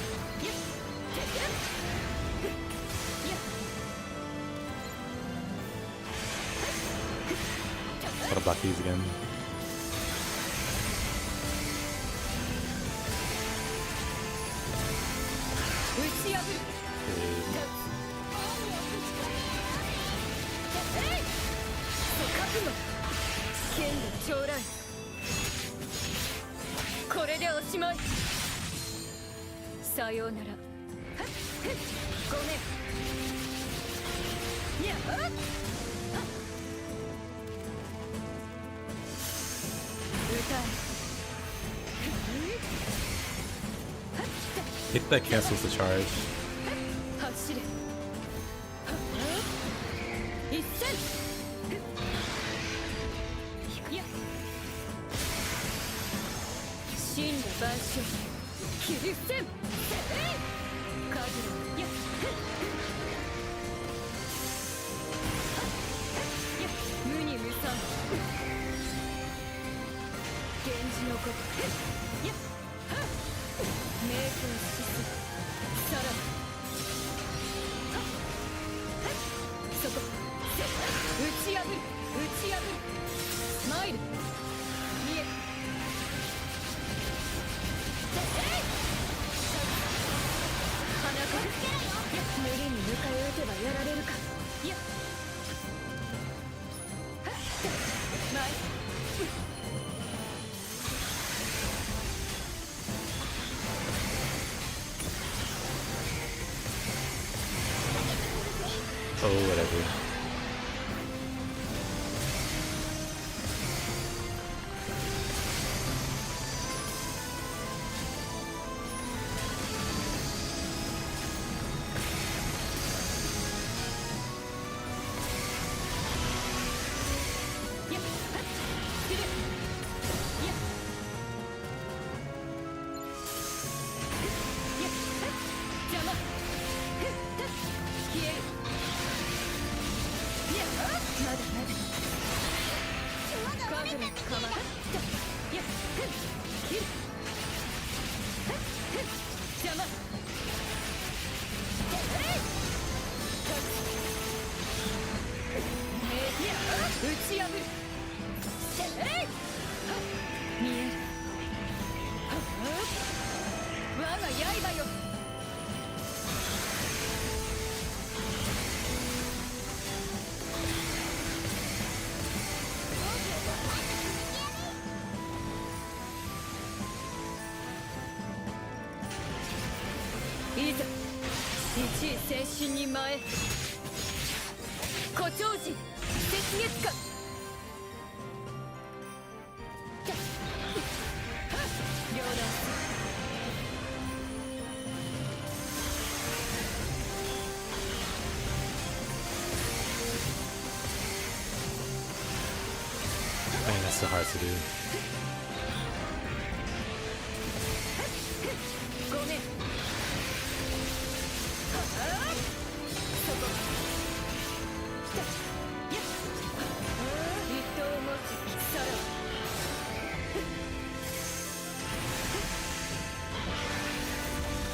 Gotta block these again. 打ち破る 覚悟剣の将来これでおしまいさようならごめんにゃっ歌え Hit that cancels the charge. 走れ一戦いや真の万象切り戦カズルや無に無産源氏のことや名君死すさらばそこ打ち破る打ち破るマイル見え鼻から無理に迎え撃てばやられるかいやマイル Oh, whatever.いざ一位戦心に前誇張時雪月花両断 Man, that's so hard to do. ごめんそこやっ一刀を持ってさら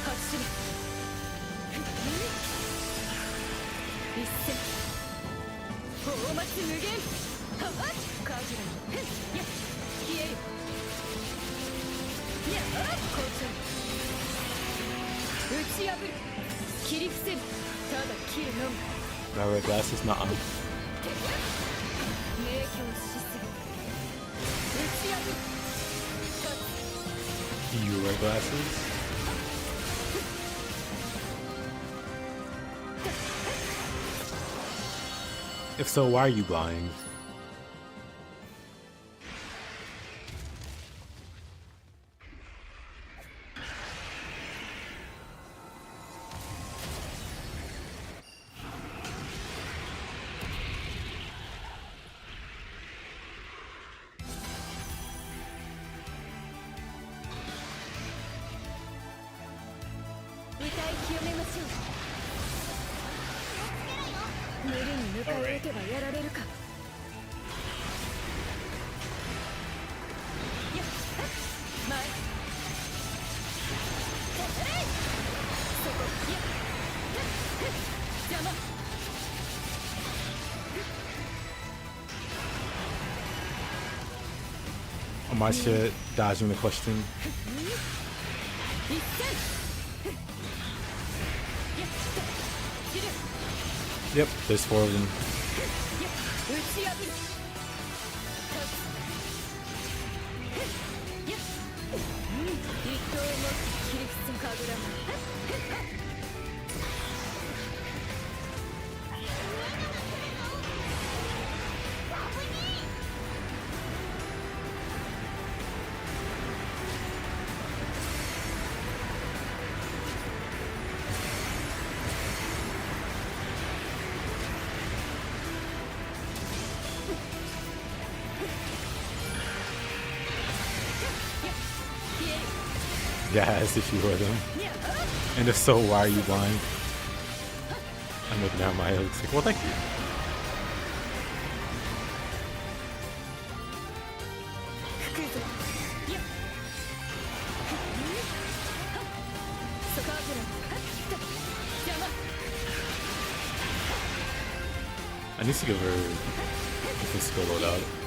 走る一戦大松無限はっカジュラルやっ消えるやっこうちゃん打ち破る切り伏せるただ切るのみ My red glasses not on. 明鏡止する打ち破る立つ You red glasses? If so, why are you blind? Am I shit dodging the question? Yep, there's 4 of them. Yes, if you were them. And if so, why are you blind? I'm looking at my looks like, well, thank you. I need to give her a physical loadout.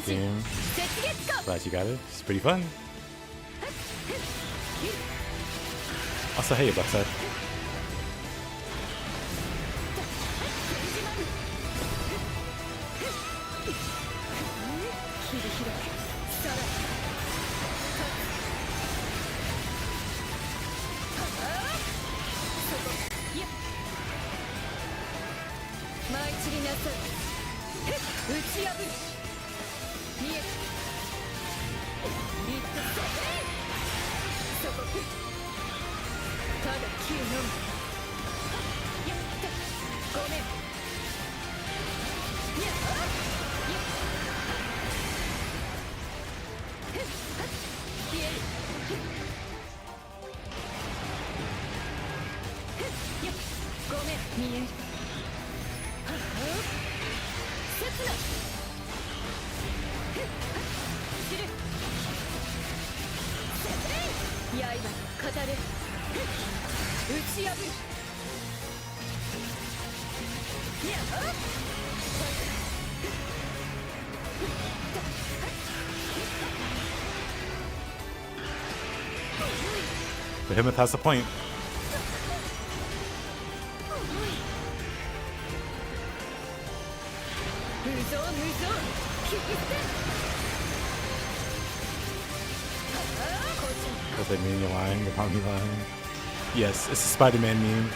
Game. Glad you got it. It's pretty fun. Also, hey, Buckside. The Behemoth has the point. Does that mean you're lying about me lying? Yes, it's a Spider-Man meme.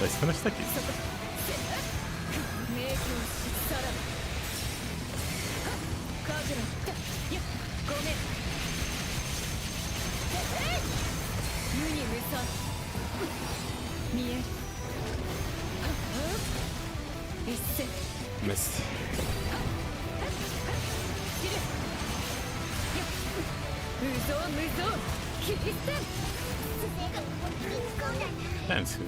Let's finish that game. Missed. That's who.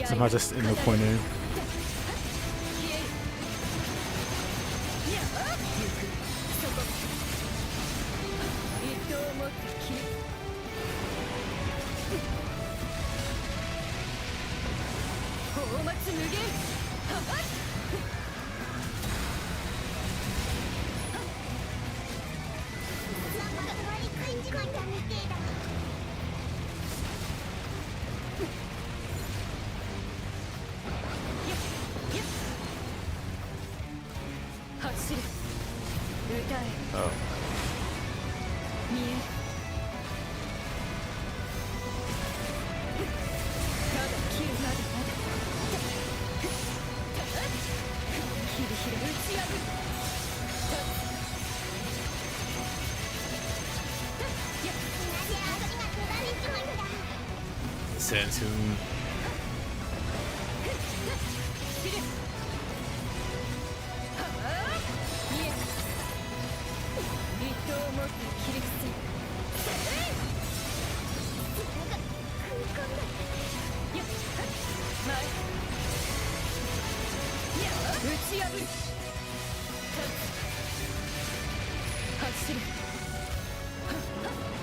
Somehow just in the corner. Oh. Santoon.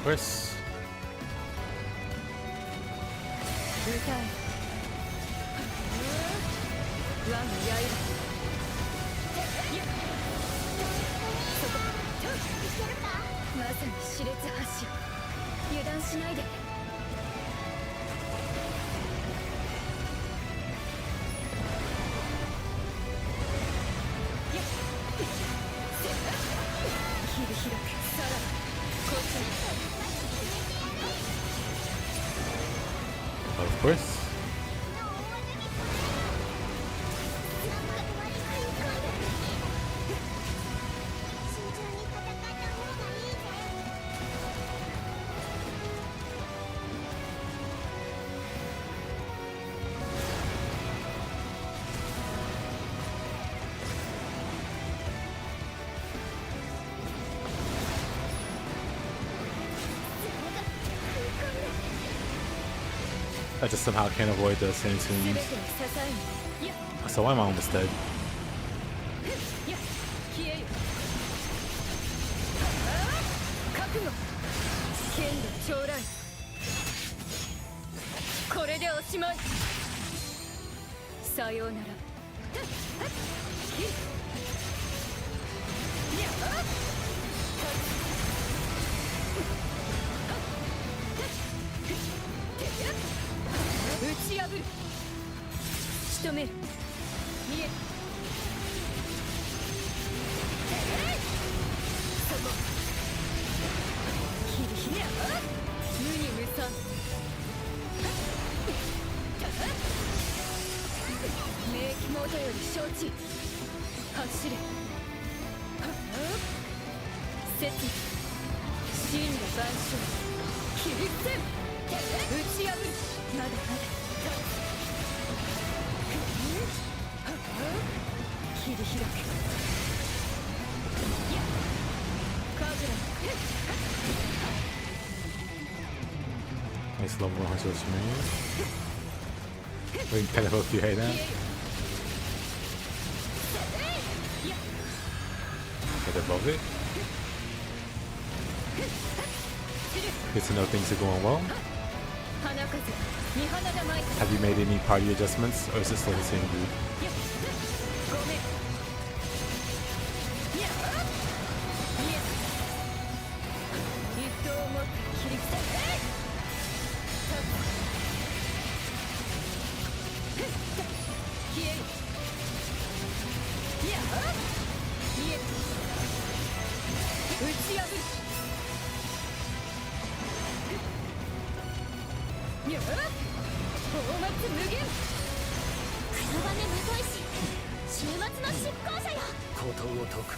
course. 歌え我が刃そこまさに熾烈発進油断しないで切り開くさらばこっち Of course. I just somehow can't avoid the same 全て tunes. を支えにいや So I'm almost dead. いや消えよ覚悟剣の将来これでおしまいさようなら打ち破る仕留める見えそこ切り開く無に無賛名機モードより承知走れ説真羅万象切り捨て打ち破るまだまだ切り開くカズラ Nice level 100 We can kind of hope you hate that. Get above it. Good to know things are going well. 花風見花だまい Have you made any party adjustments, or is it still the same group? ごめんいや見え一刀を持って切り捨て消えるいや見え打ち破るいや大松無限黒羽無tội師終末の執行者よことごとく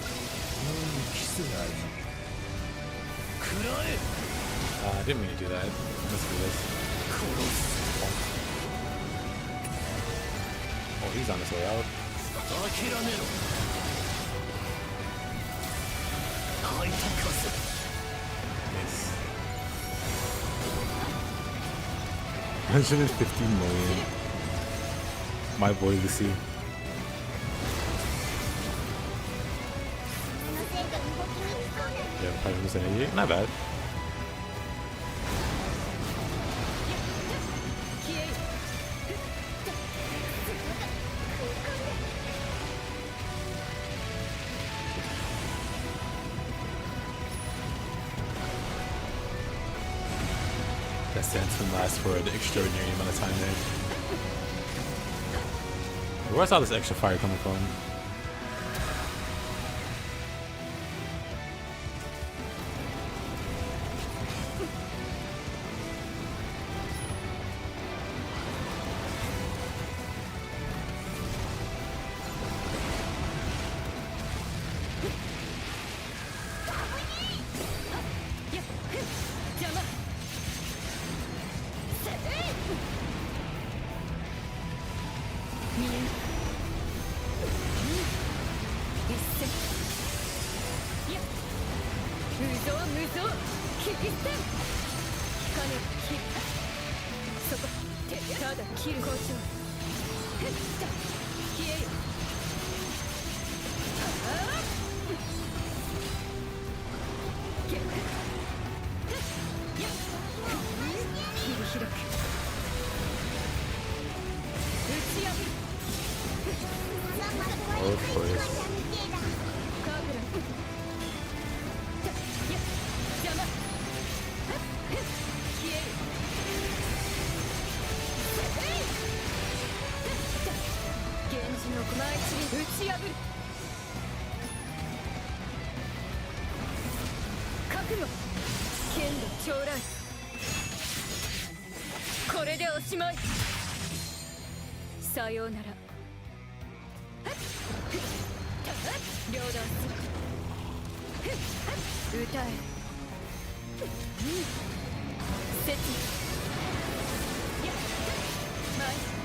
キスがいい食らえ I didn't mean to do that. Let's do this. 殺す Oh, he's on his way out. 諦めろ吐いたかせ Nice. 115 million. My boy Lucy. そのせいで動きにくそうな Yeah, 588. Not bad. 消える That stance can last for an extraordinary amount of time there. Where's all this extra fire coming from? course. カーブラ邪魔消える源氏の舞い散り打ち破る覚悟剣の将来これでおしまいさようなら両断する歌えセティや前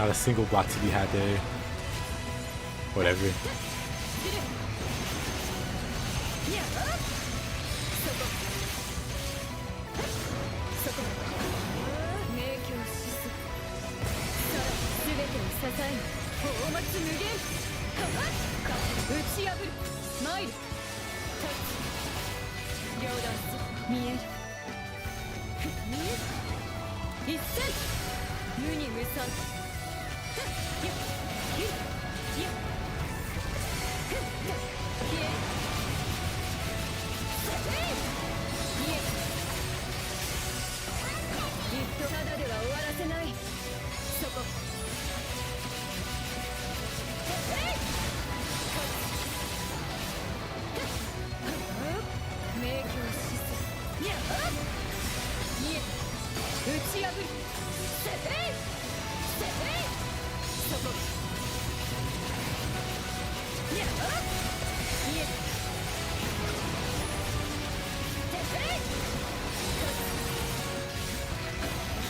Not a single block to be had there. Whatever. ただでは終わらせないそこ明鏡止水やっ見え打ち破るセフェイそこやっ見えセフェイ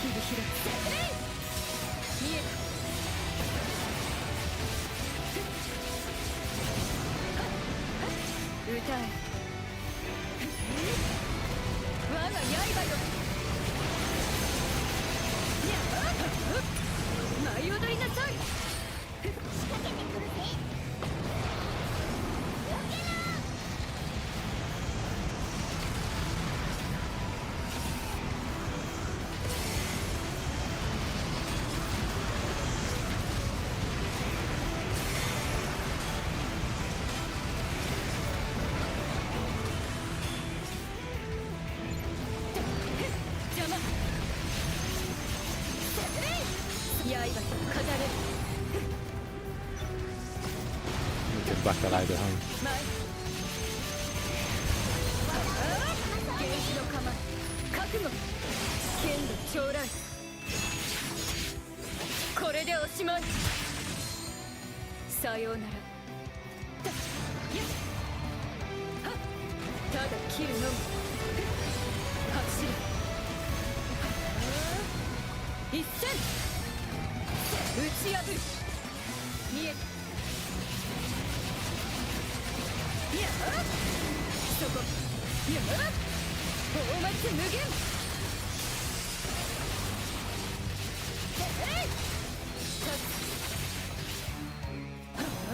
切り開くセフェイ見え歌え我が刃よ舞い踊りなさい仕掛けてくるぜ邪魔刃と飾れ You can block that either, huh? 前原始の構え覚悟剣の将来これでおしまいさようならただ切るのみ走る一戦打ち破る見えやそこ大松無限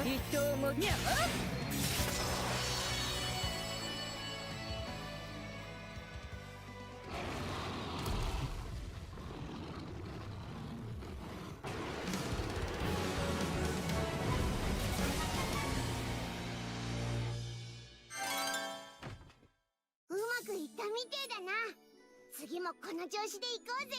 一刀もにゃうまくいったみてえだな次もこの調子でいこうぜ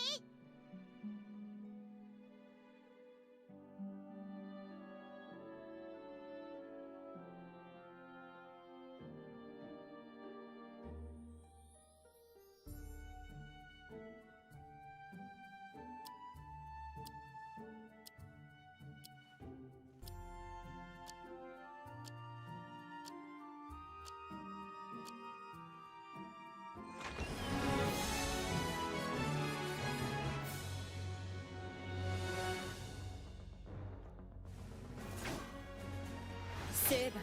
成敗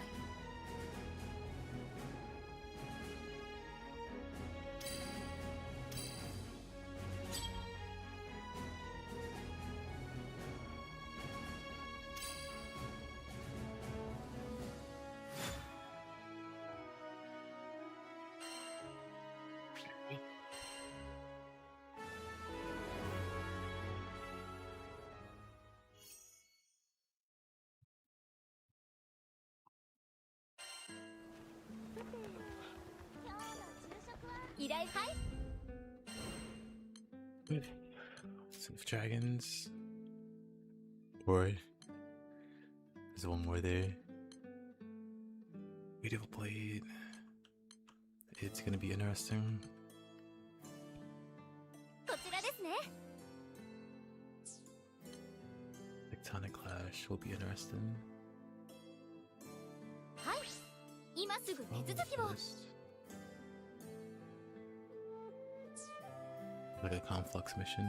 依頼はい Good. Son of Dragons. Or there's one more there. Beautiful blade. It's gonna be interesting. こちらですね Tectonic Clash will be interesting. はい今すぐ Oh, 手続きを first. Like a conflux mission.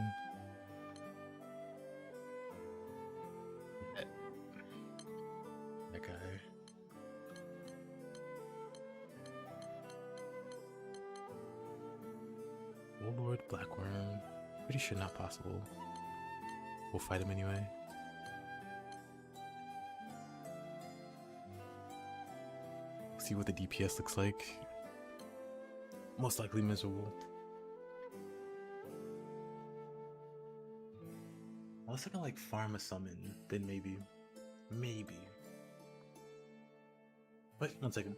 That guy. Warlord, Blackworm. Pretty sure not possible. We'll fight him anyway. See what the DPS looks like. Most likely miserable. I was thinking like farm a summon, then maybe. Maybe. Wait, 1 second.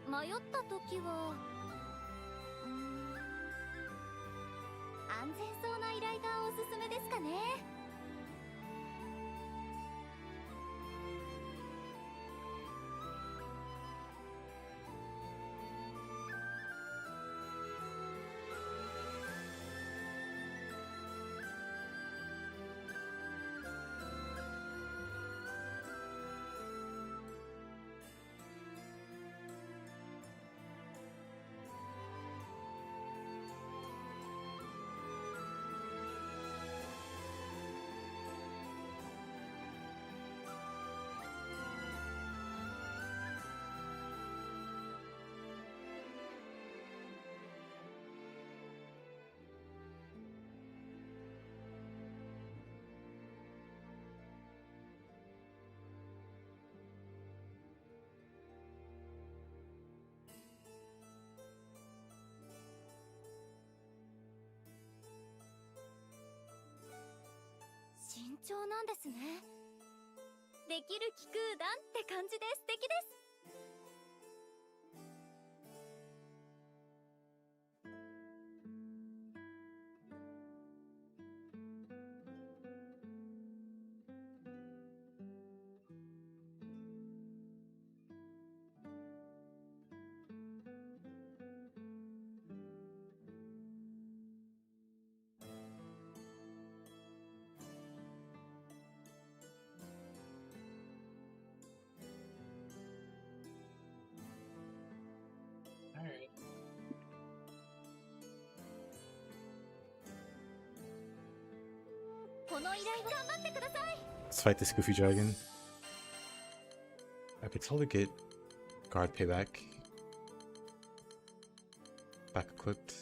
迷った時は安全そうな依頼がおすすめですかね慎重なんですねできる気空団って感じで素敵ですこの依頼を頑張ってください Let's fight this goofy dragon. I could totally get guard payback. Back equipped.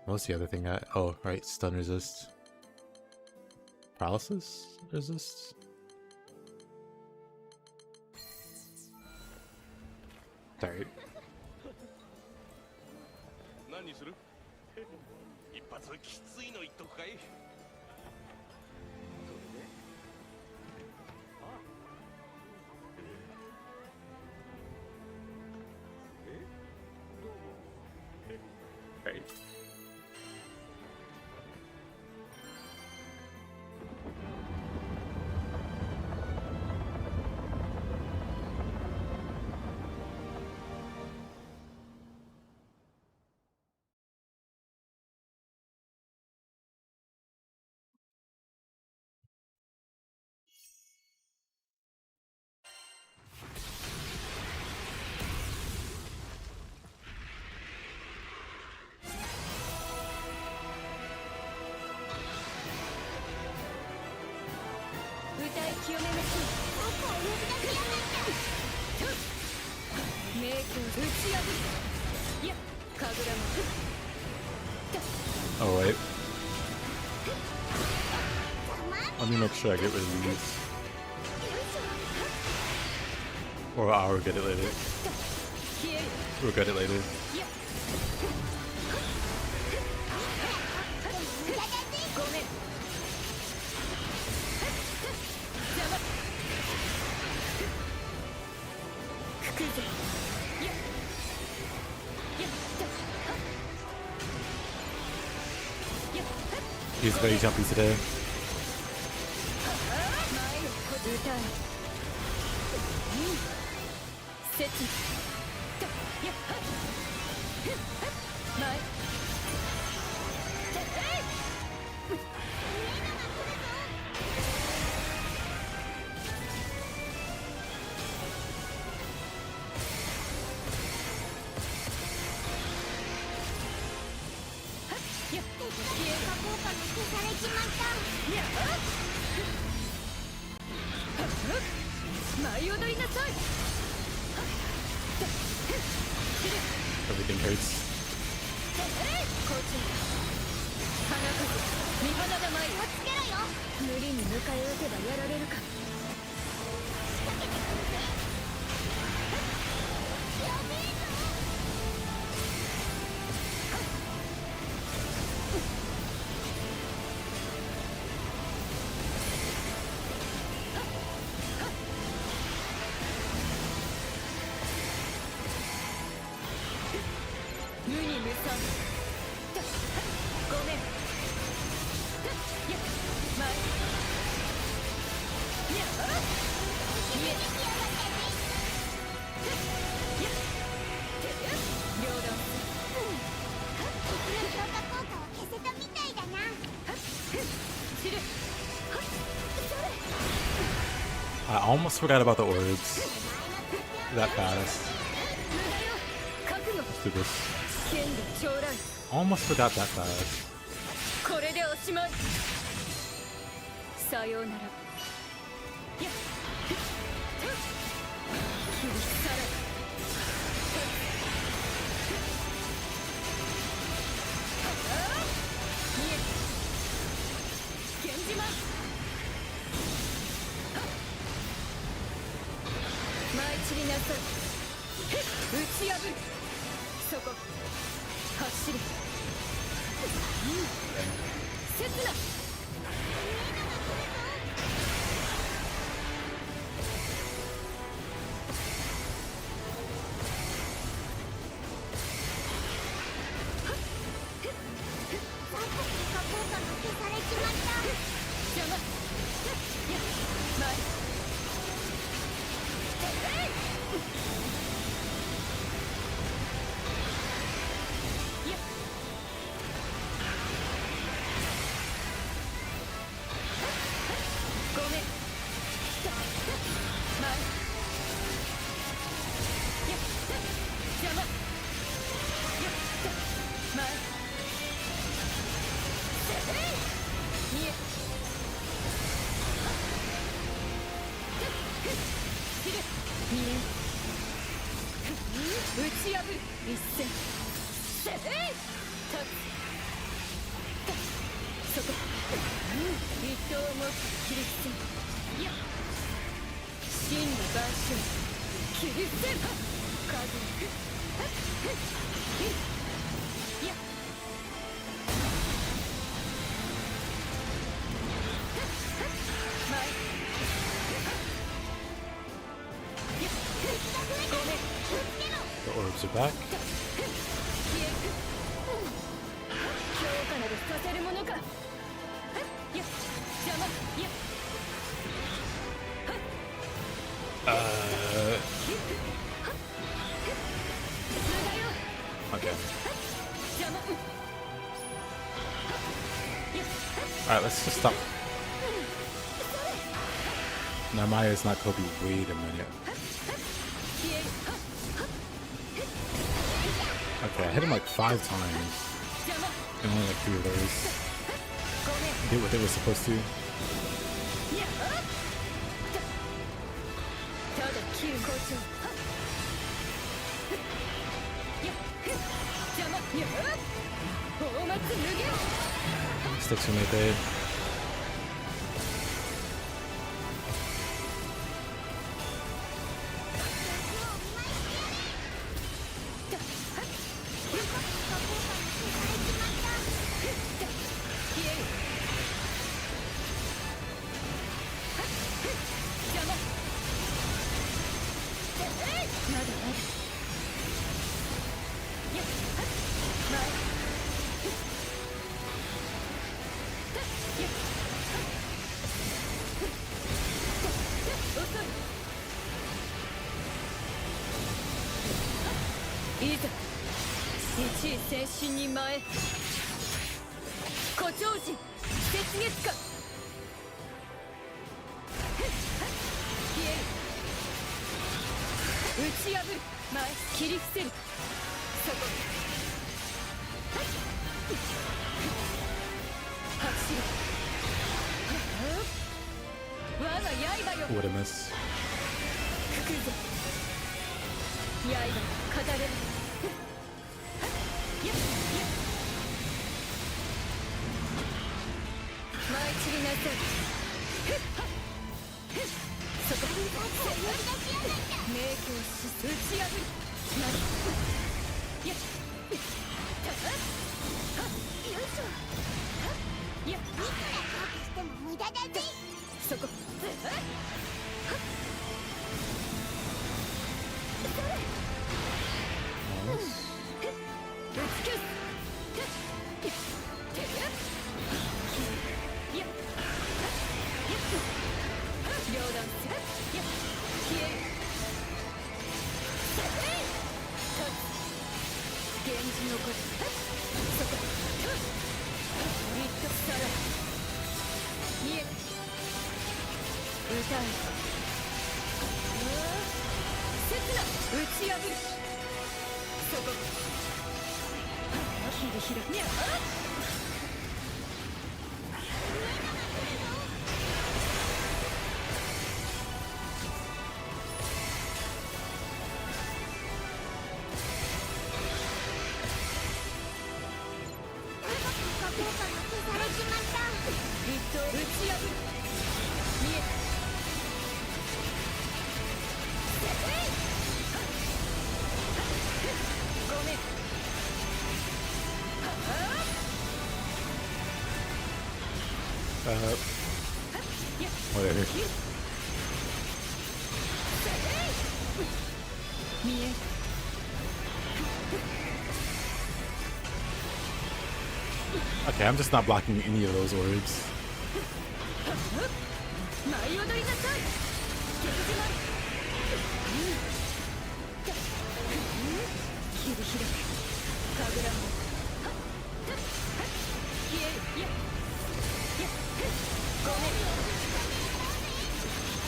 What's the other thing? Oh, right, stun resist. Paralysis resist? Sorry. 何する一発きついの言っとくかいそれであどうも Right. Utai kiyome mashi. お買い上げが来やがった名鏡打ち破るいや神楽も Oh wait. Let me make sure I get rid of these. Or I'll get it later. 消える We'll get it later. いやごめん邪魔くくぜいややったやっ He's very jumpy today. 前のこと歌う切とやっはっふっはっ前やっ消える効果が消されちまったやっ舞い踊りなさい Everything hurts. コーチ花風見放だまいつけろよ無理に迎え撃てばやられるか無に無賛ごめんや前や見えや両断強化効果を消せたみたいだな散る I almost forgot about the orbs. That fast. 無駄よ覚悟 Let's do this. 剣で将来 Almost forgot that fast. これでおしまいさようならやっふっと切り去れ見え源氏マン舞い散りなさい打ち破るそこ走れ刹那効果が消されちまった邪魔や前やごめん前や邪魔や前見え見え打ち破る一戦せい立つそこ一刀を持つ切り捨ていや真の万象切り捨て数いや前ごめん The orbs are back. 強化などさせるものかいや邪魔いや Okay. 邪魔 Alright, let's just stop. Narmaya is not Kobe. Wait a minute. Okay, I hit him like 5 times. And only like 3 of those did what they were supposed to. ただ切る校長やっ大松無限 Sticks from right there.いざ一位戦士に前誇張人雪月花消える打ち破る前切り伏せるそこ走る我が刃よ What a miss. くくぞ刃語れるやっ舞い散りなさいそこ名教し打ち破るなるやっよいしょやっいくら強くしても無駄だぜ。そこ打ち破るそこヒリヒラにゃ効果が消されちまった。一刀打ち破る見えたごめん Whatever. 見え Okay, I'm just not blocking any of those orbs. 舞い踊りなさい激島切り開く神楽も消えるやごめん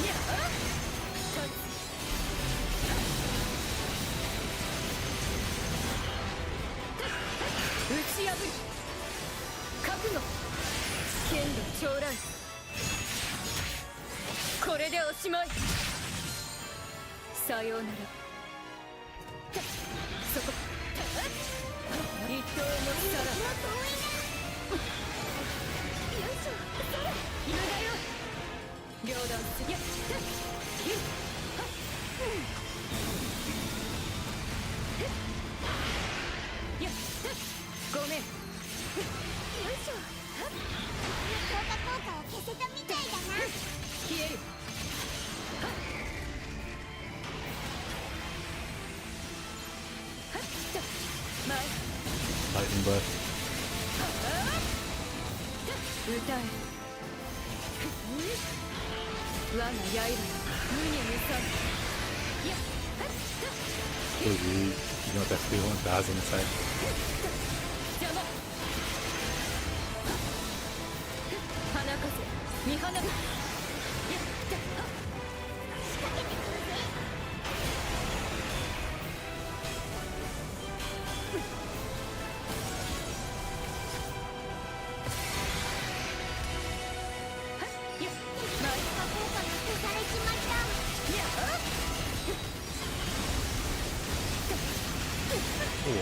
や立つ打ち破る覚悟剣で将来これでおしまいさようならそこ一刀のさらよいしょ無駄よ両断すややごめんよいしょ強化効果を消せたみたいだな。消える前 Lightning breath. 歌え我が刃よ無に無さや So rude. You know what that feel 1000 inside. 邪魔花風見放るやった仕掛けてくるぜやっ前効果が消されちまった。やっ Oh.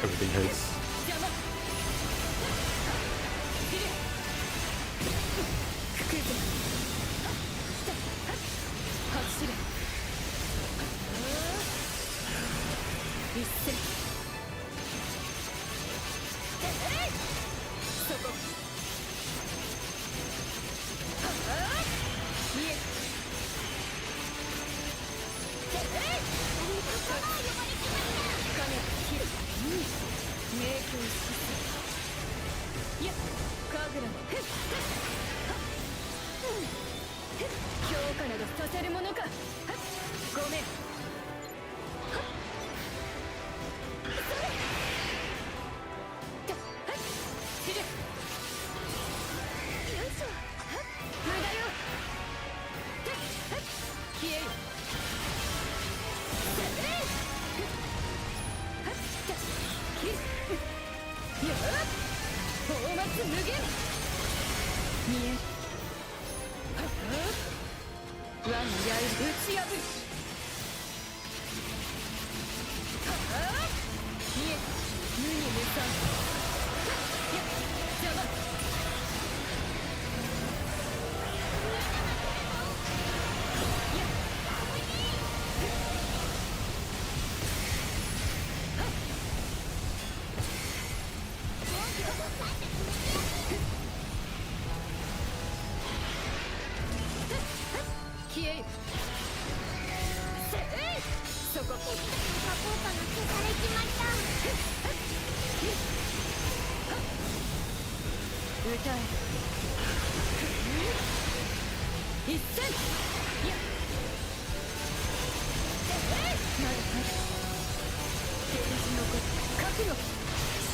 Everything hurts. 邪魔切れくくぞ走れ一戦そこ見え金切る迷宮いや神楽強化などさせるものかごめん散れよいしょ無駄よ消えよ大松無限見える我の刃打ち破る見え無に無惨邪魔消えよそこ効果が消されちまった歌え一戦やまだまだ源氏の子覚悟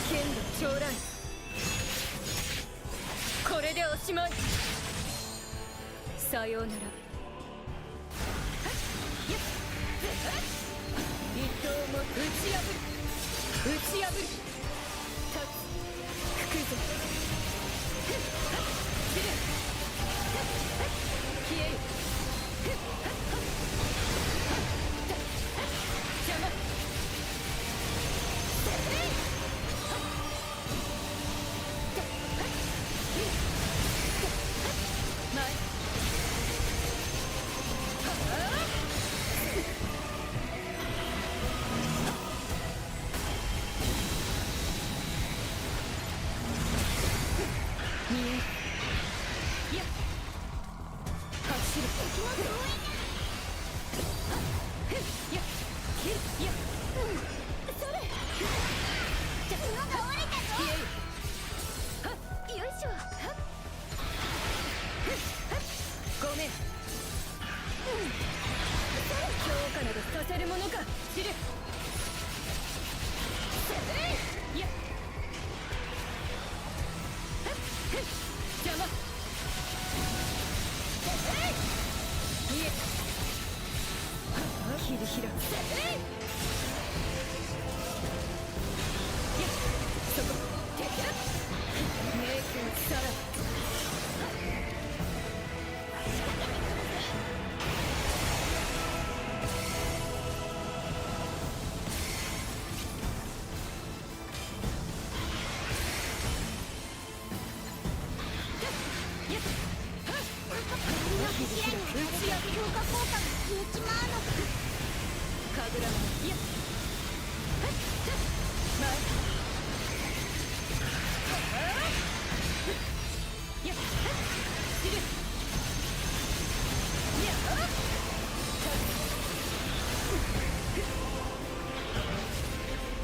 剣道長来これでおしまいさようなら一刀も打ち破る打ち破る立つくくぞ散れ消えよ邪魔前ごめん強化などさせるものか知るいや邪魔見え切り開くそこ敵だ迷宮さら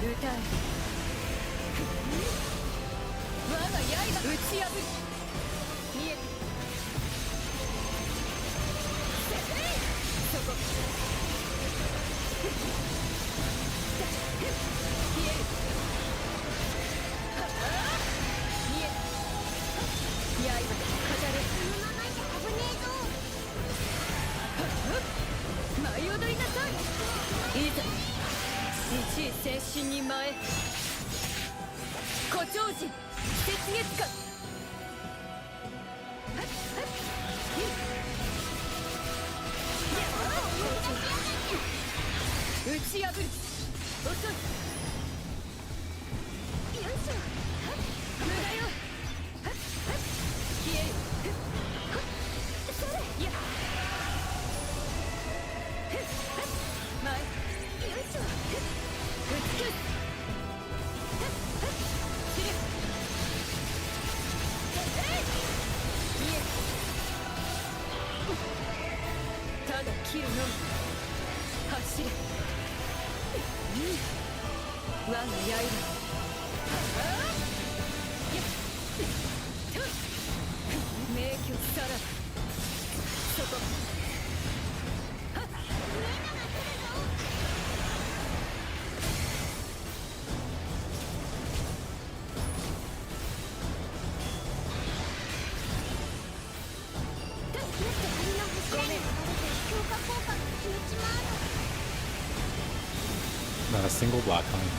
歌え我が刃打ち破る見えそこ消える見え刃で飾れこのままじゃ危ねえぞ舞い踊りなさいいざ一位先進に前誇張人雪月花打ち破る遅い single block time.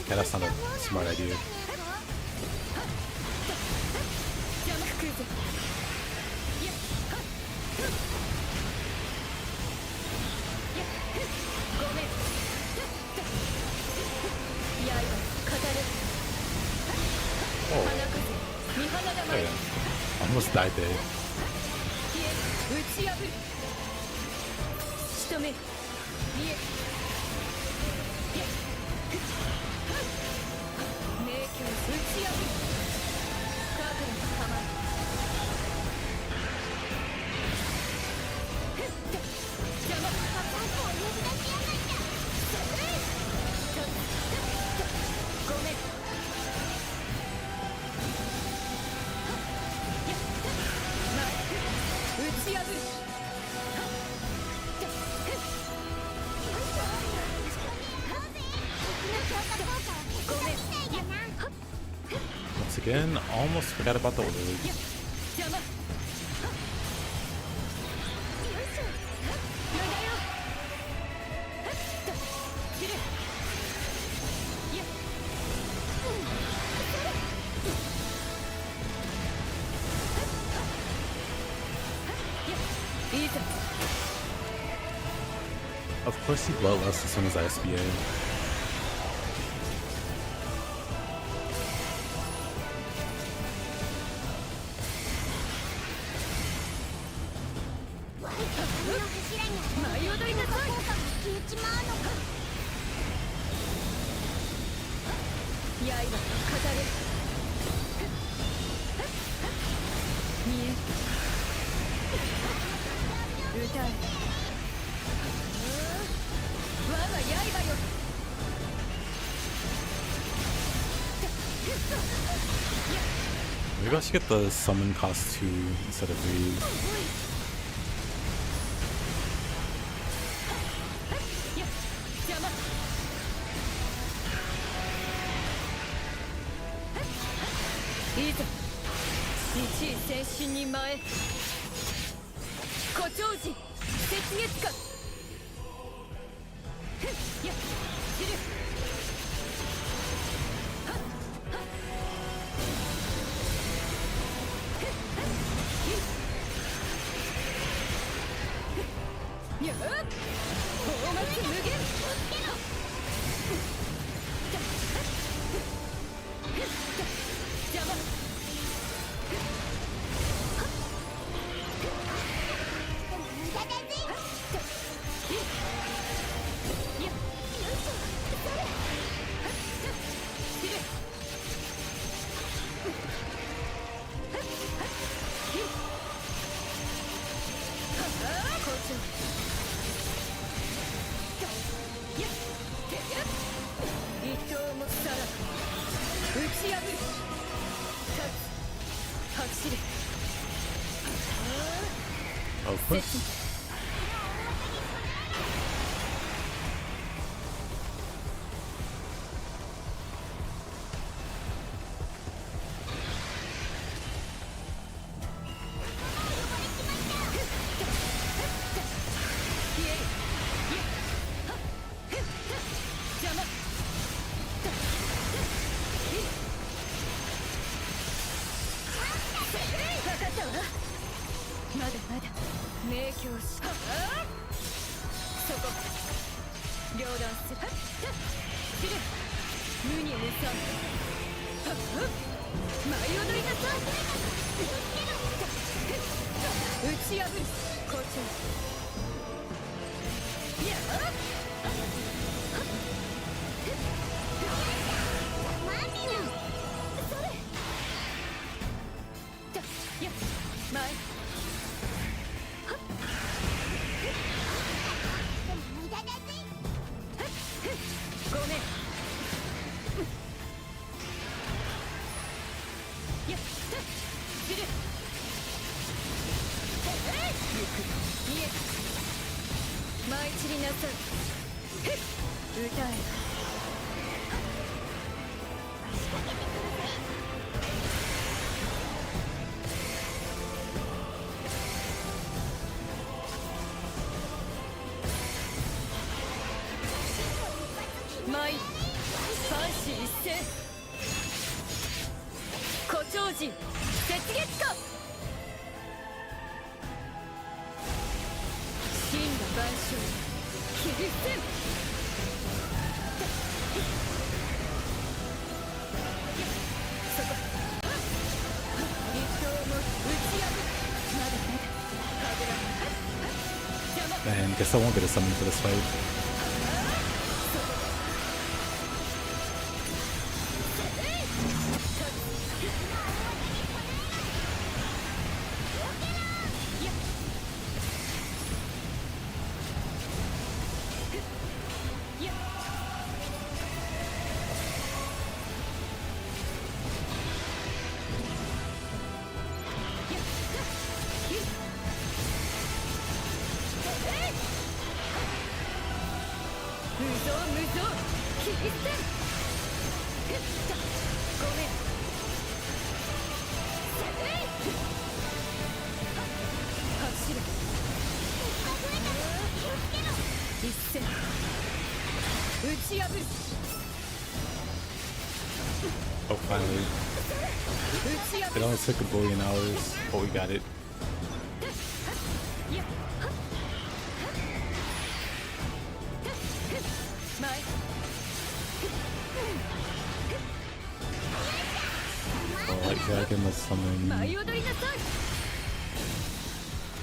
Yeah, that's not a smart idea. Oh yeah, almost died there. Once again, almost forgot about the order. Of course he bloodlust as soon as I SBA. Maybe I should get the summon cost 2 instead of 3. やっ放末無限邪魔無駄だぜ。いやよいしょ。それ。切る校長やっ手やっ伊藤もさら打ち破る立つ走れ Oh, push.まだまだ明鏡しそこ両断する切る無に無損舞い踊りなさい打ち破る校長やっマジな。それ。やっ前無駄だぜ。ごめんやっ切るゆく見え舞い散りなさい歌え舞三子一斉胡蝶人雪月花真羅万象切り捨てそこ一刀も打ち破るまだまだ神楽邪魔 Man, guess I won't get a summon for this fight. 無造無造切り捨てごめん走る一戦打ち破る Oh, finally. 打ち破 It る only took a billion hours, but we got it. やっ前 Oh, like dragon, let's summon. 舞い踊りなさい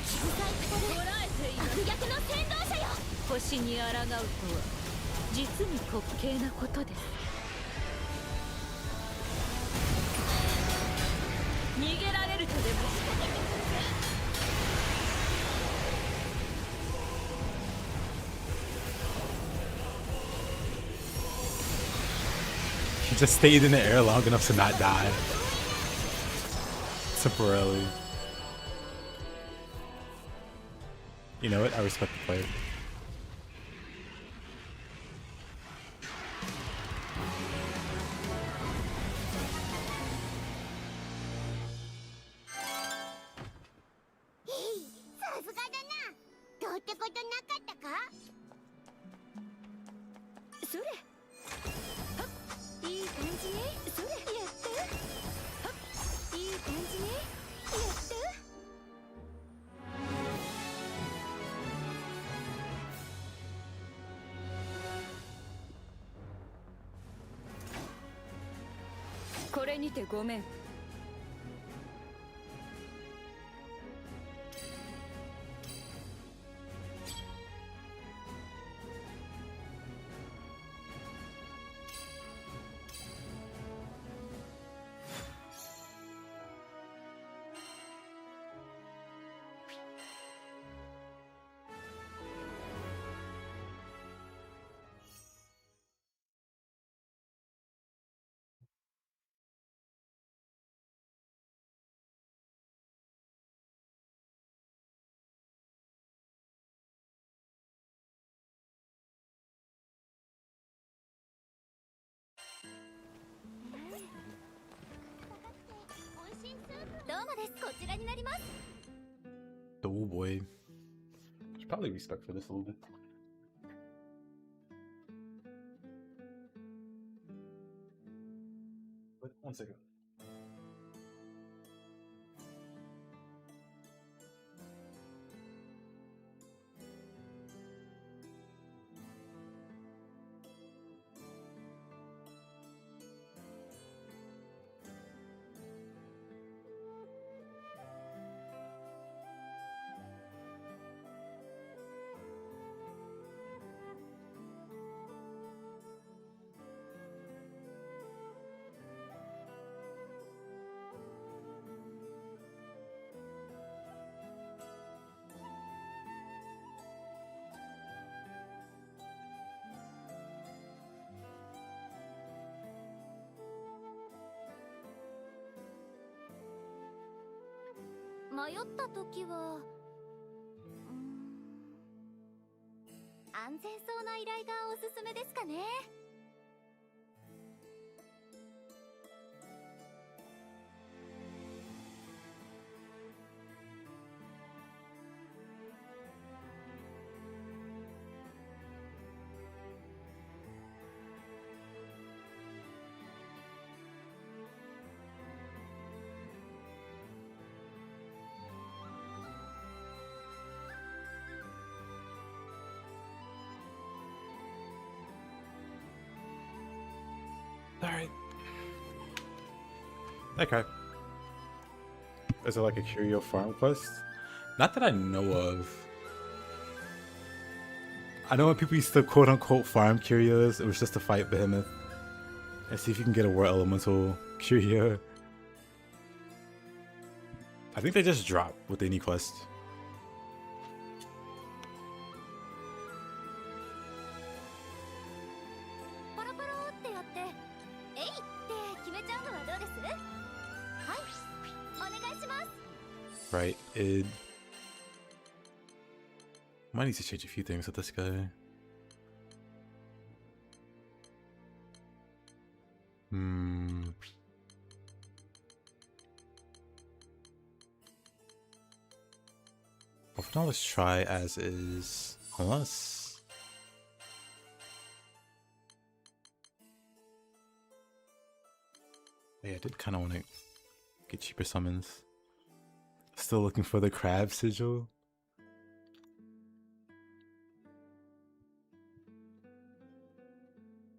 救済語らえている。悪逆の先導者よ。星に抗うとは実に滑稽なことです逃げられるとでも He just stayed in the air long enough to not die. Temporarily. You know what? I respect the player. れにてごめん。どうもです。こちらになります。 Oh boy. Should probably respect for this a little bit. Wait, 1 second.迷った時は安全そうな依頼がおすすめですかね。Alright. Okay. Is it like a curio farm quest? Not that I know of. I know when people used to quote unquote farm curios, it was just to fight Behemoth and see if you can get a war elemental curio. I think they just drop with any quest. ポロポロってやってえいって決めちゃうのはどうです？はい、お願いします。 Right, it might need to change a few things with this guy. Well, for now, let's try as is. Unless... Yeah, I did kind of want to get cheaper summons. Still looking for the crab sigil.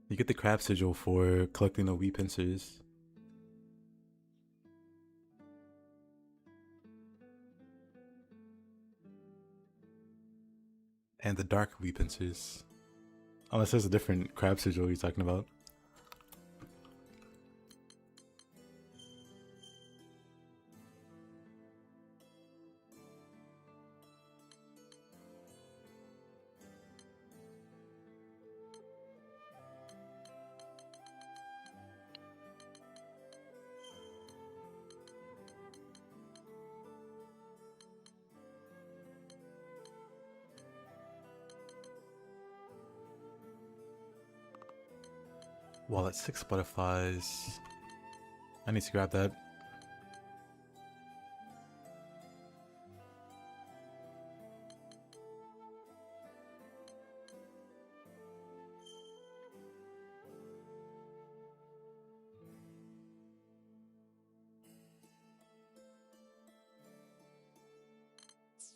You get the crab sigil for collecting the wee pincers. And the dark wee pincers. Unless there's a different crab sigil you're talking about. Well, that's 6 butterflies. I need to grab that.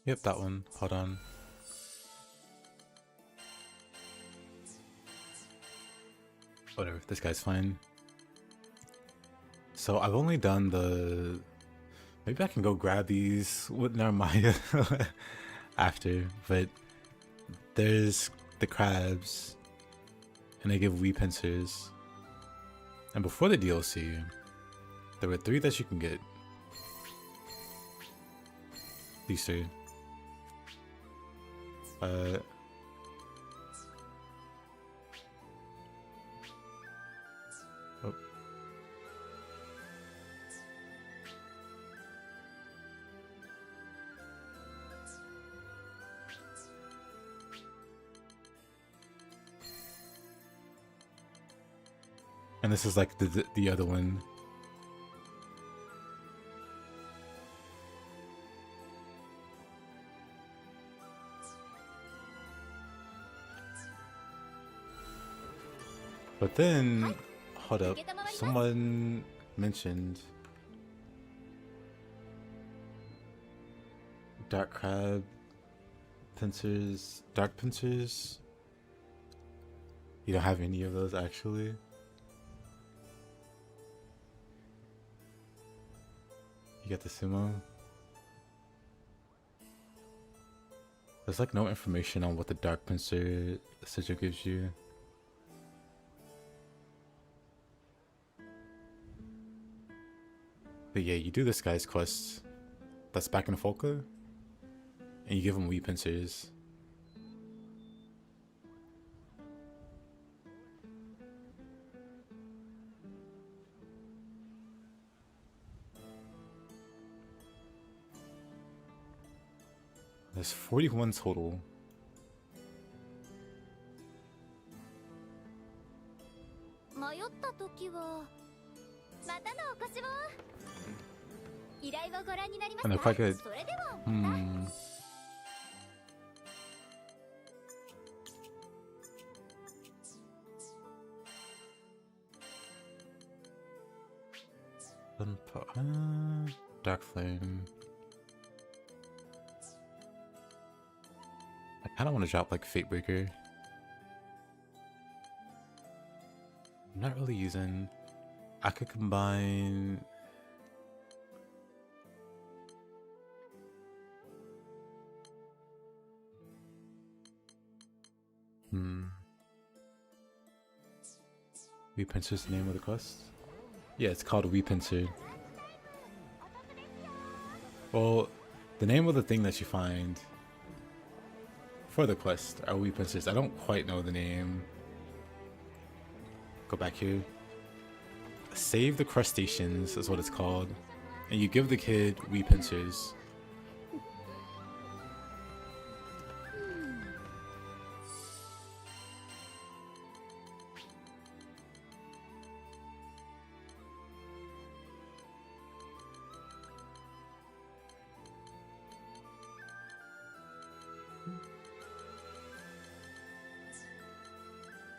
Yep, that one. Hold on. Whatever, this guy's fine. So I've only done the... Maybe I can go grab these with Narmaya after, but there's the crabs, and they give wee pincers. And before the DLC, there were 3 that you can get. These 3. Oh. And this is like the other one. But then, hold up, someone mentioned dark crab pincers, dark pincers. You don't have any of those actually? You got the sumo? There's like no information on what the dark pincer sigil gives you. But yeah, you do this guy's quest that's back in Folka, and you give him wee pincers. There's 41 total. And they're quite good. Dark Flame. I kind of want to drop like Fatebreaker. I'm not really using. I could combine. Wee Pincer's the name of the quest? Yeah, it's called Wee Pincer. Well, the name of the thing that you find for the quest are wee pincers. I don't quite know the name. Go back here. Save the crustaceans is what it's called. And you give the kid wee pincers.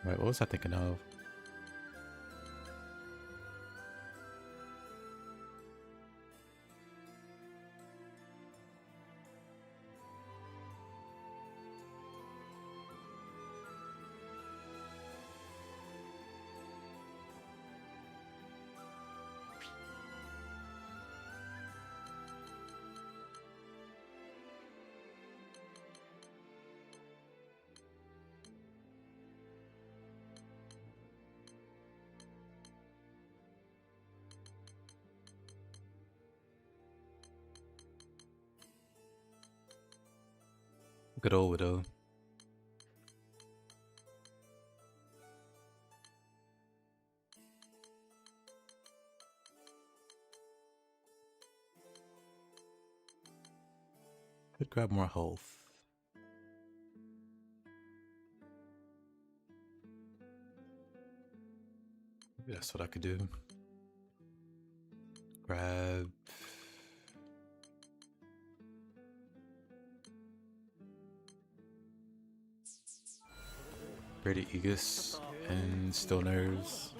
Right, what was I thinking of? Good old Widow. Could grab more health. Maybe that's what I could do. Grab. Ready Aegis and Still Nerves.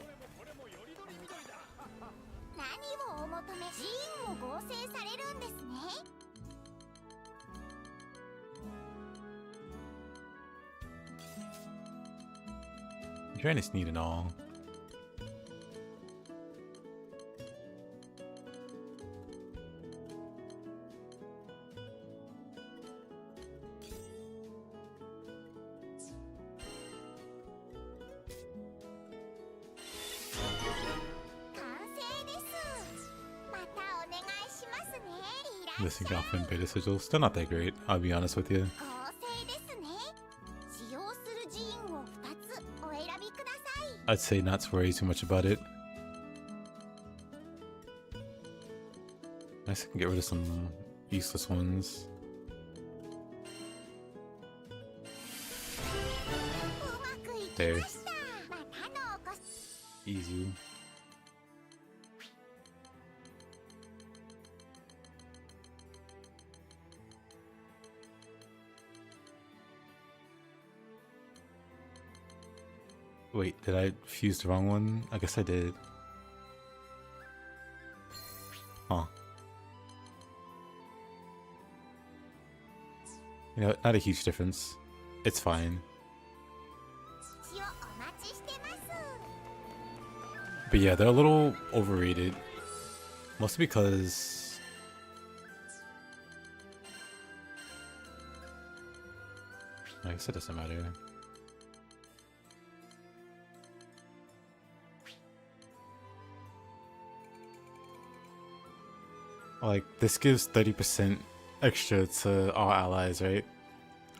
Uranus need and all. Missing off in beta sigil. Still not that great, I'll be honest with you. 構成ですね。使用する寺院を2つお選びください。 I'd say not to worry too much about it. I guess I can get rid of some useless ones. うまくいき There. ました。またのお越し。 Easy. Wait, did I fuse the wrong one? I guess I did. Huh. You know, not a huge difference. It's fine. 一応お待ちしてます。 But yeah, they're a little overrated. Mostly because... I guess it doesn't matter. Like, this gives 30% extra to all allies, right?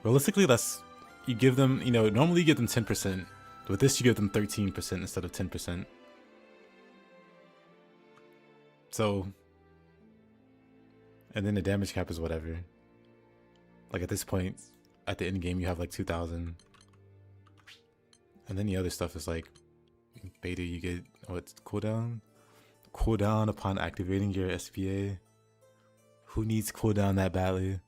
Realistically, that's... You give them, you know, normally you give them 10%. With this, you give them 13% instead of 10%. So... And then the damage cap is whatever. Like, at this point, at the end game, you have like 2,000. And then the other stuff is like... Beta, you get... What's cooldown? Cooldown upon activating your SPA. Who needs cooldown that badly?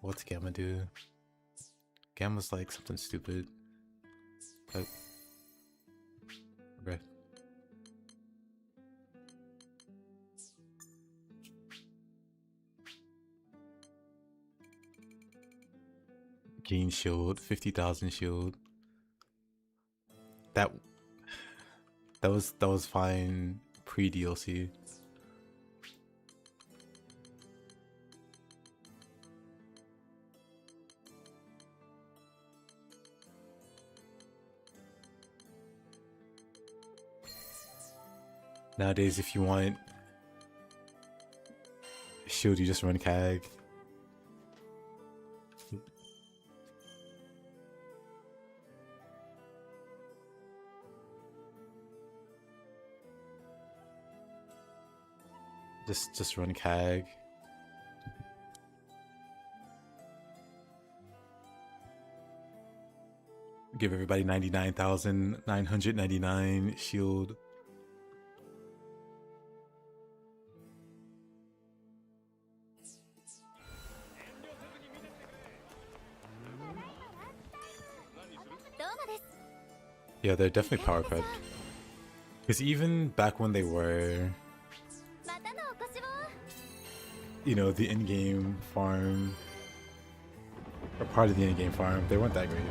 What's Gamma do? Gamma's like something stupid. But... Okay. Gain shield, 50,000 shield. That was fine pre-DLC. Nowadays, if you want shield, you just run CAG. Just run CAG. Give everybody 99,999 shield. Yeah, they're definitely power crept. Because even back when they were, you know, the in-game farm, or part of the in-game farm, they weren't that great.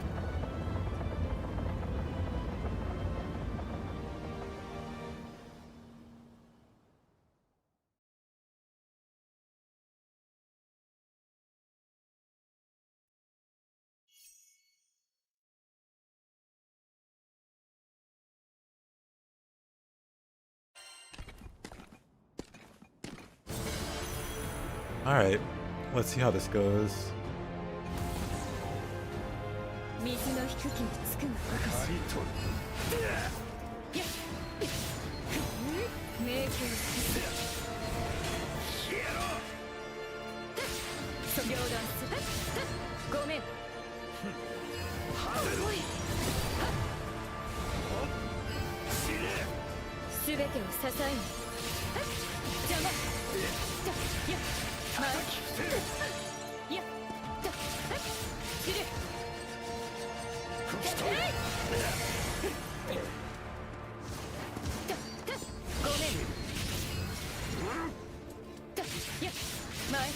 Alright, let's see how this goes. 水の低きにつくが証迷宮両断すごめんすべてを支えに邪魔や前や知れごめんや前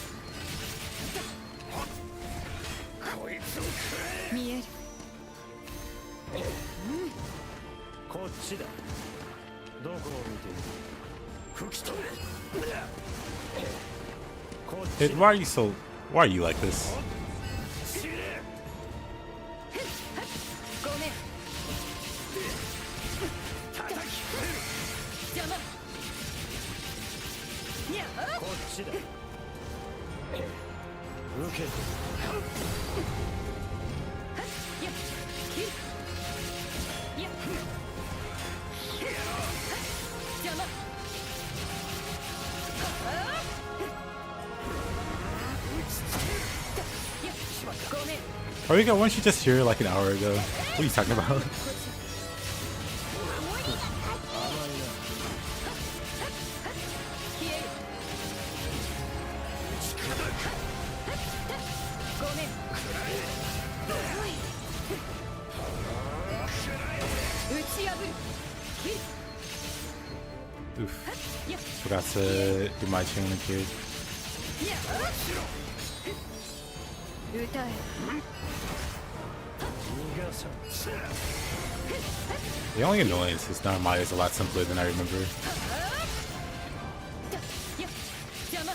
見えるこっちだどこを見ている吹き飛べ Hey, why are you like this? ごめん Ariga, weren't you just here like an hour ago? What are you talking about? 打ち破る切る Oof. Forgot to do my chain link here. 歌え The only annoyance is Narmaya is a lot simpler than I remember. 邪魔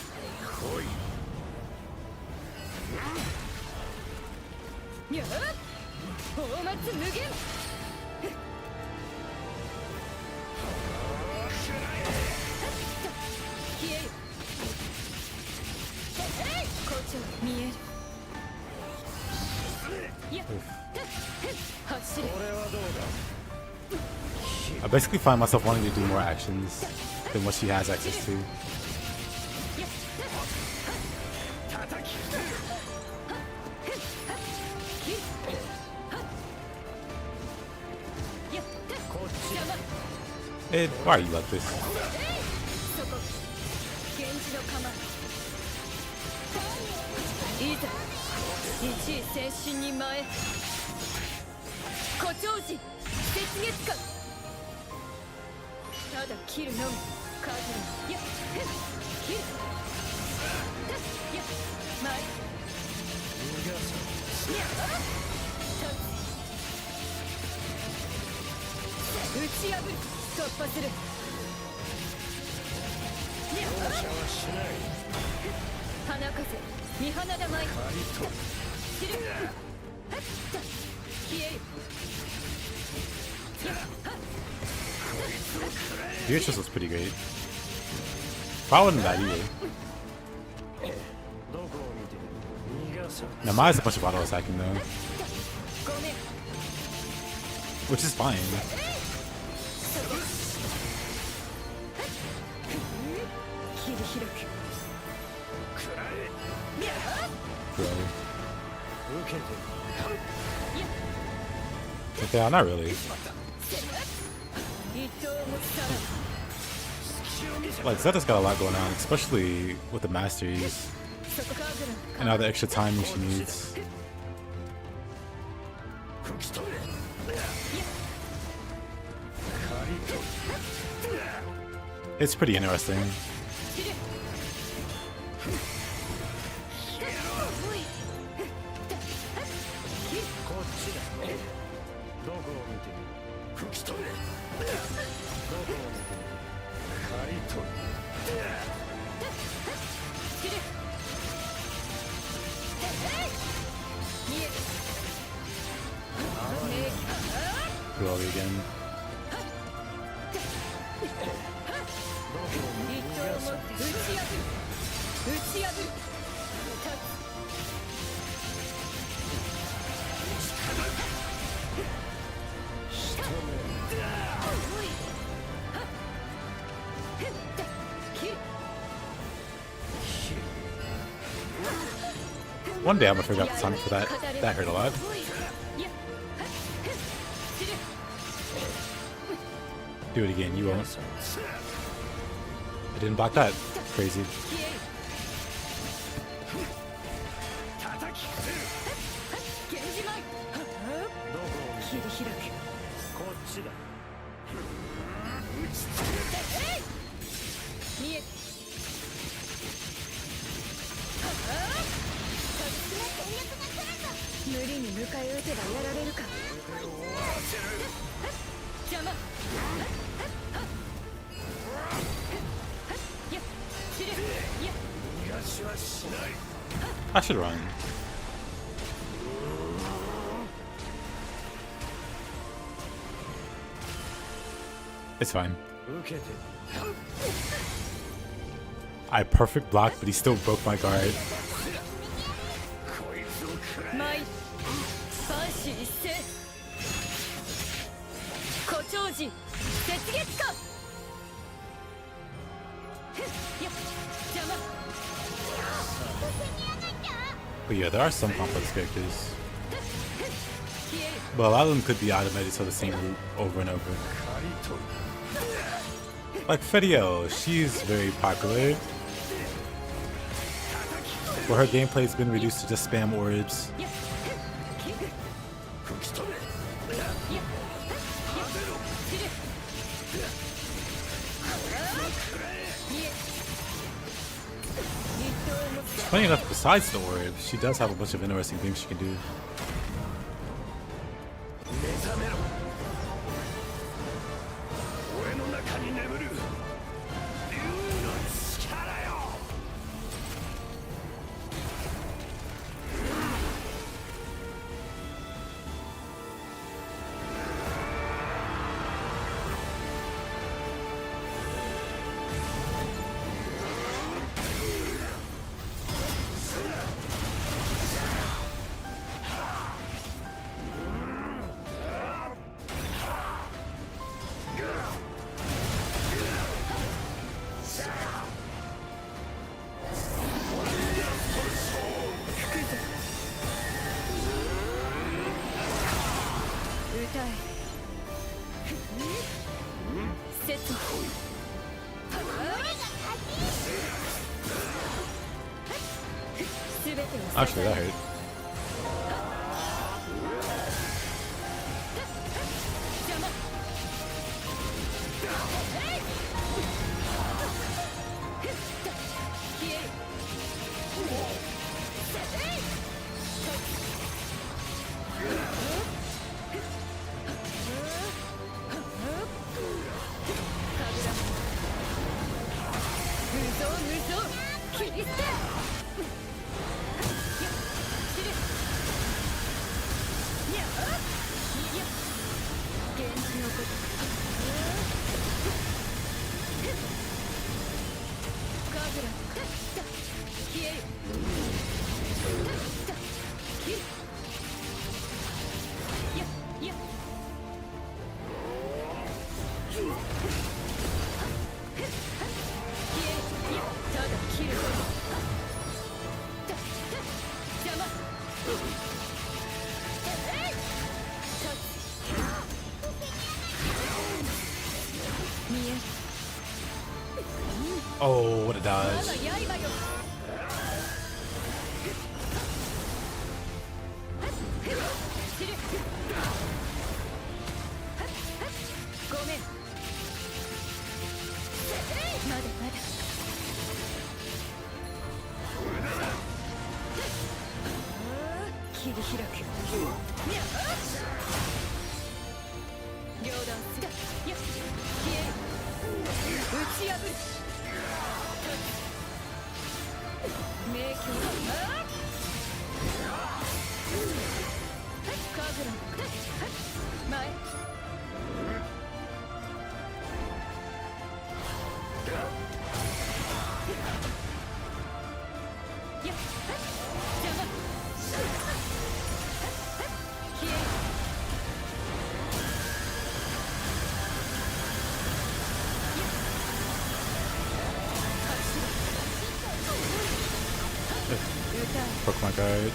やっ大松無限 消える校長見えるやっ走れ I basically find myself wanting to do more actions than what she has access to. 邪魔 Why are you like this? そこ源氏の構えいざ一位先進に前誇張時雪月間ただ切るのみ数にやっ切るやっ前やっ打ち破る突破する花風見放だまい散る消える Beatrix was pretty great. Probably wasn't bad either. Now Maya's a bunch of auto attacking though, ごめん which is fine. 切り開く Bro. Okay, not really. 一刀もさ Like Zeta's got a lot going on, especially with the masteries そこからぐら and all the extra timing she needs. It's pretty interesting. 切る Glory again. 一刀を持って打ち破る打ち破るOne day I'm gonna figure out the time for that. That hurt a lot. Do it again, you won't. I didn't block that. Crazy. 切り開く見えて無理に迎え撃てばやられるか邪魔やっ散るやっ I should run. It's fine. I perfect block, but he still broke my guard. 参る三死一斉誇張時雪月間やっ邪魔 But yeah, there are some complex characters. But a lot of them could be automated to the same loop over and over. Like Fedio, she's very popular. But her gameplay's been reduced to just spam orbs. Funny enough, besides the orb, she does have a bunch of interesting things she can do. 目覚めろ俺の中に眠る竜の力よ Actually, that hurt. Oh, what a dodge. Broke my guard.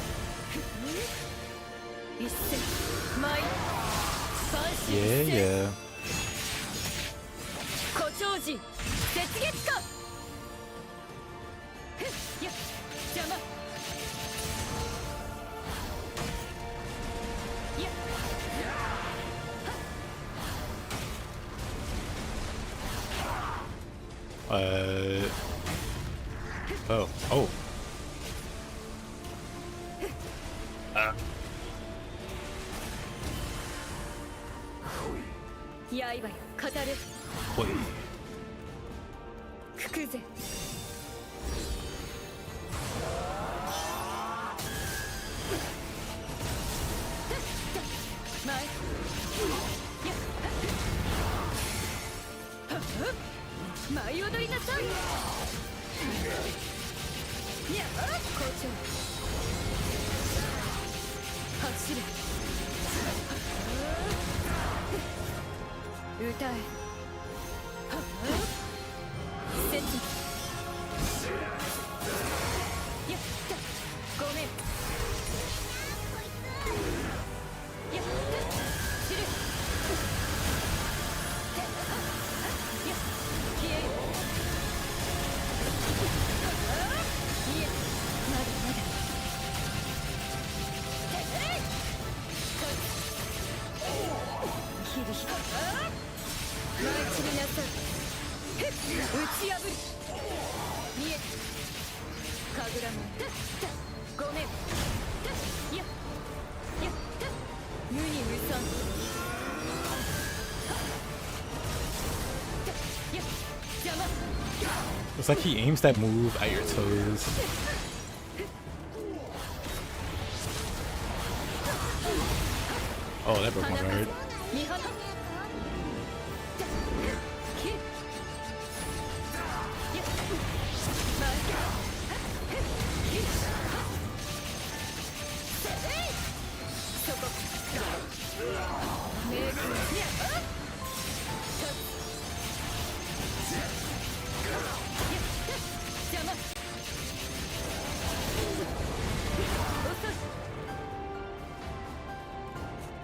Yeah, yeah. Oh, oh. Wait. 切り開く舞い散りなさい打ち破る見え神楽門ごめんや無に無惨邪魔 It's like he aims that move at your toes. Oh, that broke my guard. 見放切るそこメイク邪魔遅い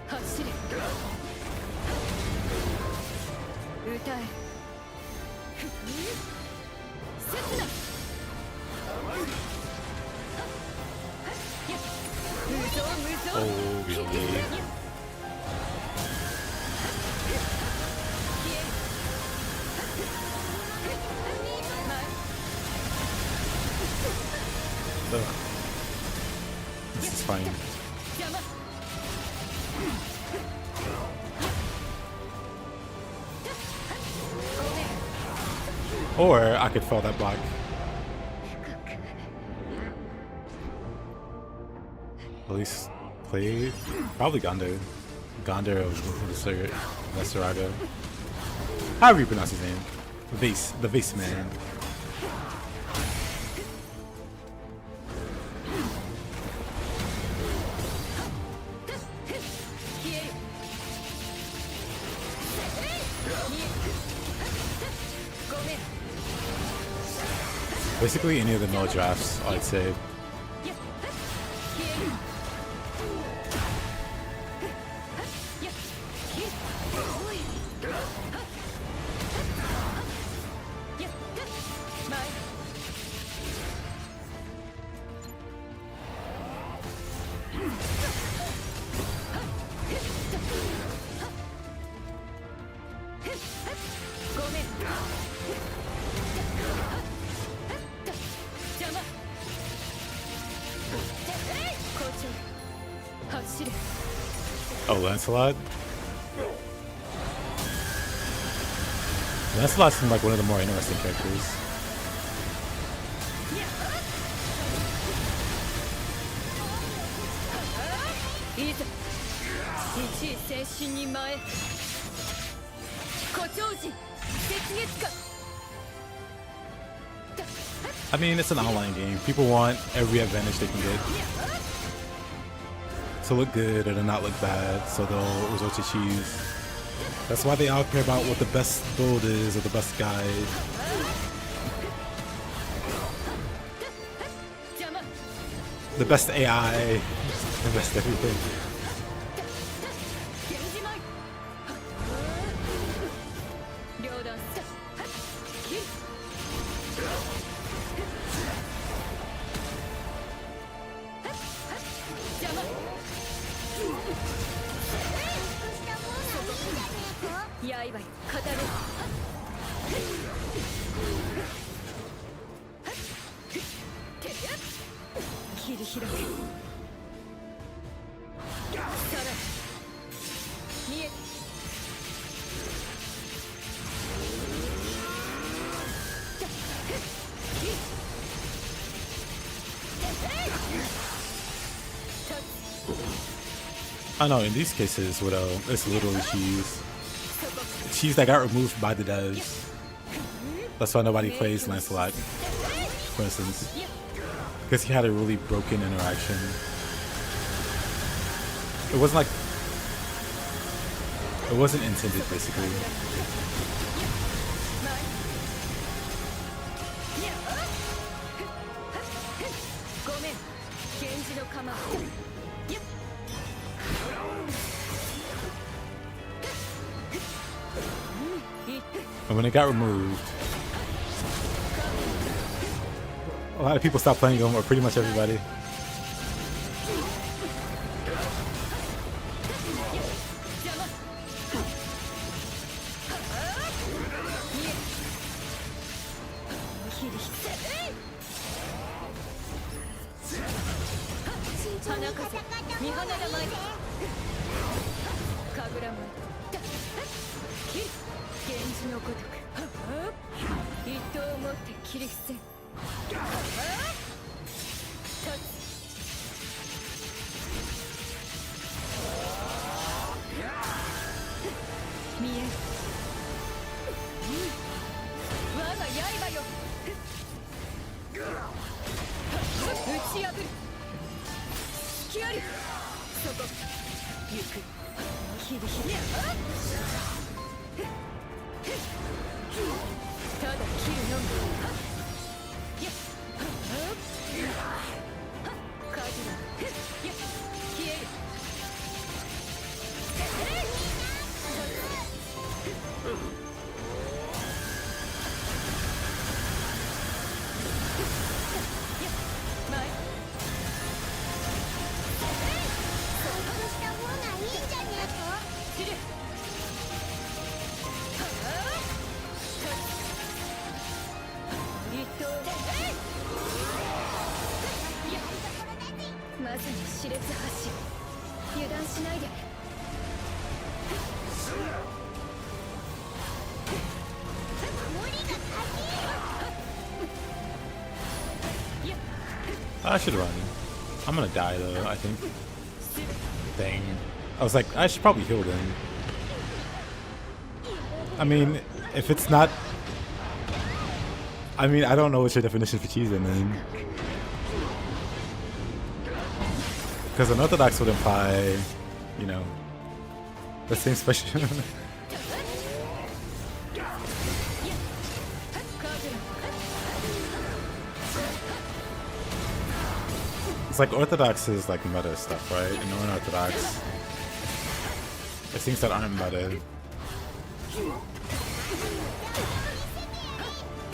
走れ歌え刹那無造無造 Oh, really? Ugh. This is fine. Or I could fall that block. At least play probably Gondor. Gondor of Veserago. However you pronounce his name. The Vase Man. Basically any of the mill drafts, I'd say. Oh, Lancelot? Lancelot seemed like one of the more interesting characters. I mean, it's an online game. People want every advantage they can get to look good or to not look bad, so they'll resort to cheese. That's why they all care about what the best build is or the best guide. The best AI, the best everything. I know, in these cases, Widow, it's literally cheese. Cheese that got removed by the devs. That's why nobody plays Lancelot, for instance. Because he had a really broken interaction. It wasn't like... It wasn't intended, basically. And when it got removed, a lot of people stopped playing them, or pretty much everybody. 切り伏せ見える我が刃よ打ち破る引きありそこ行く切りひりただ切るのみやっカジラやっ消える前そうした方がいいんじゃね切る一刀まさに熾烈発進油断しないで無理が I should run. I'm gonna die though, I think. Dang. I was like, I should probably heal then. I mean, if it's not... I mean, I don't know what's your definition for cheesing then. Because unorthodox would imply, you know, the same special... It's like orthodox is like meta stuff, right? And unorthodox it's things that aren't meta.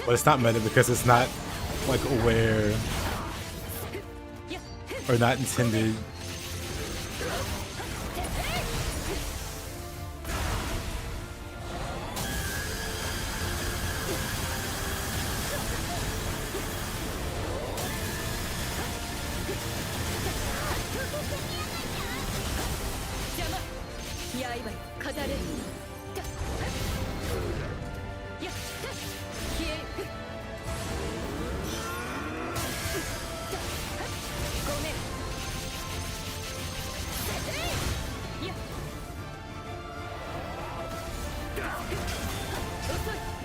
But it's not meta because it's not like aware or not intended.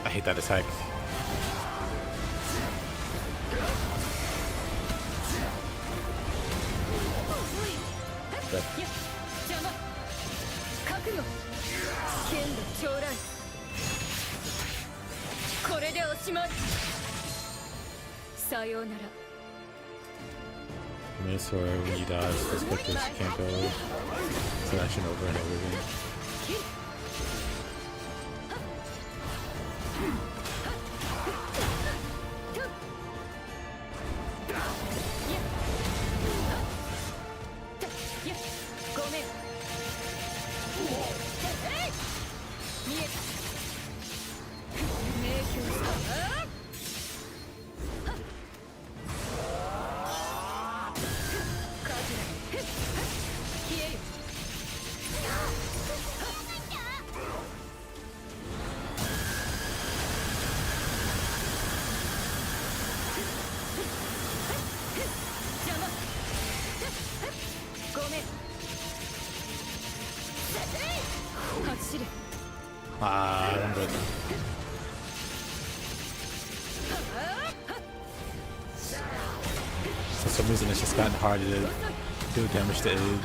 I hate that attack. Okay. これでおしまいさようなら Minosaur, when you dodge, those characters can't go. It's an action over and over again. Ah, I'm good. For some reason, it's just gotten harder to do damage to aid.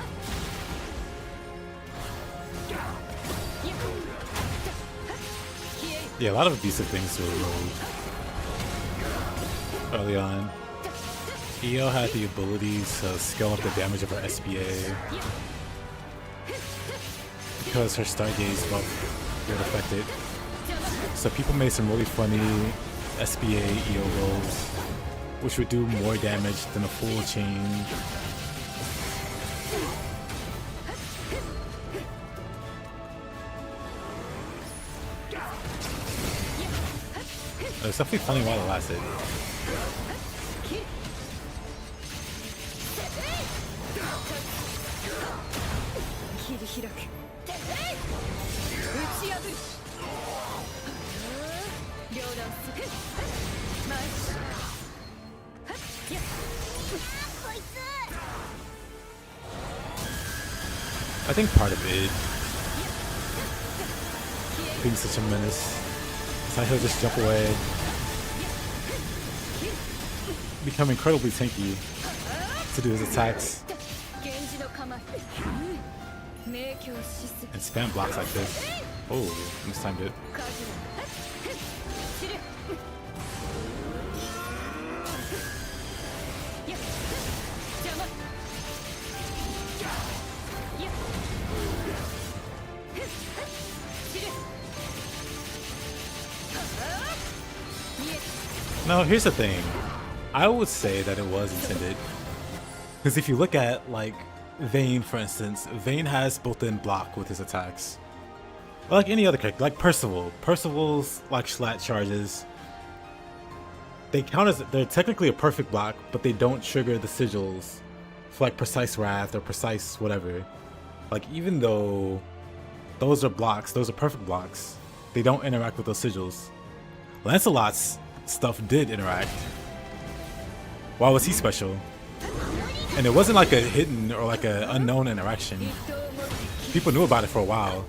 Yeah, a lot of abusive things were rolled early on. EO had the ability to scale up the damage of her SBA because her Stargaze buff would affect it. So people made some really funny SBA EO rolls, which would do more damage than a full chain. It was definitely funny while it lasted. I think part of it being such a menace is how he'll just jump away, become incredibly tanky to do his attacks, and spam blocks like this. Oh, mistimed it. No, here's the thing. I would say that it was intended. Because if you look at, like, Vayne, for instance, Vayne has built-in block with his attacks. Like any other character, like Percival. Percival's, like, Schlatt charges, they count as, they're technically a perfect block, but they don't trigger the sigils for, like, Precise Wrath or Precise whatever. Like, even though those are blocks, those are perfect blocks, they don't interact with those sigils. Lancelot's stuff did interact. Why was he special? And it wasn't like a hidden or like an unknown interaction. People knew about it for a while.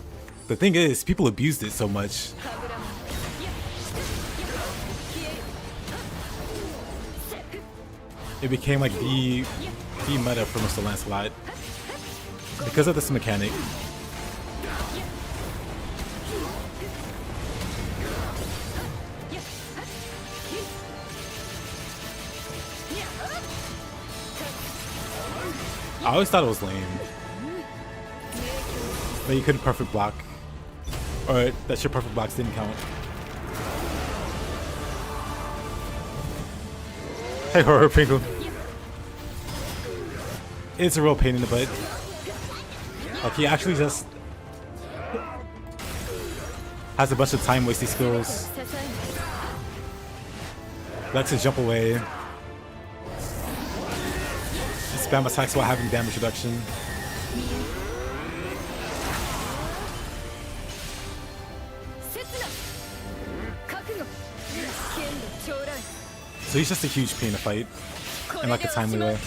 The thing is, people abused it so much. It became like the meta for Mr. Lancelot. Because of this mechanic. I always thought it was lame that you couldn't perfect block, or that your perfect blocks didn't count. Hey, Horror Pringle. It's a real pain in the butt. Like, he actually just has a bunch of time wasting skills. Likes to jump away. Spam attacks while having damage reduction. So he's just a huge pain to fight in like a timely way.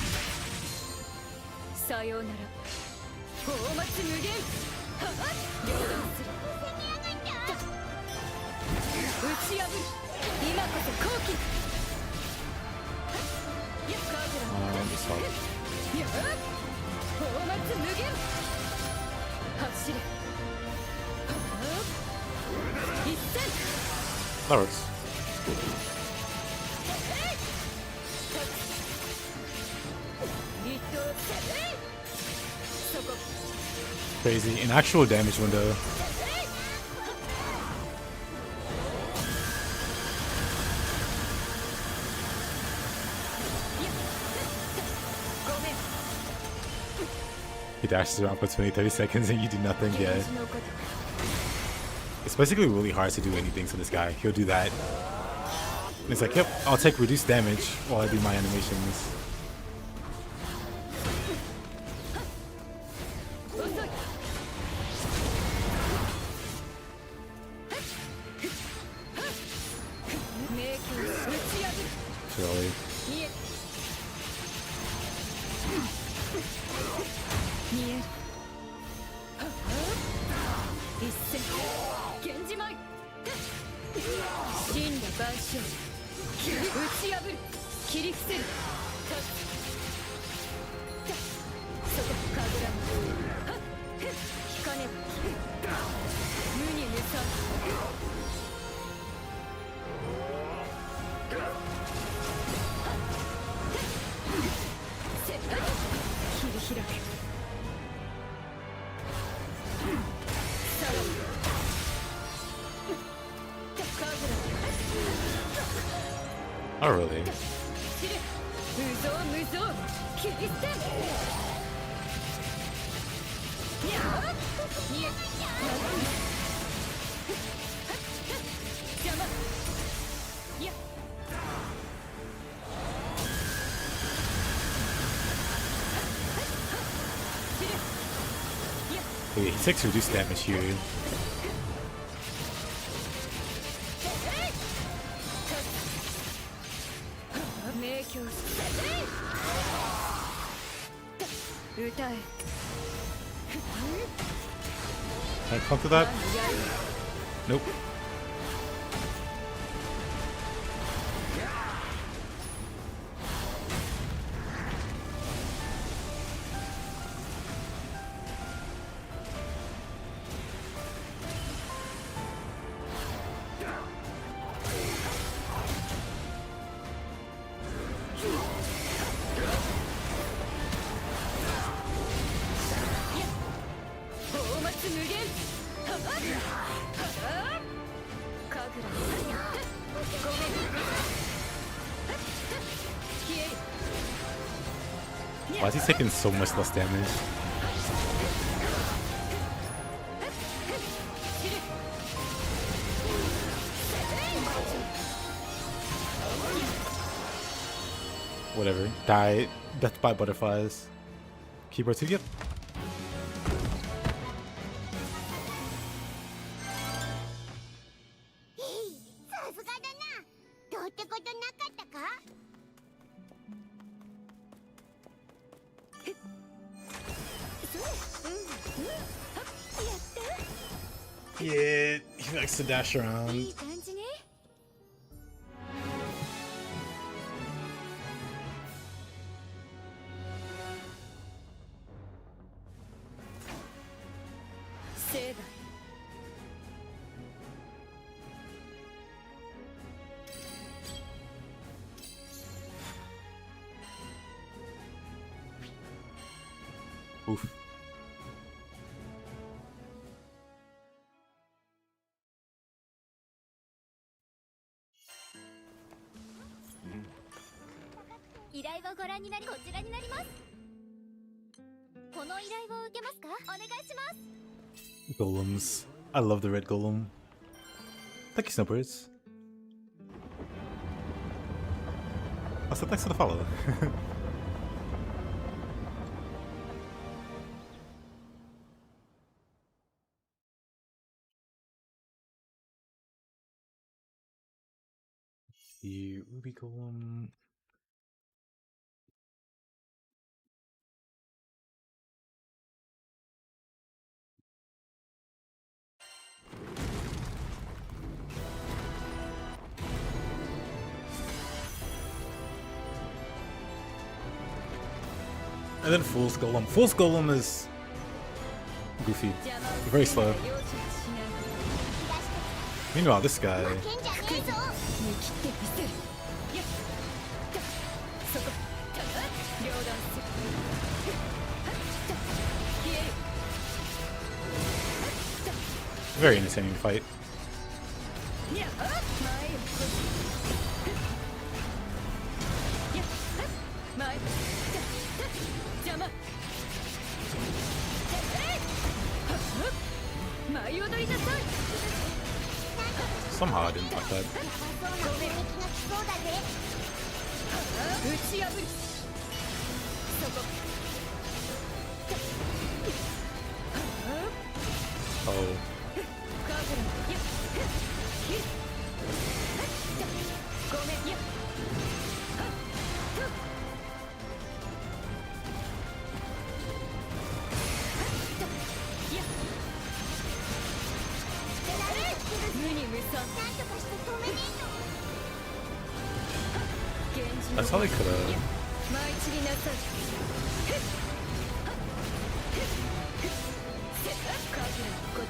That works. Crazy. An actual damage window. He dashes around for 20-30 seconds and you do nothing. Yeah. It's basically really hard to do anything to this guy. He'll do that. And it's like, yep, I'll take reduced damage while I do my animations. Really? Oh, really? Wait, he takes reduced damage here. たえ Can I counter that? Nope. Why is he taking so much less damage? Whatever. Die. Death by butterflies. Keyboard 2, yep. さすがだな。どうってことなかったか。 Yeah, he likes to dash around. いい感じね せいだ Oof.依頼をご覧になりこちらになります。この依頼を受けますか。お願いします。 Golems. I love the red golem. Thank you, Snowbirds. Also, thanks for the follow. The ruby golem. And then Fool's Golem. Fool's Golem is goofy. Very slow. Meanwhile, this guy. 負けんじゃねえぞ。 見切ってみせるやっそこ両断する消える Very entertaining fight. やっ前へ越すやっ前邪魔舞い踊りなさい Somehow I didn't like that. そうな雰囲気が来そうだぜ。打ち破るそこ Oh. カーブラやっ切るごめんやっ 無に無産 なんとかして止めねえと。 That's how they could have. 舞い散りなさいカーブラのごとく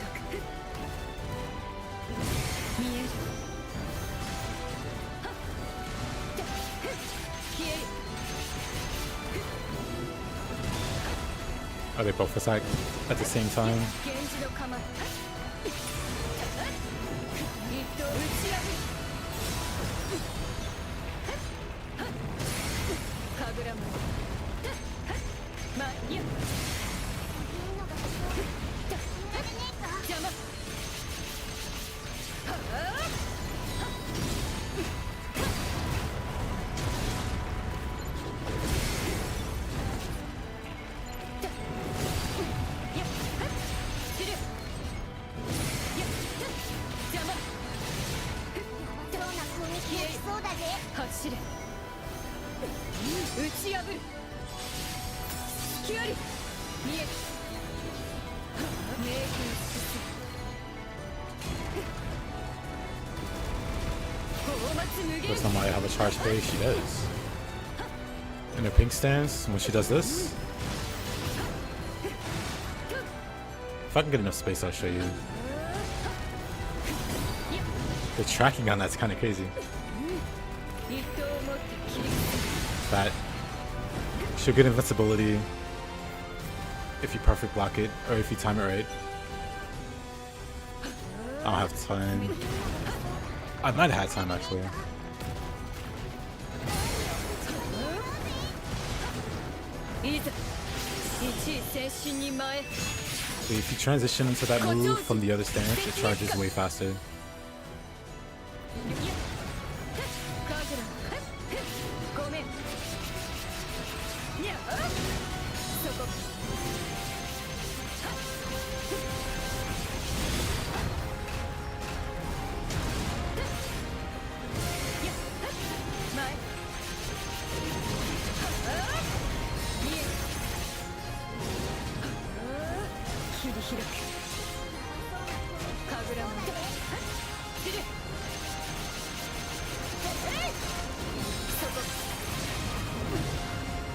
見える消える Are they both attack at the same time? 源氏の構え一刀打ち破る神楽もまいや邪魔 走れ打ち破る隙あり見え迷宮進放末無限 Does Narmaya have a charge phase? She does. In her pink stance, when she does this, if I can get enough space, I'll show you. The tracking on that's kind of crazy. 一刀をもって切り裂 That she'll get invincibility if you perfect block it or if you time it right. I don't have time. I might have had time actually. いざ一位戦進に前 So if you transition into that move from the other stance, it charges way faster. カズラごめんにゃそこ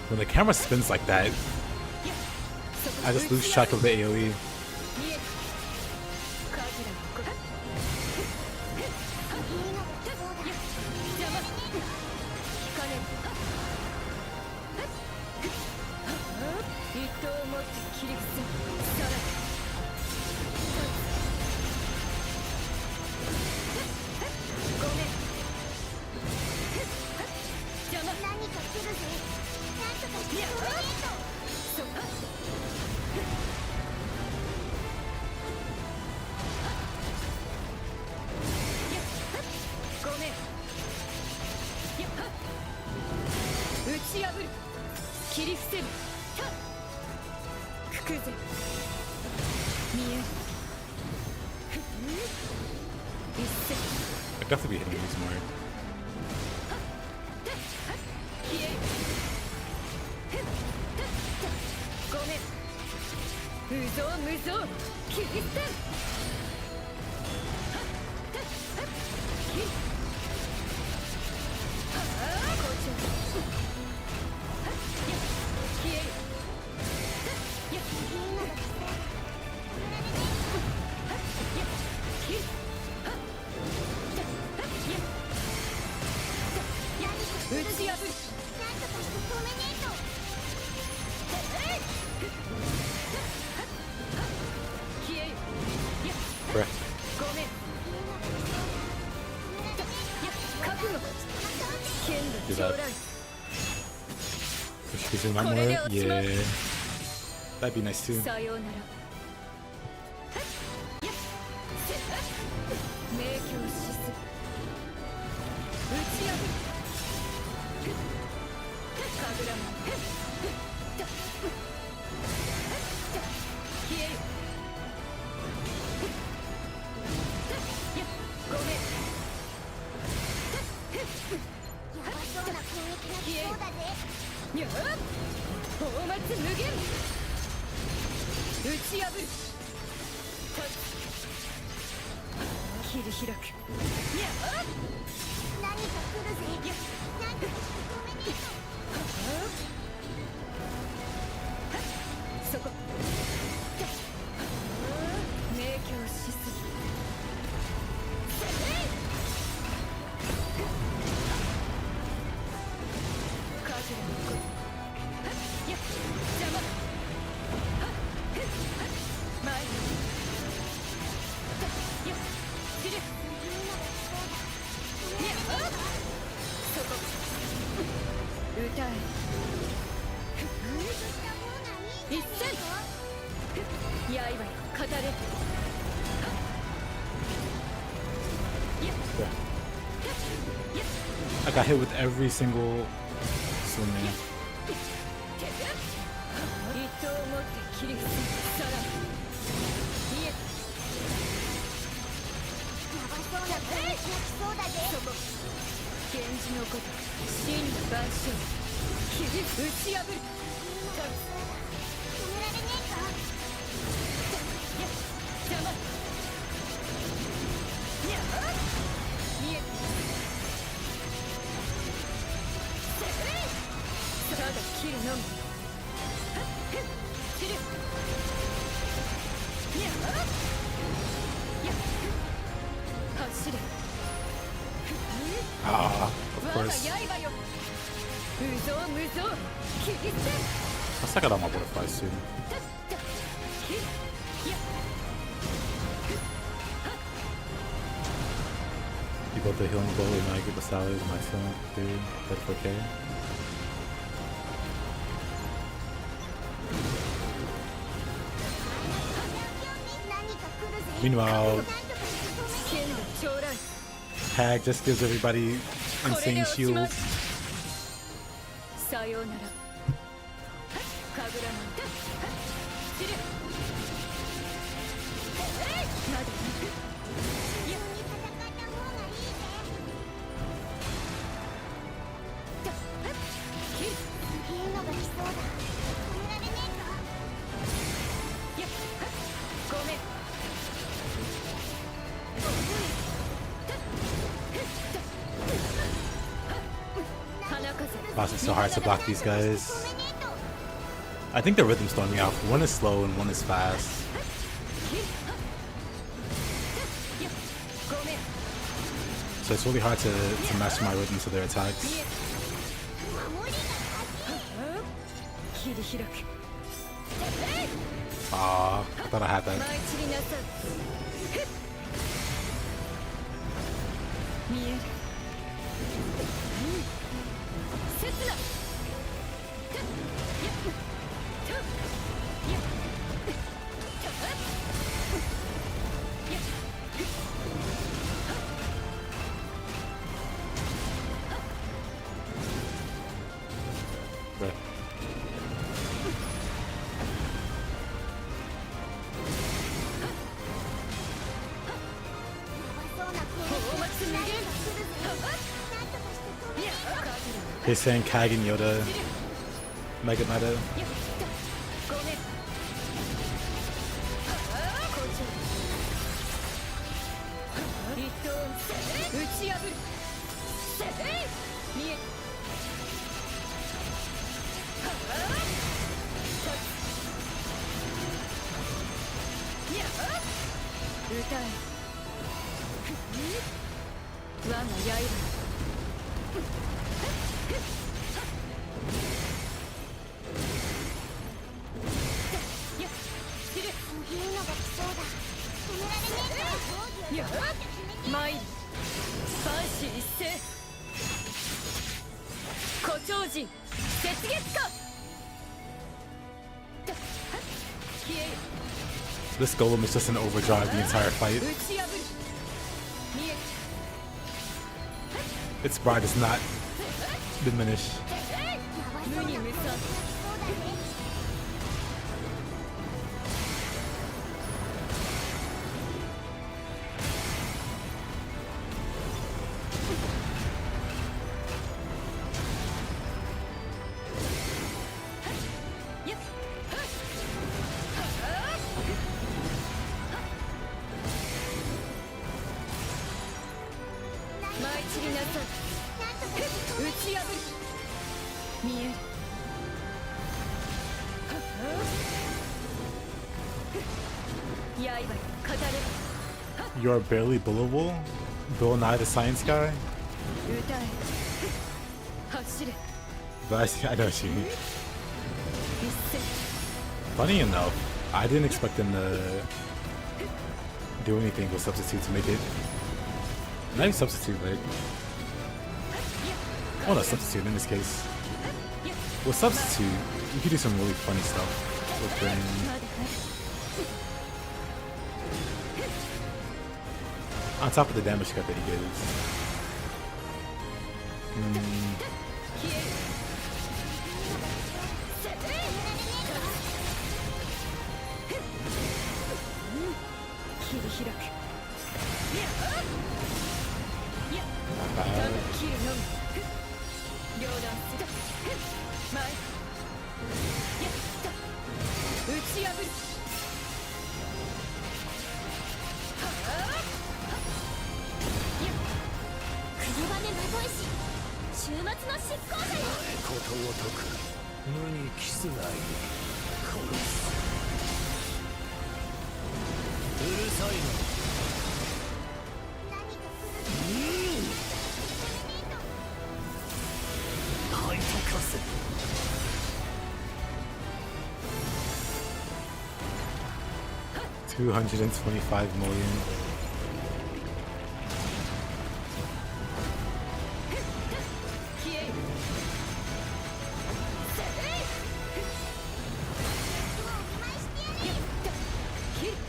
When the camera spins like that, I just lose track of the AoE. 切り伏せるくくぜ見え一斉 I'd definitely be hitting these more. 消えごめん無造無造切り捨てDo that. Wish you could zoom out more. Yeah. That'd be nice too. さようなら迷宮シス打ち破る神楽マン消えるごめん消えるにゃ放末無限打ち破る切り開くにゃ何か来るぜなんとかごめんねそこ迷宮シスカズラのことやっ邪魔前やっ切るにゃそこ歌え一戦刃よ語れ I got hit with every single swingman. 一刀を持って切り伏せさら見えやばそうな攻撃が来そうだぜそこ源氏のこと真の万象切り打ち破る止められねえ走れ Ah, of 我が course. 刃よ無造無造切り捨て Let's check out all my butterflies too. You got the healing bow and I get the salad with my film, dude. That's okay. Meanwhile, 剣の将来 Tag just gives everybody これで insane 落ちま shields. すさようなら神楽なんて散れまだごめん Boss is so hard to block these guys. I think the rhythm's throwing me off. One is slow and one is fast. So it's really hard to match my rhythm to their attacks. 切り開く Ah, I thought I had 舞い that. 散りなさい見える刹那 Right. He's saying Kag and Yoda. Mega Meta. ごめん一刀打ち破る見え歌え我が刃参る万死一斉胡蝶人雪月花消えよ This golem is just in overdrive the entire fight. 打ち破る見え Its bride does not diminish. 無に無惨 舞い散りなさい打ち破る見える刃よ語れ You are barely billable? Bill Nye the Science Guy? 歌え走れ But I know what you mean. 一戦 Funny enough, I didn't expect them to do anything with Substitute to make it. Not even Substitute, but... Well, not Substitute in this case. With Substitute, you can do some really funny stuff with Brain. まだ On top of the damage cut that he gives. 消える切り開く Not ただ bad. 切るのみ両断する前打ち破る黒羽まといし週末の執行者よことごとく無にキスない殺す225 million.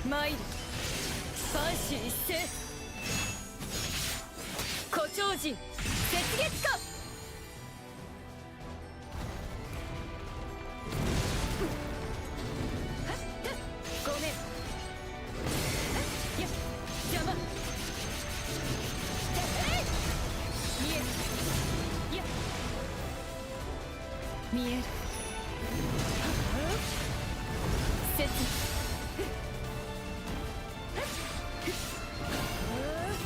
参る万死一斉胡蝶人雪月花ごめんや邪魔見えるや見える切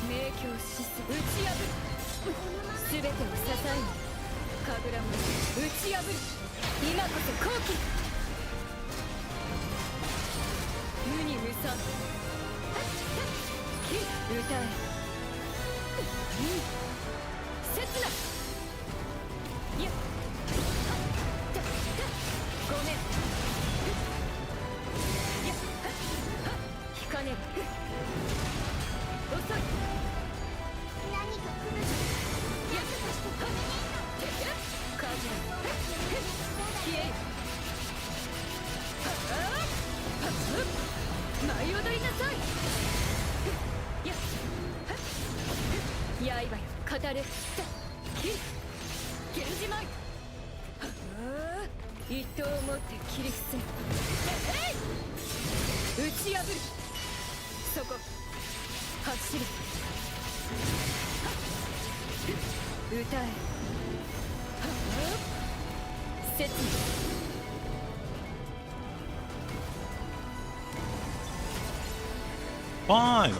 明鏡止水打ち破る全てを支えに神楽も打ち破る今こそ好機無に無惨歌え刹那いやごめんいや引かねば遅い何か来るぞ。やっとして止めねえとカジラ消え舞い踊りなさいや刃よ語れ切る源氏舞一刀を持って切り伏せ打ち破るそこ走る歌え切に Finally!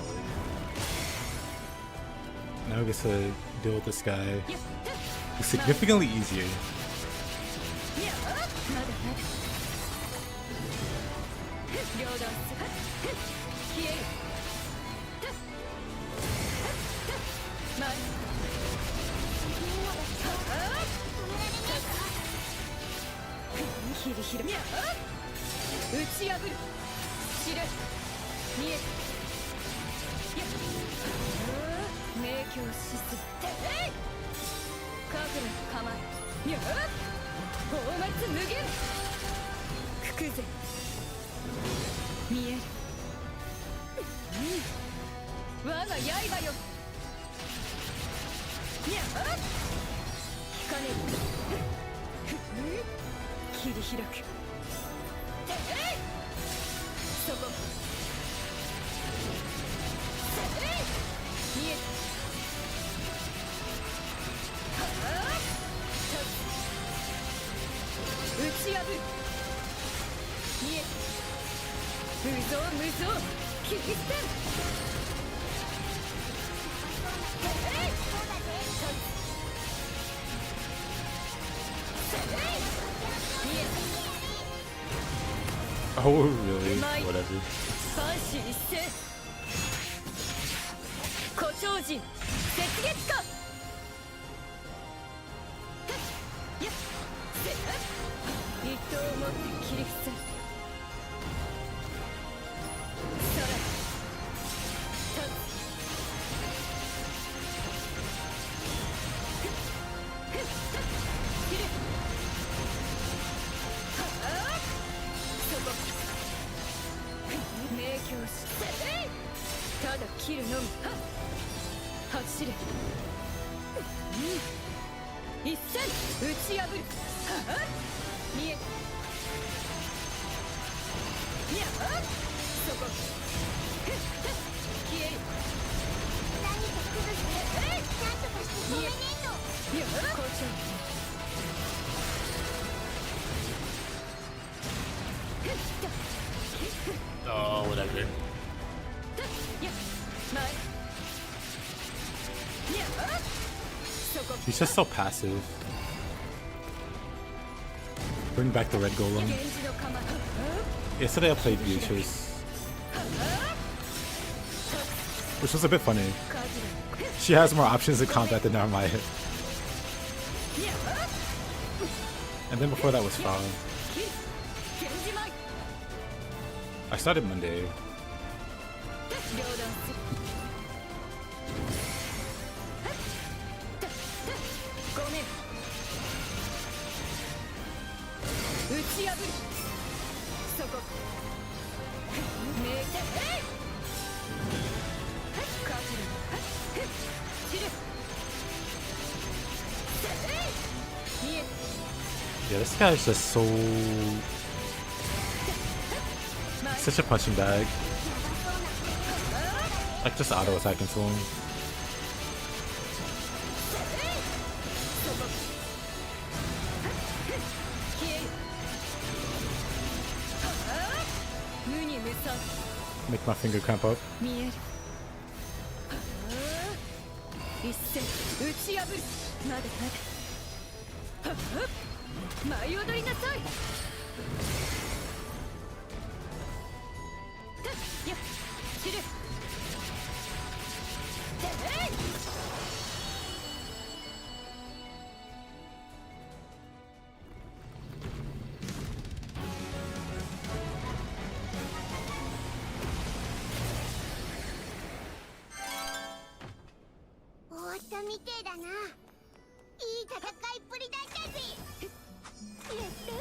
Now we get to deal with this guy. It's significantly easier. まだまだ両断す消えるまるヒリヒリ打ち破る知れ見えるや明鏡止水覚悟構えや放末無限くくぜ見える我が刃よにゃ引かねえ切り開くそこ見える打ち破る見える無造無造切り捨てるOh, really? Whatever. 万死一斉胡蝶人雪月花やっ一刀を持って切り伏せさらに立つ切れそこ明鏡しただ切るのみ走れ一戦打ち破る見えやそこ消える何か来るぞ。なんとかして止めねえと。や校長 Oh, whatever. や前そこ He's just so passive. Bring back the red golem. 源氏の構え Yesterday I played Beatrix. which was a bit funny. She has more options in combat than Narmaya. And then before that was Frog. I started Monday. Yeah, this guy's just so... such a punching bag. Like, just auto attacking to him. Make my finger cramp up.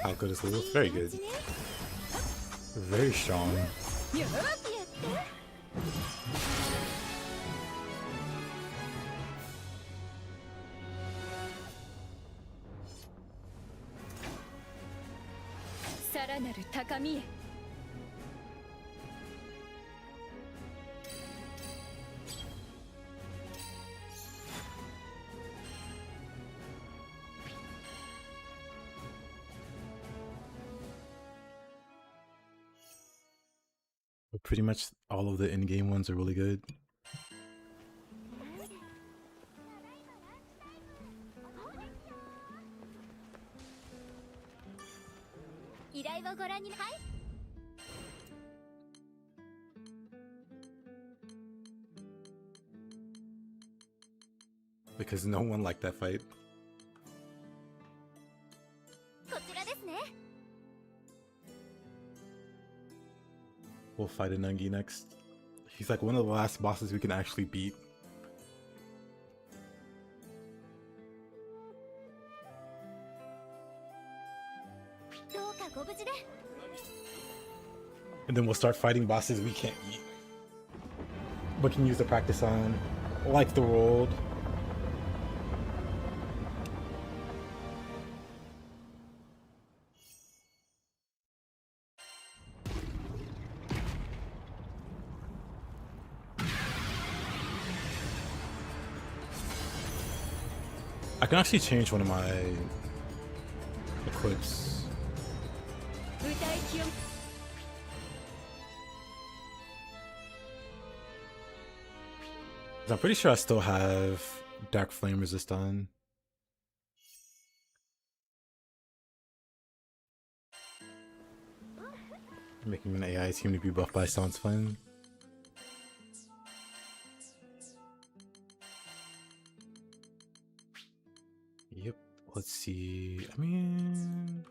How good is Lulu? Very good. Very strong. But pretty much all of the in-game ones are really good. Because no one liked that fight. We'll fight Anungi next. He's like one of the last bosses we can actually beat. And then we'll start fighting bosses we can't beat, but can use the practice on, like the World. I can actually change one of my equips. I'm pretty sure I still have Dark Flame resist on. Making an AI team to be buffed by sounds fun. Yep, let's see. I mean...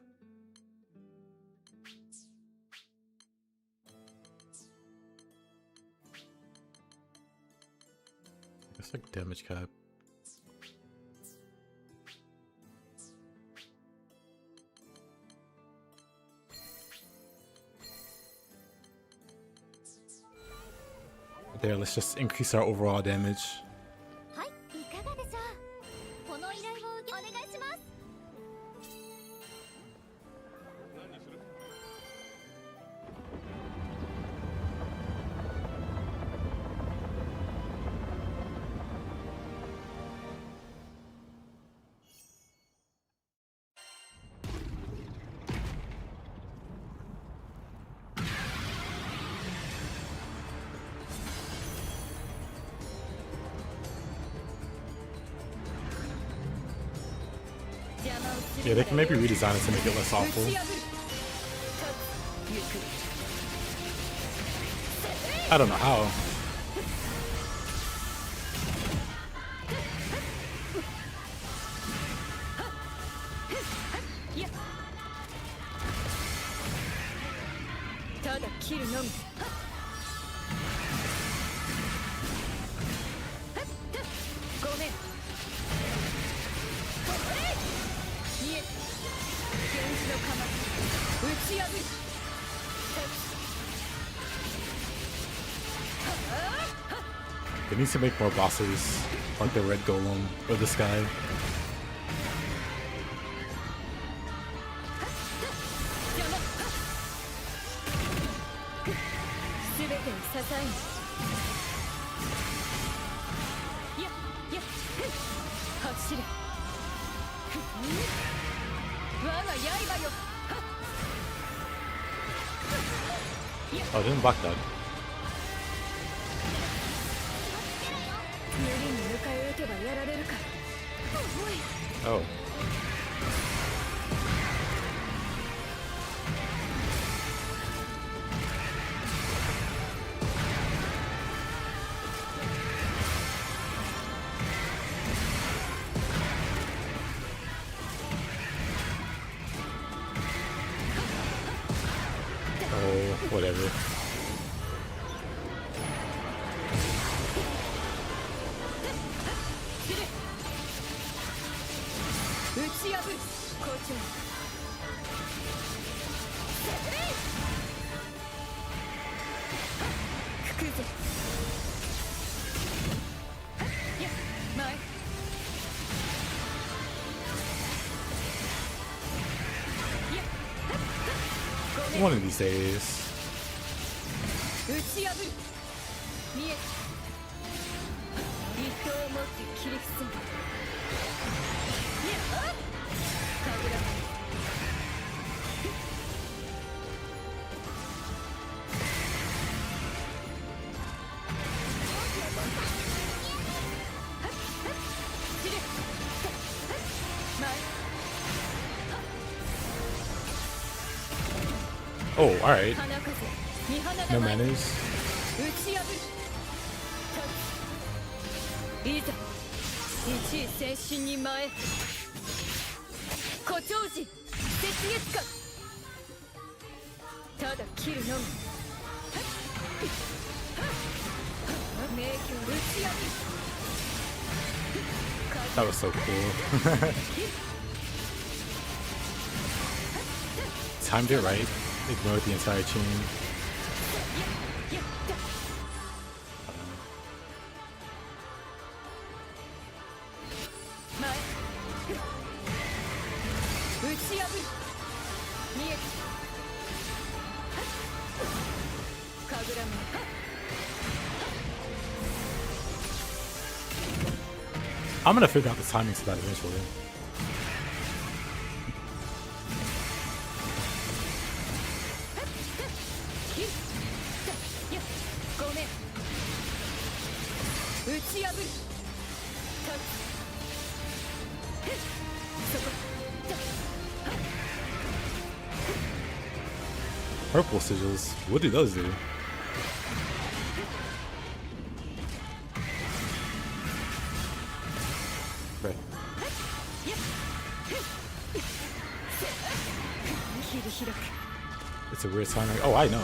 It's like damage cap. There, let's just increase our overall damage. Yeah, they can maybe redesign it to make it less awful. I don't know how. They need to make more bosses, like the red golem or this guy. 全てを支えに走れ我が刃よ Oh, I didn't block that. 無理に迎え撃てばやられるか Oh. Oh, whatever. 打ち破る校長吹くぜやっ前 One of these days. 打ち破る見えた一刀を持って切り伏せやっ神楽 Oh, alright. 花風見放 No だまい manners. 打ち破るいざ一位先進に前誇張時雪月かただ切るのみ名挙打ち破る That was so cool. Timed it right. Ignored the entire chain. 前打ち破る見えた神楽め I'm gonna figure out the timings of that eventually. Purple sigils. What do those do? Right. It's a weird sign. Like, oh, I know.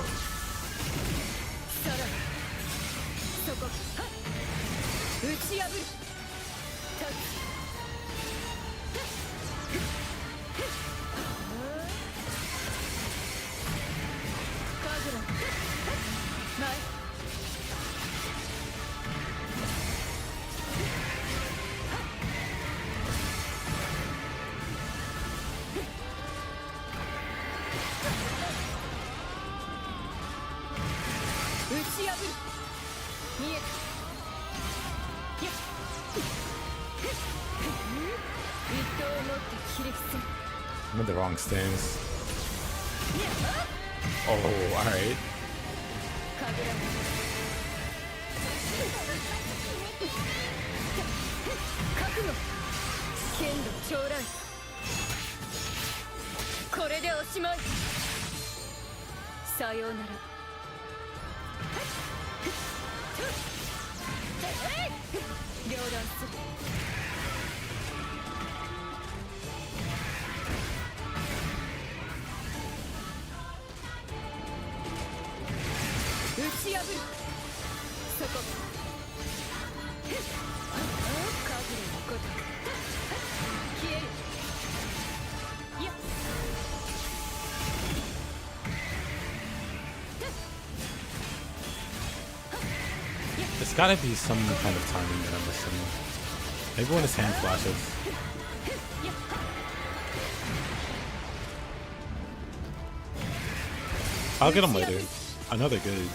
I'm in the wrong stance. Oh, alright. There's gotta be some kind of timing that I'm missing. Maybe when his hand flashes. I'll get them later. I know they're good.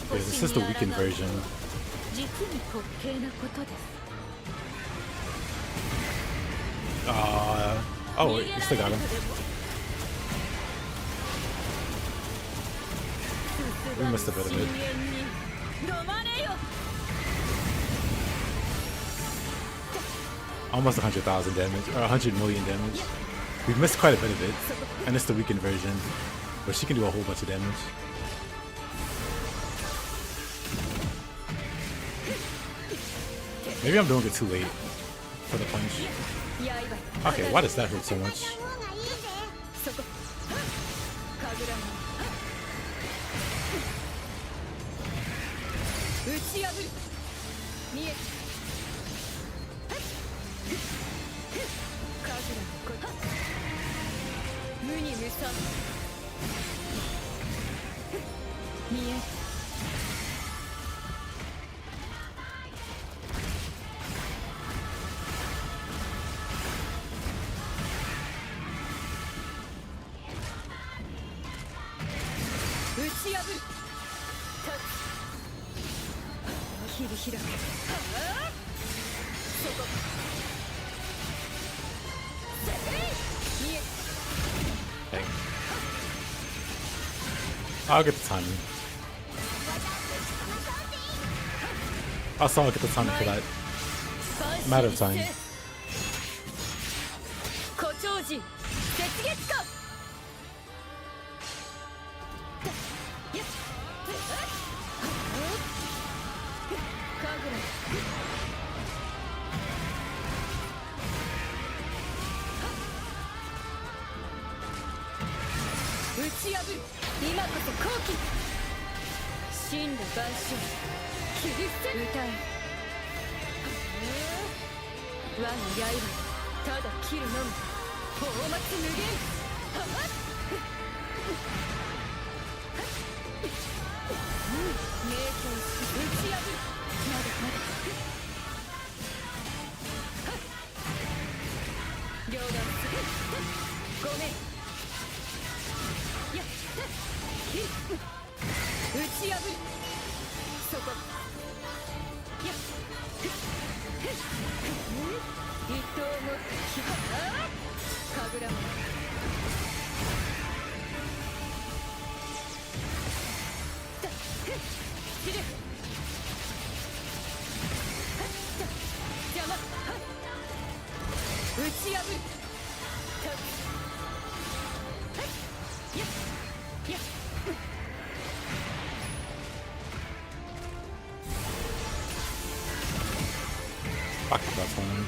Yeah, this is the weakened version. Oh wait, you still got him. We missed a bit of it. Almost 100,000 damage, or 100 million damage. We've missed quite a bit of it, and it's the weakened version, but she can do a whole bunch of damage. Maybe I'm doing it too late for the punch. Okay, why does that hurt so much? I'll get the timing. I'll get the timing for that. Matter of time. Fuck, that's one.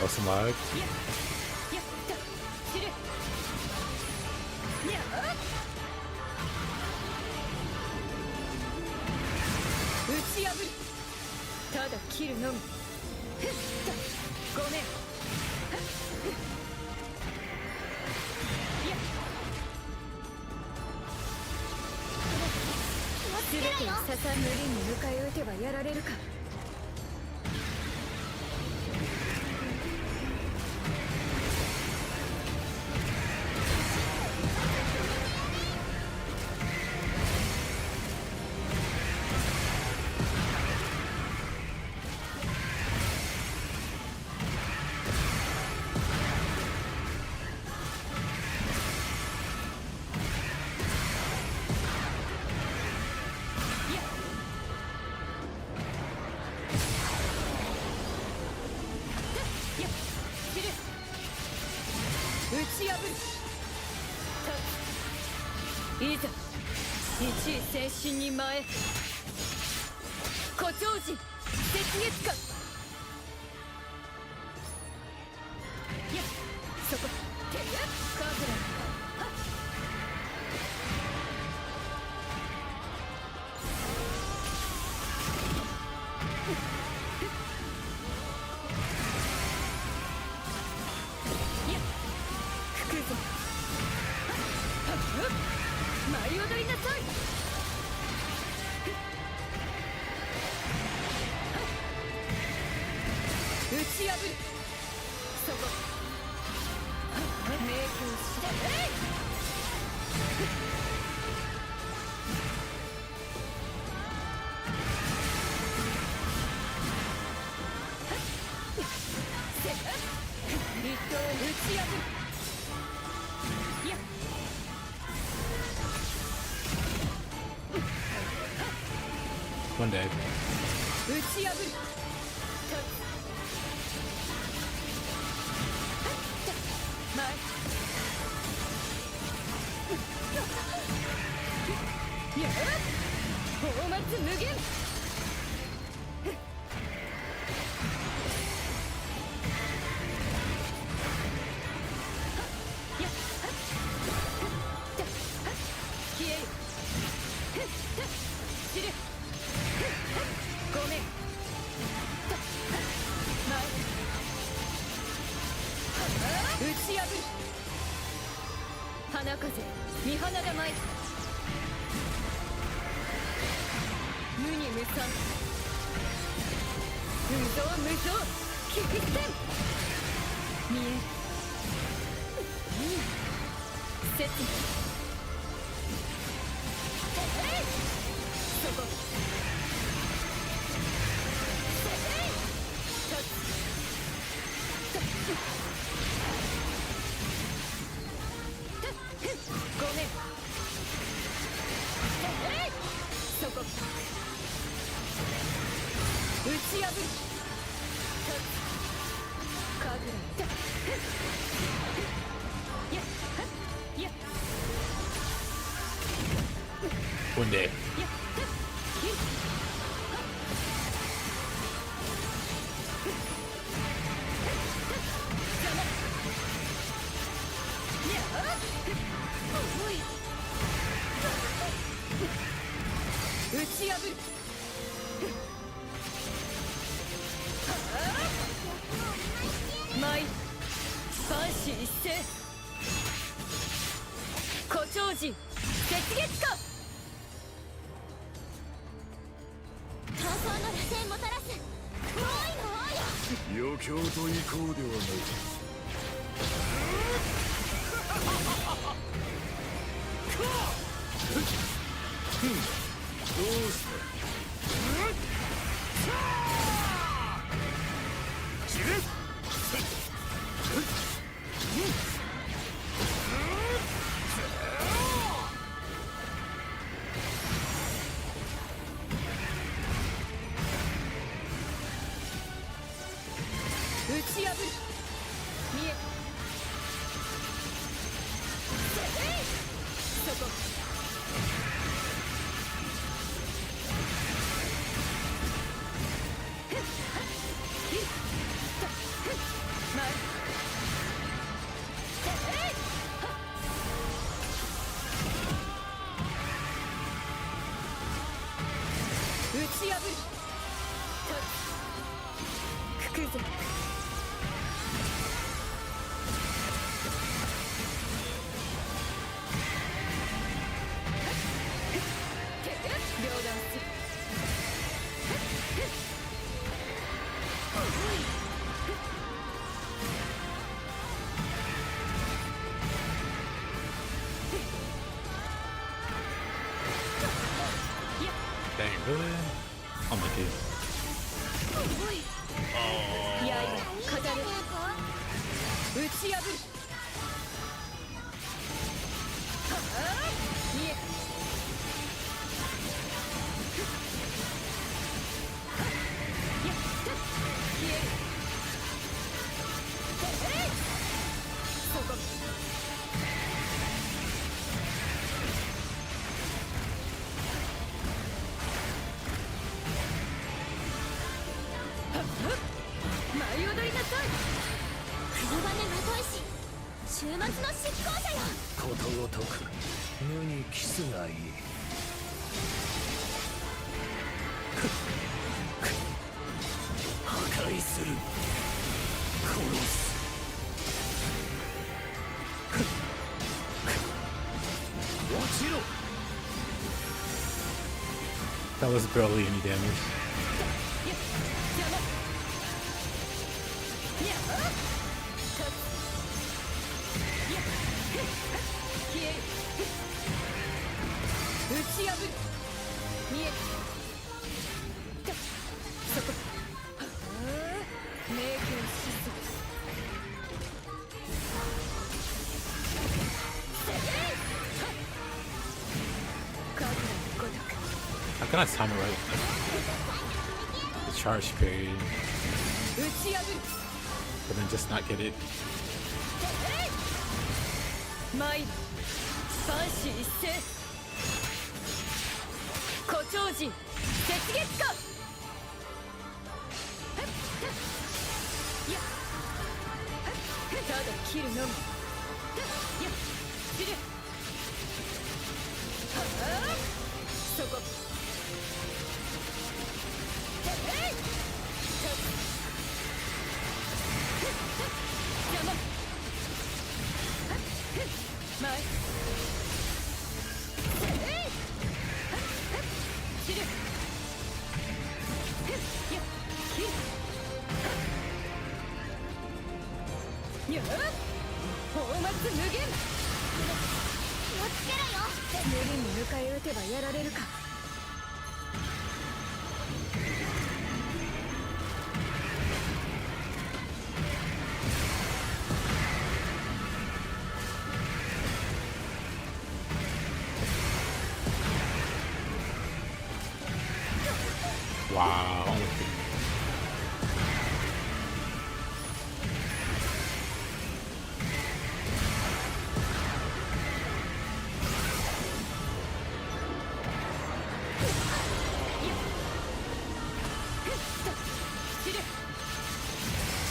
Oh, some lag. 打ち破る。ただ切るのみ。ふっとごめん。いや全てを刺さ無理に迎え撃てばやられるか。いざ一位戦心に前誇張時雪月か。いやそこてやカーブラはっいや吹くぞ。はっ舞い踊りなさい。打ち破る。そこ迷宮して一刀打ち破る。いやOne day. 打ち破る。いや大松無限。消える。散る。ごめん。打ち破る。花風見放だまい。無に無参。無造無造危機戦。見える。切そこごめん。そこ打ち破る。かぐらいやいや One day. いや打ち破る。舞万死一斉誇張時雪月か。闘争の螺旋もたらす大いの王よ。余興と行こうではないどうした散れ打ち破る。見えそこぜ。両断する。Dang, really? Unlucky. 刃飾る。打ち破る。見え。消える。そこ。舞い踊りなさい。黒羽まといし週末の執行者よ。ことごとく無にキスがいい。破壊する。殺す。落ちろ。 That was barely any damage. 邪魔。やっ。消える。打ち破る。見える。そこ。明鏡止水。神楽のごとく。 How can I time it right? The charge period, 打ち破る。 but then just not get it. 参る。万死一斉。古超人雪月花。ただ切るのみ。やっ散る。そこ。邪魔。前。散る。やっ切る。やっ放末無限。気をつけろよ。無理に迎え撃てばやられるか。Wow.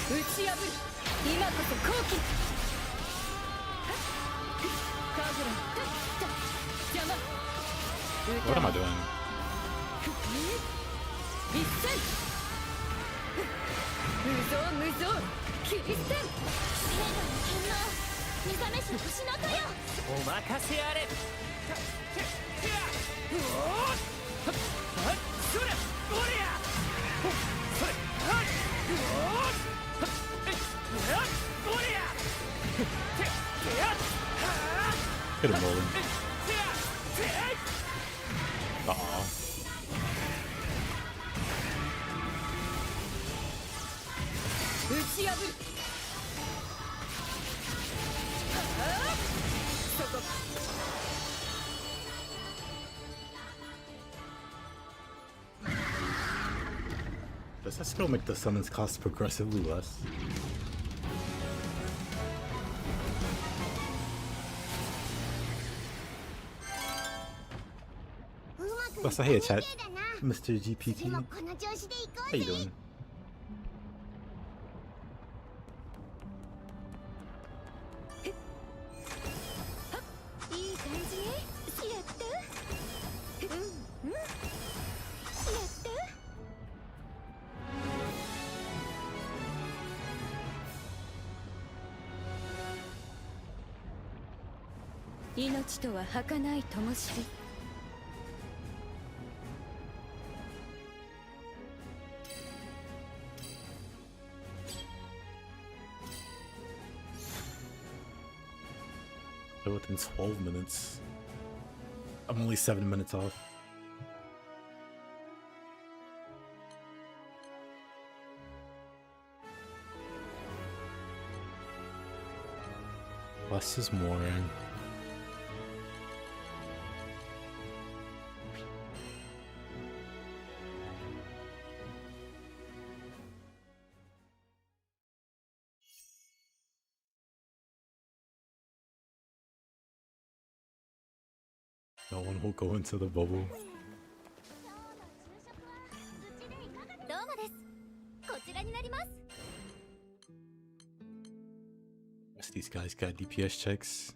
打ち破る。今こそ好機。カーブラン。邪魔。 What am I doing? 一戦。無造キリステン。聖なる剣能目覚めし星の戸よ。お任せあれ。それおりゃ。それおりゃ。 Hit him rolling. Aw. 打ち破る。そこ。 Does that skill make the summons cost progressively less? Plus, hey, chat, Mr. GPT. How you doing? いい感じ。やった。うん。やった。命とは儚い灯火。 They're within 12 minutes. I'm only 7 minutes off. Less is more. No one will go into the bubble. どうもです。こちらになります。 Yes, these guys got DPS checks.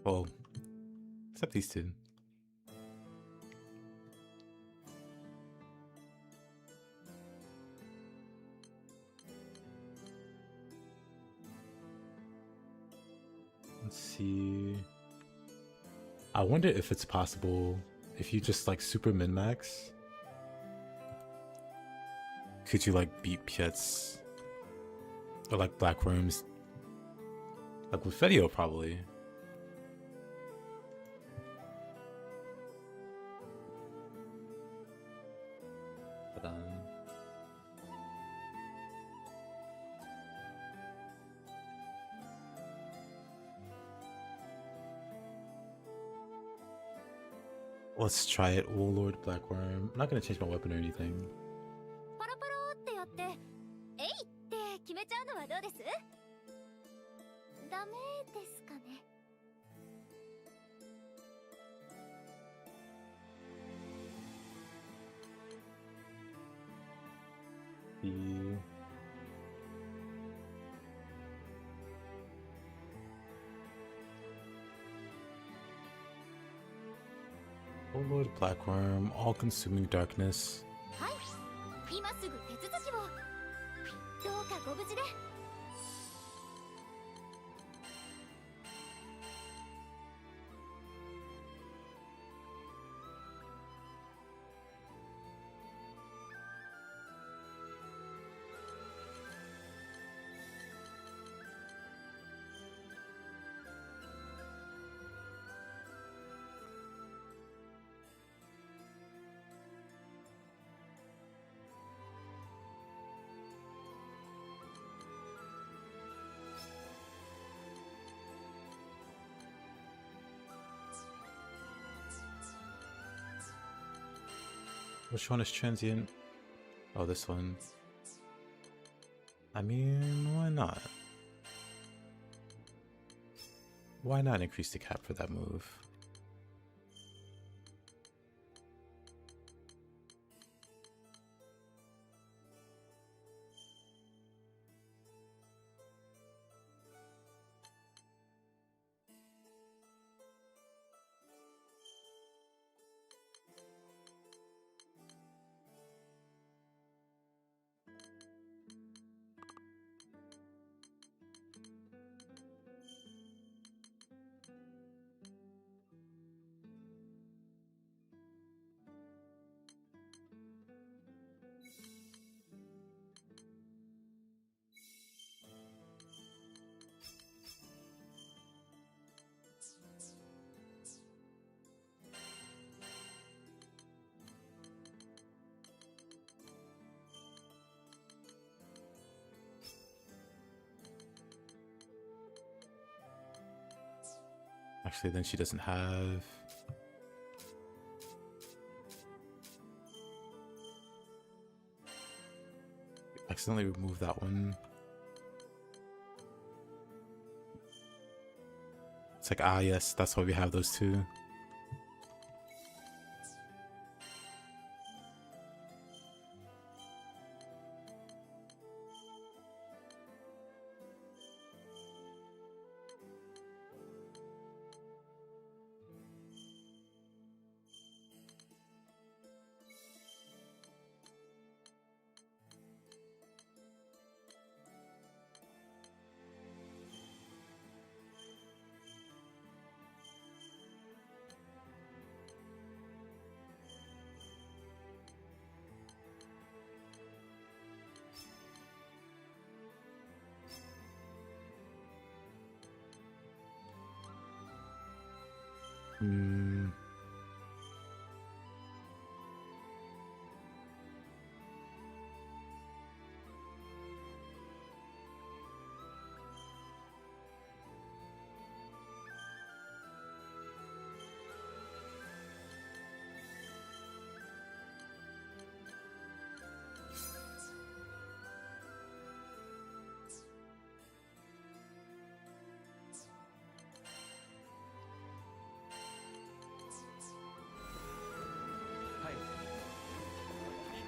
Well, except these two. Let's see. I wonder if it's possible if you just like super min-max. Could you like beat Pietz or like Black Worms? Like with Fedio probably. But let's try it. Oh Lord, Black Worm. I'm not gonna change my weapon or anything. パロパロってやってえいって決めちゃうのはどうです？ダメですかね。 The Oh Lord, Black Worm, all-consuming darkness. はい、今すぐ手続きを。どうかご無事で。 Which one is transient? Oh, this one. I mean, why not? Why not increase the cap for that move? Actually, then she doesn't have... Accidentally remove that one. It's like, ah yes, that's why we have those two. Hmm.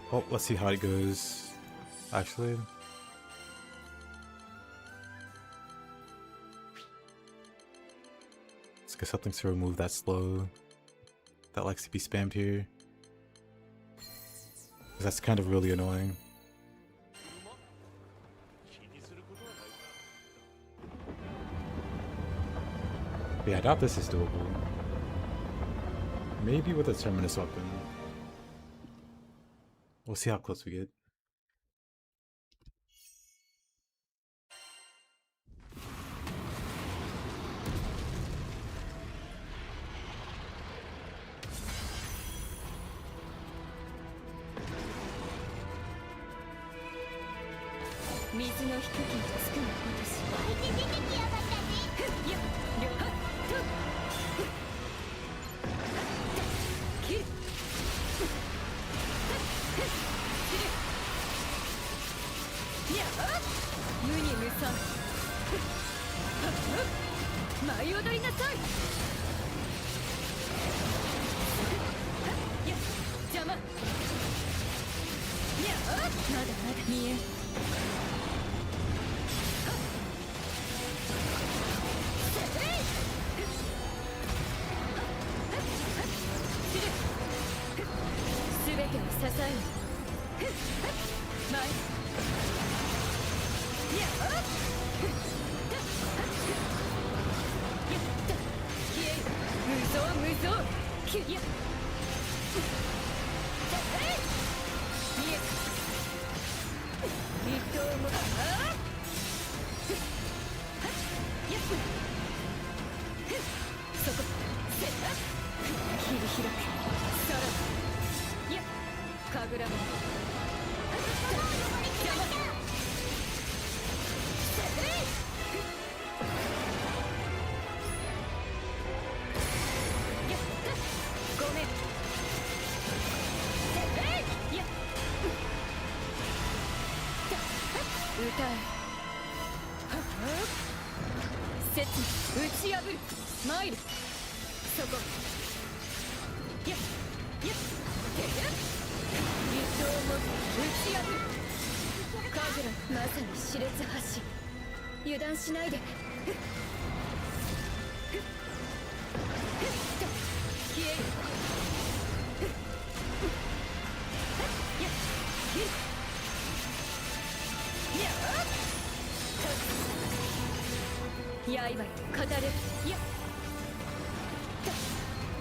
Well, let's see how it goes. Actually, let's get something to remove that slow that likes to be spammed here. 'Cause that's kind of really annoying. But yeah, I doubt this is doable. Maybe with a Terminus Weapon. We'll see how close we get.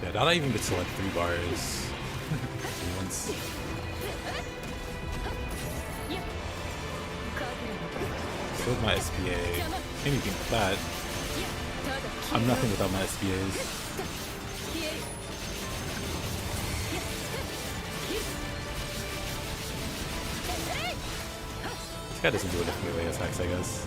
Yeah, that I even get to like 3 bars once. So with my SPA, anything like that. I'm nothing without my SPAs. This guy doesn't do enough melee attacks, I guess.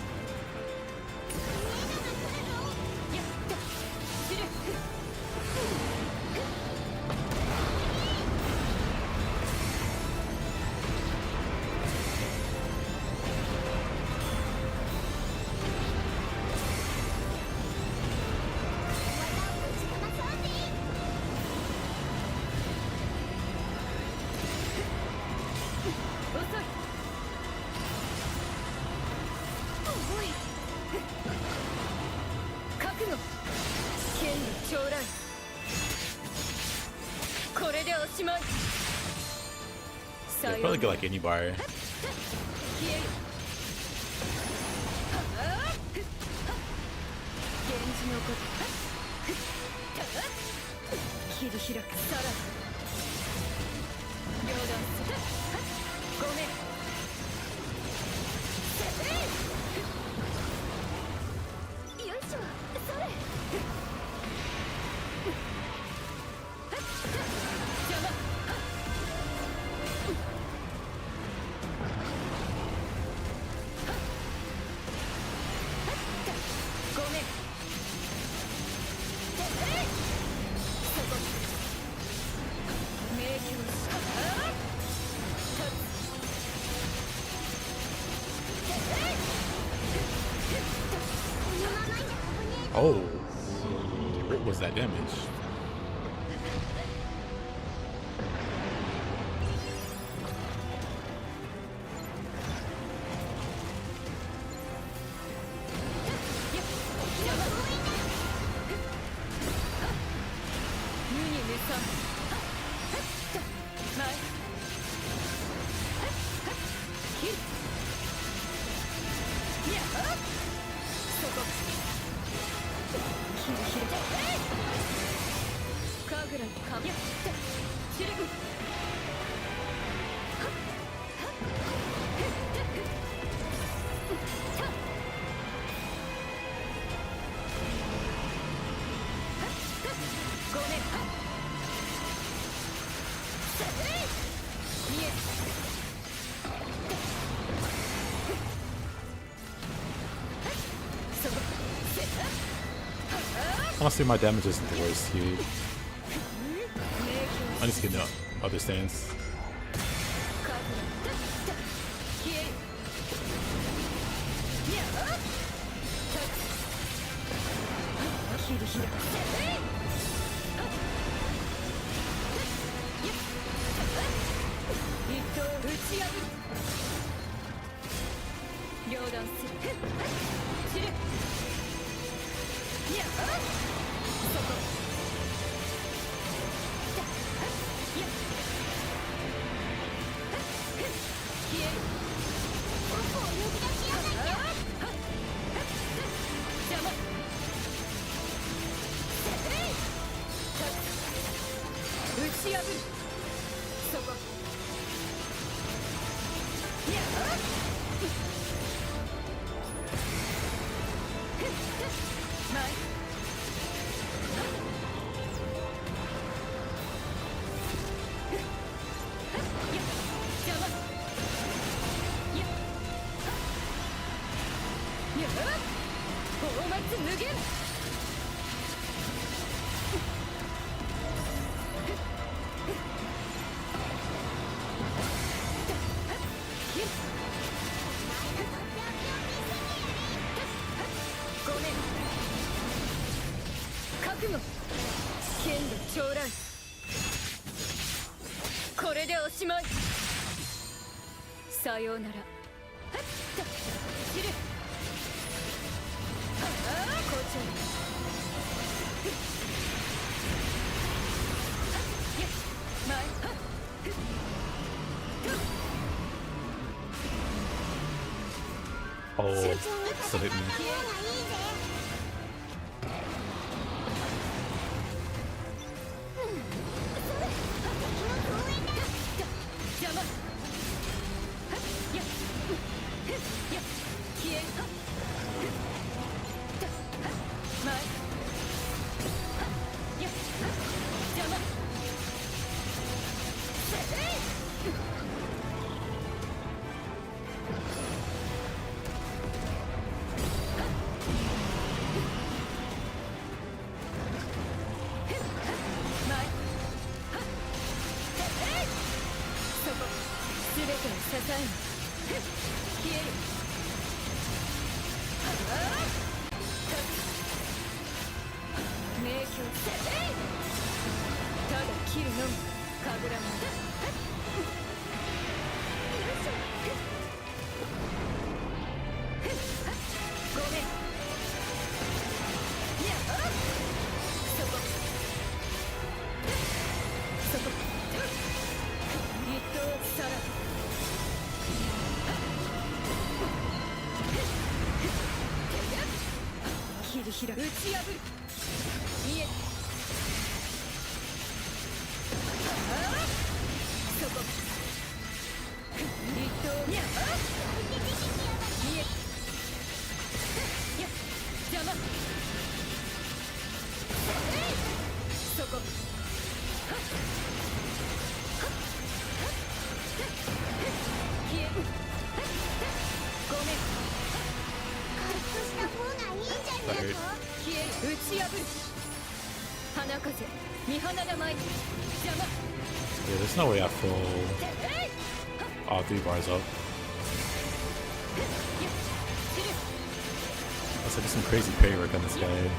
Yeah, probably get like any bar. What was that damage? Honestly, my damage isn't the worst here. I need to get the other stance. Oh, still hit me. Yeah, there's no way I pull all 3 bars up. Let's do some crazy parry work on this guy.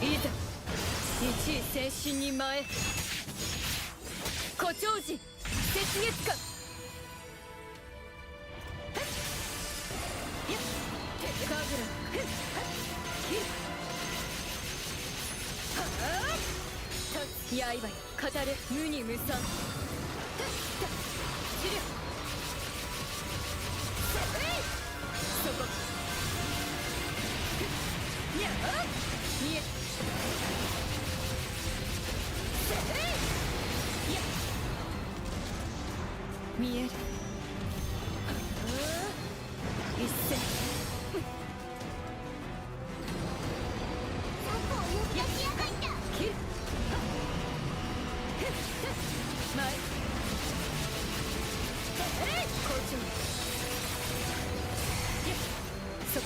いざ一位先進に前誇張時雪月花カグラキル刃よ語れ無に無産知るそこにゃあ見え見える一戦キル前校長そこ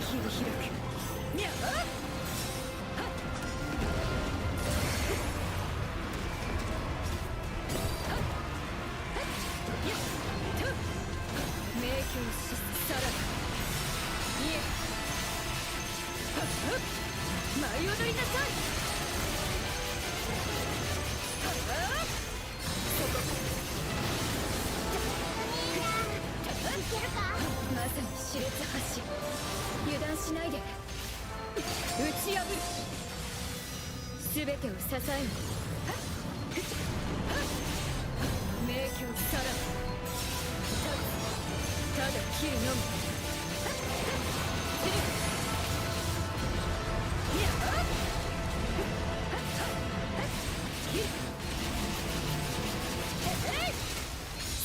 切り開くにゃあ迷宮しさらいえ舞い踊りなさいまさに熾烈発進油断しないで打ち破る全てを支える迷宮さらただ切るのみ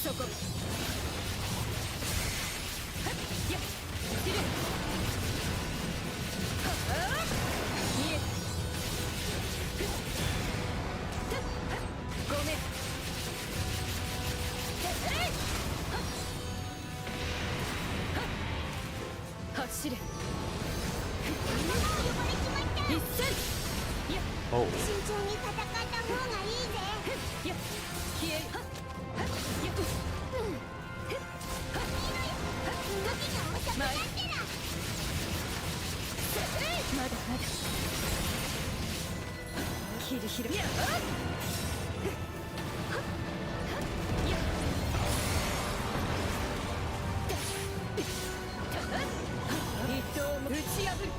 そこごめん走れ一戦いや Oh. 慎重に戦った方がいいぜいや消えるいや動きが遅くなってるまだまだ切り開く一刀も打ち破る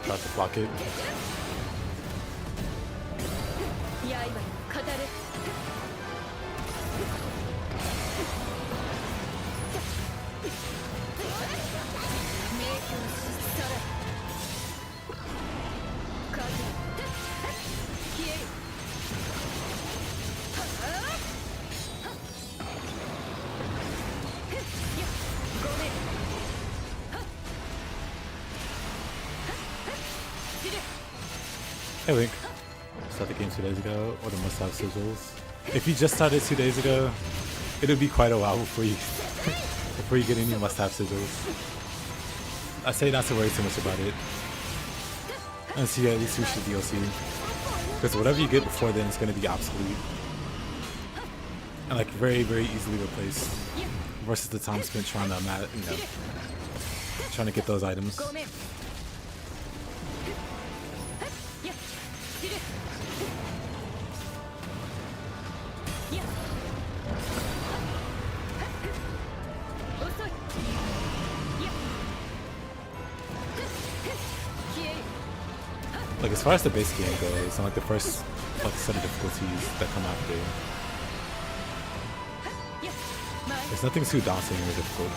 About to block it. 刃よ語れ迷宮しさら風消えるごめん Hey Link, start the game 2 days ago, or the must-have sigils. If you just started 2 days ago, it'll be quite a while before you before you get any must-have sigils. I say not to worry too much about it. And see at least reach the DLC. Because whatever you get before then is going to be obsolete. And like very, very easily replaced. Versus the time spent trying to, trying to get those items. ごめんや知るや遅いや消える Like as far as the base game goes, and like the first like set of difficulties that come after, や前 there's nothing too daunting or difficult.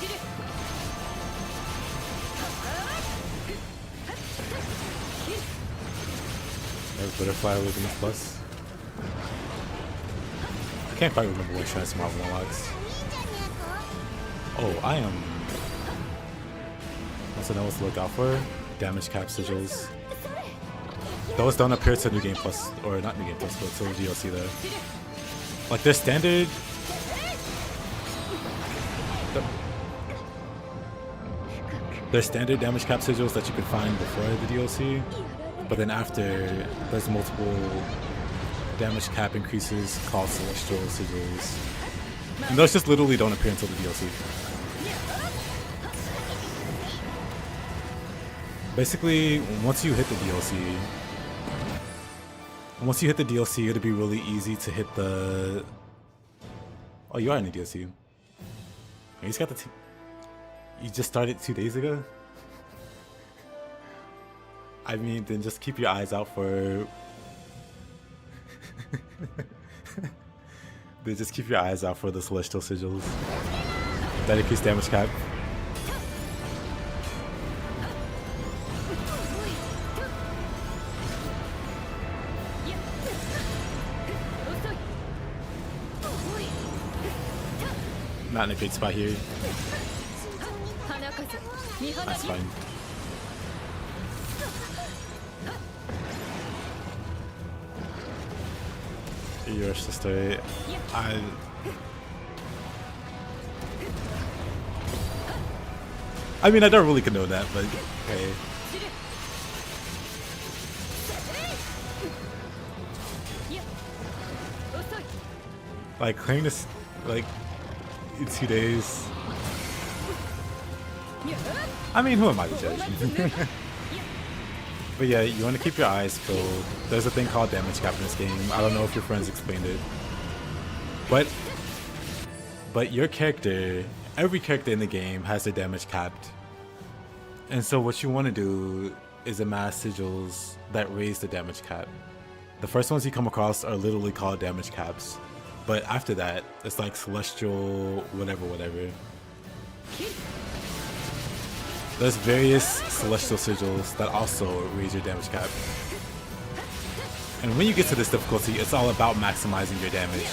知る There's Butterfly Within Plus. I can't quite remember what Transformer unlocks. Oh, I am. Also know what to look out for. Damage cap sigils. Those don't appear to New Game Plus, or not New Game Plus, but to DLC though. Like their standard. Their standard damage cap sigils that you could find before the DLC, but then after there's multiple damage cap increases called Celestial Sigils. And those just literally don't appear until the DLC. Basically, once you hit the DLC, it'll be really easy to hit the... Oh, you are in the DLC. He's got the... You just started 2 days ago? I mean, then just keep your eyes out for... Then just keep your eyes out for the Celestial Sigils. That increase damage cap. Not in a great spot here. That's fine. Your sister. I mean, I don't really condone that, but okay. Like, claim this, like, in 2 days. I mean, who am I to judge? But yeah, you want to keep your eyes peeled. There's a thing called damage cap in this game. I don't know if your friends explained it. But your character, every character in the game has their damage capped. And so what you want to do is amass sigils that raise the damage cap. The first ones you come across are literally called damage caps. But after that, it's like celestial whatever. There's various celestial sigils that also raise your damage cap. And when you get to this difficulty, it's all about maximizing your damage.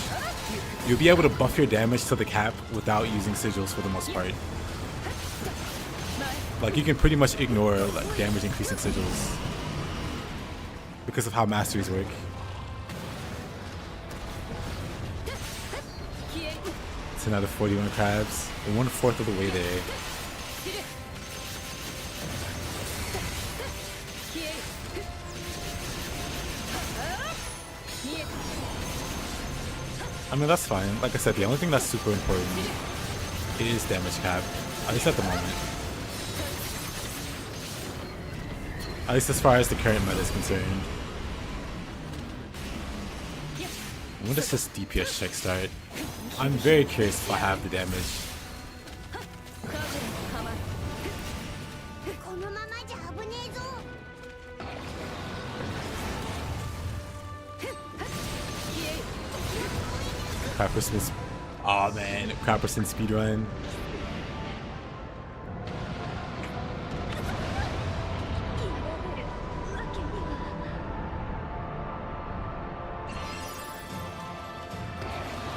You'll be able to buff your damage to the cap without using sigils for the most part. Like, you can pretty much ignore like, damage increasing sigils because of how masteries work. It's another 41 crabs. We're 1/4 of the way there. I mean, that's fine. Like I said, the only thing that's super important is damage cap. At least at the moment. At least as far as the current meta is concerned. When does this DPS check start? I'm very curious if I have the damage. Crapperson. Oh man, Crapperson speedrun.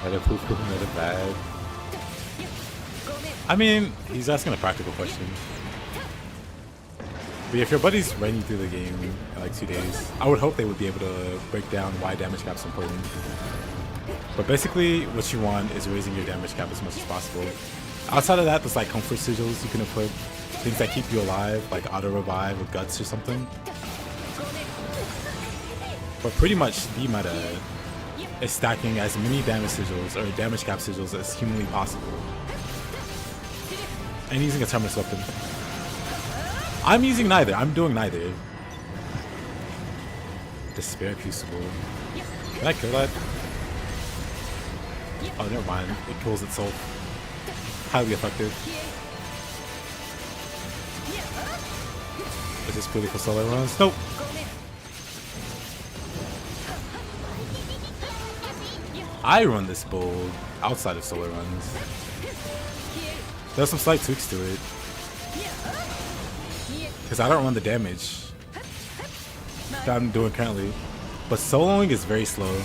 Another poo-poo, another bad. I mean, he's asking a practical question. But if your buddy's running through the game in like 2 days, I would hope they would be able to break down why damage cap's important. But basically, what you want is raising your damage cap as much as possible. Outside of that, there's like comfort sigils you can equip. Things that keep you alive, like auto revive or guts or something. But pretty much the meta is stacking as many damage sigils or damage cap sigils as humanly possible. And using a Terminus Weapon. I'm using neither. I'm doing neither. Despair Crucible. Can I kill that? Oh, never mind. It kills itself. Highly effective. Is this pretty for solo runs? Nope. I run this build outside of solo runs. There's some slight tweaks to it. Because I don't run the damage that I'm doing currently. But soloing is very slow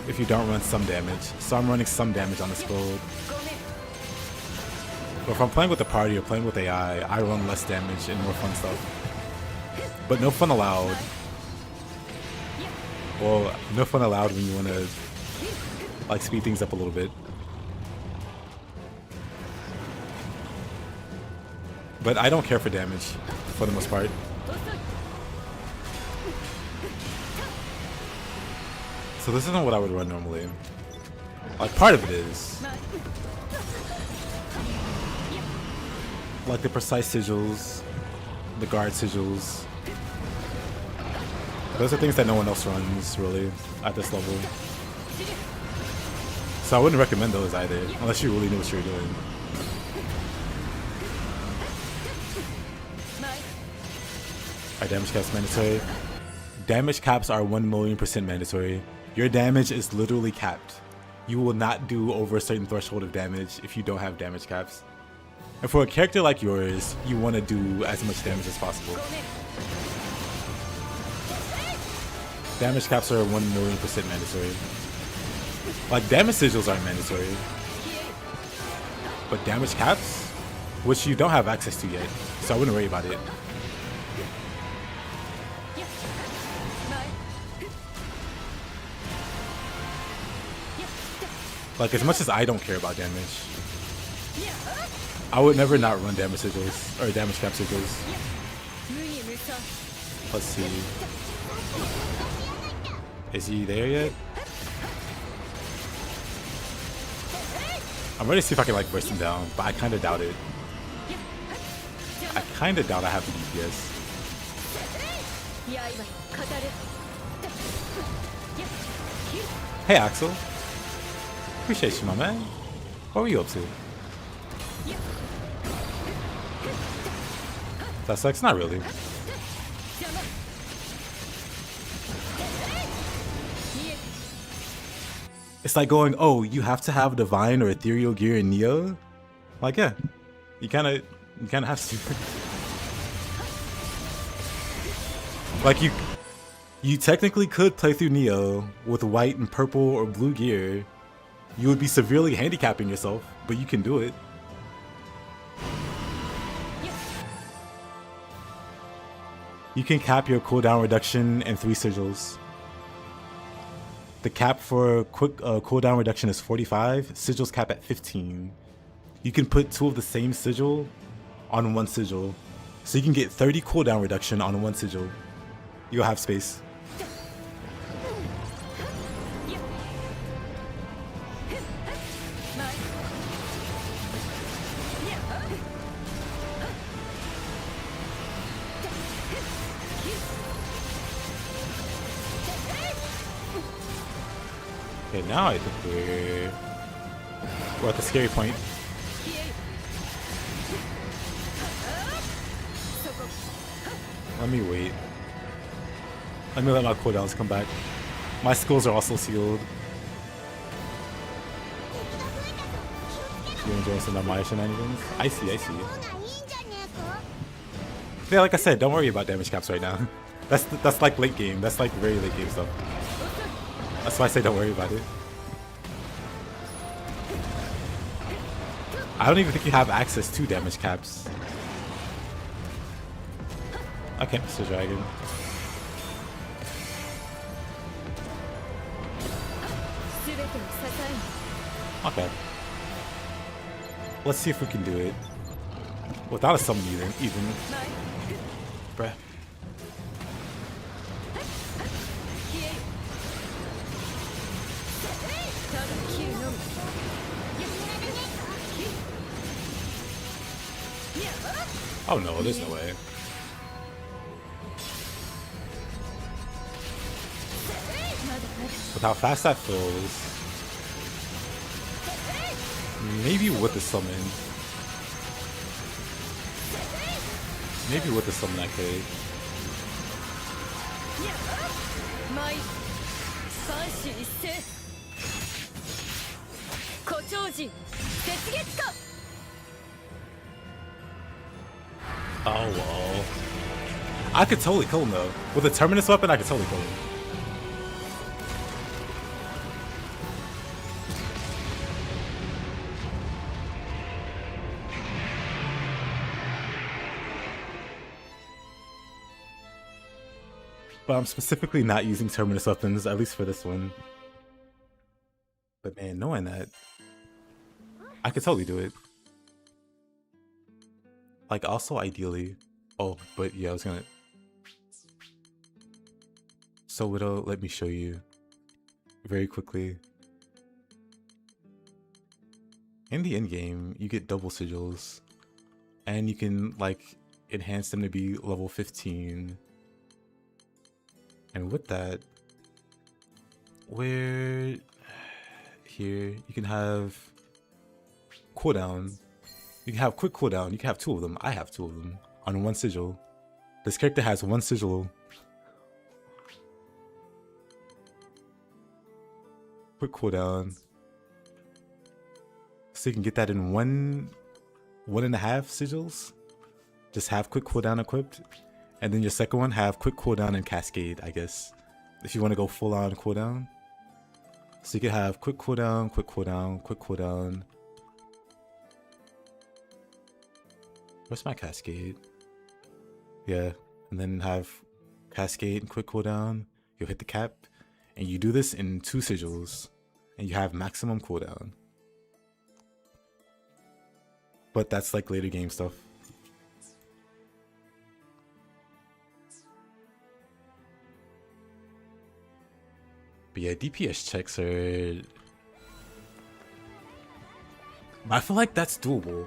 if you don't run some damage. So I'm running some damage on this build. But if I'm playing with the party or playing with AI, I run less damage and more fun stuff. But no fun allowed. Well, no fun allowed when you want to like speed things up a little bit. But I don't care for damage for the most part. So this isn't what I would run normally. Like, part of it is. Like the precise sigils, the guard sigils. Those are things that no one else runs, really, at this level. So I wouldn't recommend those either, unless you really knew what you were doing. Are damage caps mandatory? Damage caps are 1,000,000% mandatory. Your damage is literally capped. You will not do over a certain threshold of damage if you don't have damage caps. And for a character like yours, you want to do as much damage as possible. Damage caps are 1,000,000% mandatory. Like, damage sigils aren't mandatory. But damage caps, which you don't have access to yet, so I wouldn't worry about it. Like, as much as I don't care about damage, I would never not run damage sigils, or damage cap sigils. Let's see. Is he there yet? I'm ready to see if I can, like, burst him down, but I kind of doubt it. I kind of doubt I have the DPS. Hey, Axel. Appreciate you, my man. What were you up to? That sucks? Not really. It's like going, oh, you have to have divine or ethereal gear in Nioh? Like, yeah. You kinda have to. Like, you technically could play through Nioh with white and purple or blue gear. You would be severely handicapping yourself, but you can do it. You can cap your cooldown reduction in 3 sigils. The cap for quick cooldown reduction is 45, sigils cap at 15. You can put 2 of the same sigil on 1 sigil. So you can get 30 cooldown reduction on 1 sigil. You'll have space. Okay, now I think we're at the scary point. Let me wait. Let me let my cooldowns come back. My skills are also sealed. You enjoying some Narmaya shenanigans? I see, I see. Yeah, like I said, don't worry about damage caps right now. That's like late game. That's like very late game stuff. That's why I say don't worry about it. I don't even think you have access to damage caps. Okay, Mr. Dragon. Okay. Let's see if we can do it. Without a summon even. Bruh. Oh no, there's no way. With how fast that fills, maybe with the summon. Maybe with the summon I could. Oh well. I could totally kill him though. With a Terminus weapon, I could totally kill him. But I'm specifically not using Terminus weapons, at least for this one. But man, knowing that, I could totally do it. Like, also ideally. Oh, but yeah, I was gonna. So Widow, let me show you. very quickly. In the end game, you get double sigils, and you can like enhance them to be level 15. And with that, where here you can have cooldown. You can have quick cooldown. You can have 2 of them. I have 2 of them on 1 sigil. This character has 1 sigil. Quick cooldown. So you can get that in 1.5 sigils. Just have quick cooldown equipped. And then your second one have quick cooldown and cascade, I guess. If you want to go full on cooldown. So you can have quick cooldown, quick cooldown, quick cooldown. Where's my cascade? Yeah, and then have cascade and quick cooldown. You'll hit the cap, and you do this in 2 sigils, and you have maximum cooldown. But that's like later game stuff. But yeah, DPS checks are... I feel like that's doable.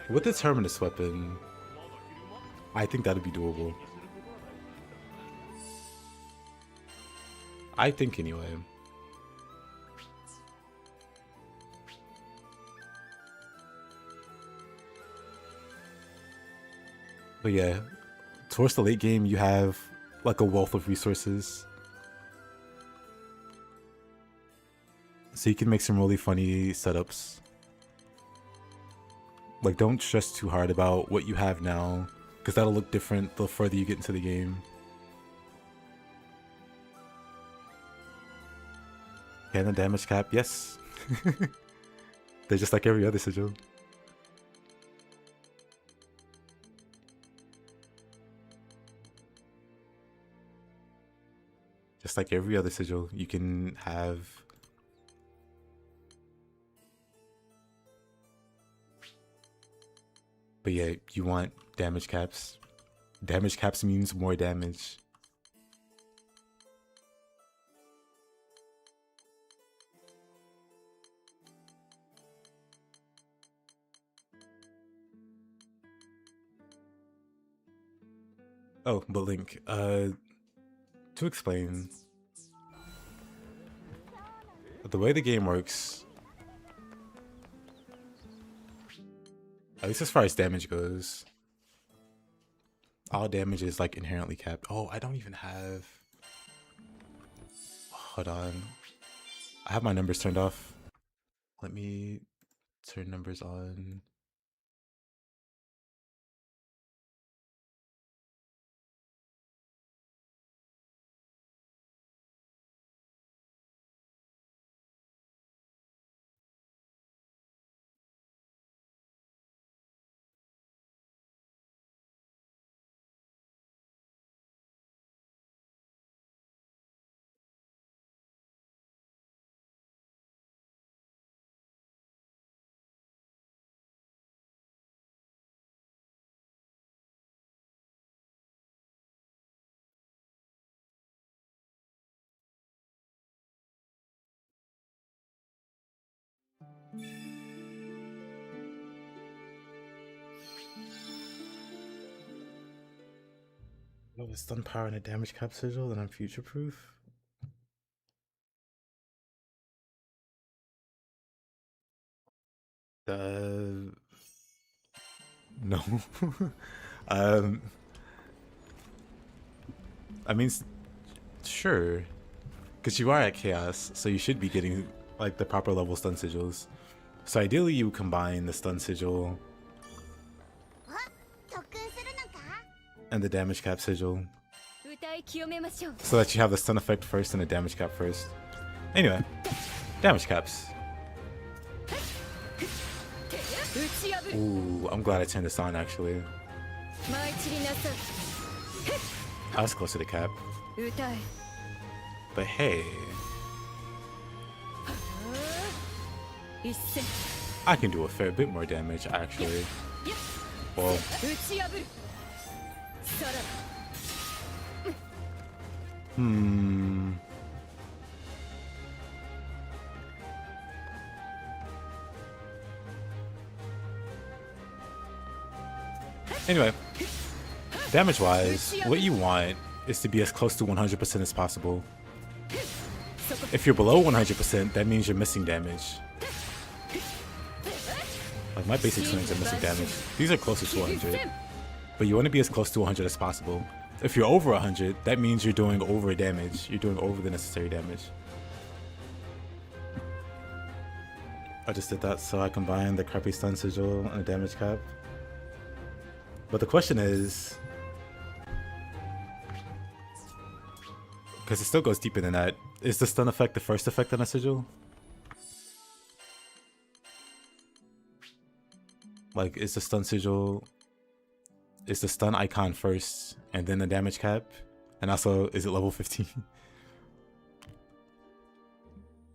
With the Terminus weapon, I think that'd be doable. I think anyway. But yeah, towards the late game, you have like a wealth of resources. So you can make some really funny setups. Like, don't stress too hard about what you have now, because that'll look different the further you get into the game. Can the damage cap? Yes. They're just like every other sigil. Just like every other sigil, you can have... But yeah, you want damage caps. Damage caps means more damage. Oh, but Link, to explain, the way the game works, at least as far as damage goes, all damage is like inherently capped. Oh, I don't even have... Hold on. I have my numbers turned off. Let me turn numbers on. Oh, it's stun power and a damage cap sigil, then I'm future proof. No. I mean, sure, because you are at chaos, so you should be getting like the proper level stun sigils. So ideally, you would combine the stun sigil and the damage cap sigil, so that you have the stun effect first and the damage cap first. Anyway, damage caps. Ooh, I'm glad I turned this on actually. I was close to the cap. But hey, I can do a fair bit more damage actually. Well, Anyway, damage-wise, what you want is to be as close to 100% as possible. If you're below 100%, that means you're missing damage. Like my basic swings are missing damage. These are closer to 100. But you want to be as close to 100 as possible. If you're over 100, that means you're doing over damage. You're doing over the necessary damage. I just did that so I combined the crappy stun sigil and the damage cap. But the question is, because it still goes deeper than that, is the stun effect the first effect on a sigil? Like, is the stun sigil, is the stun icon first and then the damage cap? And also, is it level 15?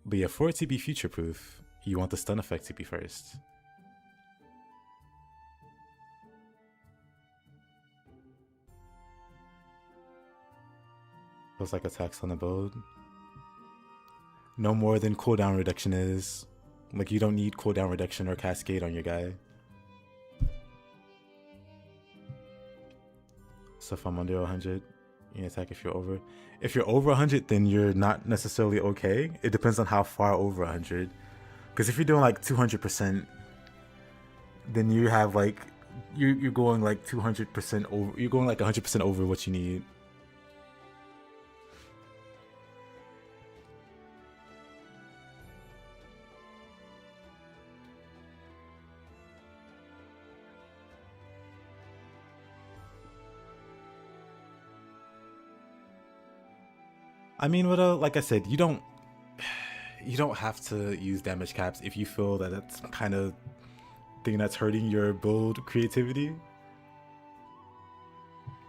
But yeah, for it to be future proof, you want the stun effect to be first. Feels like attacks on the boat. No more than cooldown reduction is. Like, you don't need cooldown reduction or cascade on your guy. So if I'm under 100, you can attack if you're over. If you're over 100, then you're not necessarily okay. It depends on how far over 100. Because if you're doing like 200%, then you have like, you're going like 200% over. You're going like 100% over what you need. I mean, like I said, you don't have to use damage caps if you feel that that's kind of thing that's hurting your build creativity.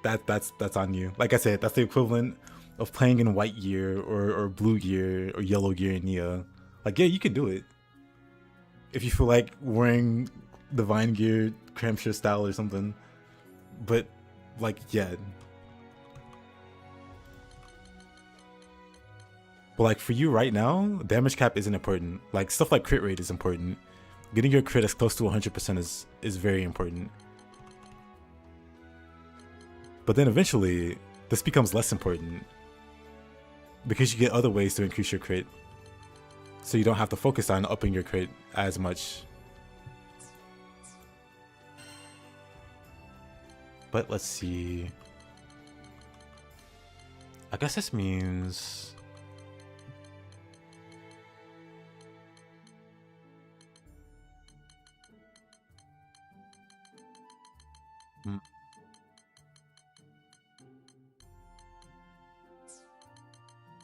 That's on you. Like I said, that's the equivalent of playing in white gear or blue gear or yellow gear in Nioh. Like, yeah, you can do it if you feel like wearing divine gear, Cramshire style or something. But like, yeah. But like for you right now, damage cap isn't important. Like stuff like crit rate is important. Getting your crit as close to 100% is very important. But then eventually, this becomes less important. Because you get other ways to increase your crit. So you don't have to focus on upping your crit as much. But let's see. I guess this means... Hmm.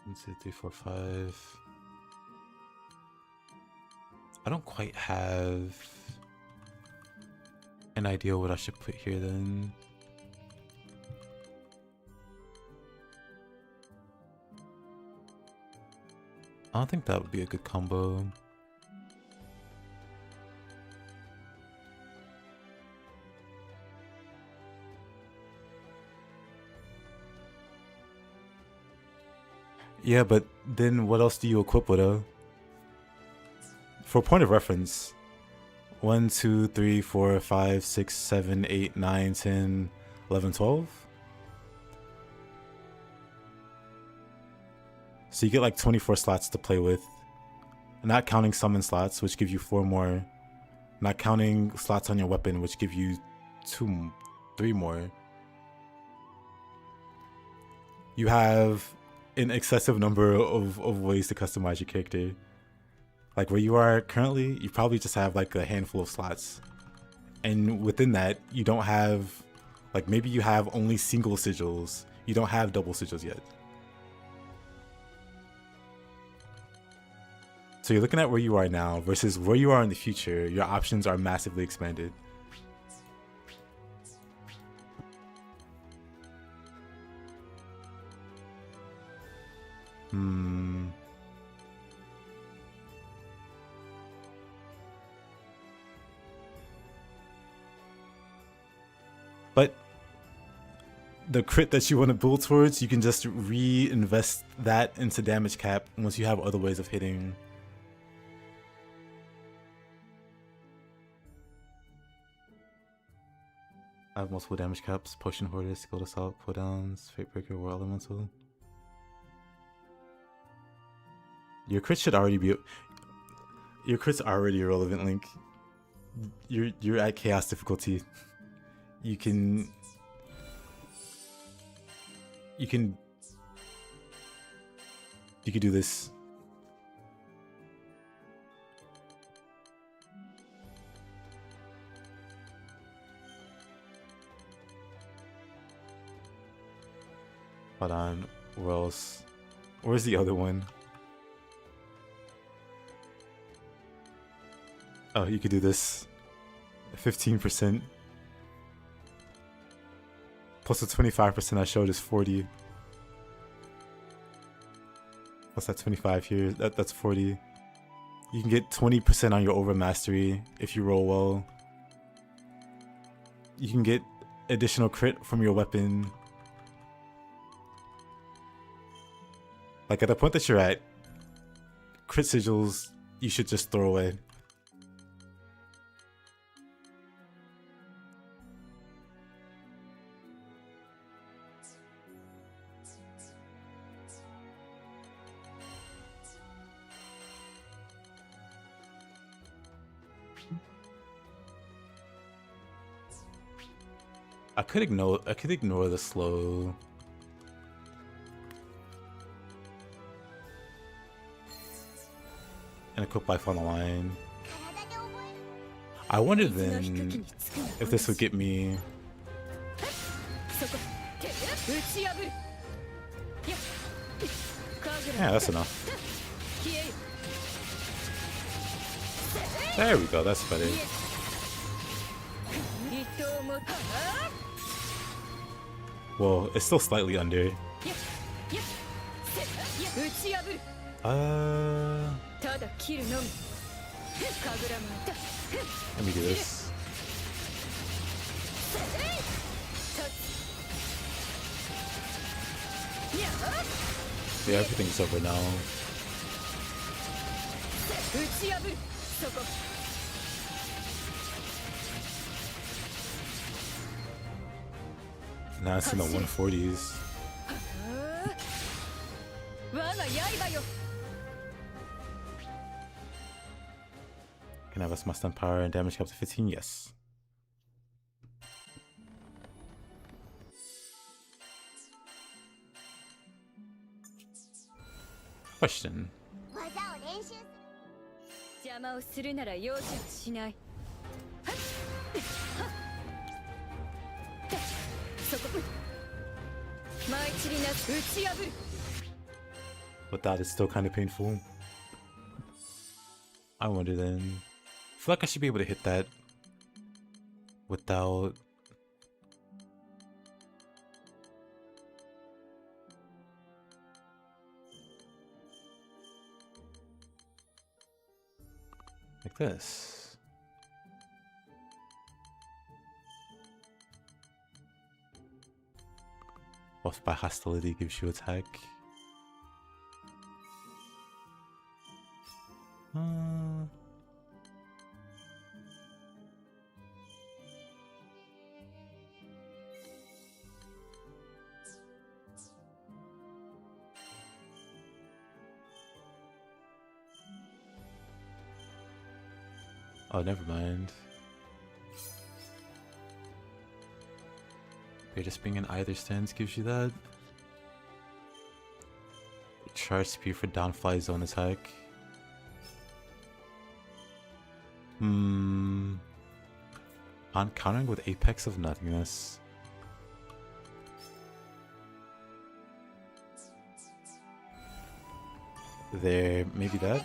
1, 2, 3, 4, 5. I don't quite have an idea what I should put here then. I don't think that would be a good combo. Yeah, but then what else do you equip with her? For point of reference, 1, 2, 3, 4, 5, 6, 7, 8, 9, 10, 11, 12. So you get like 24 slots to play with. Not counting summon slots, which give you 4 more. Not counting slots on your weapon, which give you 3 more. You have an excessive number of ways to customize your character. Like where you are currently, you probably just have like a handful of slots. And within that, you don't have, like maybe you have only single sigils. You don't have double sigils yet. So you're looking at where you are now versus where you are in the future. Your options are massively expanded. But the crit that you want to build towards, you can just reinvest that into damage cap once you have other ways of hitting. I have multiple damage caps, potion hoarder, skilled assault, cooldowns, fate breaker, war elemental. Your crit should already be. Your crit's already irrelevant, Link. You're at chaos difficulty. You can do this. Hold on, where else? Where's the other one? Oh, you could do this. 15%. Plus the 25% I showed is 40. Plus that 25 here, that's 40. You can get 20% on your overmastery if you roll well. You can get additional crit from your weapon. Like at the point that you're at, crit sigils you should just throw away. I could ignore the slow. And equip life on the line. I wonder then if this would get me. Yeah, that's enough. There we go, that's better. Well, it's still slightly under. Let me do this. Yeah, everything's over now. Now it's in the 140s. Can I have my stun power and damage cap to 15? Yes. Question. But that is still kind of painful. I wonder then. I feel like I should be able to hit that without. Like this. Buffed by hostility gives you attack. Oh, never mind. Just being in either stance gives you that. Charge speed for downfly zone attack. On countering with Apex of Nothingness. There, maybe that.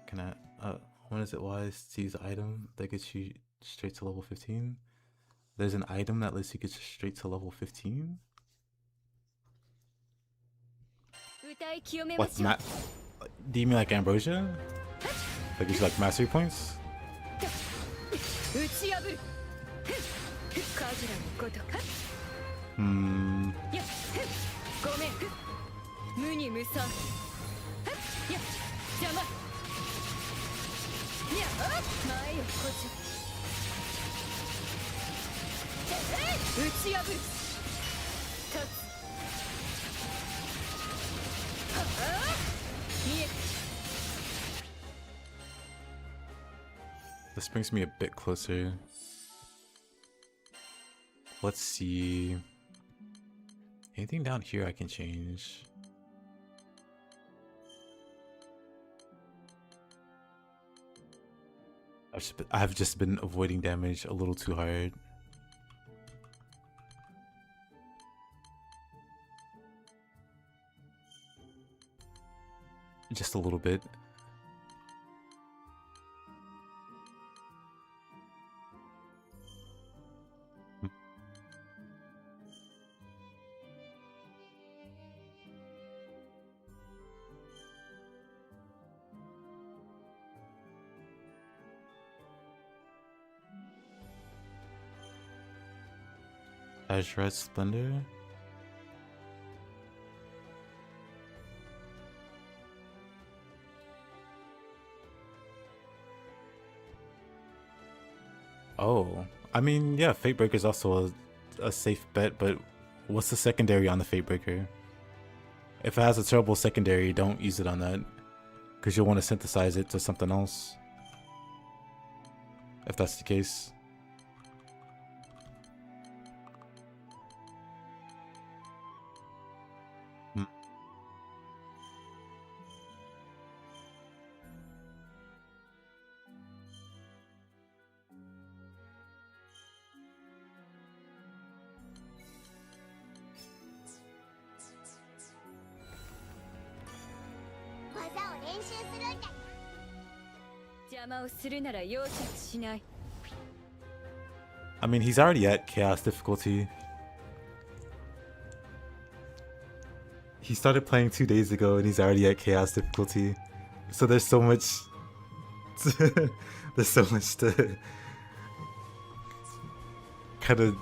Can I? When is it wise to use an item that gets you straight to level 15? There's an item that lets you get straight to level 15? What, do you mean like Ambrosia? That gives you like mastery points? カズラのごとく Hmm. やっごめん無に無産やっ邪魔やっ前よこち打ち破る立つはあ見え This brings me a bit closer. Let's see. Anything down here I can change? I've just been avoiding damage a little too hard. Just a little bit. Azure Splendor. Oh, I mean, yeah, Fatebreaker is also a safe bet, but what's the secondary on the Fatebreaker? If it has a terrible secondary, don't use it on that, because you'll want to synthesize it to something else. If that's the case. I mean, he's already at Chaos difficulty. He started playing 2 days ago and he's already at Chaos difficulty. So there's so much... there's so much to... kind of...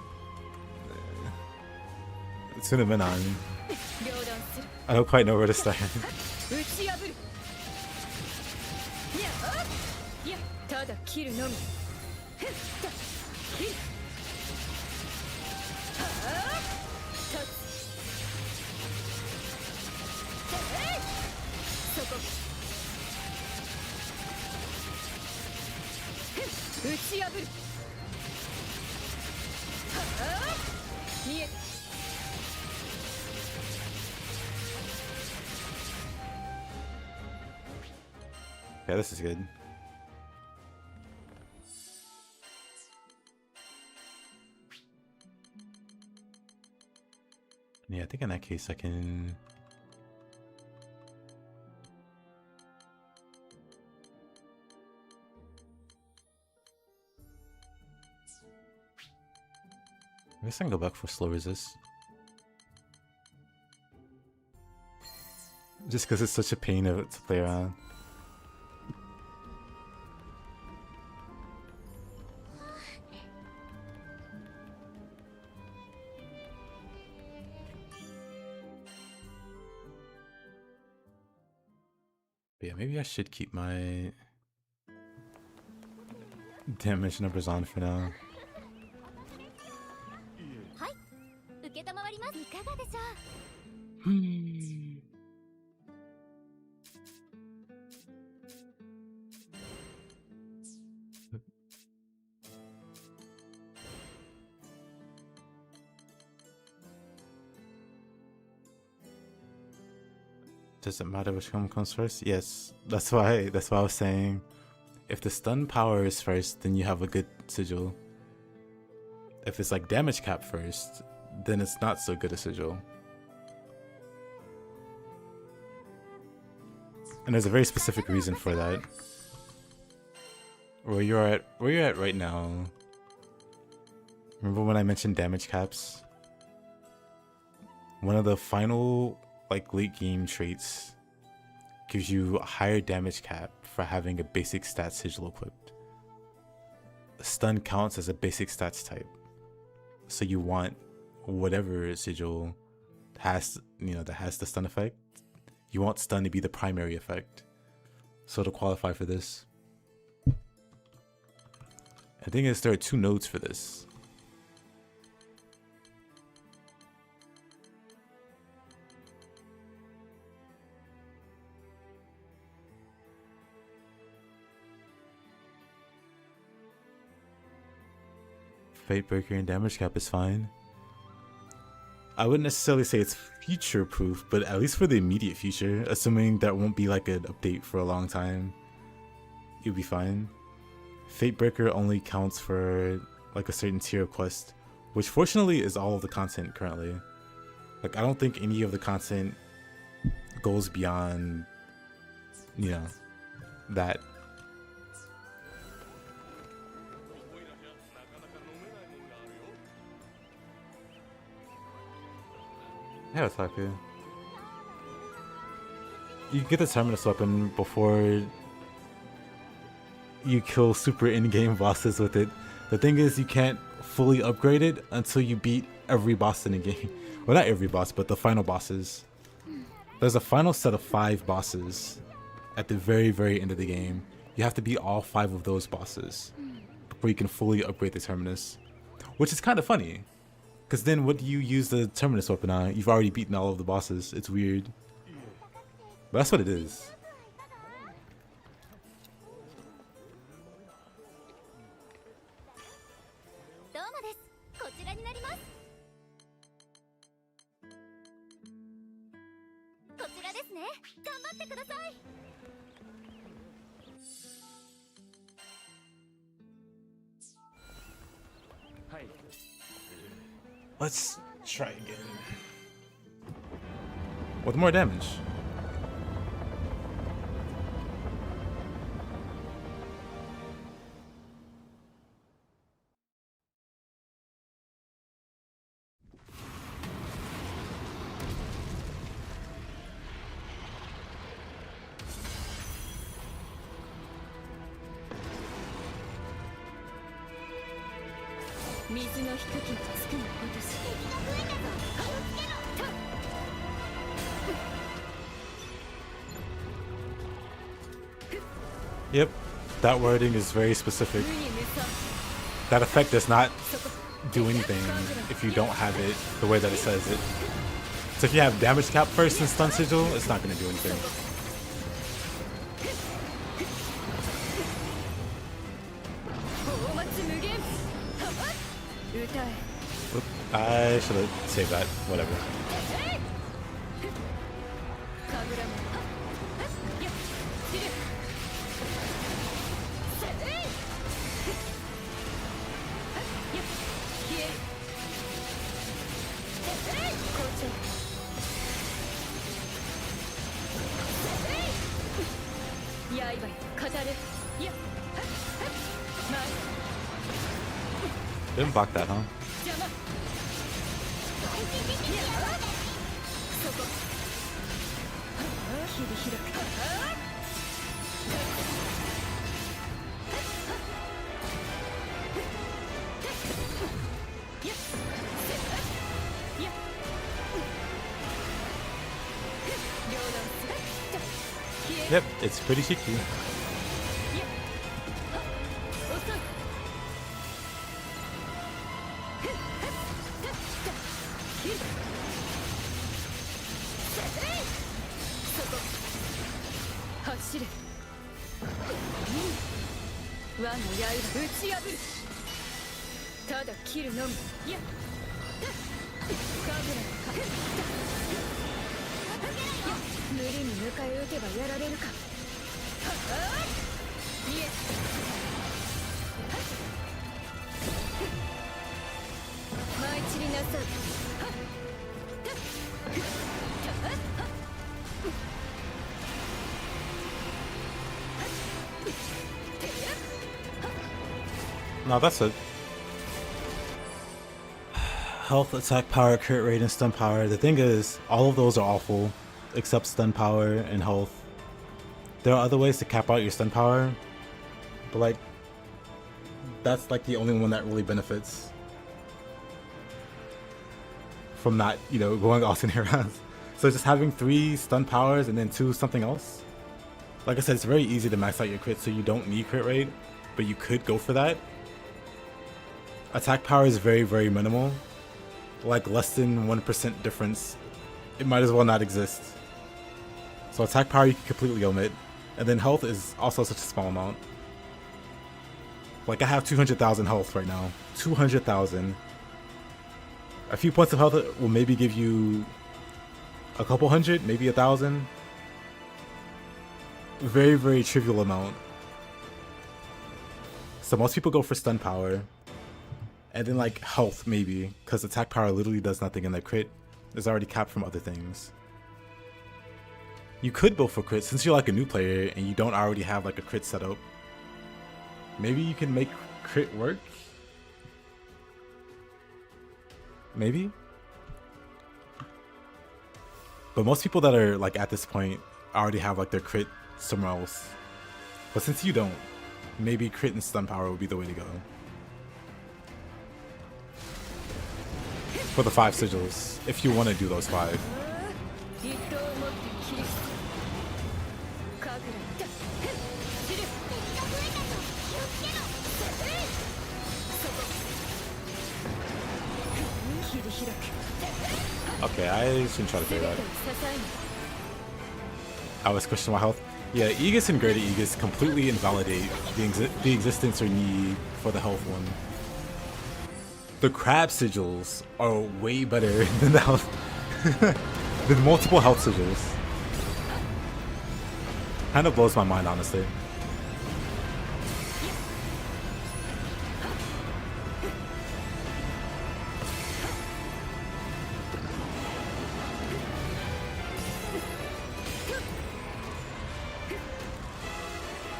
tune him in on. I don't quite know where to start. Yeah, this is good. Yeah, I think in that case I can... I guess I can go back for slow resist. Just because it's such a pain of it to play around. But yeah, maybe I should keep my damage numbers on for now. Does it matter which one comes first? Yes, that's why I was saying if the stun power is first, then you have a good sigil. If it's like damage cap first, then it's not so good a sigil. And there's a very specific reason for that. Where you're at right now. Remember when I mentioned damage caps? One of the final like late game traits gives you a higher damage cap for having a basic stat sigil equipped. Stun counts as a basic stats type. So you want whatever sigil has, that has the stun effect. You want stun to be the primary effect. So to qualify for this, I think there are 2 nodes for this. Fate Breaker and damage cap is fine. I wouldn't necessarily say it's future proof, but at least for the immediate future, assuming that won't be like an update for a long time, you'll be fine. Fate Breaker only counts for like a certain tier of quest, which fortunately is all of the content currently. Like I don't think any of the content goes beyond, that. Yeah, it's happy. You get the Terminus Weapon before you kill super in-game bosses with it. The thing is, you can't fully upgrade it until you beat every boss in the game. Well, not every boss, but the final bosses. There's a final set of 5 bosses at the very, very end of the game. You have to beat all 5 of those bosses before you can fully upgrade the Terminus. Which is kind of funny. Because then what do you use the Terminus Weapon on? You've already beaten all of the bosses. It's weird. But that's what it is. Let's try again. With more damage. Yep, that wording is very specific. That effect does not do anything if you don't have it the way that it says it. So if you have damage cap first and stun sigil, it's not going to do anything. Oop, I should have saved that, whatever. Didn't block that, huh? Yep, it's pretty cheeky. No, that's it. Health, attack power, crit rate, and stun power. The thing is, all of those are awful, except stun power and health. There are other ways to cap out your stun power, but like, that's like the only one that really benefits. from not, you know, going alternate rounds. So just having 3 stun powers and then 2 something else. Like I said, it's very easy to max out your crit, so you don't need crit rate, but you could go for that. Attack power is very, very minimal. Like less than 1% difference. It might as well not exist. So attack power you can completely omit. And then health is also such a small amount. Like I have 200,000 health right now. 200,000. A few points of health will maybe give you a couple hundred, maybe 1,000. Very, very trivial amount. So most people go for stun power. And then like health maybe, because attack power literally does nothing and the crit is already capped from other things. You could go for crit since you're like a new player and you don't already have like a crit setup. Maybe you can make crit work? Maybe? But most people that are like at this point already have like their crit somewhere else. But since you don't, maybe crit and stun power would be the way to go. For the 5 sigils, if you want to do those 5. Okay, I shouldn't try to play that. I was questioning my health. Yeah, Aegis and Greater Aegis completely invalidate the existence or need for the health one. The crab sigils are way better than the health, than multiple health sigils. Kind of blows my mind, honestly.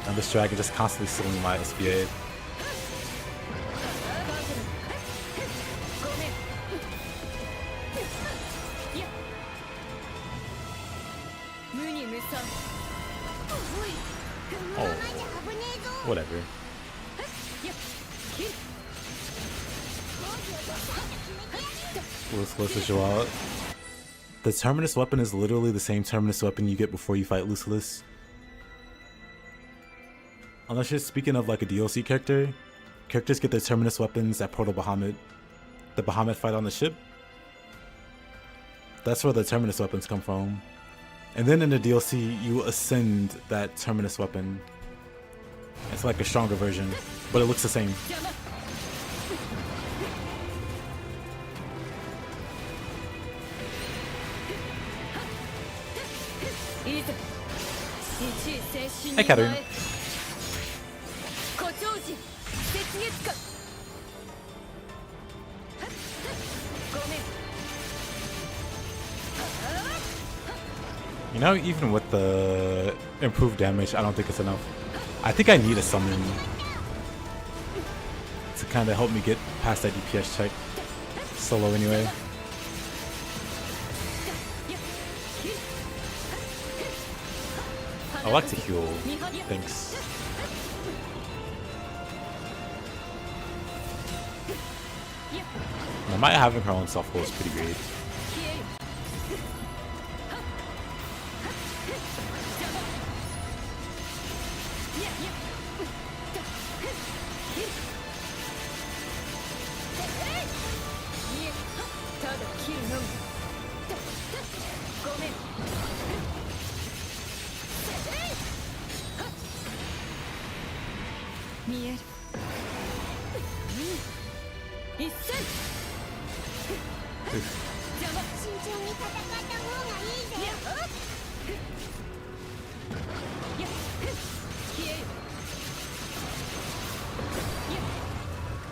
And this dragon just constantly stealing my SBA. Oh, whatever. Let's close the show out. The Terminus weapon is literally the same Terminus weapon you get before you fight Lucilis. Unless you're speaking of like a DLC character, characters get their Terminus weapons at Proto Bahamut. The Bahamut fight on the ship. That's where the Terminus weapons come from. And then in the DLC, you ascend that Terminus weapon. It's like a stronger version, but it looks the same. Hey, Catherine. You know, even with the improved damage, I don't think it's enough. I think I need a summon to kind of help me get past that DPS check. Solo anyway. I like to heal. Thanks. Narmaya having her own soft goal is pretty great.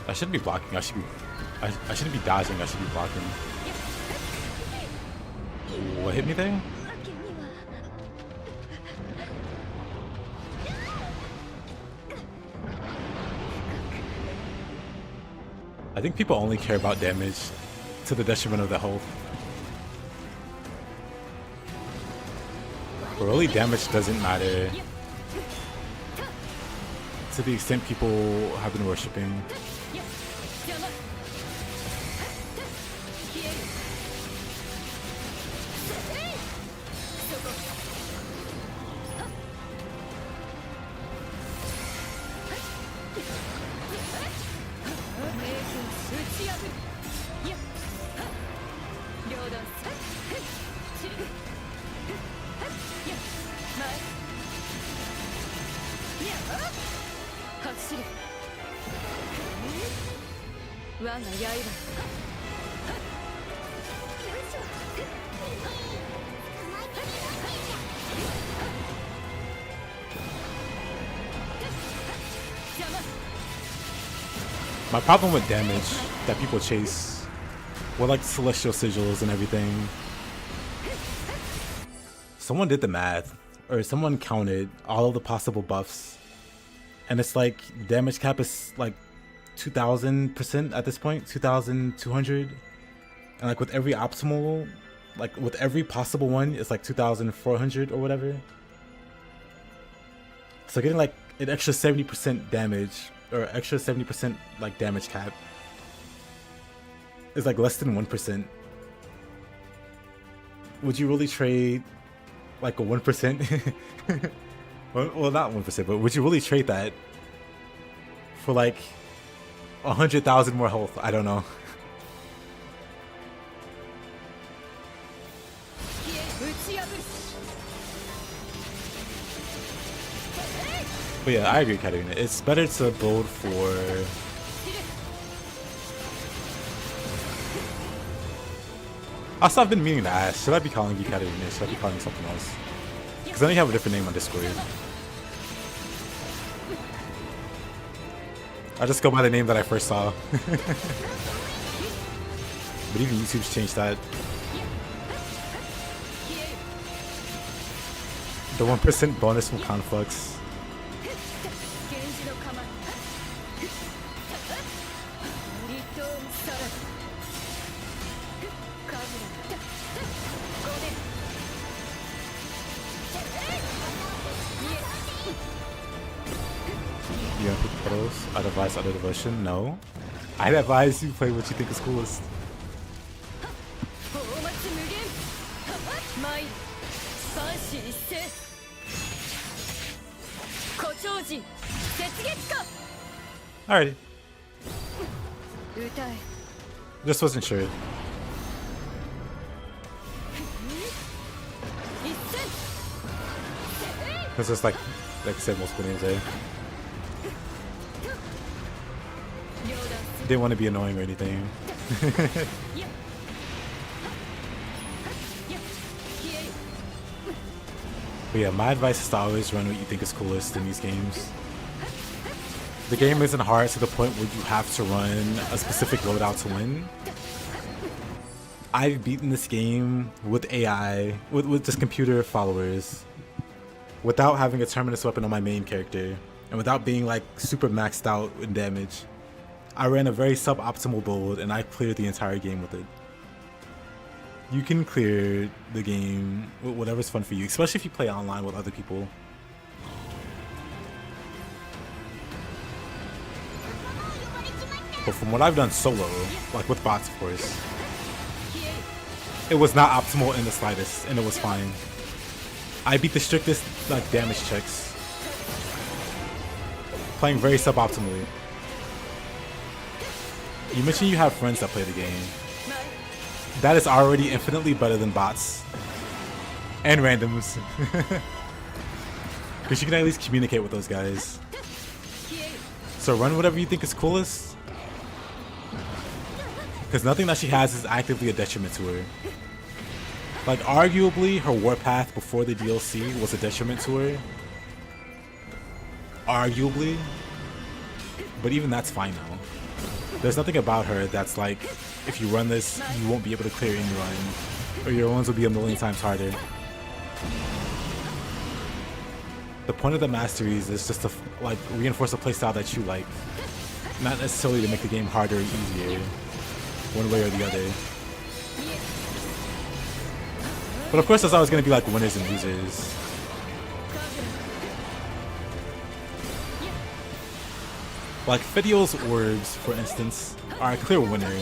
I shouldn't be blocking. I shouldn't be dodging. I should be blocking. What hit me there? I think people only care about damage to the detriment of the health. But really, damage doesn't matter to the extent people have been worshipping. 走る我が刃邪魔 My problem with damage that people chase with like celestial sigils and everything. Someone did the math, or someone counted all of the possible buffs, and it's like damage cap is like 2000% at this point, 2200, and like with every optimal, like with every possible one, it's like 2400 or whatever. So getting like an extra 70% damage, or extra 70% like damage cap, is like less than 1%. Would you really trade like a 1%? well, not 1%, but would you really trade that for like 100,000 more health? I don't know. But yeah, I agree, Katarina. It's better to build for also, I've been meaning to ask, should I be calling you Katarina? Should I be calling you something else? Because I know you have a different name on Discord. I just go by the name that I first saw. But even YouTube's changed that. The 1% bonus from Conflux. You gonna pick photos? I'd advise other devotion? No. I'd advise you play what you think is coolest. Alrighty. Just wasn't sure. Because it's like I said, multiple names there. Didn't want to be annoying or anything. But yeah, my advice is to always run what you think is coolest in these games. The game isn't hard to the point where you have to run a specific loadout to win. I've beaten this game with AI, with just computer followers, without having a Terminus weapon on my main character, and without being like super maxed out in damage. I ran a very suboptimal build and I cleared the entire game with it. You can clear the game with whatever's fun for you, especially if you play online with other people. But from what I've done solo, like with bots of course, it was not optimal in the slightest, and it was fine. I beat the strictest like damage checks, playing very suboptimally. You mentioned you have friends that play the game. That is already infinitely better than bots and randoms. Because you can at least communicate with those guys. So run whatever you think is coolest. Because nothing that she has is actively a detriment to her. Like arguably her warpath before the DLC was a detriment to her. Arguably. But even that's fine now. There's nothing about her that's like, if you run this, you won't be able to clear any run, or your runs will be a million times harder. The point of the masteries is just to like reinforce a playstyle that you like, not necessarily to make the game harder or easier, one way or the other. But of course, there's always going to be like winners and losers. Like Fidio's orbs, for instance, are a clear winner.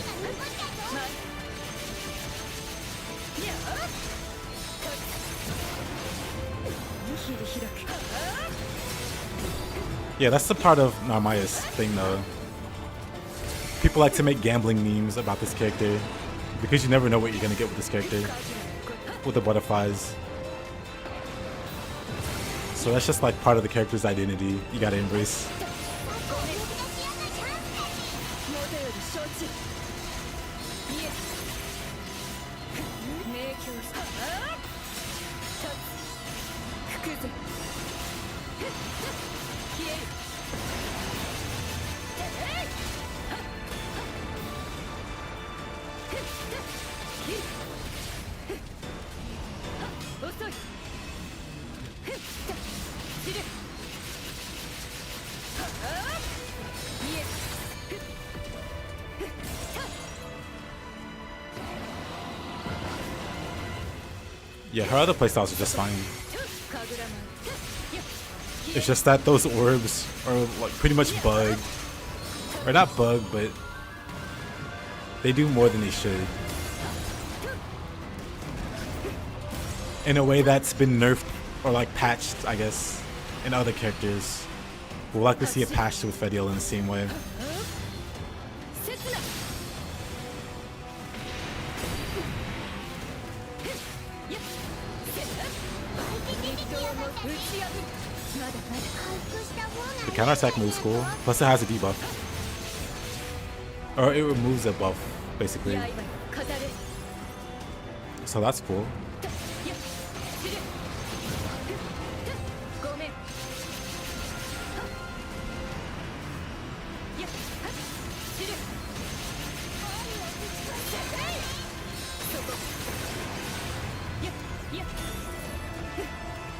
Yeah, that's the part of Narmaya's thing though. People like to make gambling memes about this character because you never know what you're gonna get with this character, with the butterflies. So that's just like part of the character's identity you gotta embrace. より承知。いえ明鏡した立つ吹くぜ消える遅い散る見える Yeah, her other playstyles are just fine. It's just that those orbs are like pretty much bugged. Or not bugged, but they do more than they should. In a way that's been nerfed or like patched, I guess, in other characters. We'll likely see it patched with Fediel in the same way. The counterattack move's cool, plus it has a debuff. Or it removes a buff, basically. So that's cool.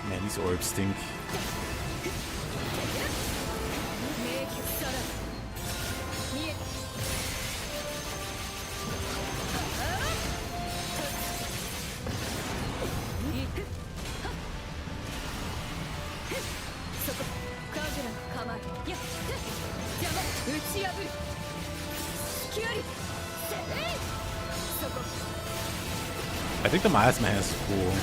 Man, these orbs stink. I think the miasma is cool.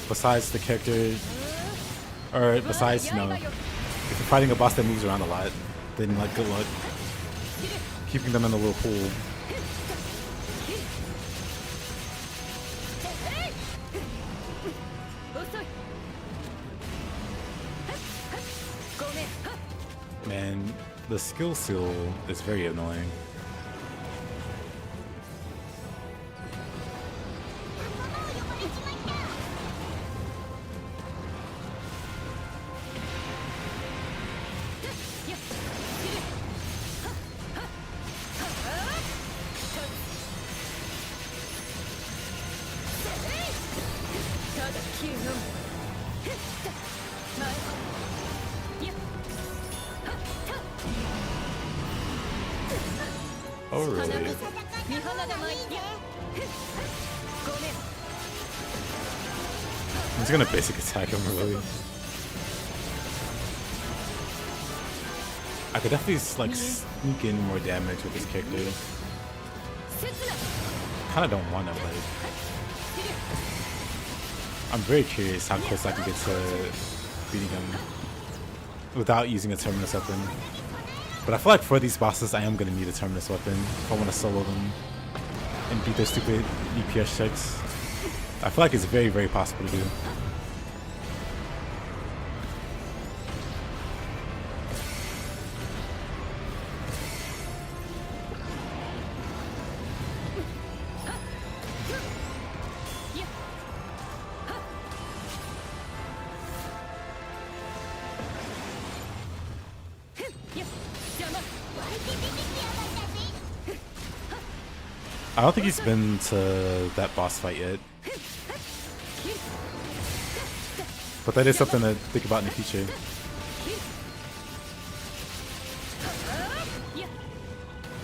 Besides the character, or besides, you know, if you're fighting a boss that moves around a lot, then like good luck keeping them in the little pool. Man, the skill seal is very annoying. Oh, really? He's gonna basic attack him, really. I could definitely like sneak in more damage with this character. Kinda don't want to, like. I'm very curious how close I can get to beating him without using a Terminus Weapon. But I feel like for these bosses, I am going to need a Terminus Weapon if I want to solo them and beat their stupid DPS checks. I feel like it's very, very possible to do. I don't think he's been to that boss fight yet. But that is something to think about in the future.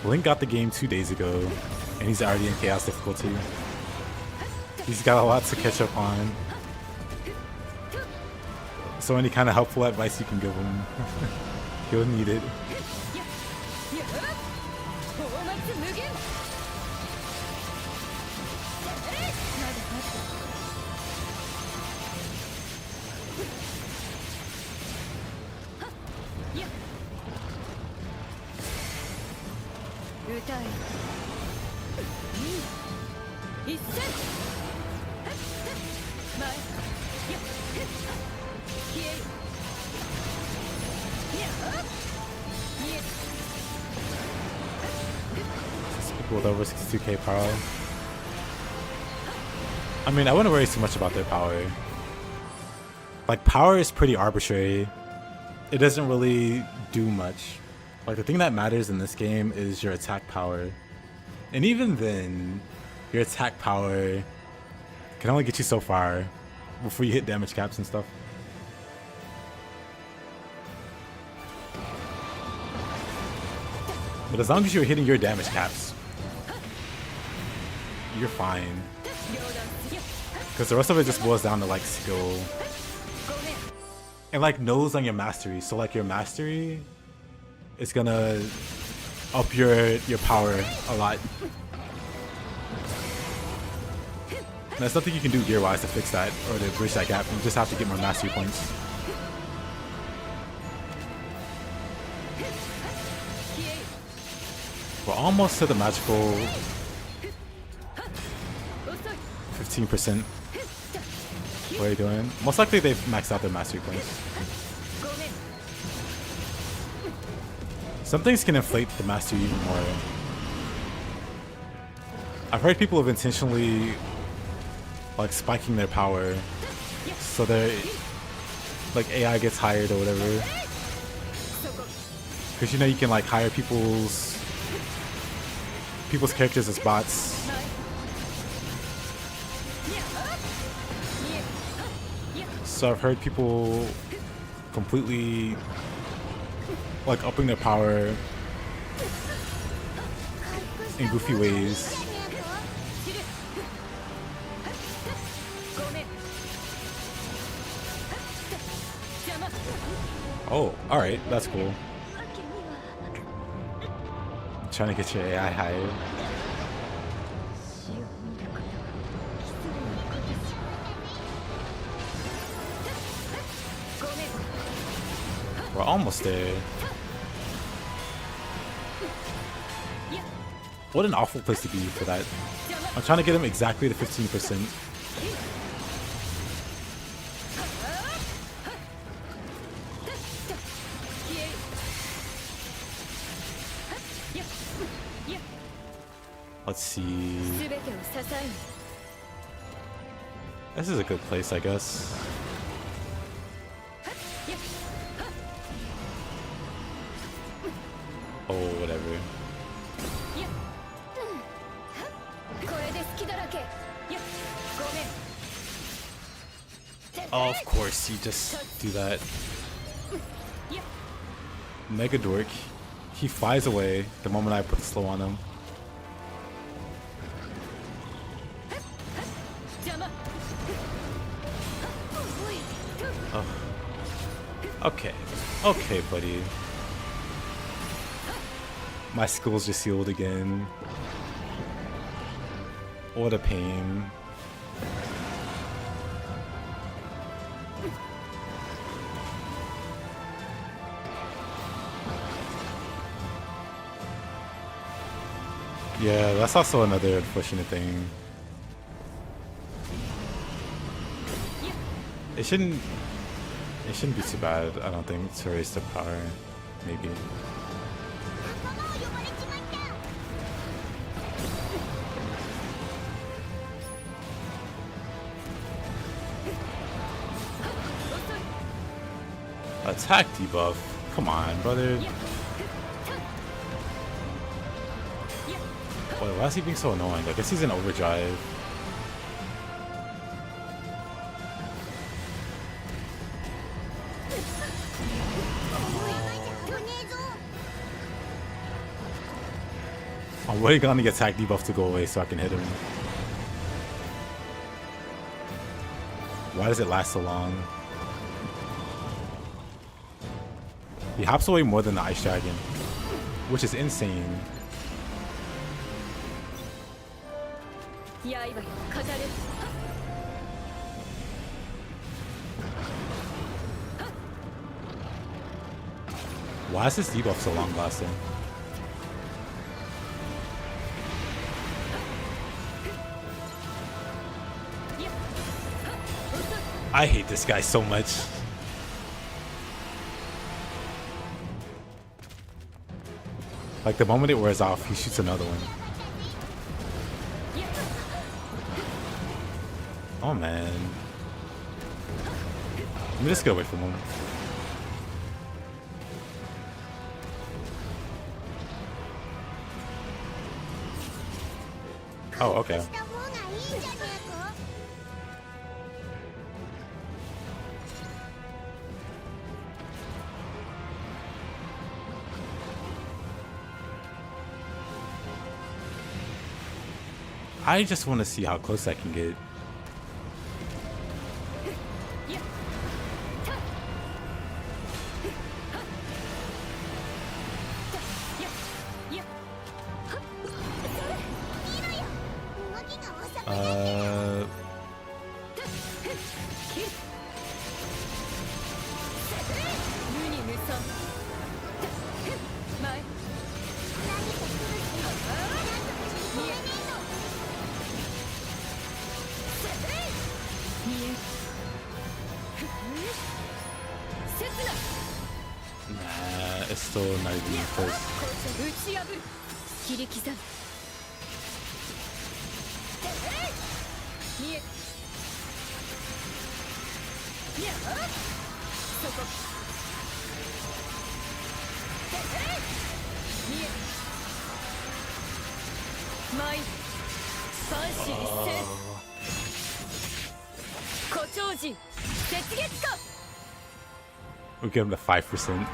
Link got the game 2 days ago, and he's already in Chaos difficulty. He's got a lot to catch up on. So any kind of helpful advice you can give him, he'll need it. with over 62k power. I mean, I wouldn't worry too much about their power. Like, power is pretty arbitrary. It doesn't really do much. Like, the thing that matters in this game is your attack power. And even then, your attack power can only get you so far before you hit damage caps and stuff. But as long as you're hitting your damage caps, you're fine. Because the rest of it just boils down to like skill. And like nodes on your mastery. So like your mastery is gonna up your power a lot. And there's nothing you can do gear wise to fix that or to bridge that gap. You just have to get more mastery points. We're almost to the magical 15%. What are you doing? Most likely they've maxed out their mastery points. Some things can inflate the mastery even more. I've heard people have intentionally like spiking their power so their like AI gets hired or whatever. Because you know you can like hire people's characters as bots. So I've heard people completely like upping their power in goofy ways. Oh, alright, that's cool. Trying to get your AI hired. We're almost there. What an awful place to be for that. I'm trying to get him exactly the 15%. Let's see. This is a good place, I guess. Oh, whatever. Oh, of course, you just do that. Mega Dork. He flies away the moment I put slow on him. Oh. Okay. Okay, buddy. My skills just healed again. What a pain. Yeah, that's also another unfortunate thing. It shouldn't be too bad, I don't think, to raise the power, maybe. Attack debuff. Come on, brother. Boy, why is he being so annoying? I guess he's in overdrive. I'm waiting on the attack debuff to go away so I can hit him. Why does it last so long? He hops away more than the Ice Dragon, which is insane. Why is this debuff so long lasting? I hate this guy so much. Like the moment it wears off, he shoots another one. Oh man. Let me just get away from him. Oh, okay. した方がいいんじゃねえか。 I just want to see how close I can get. Uh, 無に無損前見え刹那 nah, it's still not even close. 打ち破る切り刻む見えにゃあそこ見え舞万死一戦誇張人雪月か We give him the 5%.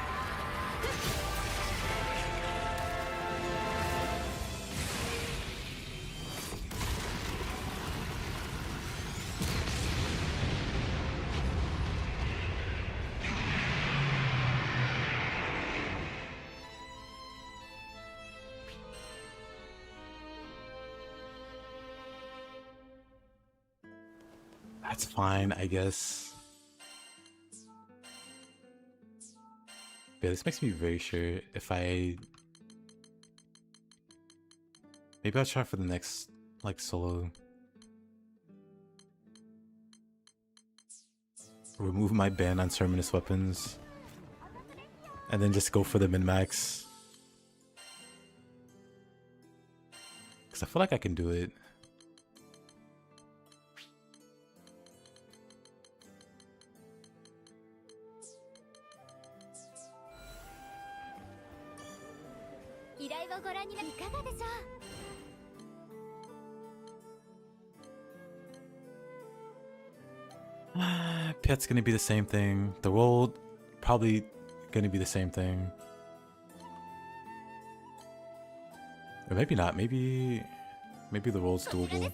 That's fine, I guess. Yeah, this makes me very sure if I... Maybe I'll try for the next, like, solo. Remove my ban on Terminus Weapons. And then just go for the min-max. Because I feel like I can do it. Pet's gonna be the same thing. The roll probably gonna be the same thing. Or maybe not. Maybe the roll's doable.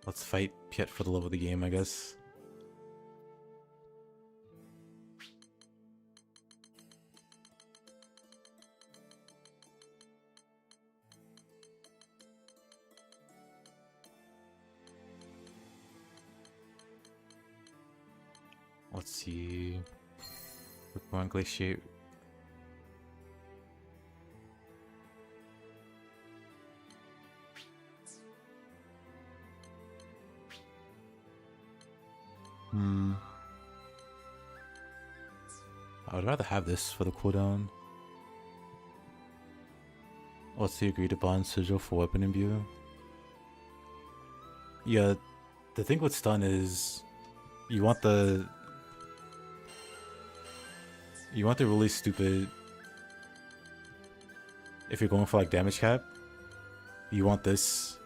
Let's fight Piet for the love of the game, I guess. Let's see. Pokemon Glaciate. I would rather have this for the cooldown. What's the agreed upon sigil for weapon imbue? Yeah, the thing with stun is you want the really stupid, if you're going for like damage cap, you want this,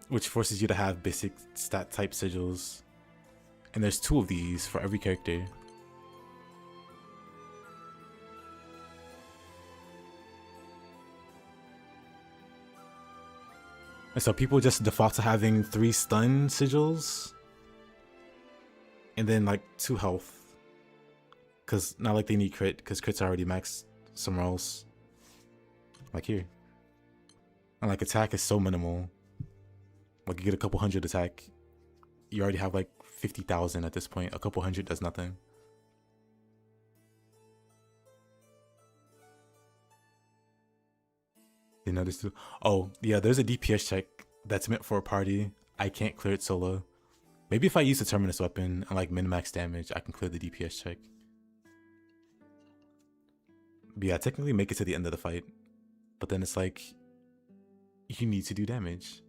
which forces you to have basic stat type sigils. And there's 2 of these for every character. And so people just default to having 3 stun sigils. And then like 2 health. Because not like they need crit, because crit's already maxed somewhere else. Like here. And like attack is so minimal. Like you get a couple hundred attack. You already have like 50,000 at this point. A couple hundred does nothing. You notice too? Oh, yeah, there's a DPS check that's meant for a party. I can't clear it solo. Maybe if I use the Terminus weapon and like min-max damage, I can clear the DPS check. But yeah, technically make it to the end of the fight. But then it's like, you need to do damage.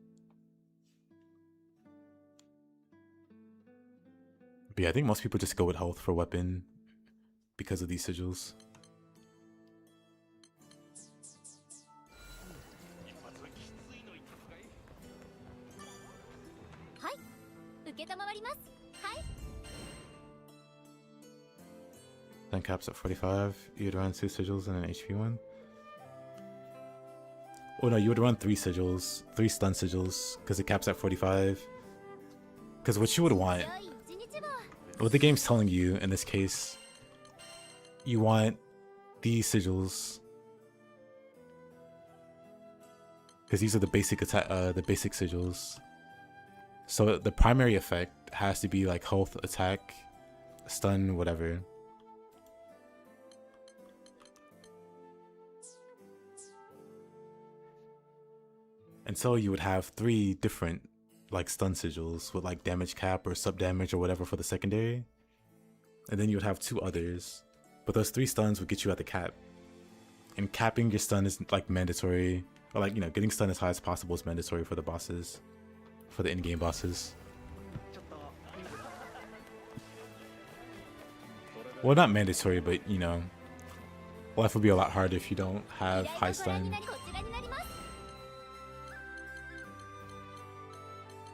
But yeah, I think most people just go with health for weapon because of these sigils. 承ります。はい。 Then caps at 45. You'd run 2 sigils and an HP one. Oh no, you would run 3 sigils, 3 stun sigils, because it caps at 45. Because what you would want, what the game's telling you in this case, you want these sigils, because these are the basic attack, the basic sigils. So the primary effect has to be like health, attack, stun, whatever. And so you would have 3 different like stun sigils with like damage cap or sub damage or whatever for the secondary. And then you would have 2 others. But those 3 stuns would get you at the cap. And capping your stun is like mandatory. Or like, you know, getting stun as high as possible is mandatory for the bosses. For the in-game bosses. Well, not mandatory, but you know, life would be a lot harder if you don't have high stun.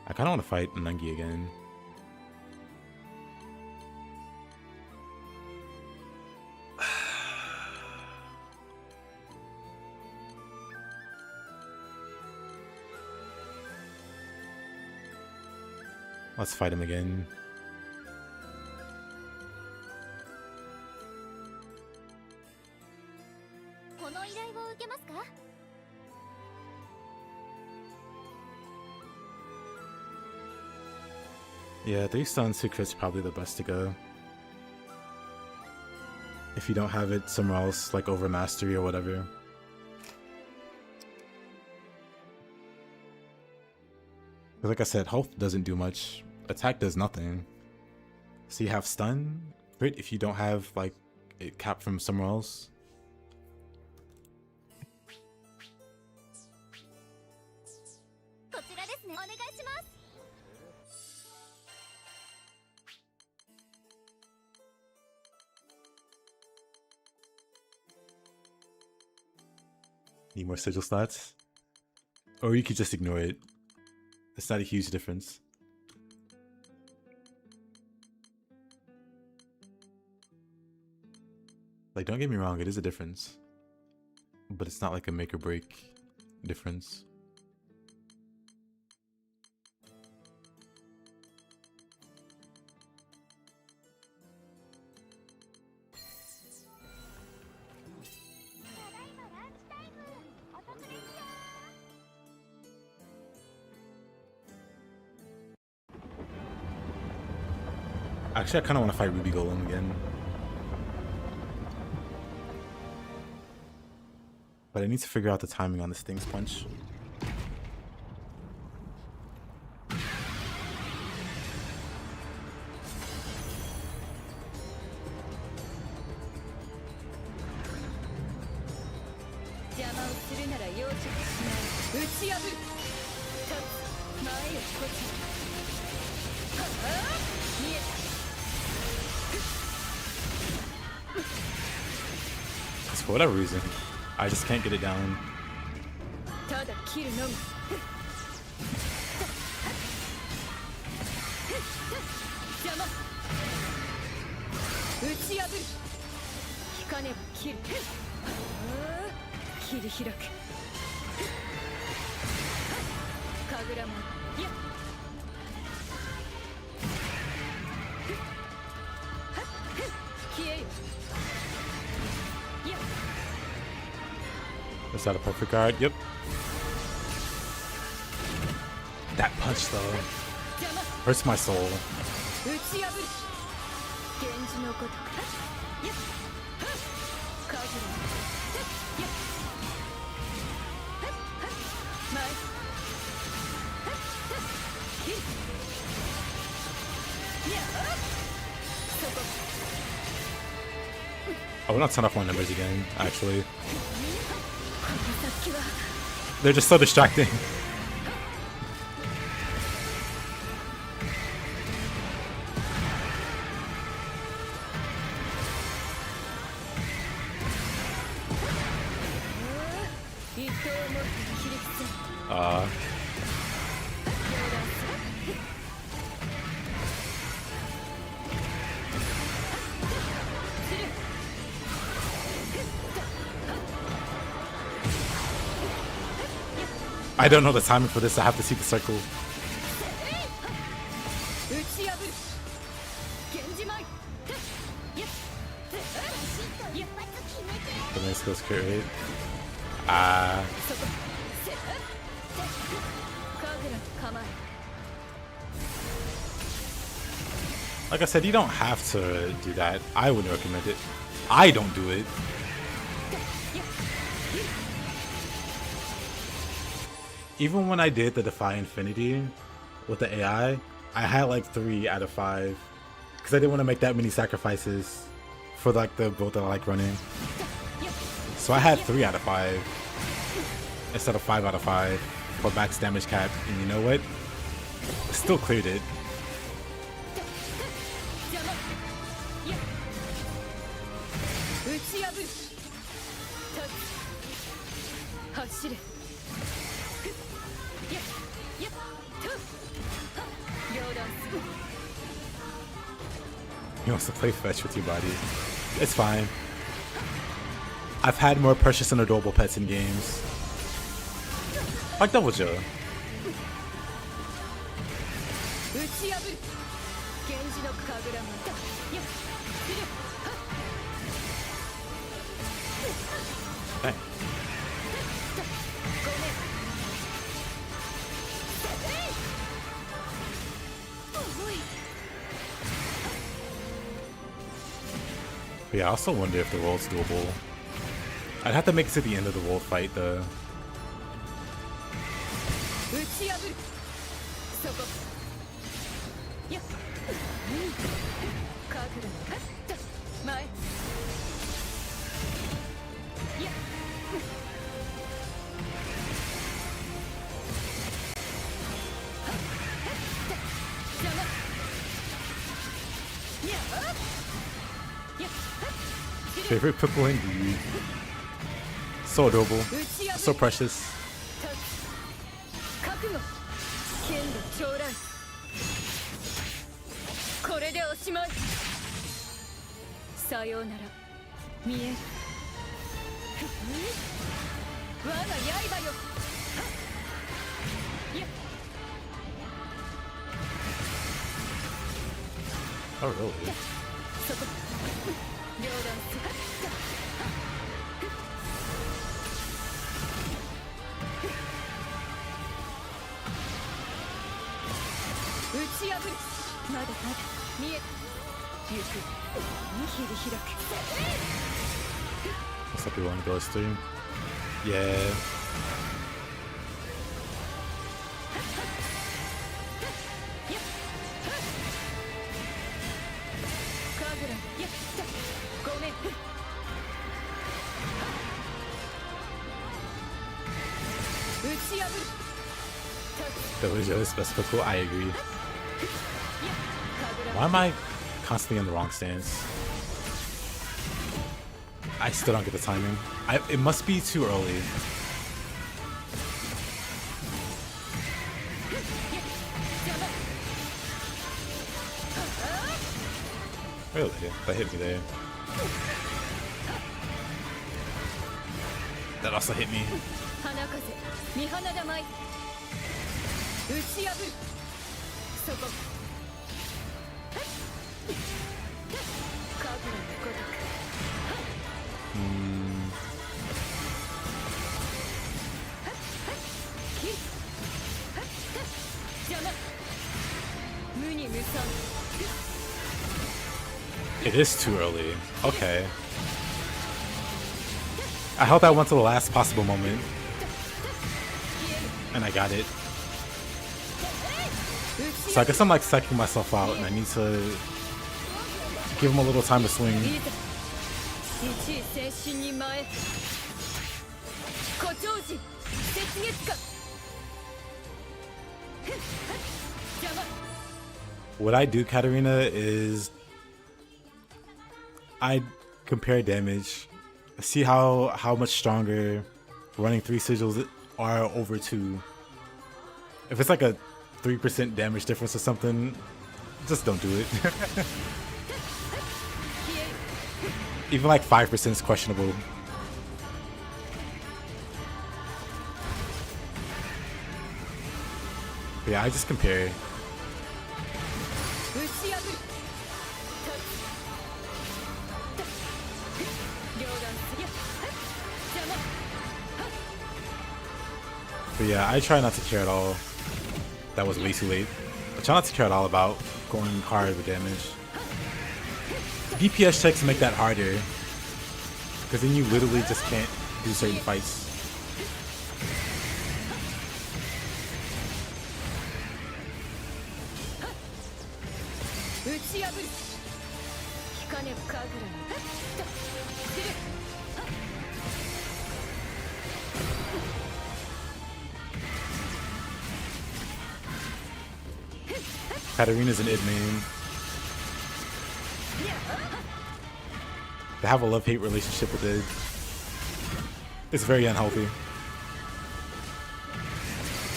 I kind of want to fight Nangi again. Let's fight him again. Yeah, 3 stuns, 2 crits probably the best to go. If you don't have it somewhere else, like over mastery or whatever. Because like I said, health doesn't do much. Attack does nothing. So you have stun, crit if you don't have like it capped from somewhere else. Need more sigil stats? Or you could just ignore it. It's not a huge difference. Like, don't get me wrong, it is a difference. But it's not like a make or break difference. Actually, I kind of want to fight Ruby Golem again. But I need to figure out the timing on this Sting's Punch. For whatever reason, I just can't get it down. Is that a perfect guard? Yep. That punch though hurts my soul. I will not turn off my numbers again, actually. They're just so distracting. I don't know the timing for this. I have to see the circle. The nice skills create. Like I said, you don't have to do that. I wouldn't recommend it. I don't do it. Even when I did the Defy Infinity with the AI, I had like 3 out of 5 because I didn't want to make that many sacrifices for like the build that I like running. So I had 3 out of 5 instead of 5 out of 5 for max damage cap, and you know what? Still cleared it. He wants to play fetch with your body. It's fine. I've had more precious and adorable pets in games. Like Double Joe. Dang. But yeah, I also wonder if the world's doable. I'd have to make it to the end of the world fight though. Favorite pickle indeed. So adorable. So precious. Oh really? Looks like we want to go stream. Yeah. That was really specific. I agree. Why am I constantly in the wrong stance? I still don't get the timing. It must be too early. Really? That hit me there. That also hit me. It is too early. Okay. I held that one to the last possible moment. And I got it. So I guess I'm like psyching myself out and I need to give him a little time to swing. 頂時雪月花邪魔 What I do, Katarina, is I compare damage. See how much stronger running 3 sigils are over 2. If it's like a 3% damage difference or something, just don't do it. Even like 5% is questionable. But yeah, I just compare. 打ち破る両断すりゃ邪魔 But yeah, I try not to care at all. That was way too late. I try not to care at all about going hard with damage. DPS checks make that harder, because then you literally just can't do certain fights. 打ち破る引かねば神楽にする Katarina's an id main. They have a love-hate relationship with id. It's very unhealthy.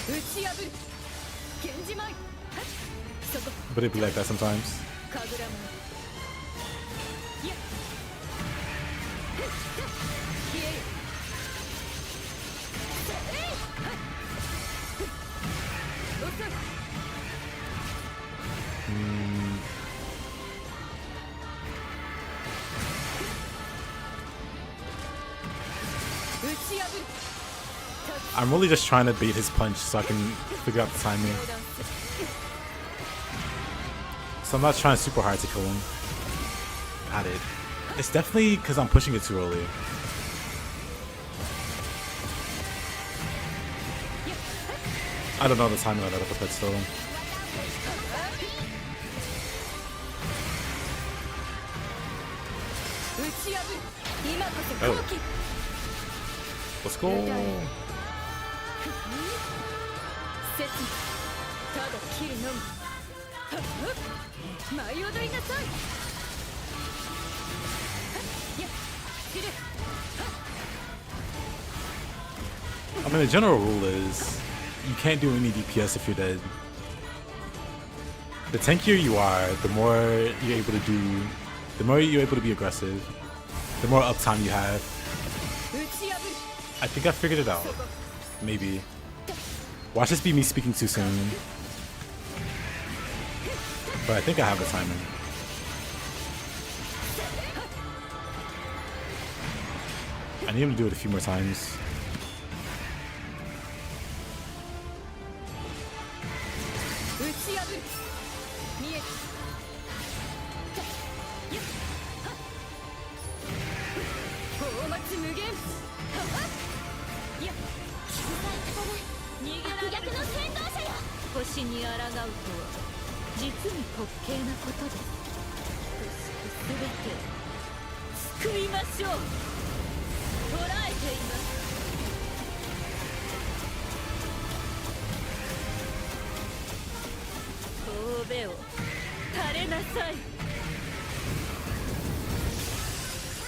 打ち破る源氏舞そこ But it'd be like that sometimes. 神楽舞いや消える遅い 打ち破る I'm really just trying to bait his punch so I can figure out the timing. 両断する So I'm not trying super hard to kill him. Got it. It's definitely because I'm pushing it too early. I don't know the timing of that uppercut still. 打ち破る今こそ好機 Let's go. 切にただ切るのみはっ舞い踊りなさいやっ切る I mean, the general rule is you can't do any DPS if you're dead. The tankier you are, the more you're able to do, the more you're able to be aggressive, the more uptime you have. 打ち破る I think I figured it out. Maybe. Watch this be me speaking too soon. But I think I have the timing. I need him to do it a few more times.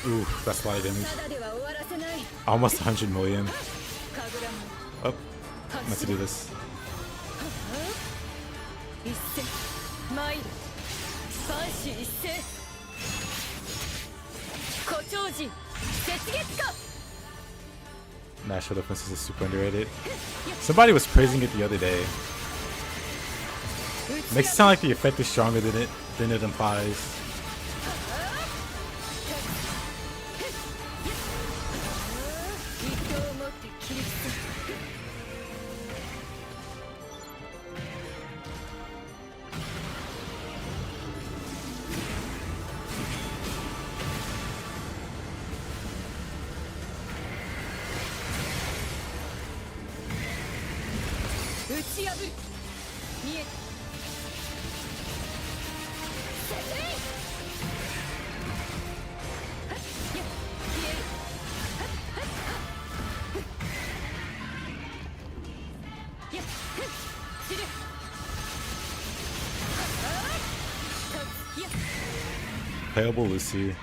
Ooh, that's a lot of damage. Almost 100 million. Oh, let's do this. 一戦参る万死一斉古長人雪月花 Natural defenses is super underrated. Somebody was praising it the other day. Makes it sound like the effect is stronger than it implies. 糸を持って切り捨て 打ち破る見えた Playable Lucy.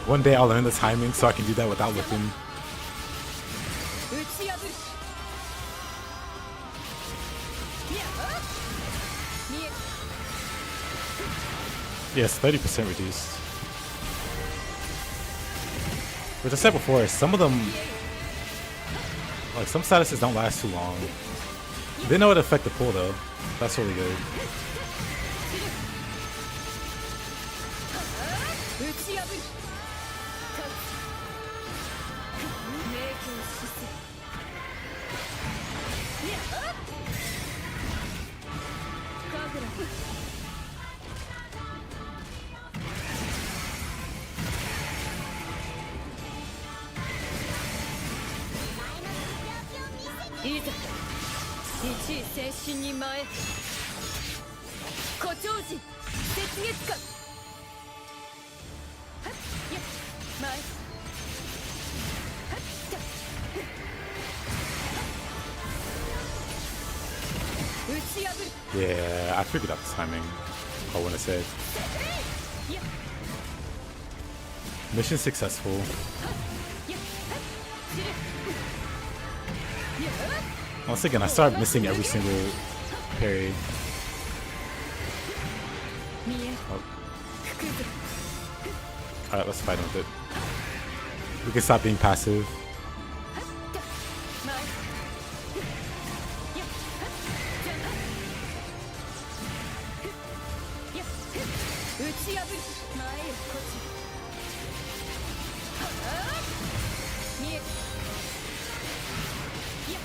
One day I'll learn the timing so I can do that without looking. 打ち破るいやあ見え Yes, 30% reduced. Which I said before, some of them, like some statuses don't last too long. They know how to affect the pull though. That's really good. 打ち破る明鏡止水いやあ神楽 いざ一位先進に前誇張時雪月間はっや前はった打ち破る Yeah, I figured out the timing. Oh, when I said いや mission successful. いやはっ散るいや Once again, I started missing every single parry. 見え Oh, 服ず alright, let's fight him with it. We can stop being passive. 前いやはっ邪魔いや打ち破る前へこちはあ見えいや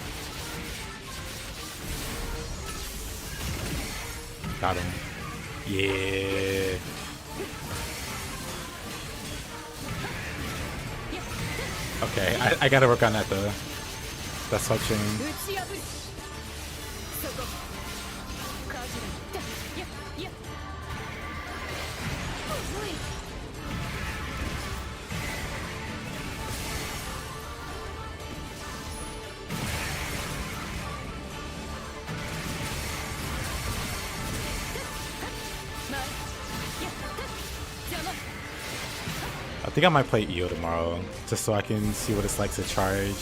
Got him. Yeah. Okay, I gotta work on that though. That's swipe chain. 打ち破るそこカジラいやいやおい I think I might play Io tomorrow, just so I can see what it's like to charge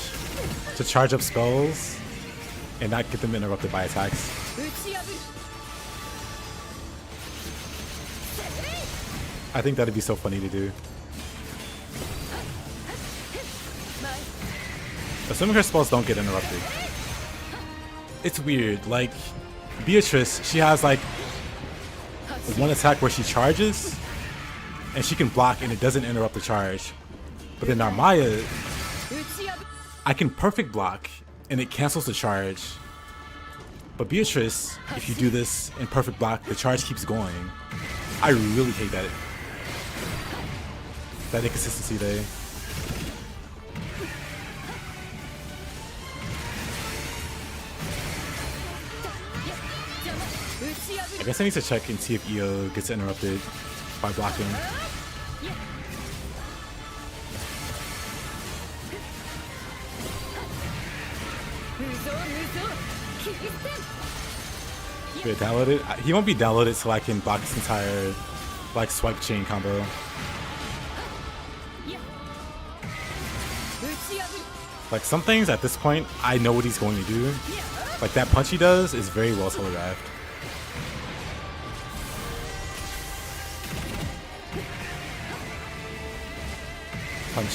up spells, and not get them interrupted by attacks. 打ち破る I think that'd be so funny to do. 前 Assuming her spells don't get interrupted. It's weird, like, Beatrix, she has like one attack where she charges, and she can block and it doesn't interrupt the charge. But then Narmaya, 打ち破る I can perfect block and it cancels the charge. But Beatrix, if you do this in perfect block, the charge keeps going. I really hate that inconsistency there. I guess I need to check and see if Io gets interrupted by blocking. Wait, download it? He won't be downloaded so I can block this entire like swipe chain combo. Like some things at this point, I know what he's going to do. Like that punch he does is very well telegraphed. Punch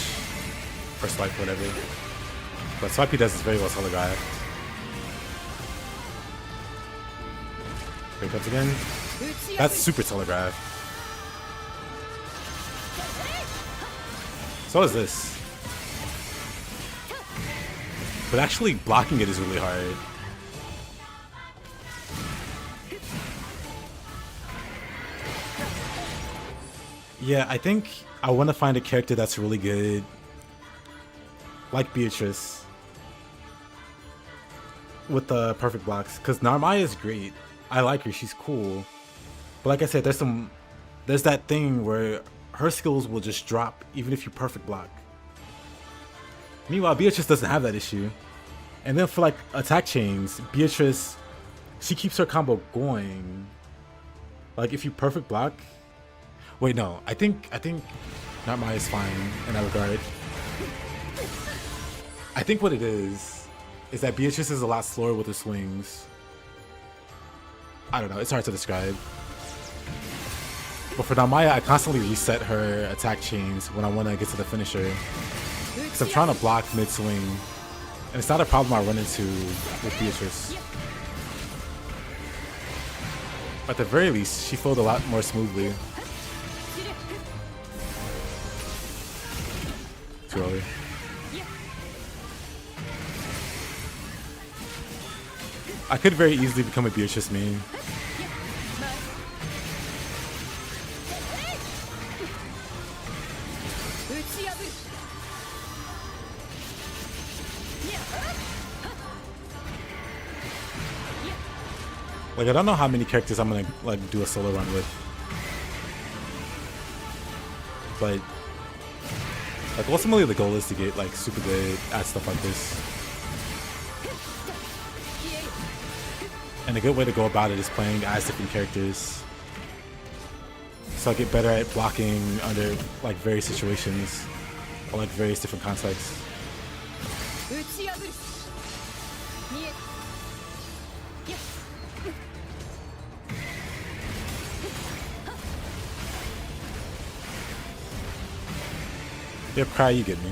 or swipe, whatever. But swipe he does is very well telegraphed. Here it comes again. That's super telegraphed. So is this. But actually blocking it is really hard. Yeah, I think I want to find a character that's really good, like Beatrix, with the perfect blocks. Because Narmaya is great. I like her. She's cool. But like I said, there's that thing where her skills will just drop even if you perfect block. Meanwhile, Beatrix doesn't have that issue. And then for like attack chains, Beatrix, she keeps her combo going. Like if you perfect block. Wait, no. I think Narmaya is fine in that regard. I think what it is that Beatrix is a lot slower with her swings. I don't know. It's hard to describe. But for Narmaya, I constantly reset her attack chains when I want to get to the finisher. Because I'm trying to block mid-swing. And it's not a problem I run into with Beatrix. At the very least, she flowed a lot more smoothly. Too early. I could very easily become a Beatrix main. Like, I don't know how many characters I'm gonna like do a solo run with, but like ultimately the goal is to get like super good at stuff like this. And a good way to go about it is playing as different characters, so I get better at blocking under like various situations or like various different contexts. Yep, Cry, you get me.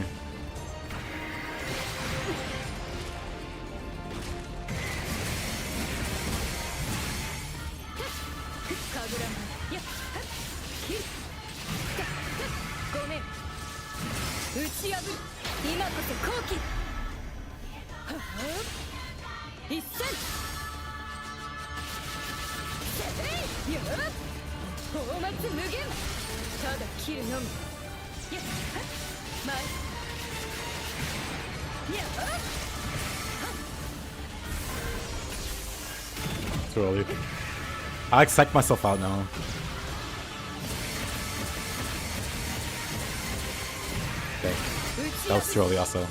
Too early. I like psych myself out now. Okay. That was too early also.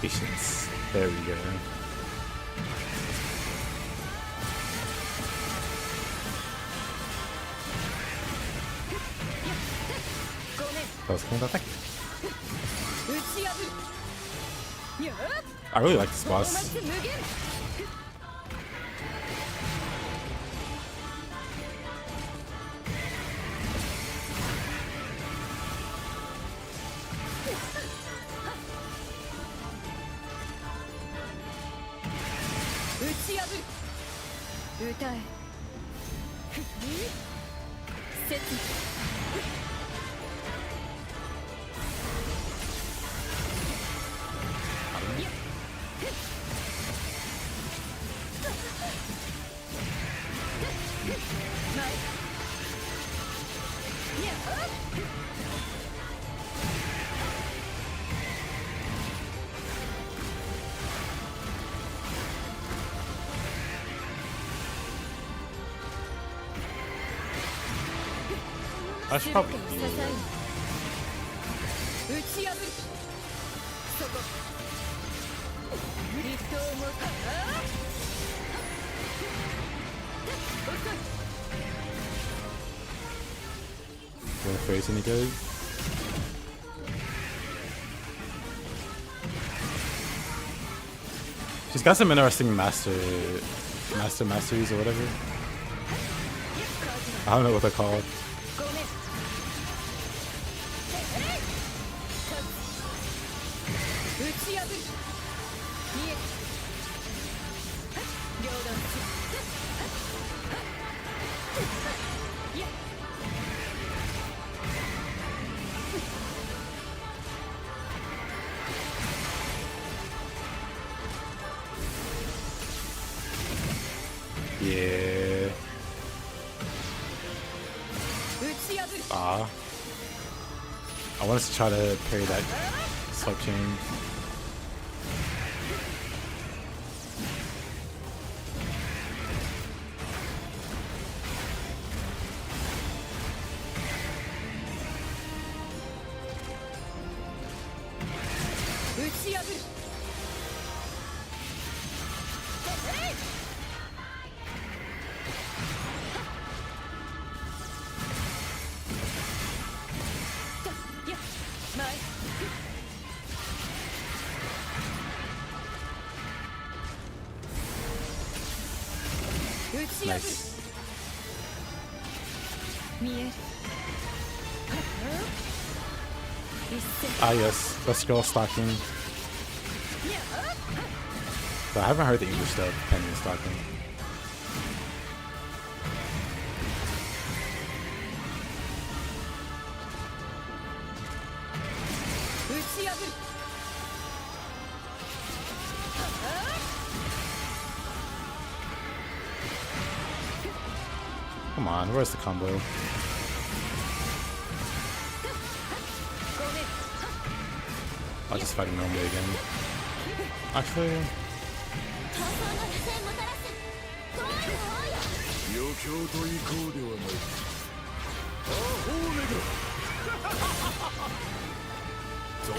Patience. There we go. That was cool. Attack. I really like this boss. I should probably do it. Wanna face any good? She's got some interesting masteries or whatever. I don't know what they're called. ち破る見え両断するやっ Yeah. 打ち破る Ah. I want us to try to parry that swipe chain. 打ち破る Nice. 見える Ah, yes. Let's go stocking. But I haven't heard the English dub pending stocking. 打ち破る Come on, where's the combo? ごめん I'll just fight him normally again. Actually, 闘争の犠牲もたらす怖いの多いよ余興と行こうではないアホーネガ続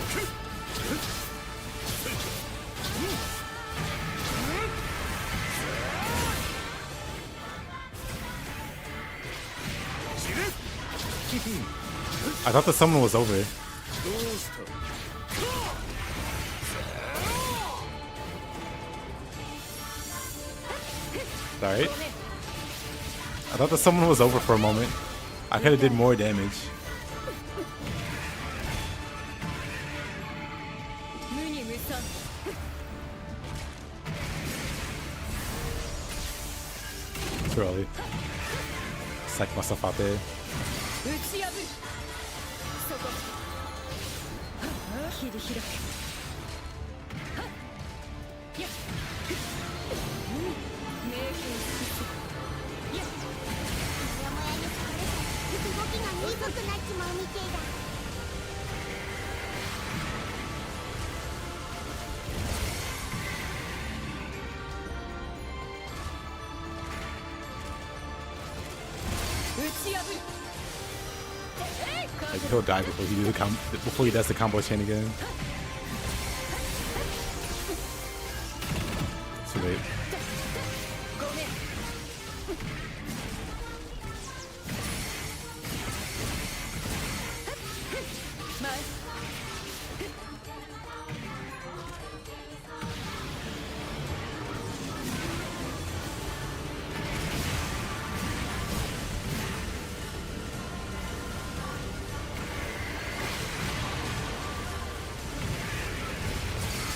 I thought the summon was over. どうした Alright. I thought the summon was over for a moment. I could have did more damage. 無に無惨 Too early. Psych myself out there. 打ち破るそこ切り開くやっ名剣やっ山々に疲れて動きが鈍くなっちまうみてえだ 打ち破る Like he'll die before he does the combo chain again. Too late. ごめん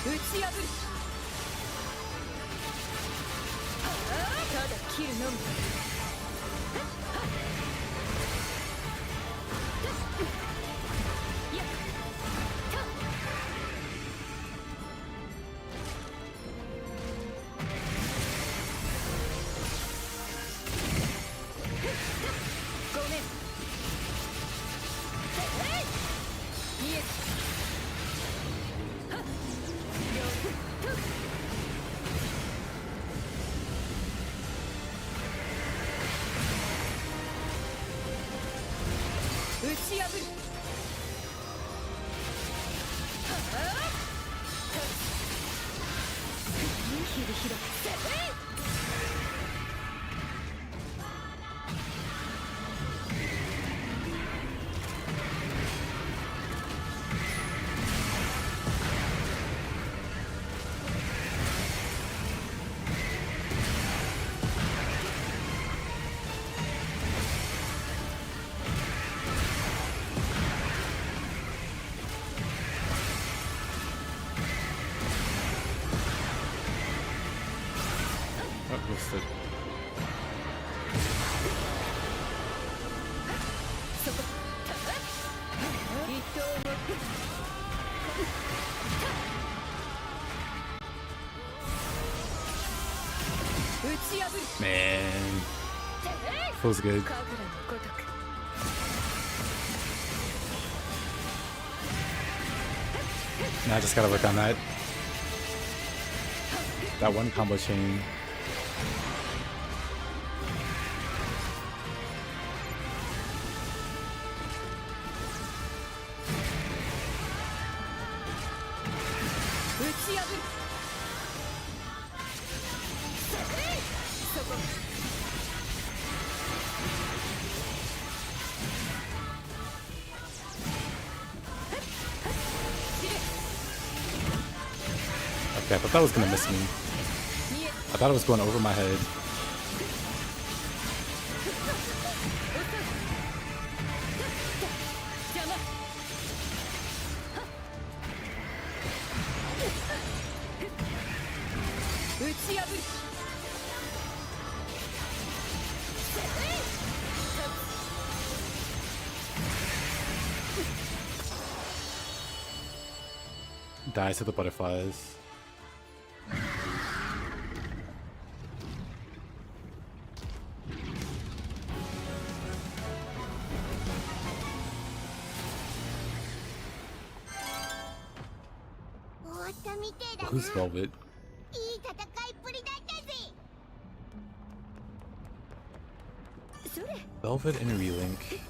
打ち破るただ切るのみやっごめん見えた 打ち破る切り開く 打 feels good. 神楽のごとく Now I just gotta work on that. That one combo chain. Okay, I thought that was gonna miss me. I thought it was going over my head. Dies to the butterflies. Who's Velvet? Velvet and Relink.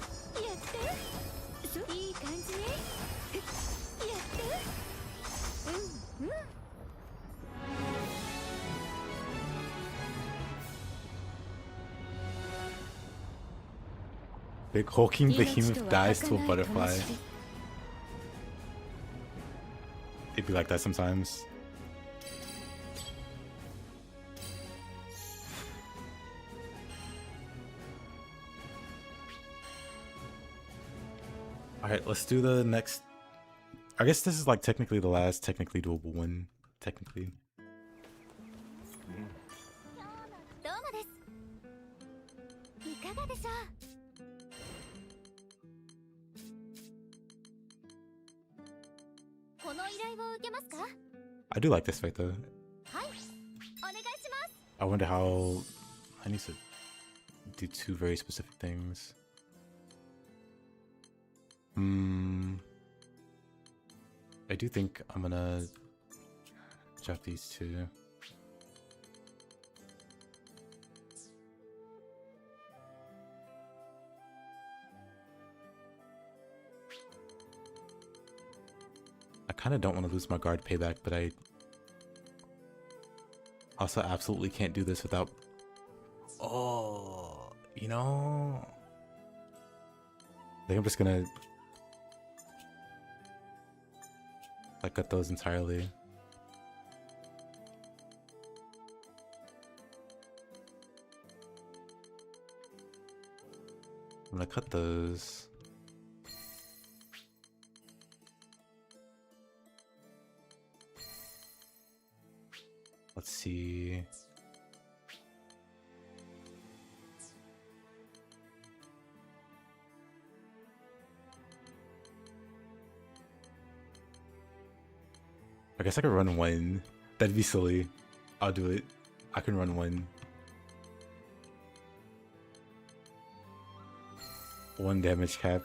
Big hulking behemoth dies to a butterfly. It'd be like that sometimes. Alright, let's do the next. I guess this is like technically the last technically doable one. Technically. I do like this fight though. I wonder how I need to do two very specific things. I do think I'm gonna drop these two. I kind of don't want to lose my guard payback, but I also absolutely can't do this without... Oh, you know... I think I'm just gonna... like, cut those entirely. I'm gonna cut those. Let's see. I guess I could run one. That'd be silly. I'll do it. I can run one. One damage cap.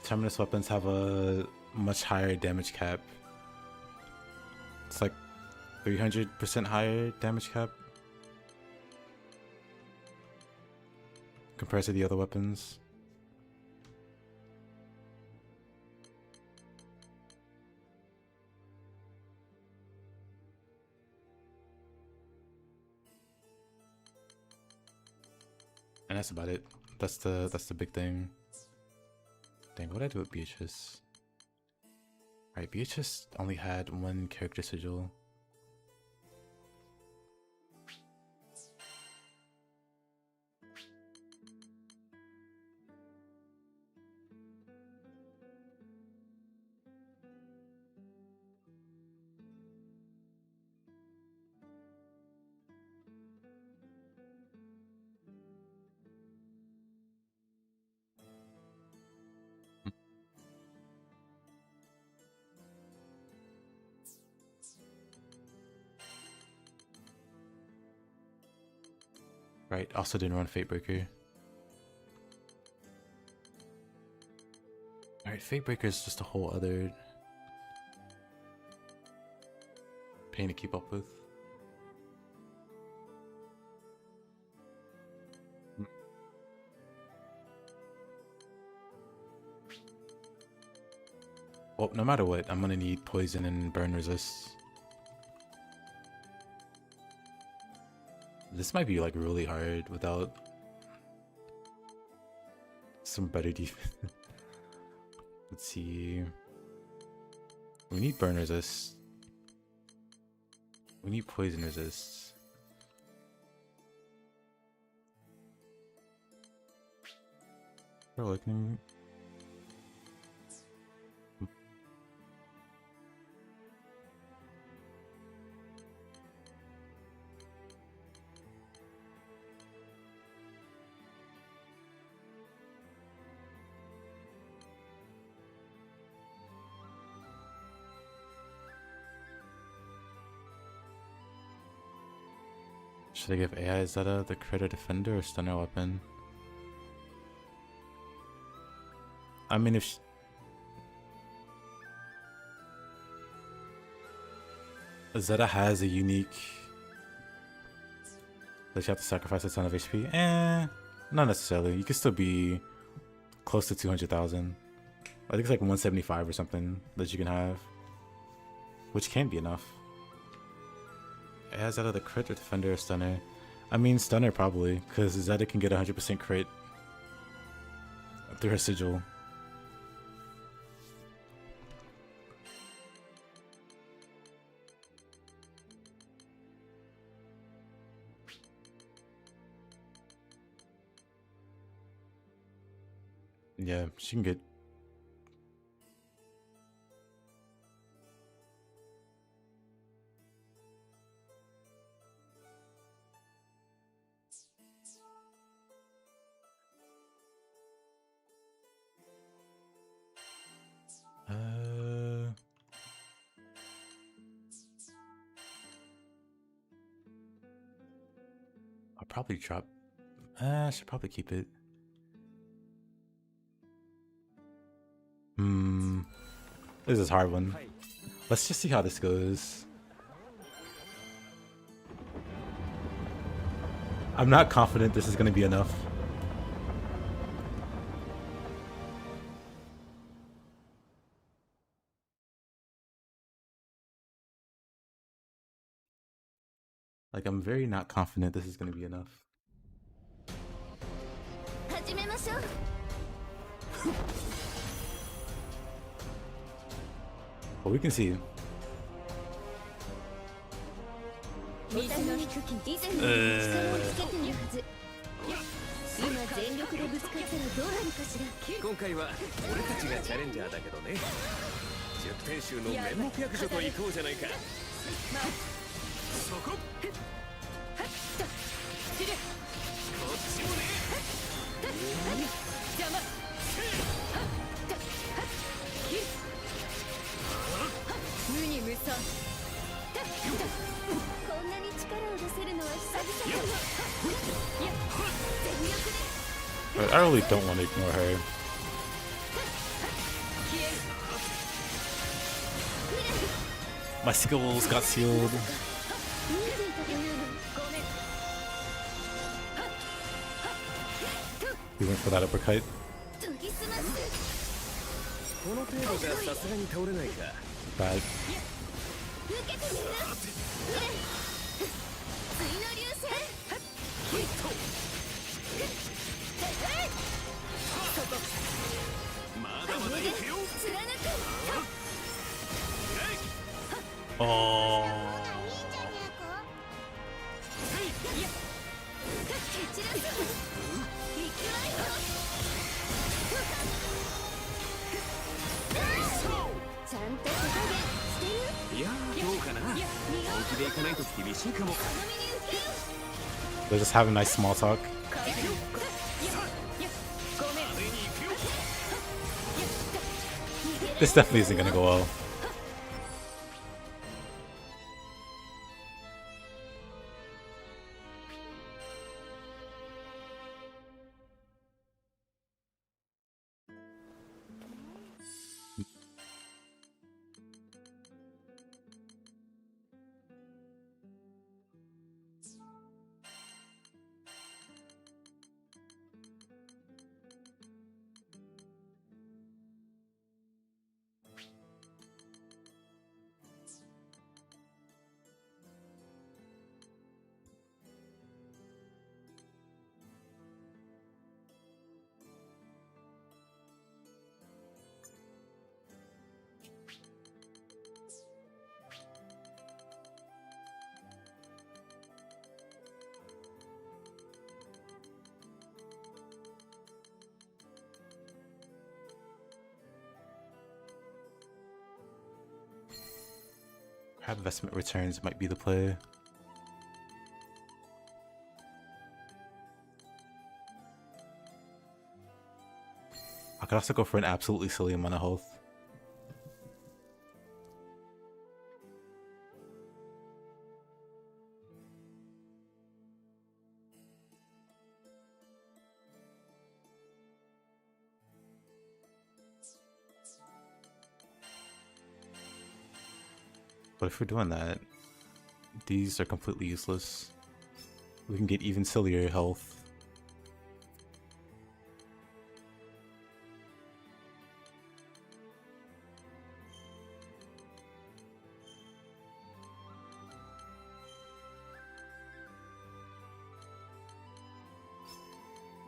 Terminus Weapons have a much higher damage cap. It's like 300% higher damage cap compared to the other weapons. And that's about it. That's the big thing. Dang, what did I do with Beatrix? Alright, Beatrix only had one character sigil. Right, also didn't run Fatebreaker. Alright, Fatebreaker is just a whole other pain to keep up with. Well, no matter what, I'm gonna need poison and burn resist. This might be like really hard without some better defense. Let's see. We need burn resist. We need poison resist. We're looking. Should I give AI Zeta the critter defender or stunner weapon? I mean, if Zeta has a unique that you have to sacrifice a ton of HP, not necessarily. You could still be close to 200,000. I think it's like 175 or something that you can have, which can be enough. AI Zeta the crit or defender or stunner? I mean stunner probably, because Zeta can get 100% crit through her sigil. Yeah, she can get. I'll probably drop. I should probably keep it. This is a hard one. Let's just see how this goes. I'm not confident this is going to be enough. Like, I'm very not confident this is going to be enough. But we can see. But I really don't want to ignore her. My skills got sealed. We went for that uppercut. Bad. Oh. They just have a nice small talk. This definitely isn't gonna go well. Crab investment returns might be the play. I could also go for an absolutely silly amount of health. But if we're doing that, these are completely useless. We can get even sillier health.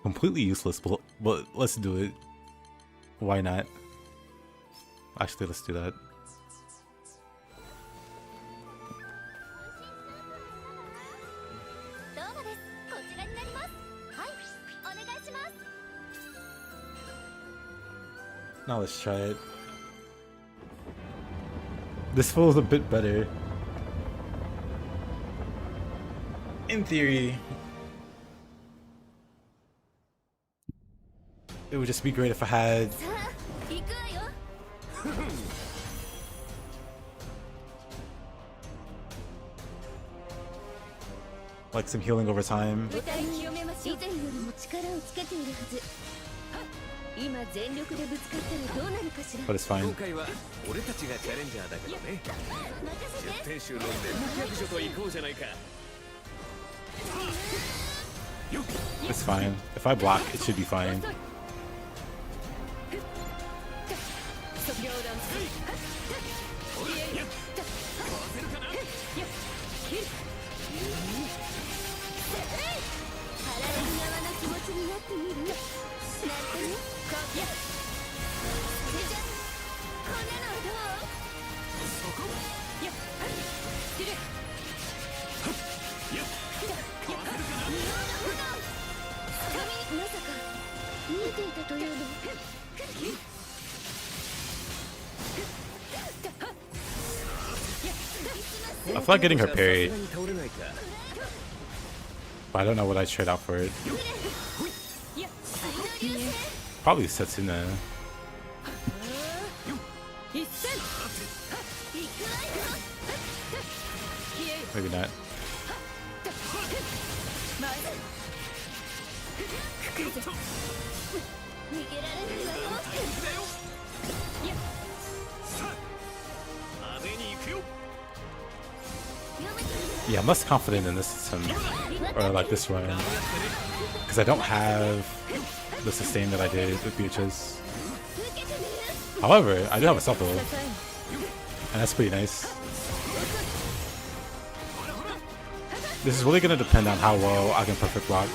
Completely useless, but let's do it. Why not? Actually, let's do that. Now let's try it. This feels a bit better. In theory, it would just be great if I had like some healing over time. But it's fine. It's fine. If I block, it should be fine. I feel like getting her parried, but I don't know what I trade out for it. Probably Setsuna. Maybe not. Yeah, I'm less confident in this system, or like this run, because I don't have the sustain that I did with Beatrix. However, I do have a supple, and that's pretty nice. This is really going to depend on how well I can perfect block.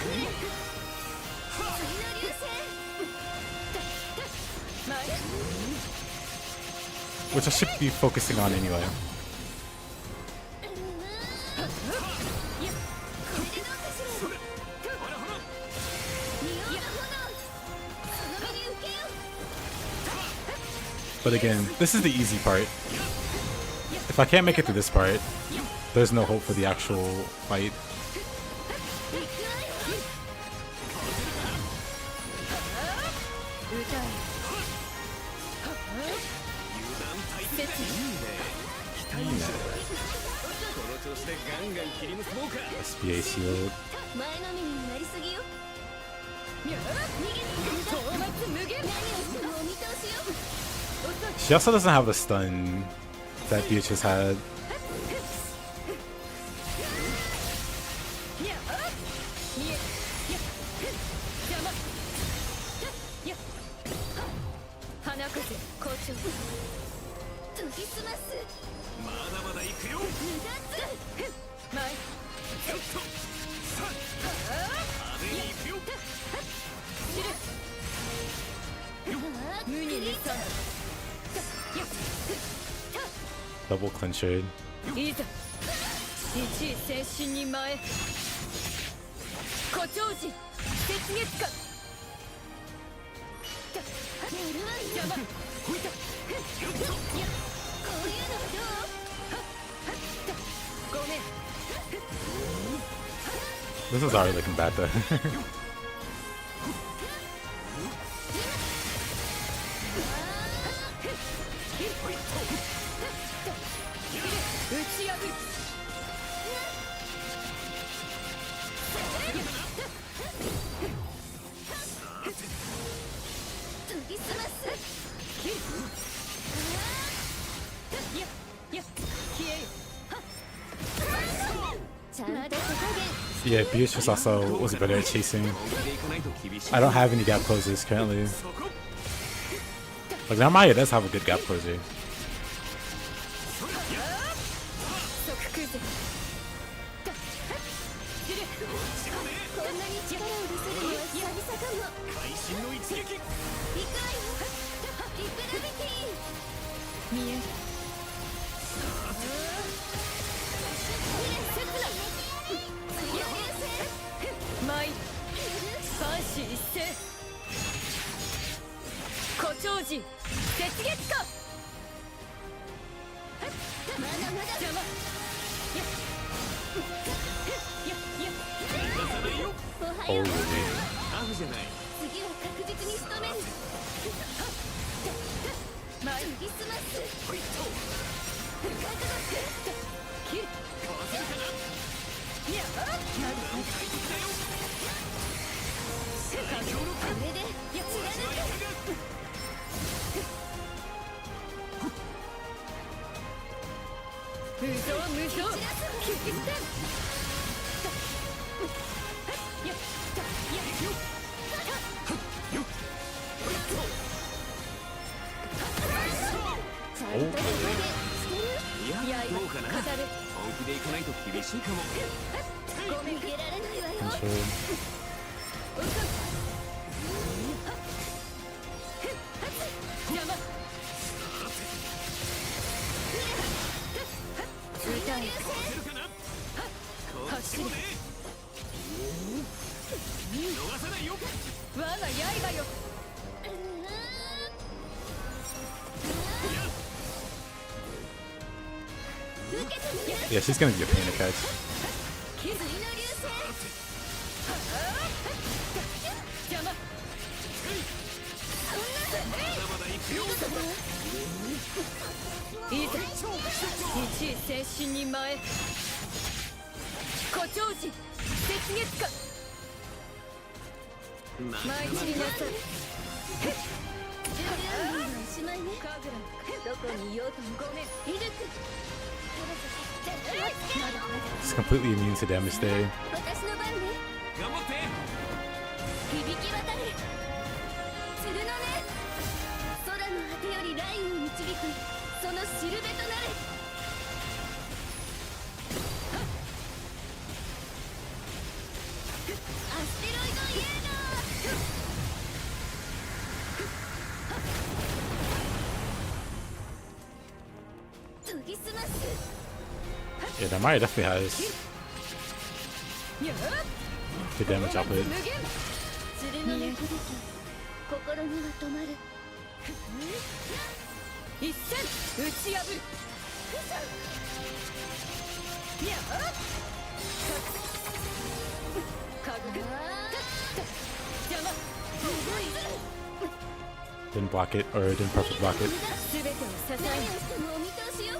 Which I should be focusing on anyway. But again, this is the easy part. If I can't make it through this part, there's no hope for the actual fight. SBA sealed. She also doesn't have the stun that Beatrix had. Double clincher. This is already looking bad though. ちゃんと手加減 Yeah, Beatrix also was better at chasing. I don't have any gap closers currently. Like Narmaya does have a good gap closer. こんなに力を出せるのは久々かも会心の一撃行くわよリクラビティ見え参るファンシー一斉誇張時雪月かまだまだ邪魔おはよう Holy. タフじゃない次は確実に仕留める研ぎ澄ます覚悟切るかわせるかなにゃあこれで貫く無造無造キリステンちゃんと手加減してるいやどうかな語る本気でいかないと厳しいかも逃げられないわよ Control. 邪魔歌い走る逃さないよ我が刃よ Yeah, she's gonna be a pain to catch. 次の流星邪魔まだ行くよいざ一位精神に前誇張時雪月か参りなさいおしまいねカグラどこにいようともごめんイルク She's completely immune to damage there. 私の番ね頑張って響き渡れつるのね空の果てよりラインを導くそのしるべとなれアステロイドイエーナー研ぎ澄ます Yeah, Narmaya definitely has にゃあ good damage output. 無限つるのね響き心には止まる一戦打ち破るにゃあかぐ邪魔 Didn't block it, or didn't perfect block it. 全てを支え何をしてもお見通しよ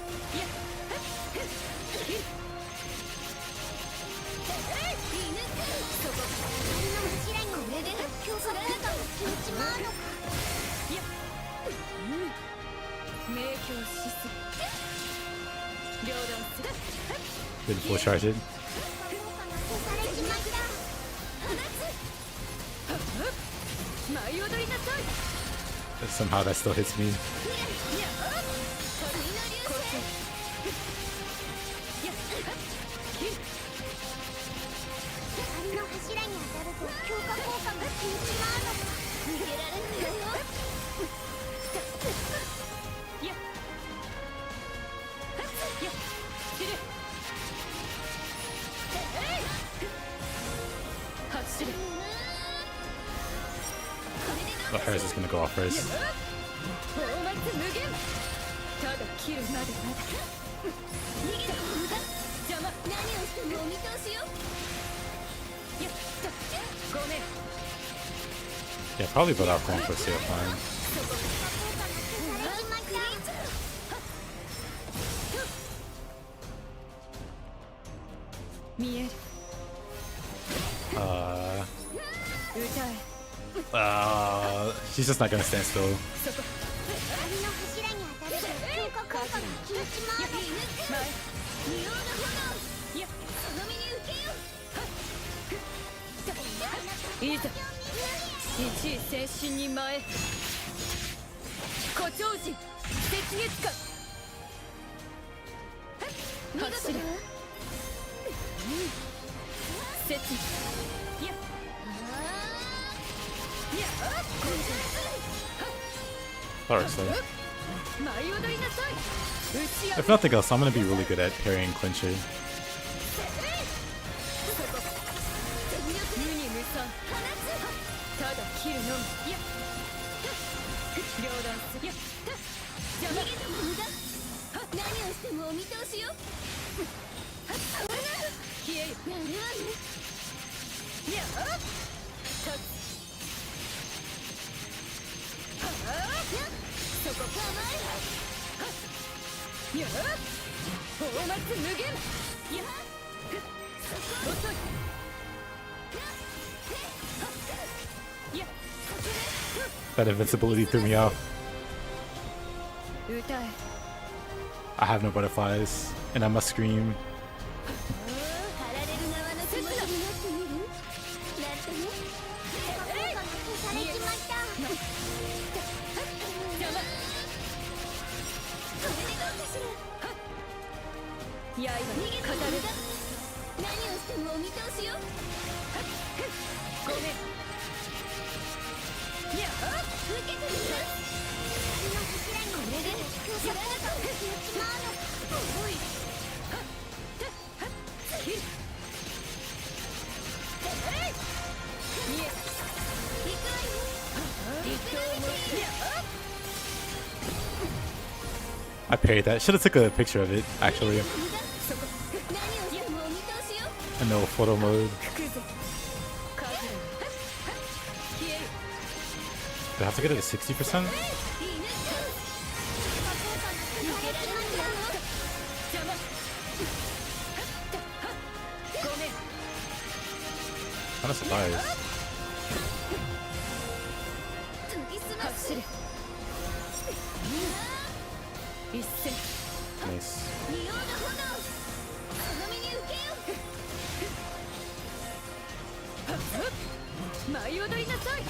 これで今日それだと消えちまうのか明鏡止水両断する Didn't full charge it. 消されちまった舞い踊りなさい But somehow that still hits me. 鳥の流星光の柱に当たると強化効果が消えちまうのか逃げられないわよ走る But hers is gonna go off first. 放末無限ただ切るまでまだ逃げた無駄邪邪魔。何をしてもお見通しよ。やったごめん。 Yeah, probably without conquest here, fine. 見える。 She's just not gonna stand still. そこ。網の柱に当たると強化効果が消えちまう。仁王の炎。いや、その身に受けよ。いざ一位先進に前。誇張時雪月花。見事だわ。雪。いや。いや。 Alright, so 舞い踊りなさい。打ち合 if nothing else, I'm gonna be really good at parrying clincher. 無に無産。ただ切るのみ。いや。両断す。いや。邪魔。逃げても無駄。何をしてもお見通しよ。消える。なるわね。いや。立つ。そこ構え。や。大松無限。や。遅い。 That invincibility threw me off. 歌え。 I have no butterflies, and I must scream. 貼られる側の気持ちになってみる。なんとね。効果が消されちまった。邪魔。これでどうかしら。刃に語る。何をしてもお見通しよ。ごめん。いや。受けてみる。網の柱にこれで空が消えちまうの。おい。切る。見え。行くわよ。一刀も。いや。 I parried that. Should have took a picture of it, actually. そこ。何をしてもお見通しよ。 I know photo mode. くくぞ。カズラ。消える。 Do I have to get it to 60%? いいね。効果が消されちまったよ。邪魔。ごめん。 Kinda surprised. 研ぎ澄ま走れ。一戦。 Nice. 仁王の炎。その身に受けよ。舞い踊りなさい。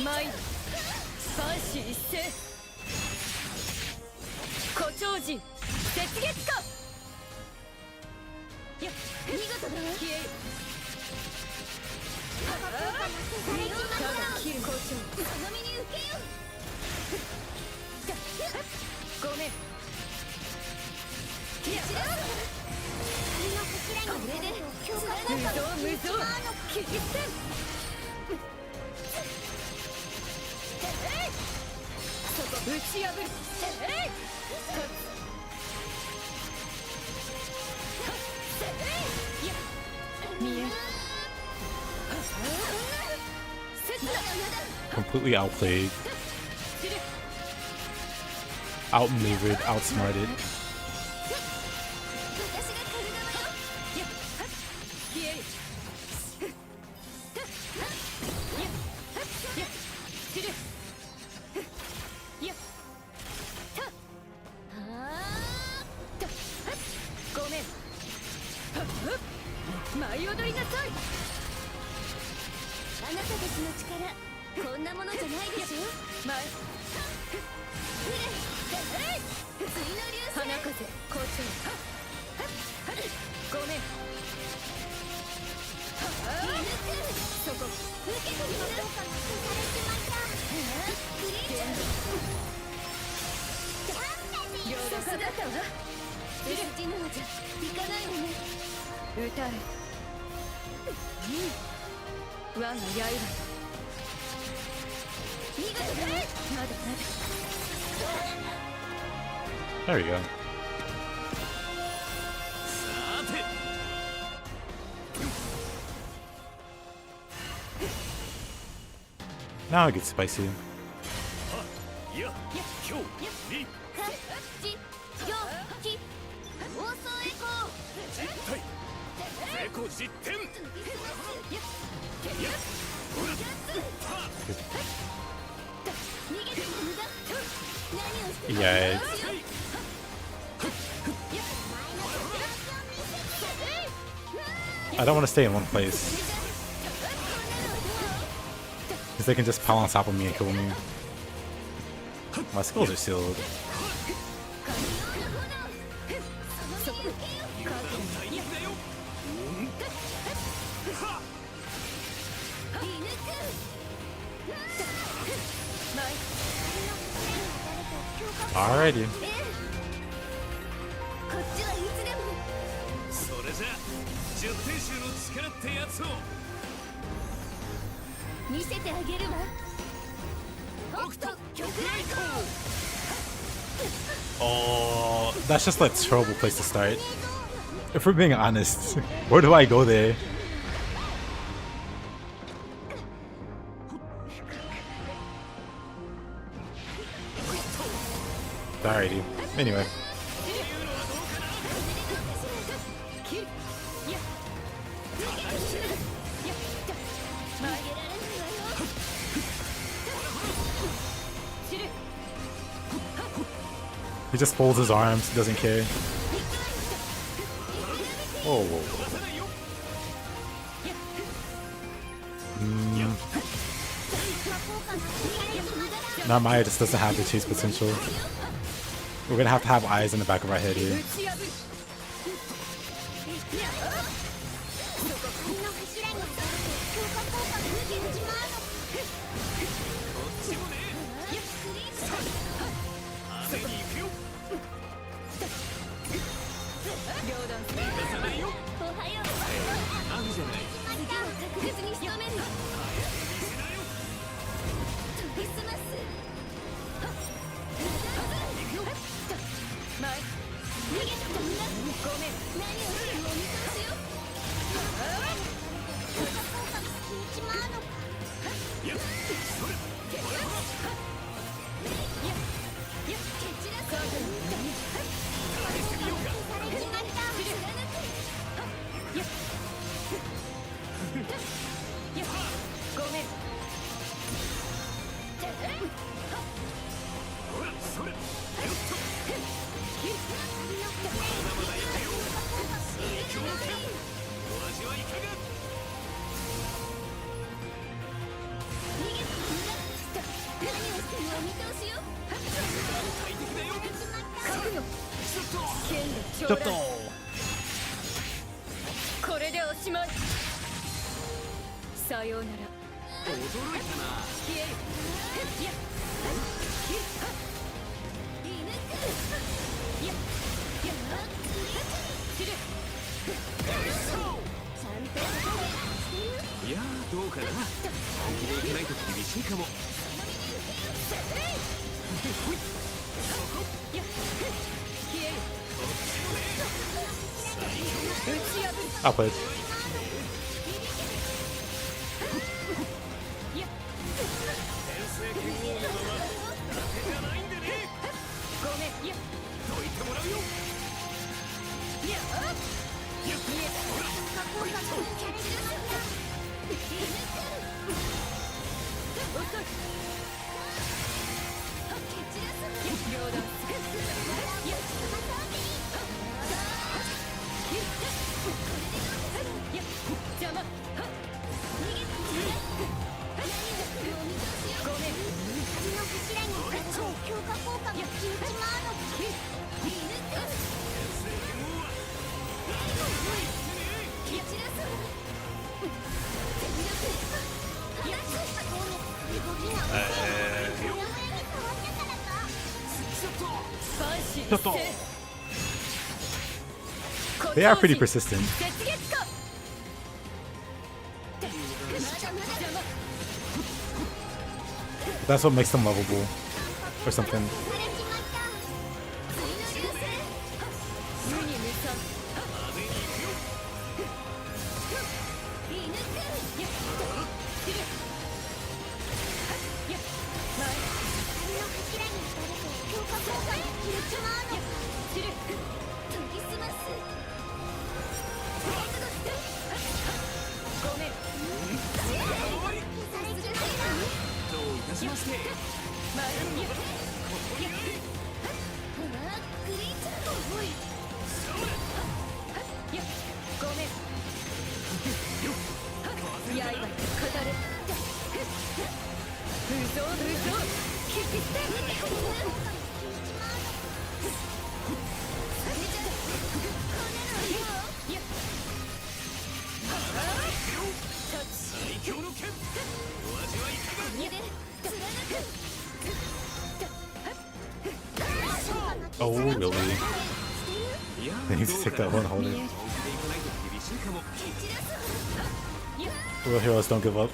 舞い。万死一斉。誇張時。雪月花。や。見事だわ。消える。仁王のただ炎。切る誇張。その身に受けよ。ごめん。いや。網の柱にこれで強化効無果が造無造。切り捨て。そこ打ち破る。いや。見え。切な。 Completely outplayed, 切る。 outmaneuvered, outsmarted. 私が狩る側よ。や。消える。や。や。切る。や。た。ごめん。舞い踊りなさい。あなたたちの力こんなものじゃないでしょ。前。水の流星。花風好調。ごめん。そこ。受けてみる。効果が消されちまった。クリーチャー。両手姿は。手筋のじゃいかないわね。歌え。我が刃。見事だわ。まだまだ。There we go. さて Now it gets spicy. いや今日にかちよき放送エコ実体成功実点 逃げて無駄何をして Yeah. I don't want to stay in one place. Because they can just pile on top of me and kill me. My skills are sealed. 誰か Alrighty. こっちはいつでもそれじゃ10点集の力ってやつを見せてあげるわ僕と極愛好 Oh, that's just like a terrible place to start. If we're being honest, where do I go there? Alrighty. Anyway. He just folds his arms, doesn't care. Whoa, whoa, whoa. Narmaya just doesn't have the chase potential. We're gonna have to have eyes in the back of our head here. I'll play it. They are pretty persistent. That's what makes them lovable, or something. Oh, really? They need to take that one holder. Real heroes don't give up.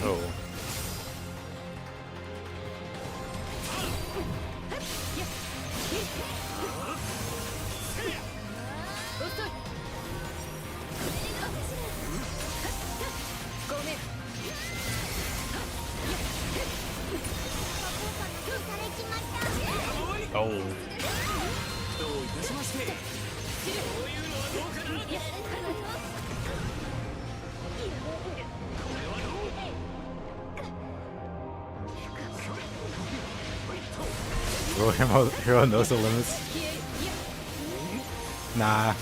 Oh. Oh. Bro, hero knows the limits. Nah.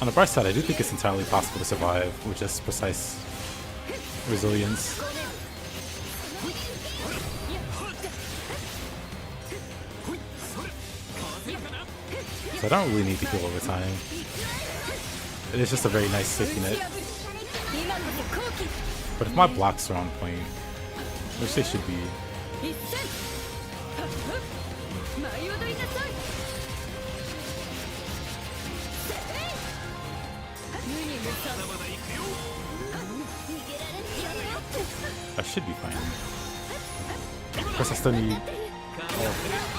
On the bright side, I do think it's entirely possible to survive with just precise resilience. So I don't really need to heal over time. It is just a very nice safety net. But if my blocks are on point, which they should be, I should be fine. Of course, I still need all of it.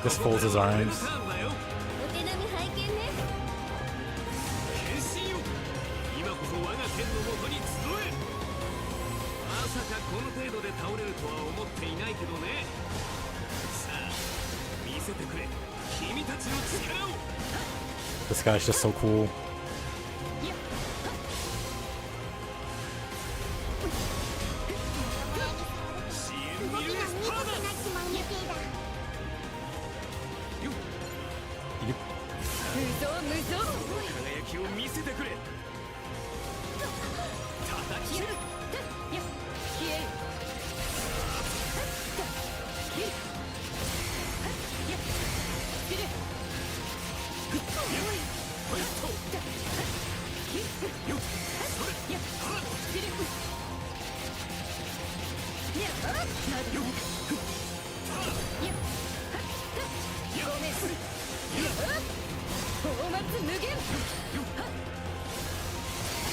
Just folds his arms. This guy's just so cool. 放末無限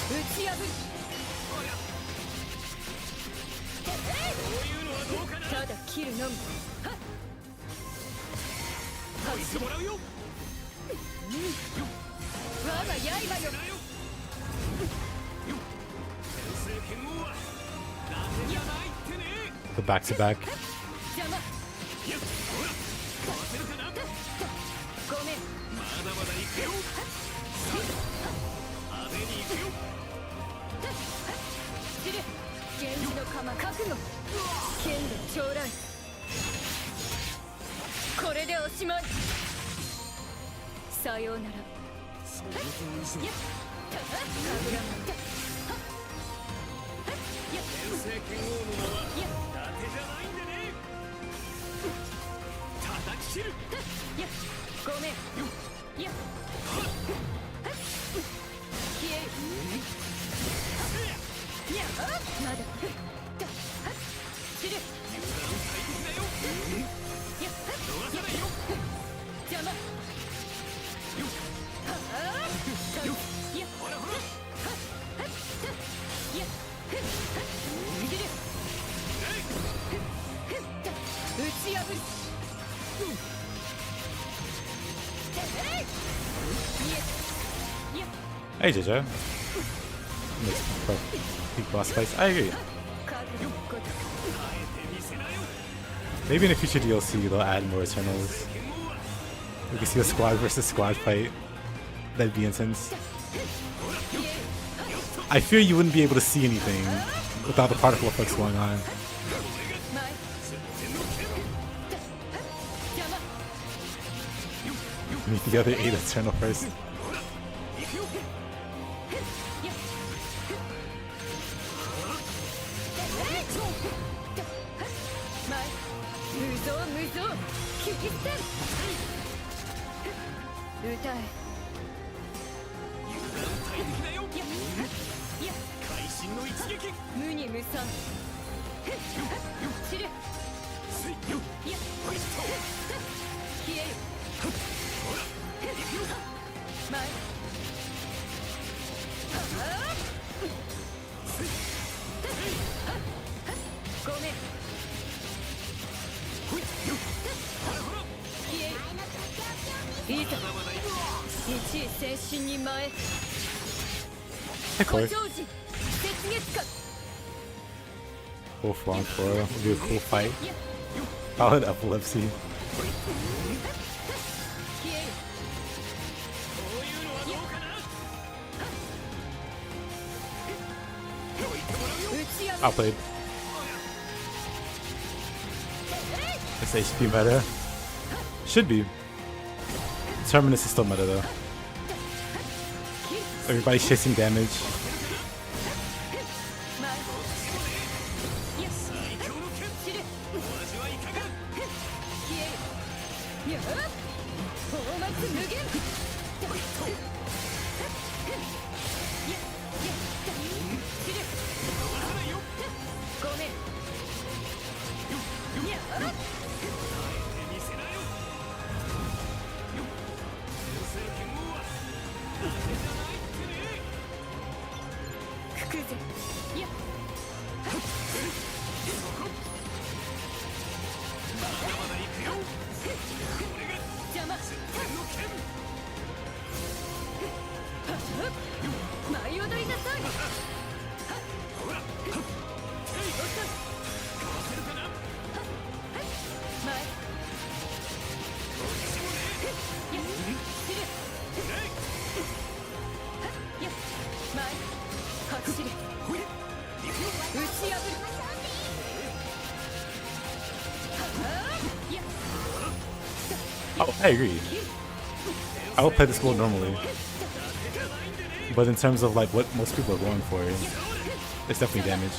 打ち破るただ切るのみ走る我が刃よ The back to back. 邪魔ごめんまだまだ行くよ派手に行くよ知る源氏の鎌覚悟剣で将来これでおしまいさようなら想像以上やっ神楽も天聖剣王の名は伊達じゃないんでね叩き切るやごめんや消えるやまだ知る油断大敵だよや逃さないよ邪魔やほらほらや知る打ち破る Hey, JoJo. Big boss fights. I agree. Maybe in a future DLC they'll add more Eternals. We can see a squad versus squad fight. That'd be intense. I fear you wouldn't be able to see anything without the particle effects going on. Meet the other 8 Eternal first. Hey, Corey. Full front four. It'll be a cool fight. Solid epilepsy. Outplayed. It's HP meta. Should be. Terminus is still meta though. Everybody's chasing damage. Oh, I agree. I will play this mode normally. But in terms of like what most people are going for, it's definitely damage.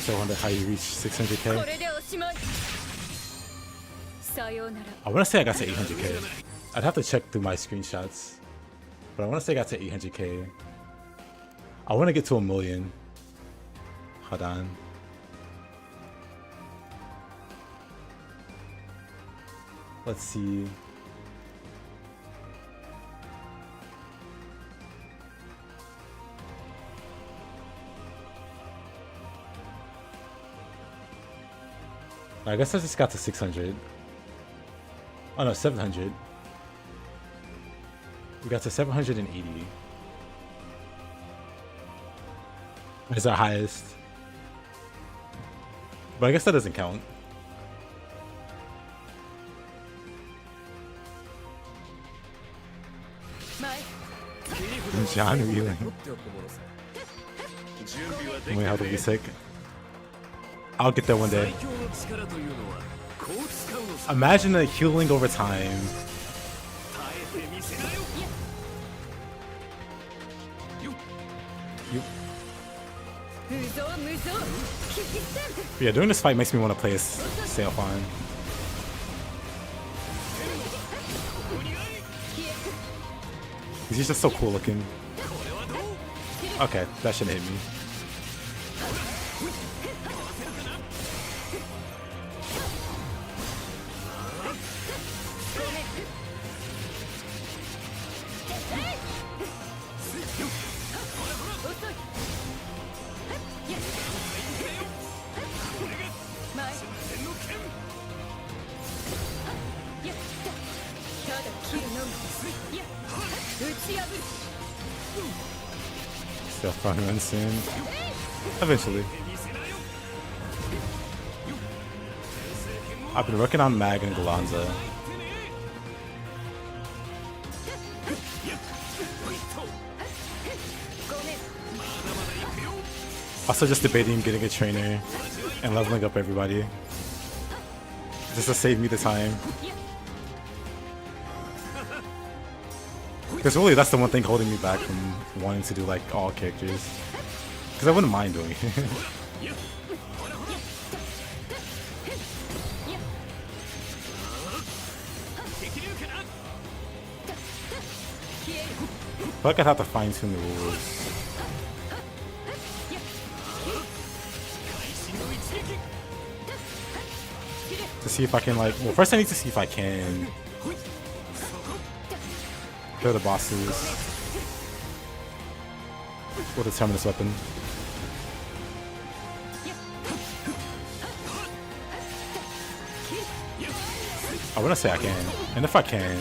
So I wonder how you reach 600k. I want to say I got to 800k. I'd have to check through my screenshots. But I want to say I got to 800k. I want to get to 1 million. Hold on. Let's see. I guess I just got to 600. Oh no, 700. We got to 780. Is our highest. But I guess that doesn't count. John Relink. Wait, how to be sick? I'll get there one day. Imagine the healing over time. Yeah, doing this fight makes me want to play as Seofan. He's just so cool looking. Okay, that shouldn't hit me. Seofan runs soon. Eventually. I've been working on Mag and Galanza. Also just debating getting a trainer and leveling up everybody. Just to save me the time. Because really that's the one thing holding me back from wanting to do like all characters. Because I wouldn't mind doing it. I feel like I'd have to fine tune the rules. To see if I can like, well first I need to see if I can kill the bosses with a Terminus weapon. I want to say I can, and if I can,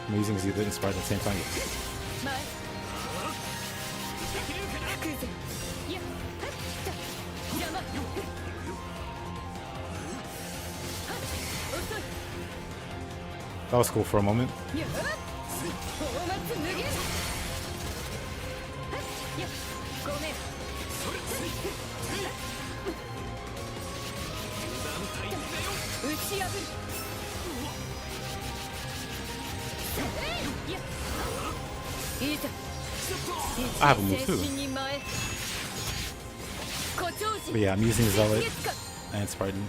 I'm using Z that inspired at the same time. That was cool for a moment. I have a move too. But yeah, I'm using Zealot and Spartan.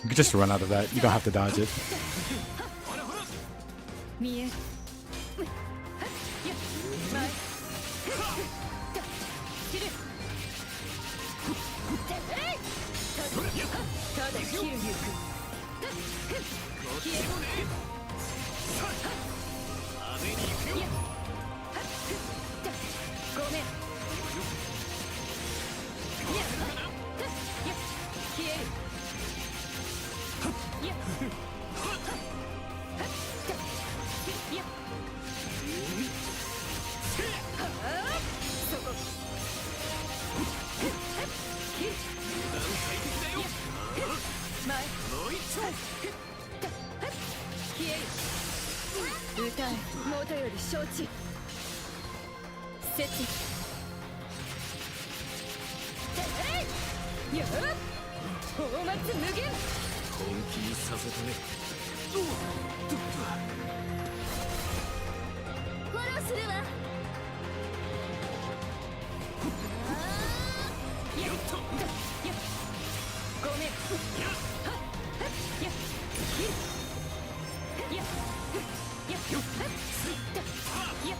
You can just run out of that. You don't have to dodge it. 歌え元より承知設置やっ放末無限本気にさせたね。フォローするわ。やっとやっごめんやっやっやっやっやっやっ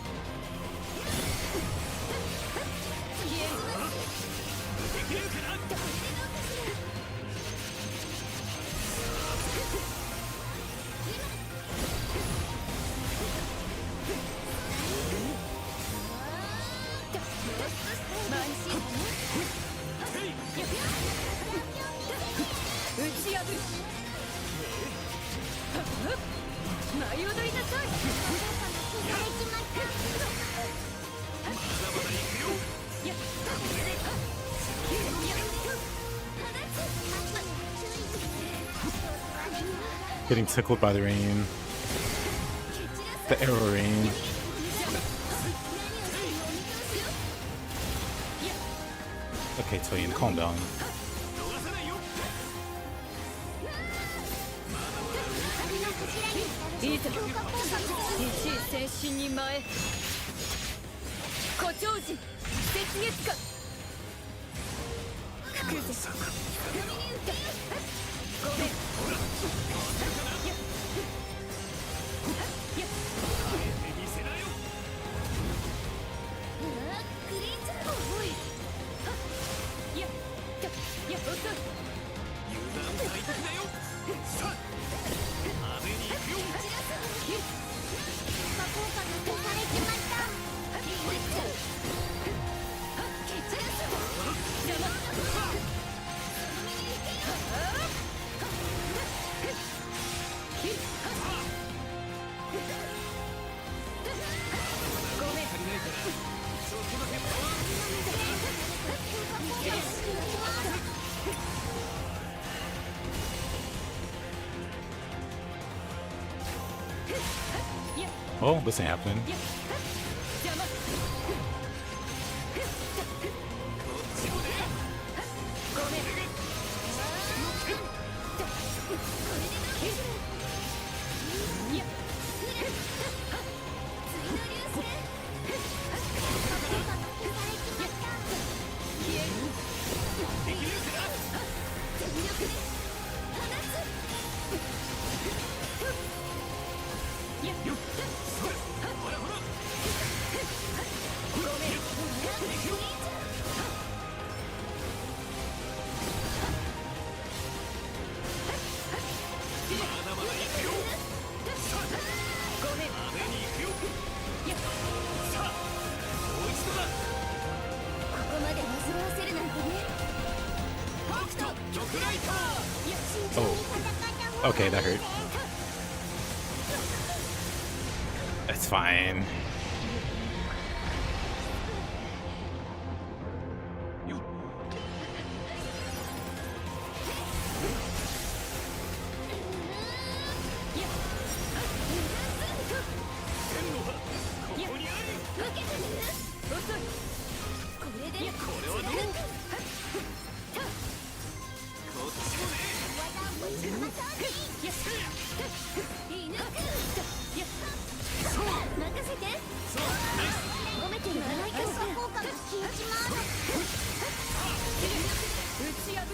Getting tickled by the rain. The arrow rain. Okay, Toyin, calm down. いいぞ一位先進に前誇張時雪月花福ぜごめんクリーンチャーおいや遅い油断大敵だよ。さあ派手に行くよ。魔効果が消されちまった。Oh, this ain't happening. Oh. Okay, that hurt. It's fine.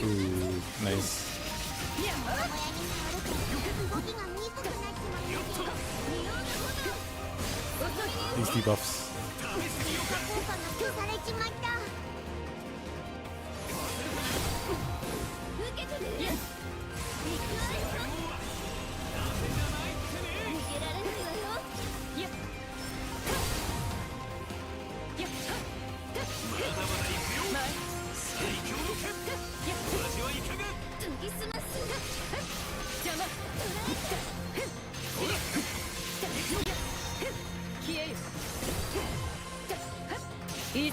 Ooh, nice. These debuffs.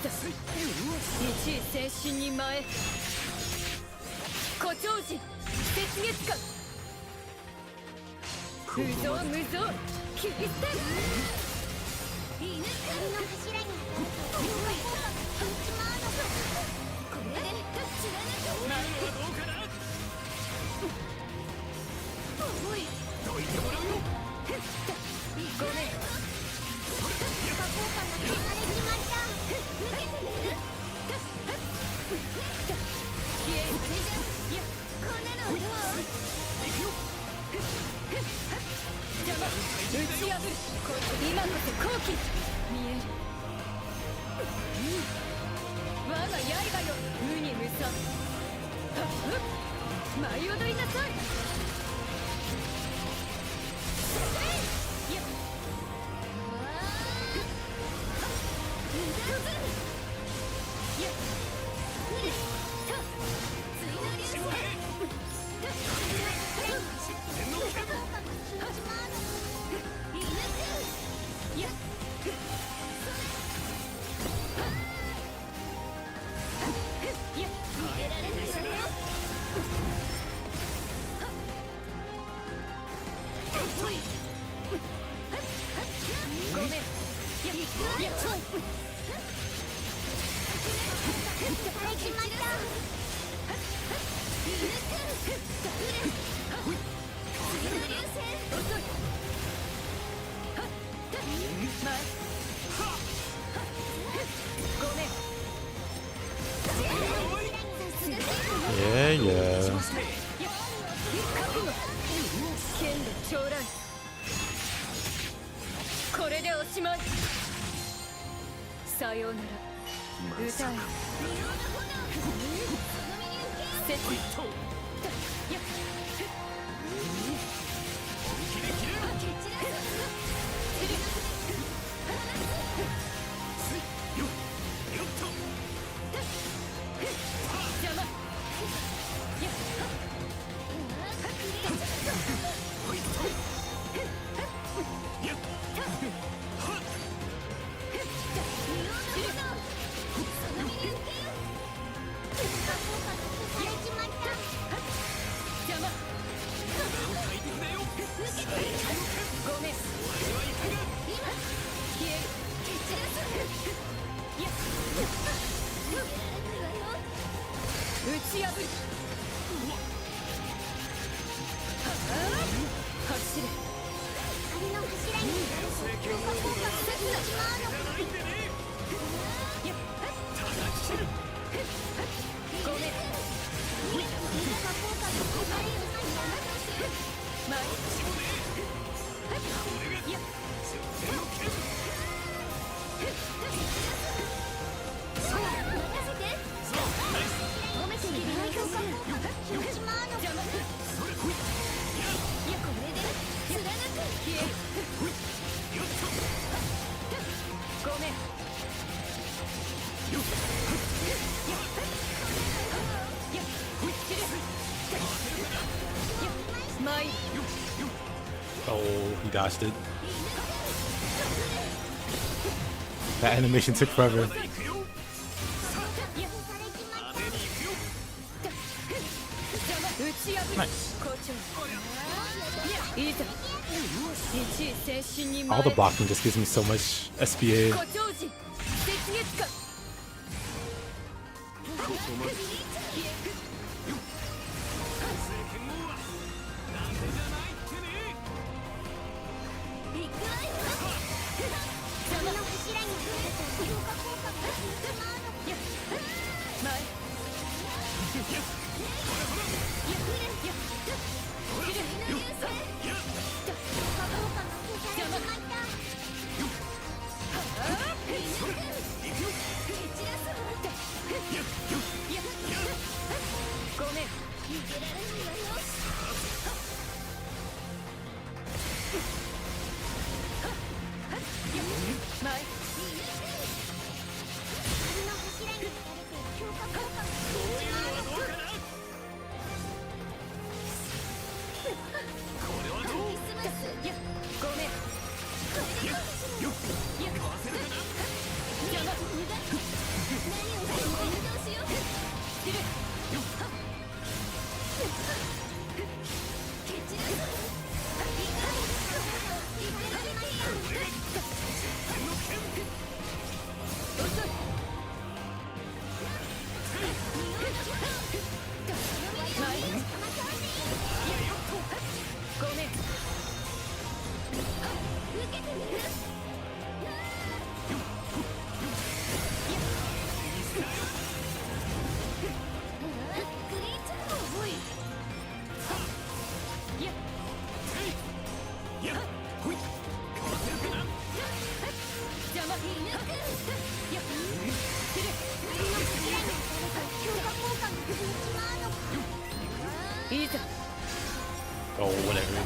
一位精神に前誇張時雪月間無造無造切り捨て光の柱にこれで前はどうかな。おいどいてもらうよ。ごめん効果が消されちまった抜けてみる消えるいやこんなのどう邪魔打ち破る今こそ好機見える我が刃よ無に無惨舞い踊りなさいいやいやいやいやごめんいやいやYeah, yeah. 剣で将来これでおしまいさようなら歌え切や邪魔や邪魔ごめん消えるいや打ち破る走れ光の柱に強化効果が出てしまうのいやごめん強化効果が消される前いや任せて褒めてみる強化効果が広島の邪魔いやこれで貫く消えるごめんいや切れ前 Oh, he dodged it. That animation took forever. Nice. All the blocking just gives me so much SPA. いざ Oh, whatever.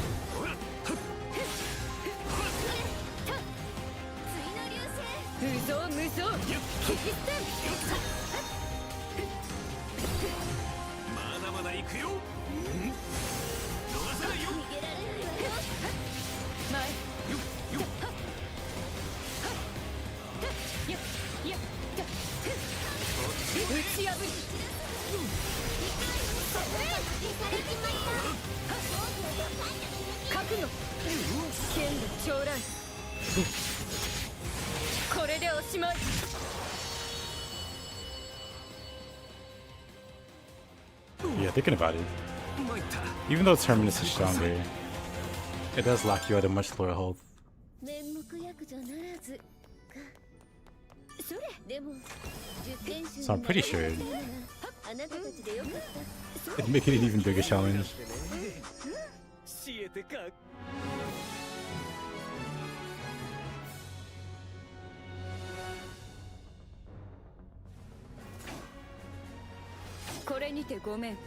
無造無造切り捨てまだまだ行くよ。逃さないよ。前よっ打ち破り覚悟剣で将来これでおしまい Yeah, thinking about it. 参った。 Even though Terminus is stronger, it does lock you at a much lower health. 面目躍如ならずかそれでも10点集 So I'm pretty sure あなたたちでよかった it'd make it an even bigger challenge. 知恵てか。これにてごめん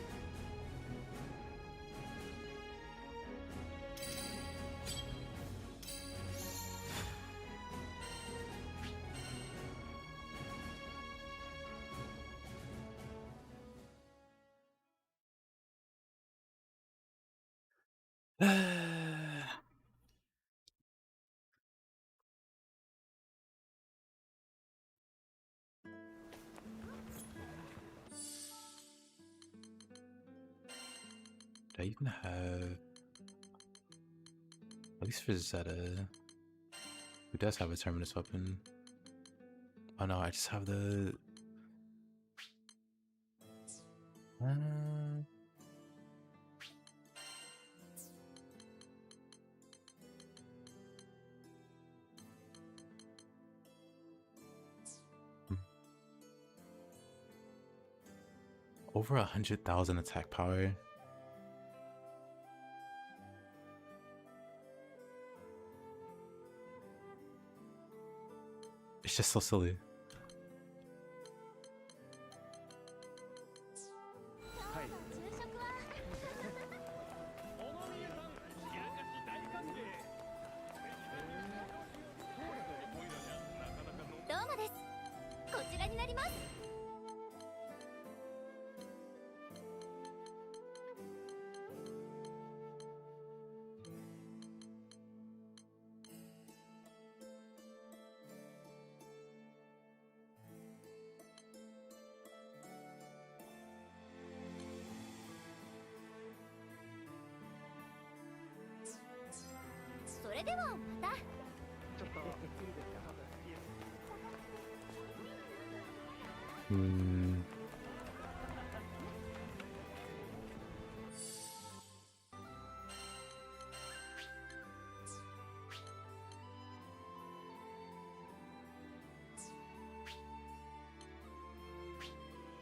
Do I even have, at least for Zeta, who does have a Terminus weapon? Oh no, I just have the. Over 100,000 attack power. It's just so silly. はい。昼食は小野宮さん、冷やかし大歓迎。どうもですこちらになりますそれではまた Hmm.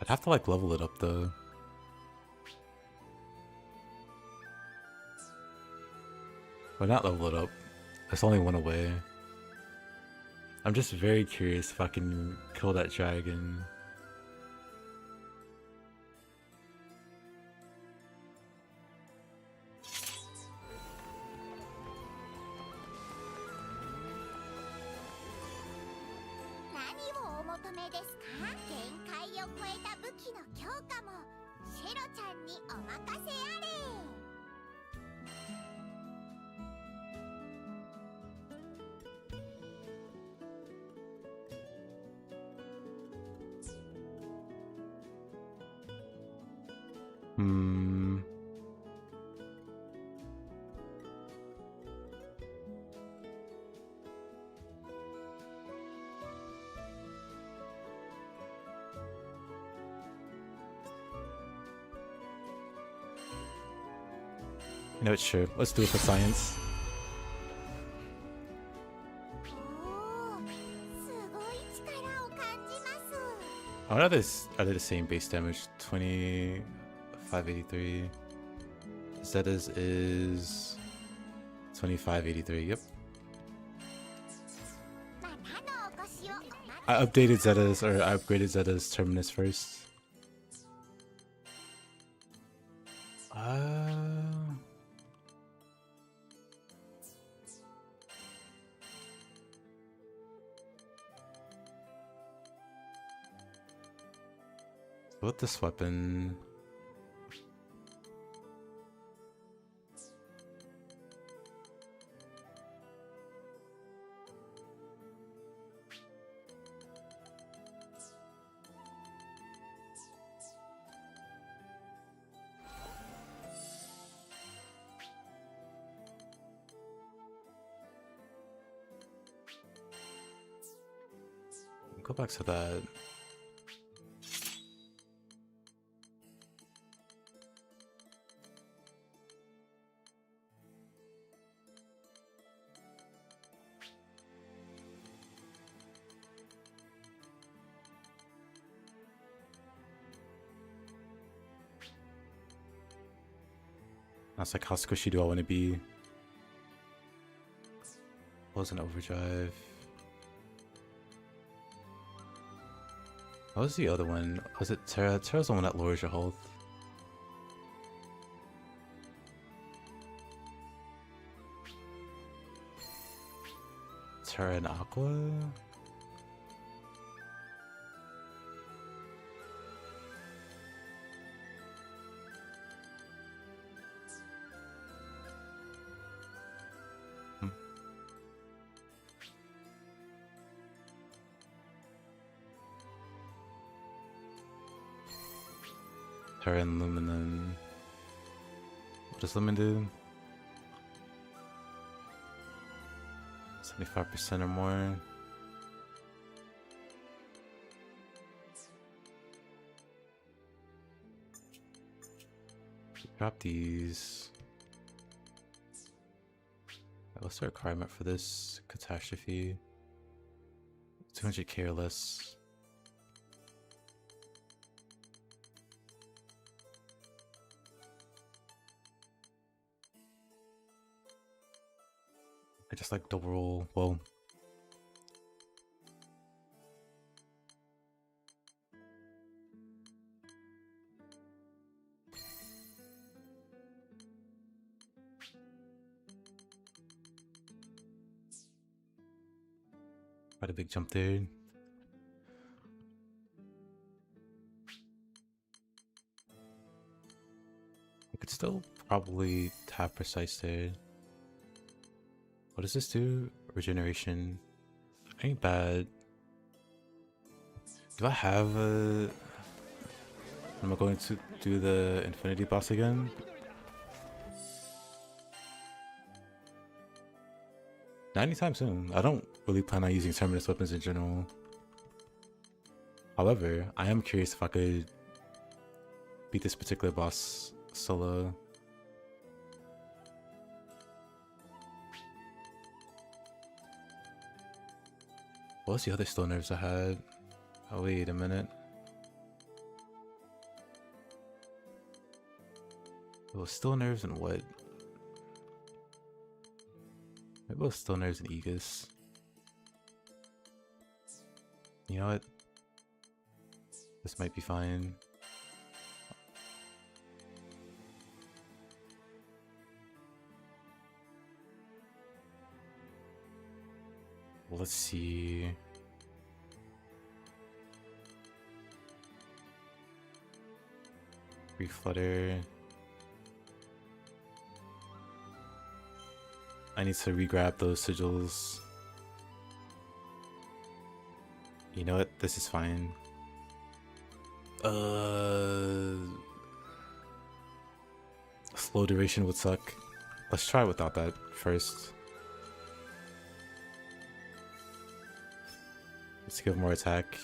I'd have to like level it up though. Well, not level it up. It's only one away. I'm just very curious if I can kill that dragon. Hmm. You know, it's true. Let's do it for science. おーすごい力を感じます Oh, are they the same base damage? 2583. Zeta's is 2583. Yep. またのお越しをお待ち I updated Zeta's, or I upgraded Zeta's Terminus first. With this weapon, go back to that. That's like, how squishy do I want to be? Close an overdrive. What was the other one? Was it Terra? Terra's the one that lowers your health. Terra and Aqua? Terra and Luminum. What does Lumen do? 75% or more. Drop these. What's the requirement for this? Catastrophe. 200k or less. I just like double roll. Well, quite a big jump there. I could still probably tap precise there. What does this do? Regeneration. Ain't bad. Do I have a... Am I going to do the Infinity boss again? Not anytime soon. I don't really plan on using Terminus Weapons in general. However, I am curious if I could beat this particular boss solo. What was the other stone nerves I had? Oh, wait a minute. It was stone nerves and what? Maybe it was stone nerves and Aegis. You know what? This might be fine. Well, let's see. Reflutter. I need to re-grab those sigils. You know what? This is fine. Slow duration would suck. Let's try without that first. Let's give more attack.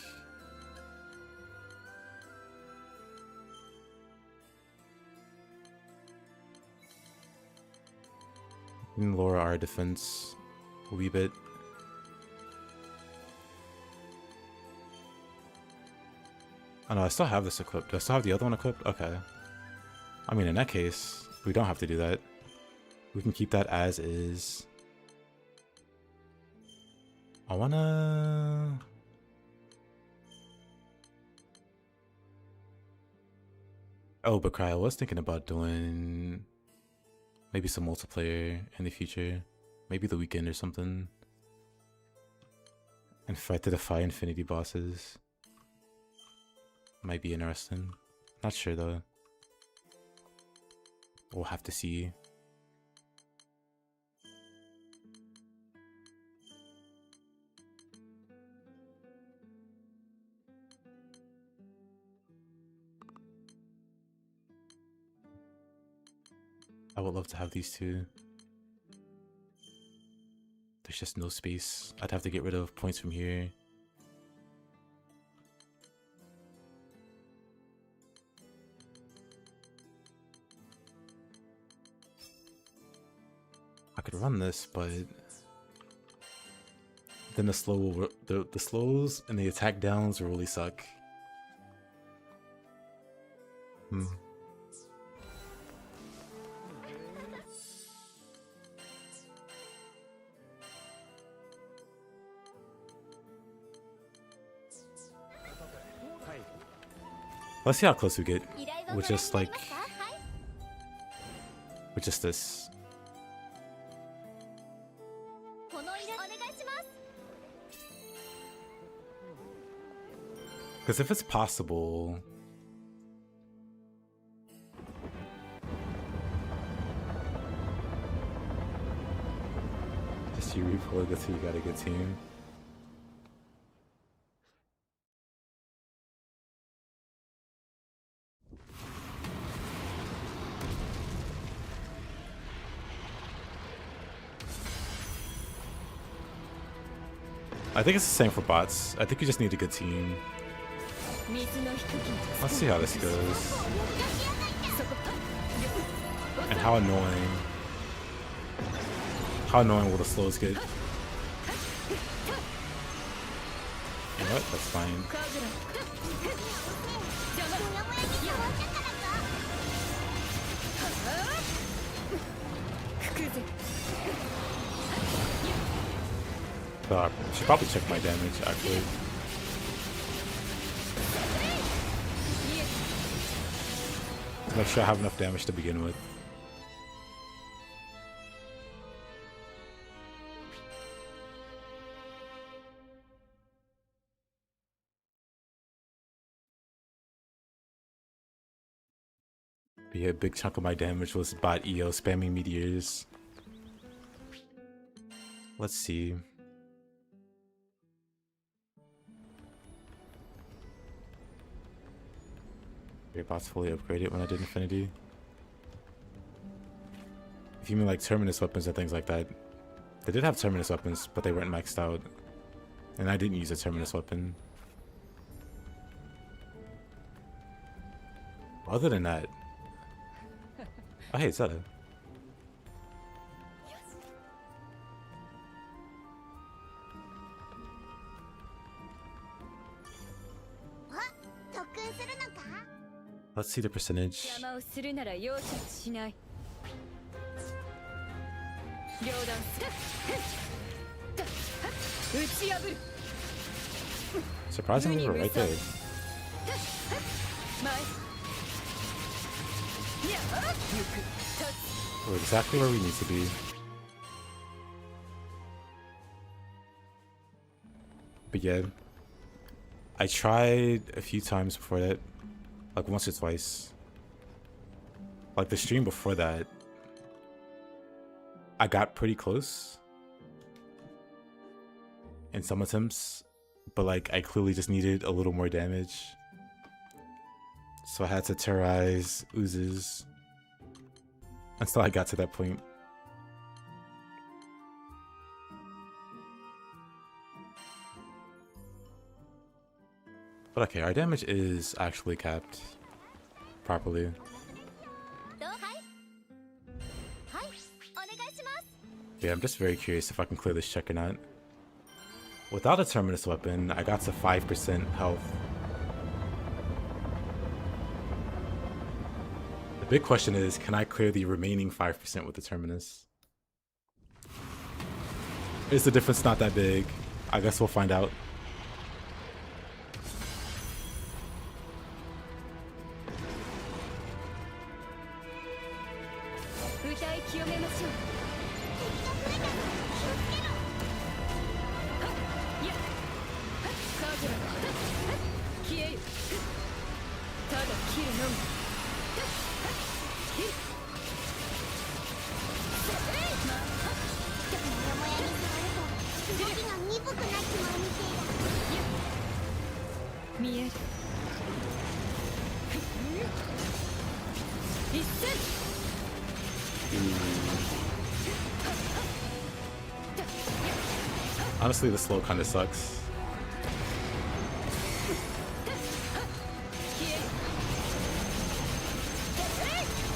We can lower our defense a wee bit. Oh no, I still have this equipped. Do I still have the other one equipped? Okay. I mean, in that case, we don't have to do that. We can keep that as is. I wanna... Oh, but Cry, I was thinking about doing maybe some multiplayer in the future. Maybe the weekend or something. And fight to defy infinity bosses. Might be interesting. Not sure though. We'll have to see. I would love to have these two. There's just no space. I'd have to get rid of points from here. I could run this, but then the the slows and the attack downs will really suck. Let's see how close we get with just like with just this. Because if it's possible, just you replay this, so you got a good team. I think it's the same for bots. I think you just need a good team. Let's see how this goes. And how annoying will the slows get? You know what? That's fine. I should probably check my damage, actually. To make sure I have enough damage to begin with. But yeah, a big chunk of my damage was bot EO spamming meteors. Let's see. Your bots fully upgraded when I did Infinity. If you mean like Terminus Weapons and things like that, they did have Terminus Weapons, but they weren't maxed out. And I didn't use a Terminus Weapon. Other than that... Oh hey, Zeta. Let's see the percentage. Surprisingly, we're right there. We're exactly where we need to be. But yeah, I tried a few times before that. Like once or twice. Like the stream before that, I got pretty close in some attempts, but like I clearly just needed a little more damage. So I had to terrorize oozes until I got to that point. But okay, our damage is actually capped properly. Yeah, I'm just very curious if I can clear this check or not. Without a Terminus Weapon, I got to 5% health. The big question is, can I clear the remaining 5% with the Terminus? Is the difference not that big? I guess we'll find out. 体清めましょう。いやカーブラ消えよ。ただ切るのみ。切る。モヤモヤに触ると動きが鈍くなっちまうみてえだ。見える。一戦。Honestly, the slow kind of sucks. 消える。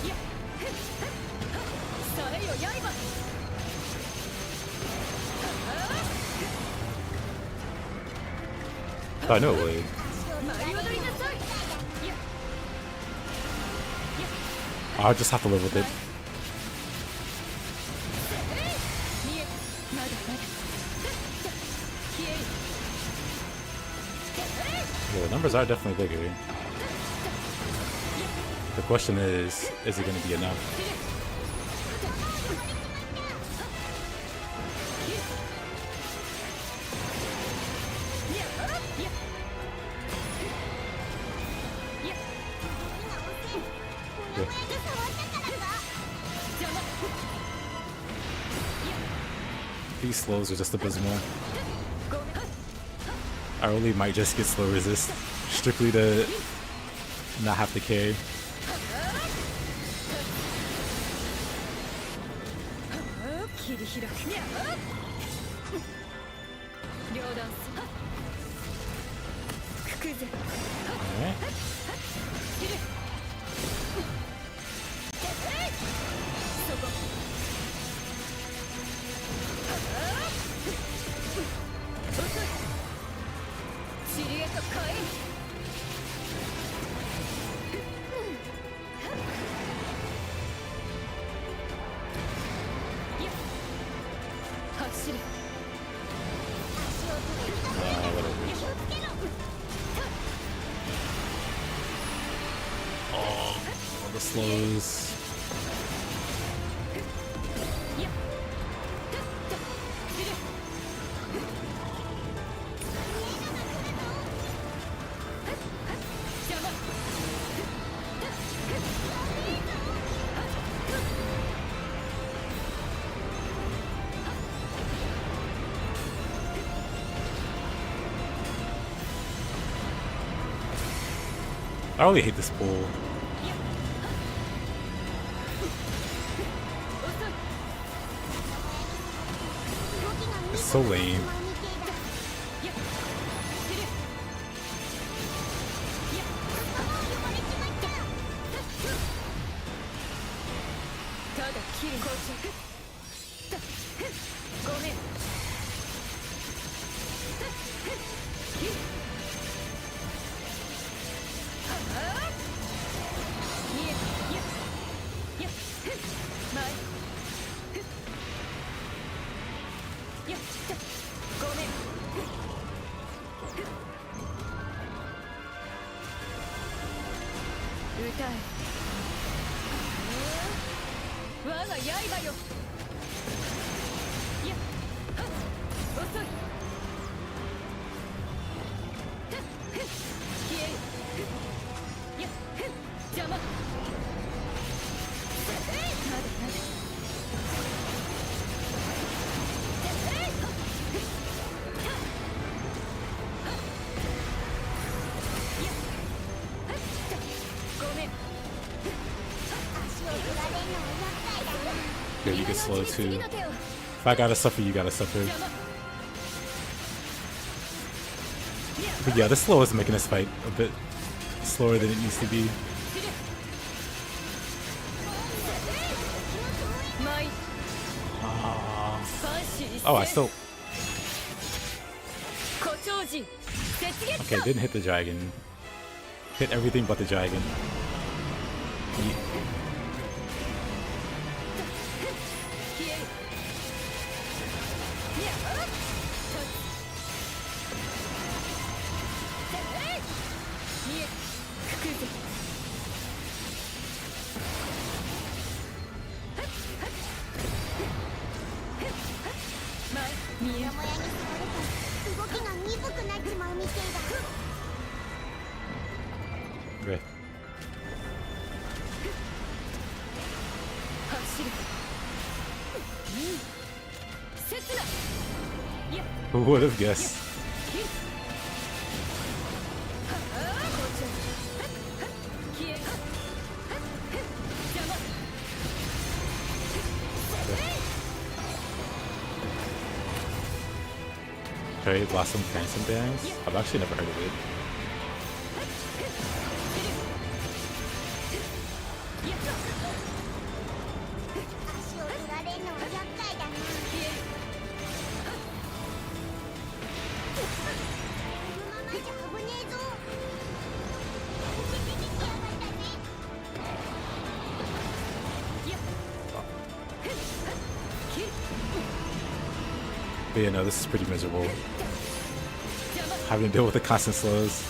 いやさえよ刃。I know it would. 舞い踊りなさい。いや I'll just have to live with it. 見えまだまだ消える。 Yeah, the numbers are definitely bigger. The question is it going to be enough? モヤモヤに触ったからか。 These slows are just abysmal. I really might just get slow resist strictly to not have to carry. 切り開く。両断す。くくぜ。 Alright. 切る。そこ。遅い。チリへと変え。走る。 Whatever. 気をつけろ。 All the slows. 邪魔。 I really hate this pull. 遅い。 It's so lame. いや切る。いやただ切る。膠着。ごめん。切る。見え。いやいや前。いやごめん。歌え。我が刃よ。いや遅い。消える。いや邪魔。まだまだ。 ごめん。 Yeah, you get slow 次 too. の手を。 If I gotta suffer, you gotta suffer. 邪魔。 But yeah, this slow is making this fight a bit slower than it needs to be. 舞い。 Oh, I still... 誇張人。雪月 Okay, didn't hit the dragon. Hit everything but the dragon. Yeet. 消える。いや見えくくぜ。みてえだ Okay. 走る刹那いや Who would have guessed? 消え邪魔 Cherry Blossom Phantom Dance? I've actually never heard of it. 足を取られんのは厄介だなこのままじゃ危ねえぞ出てきやがったね But yeah, no, this is pretty miserable. Having to deal with the constant slows.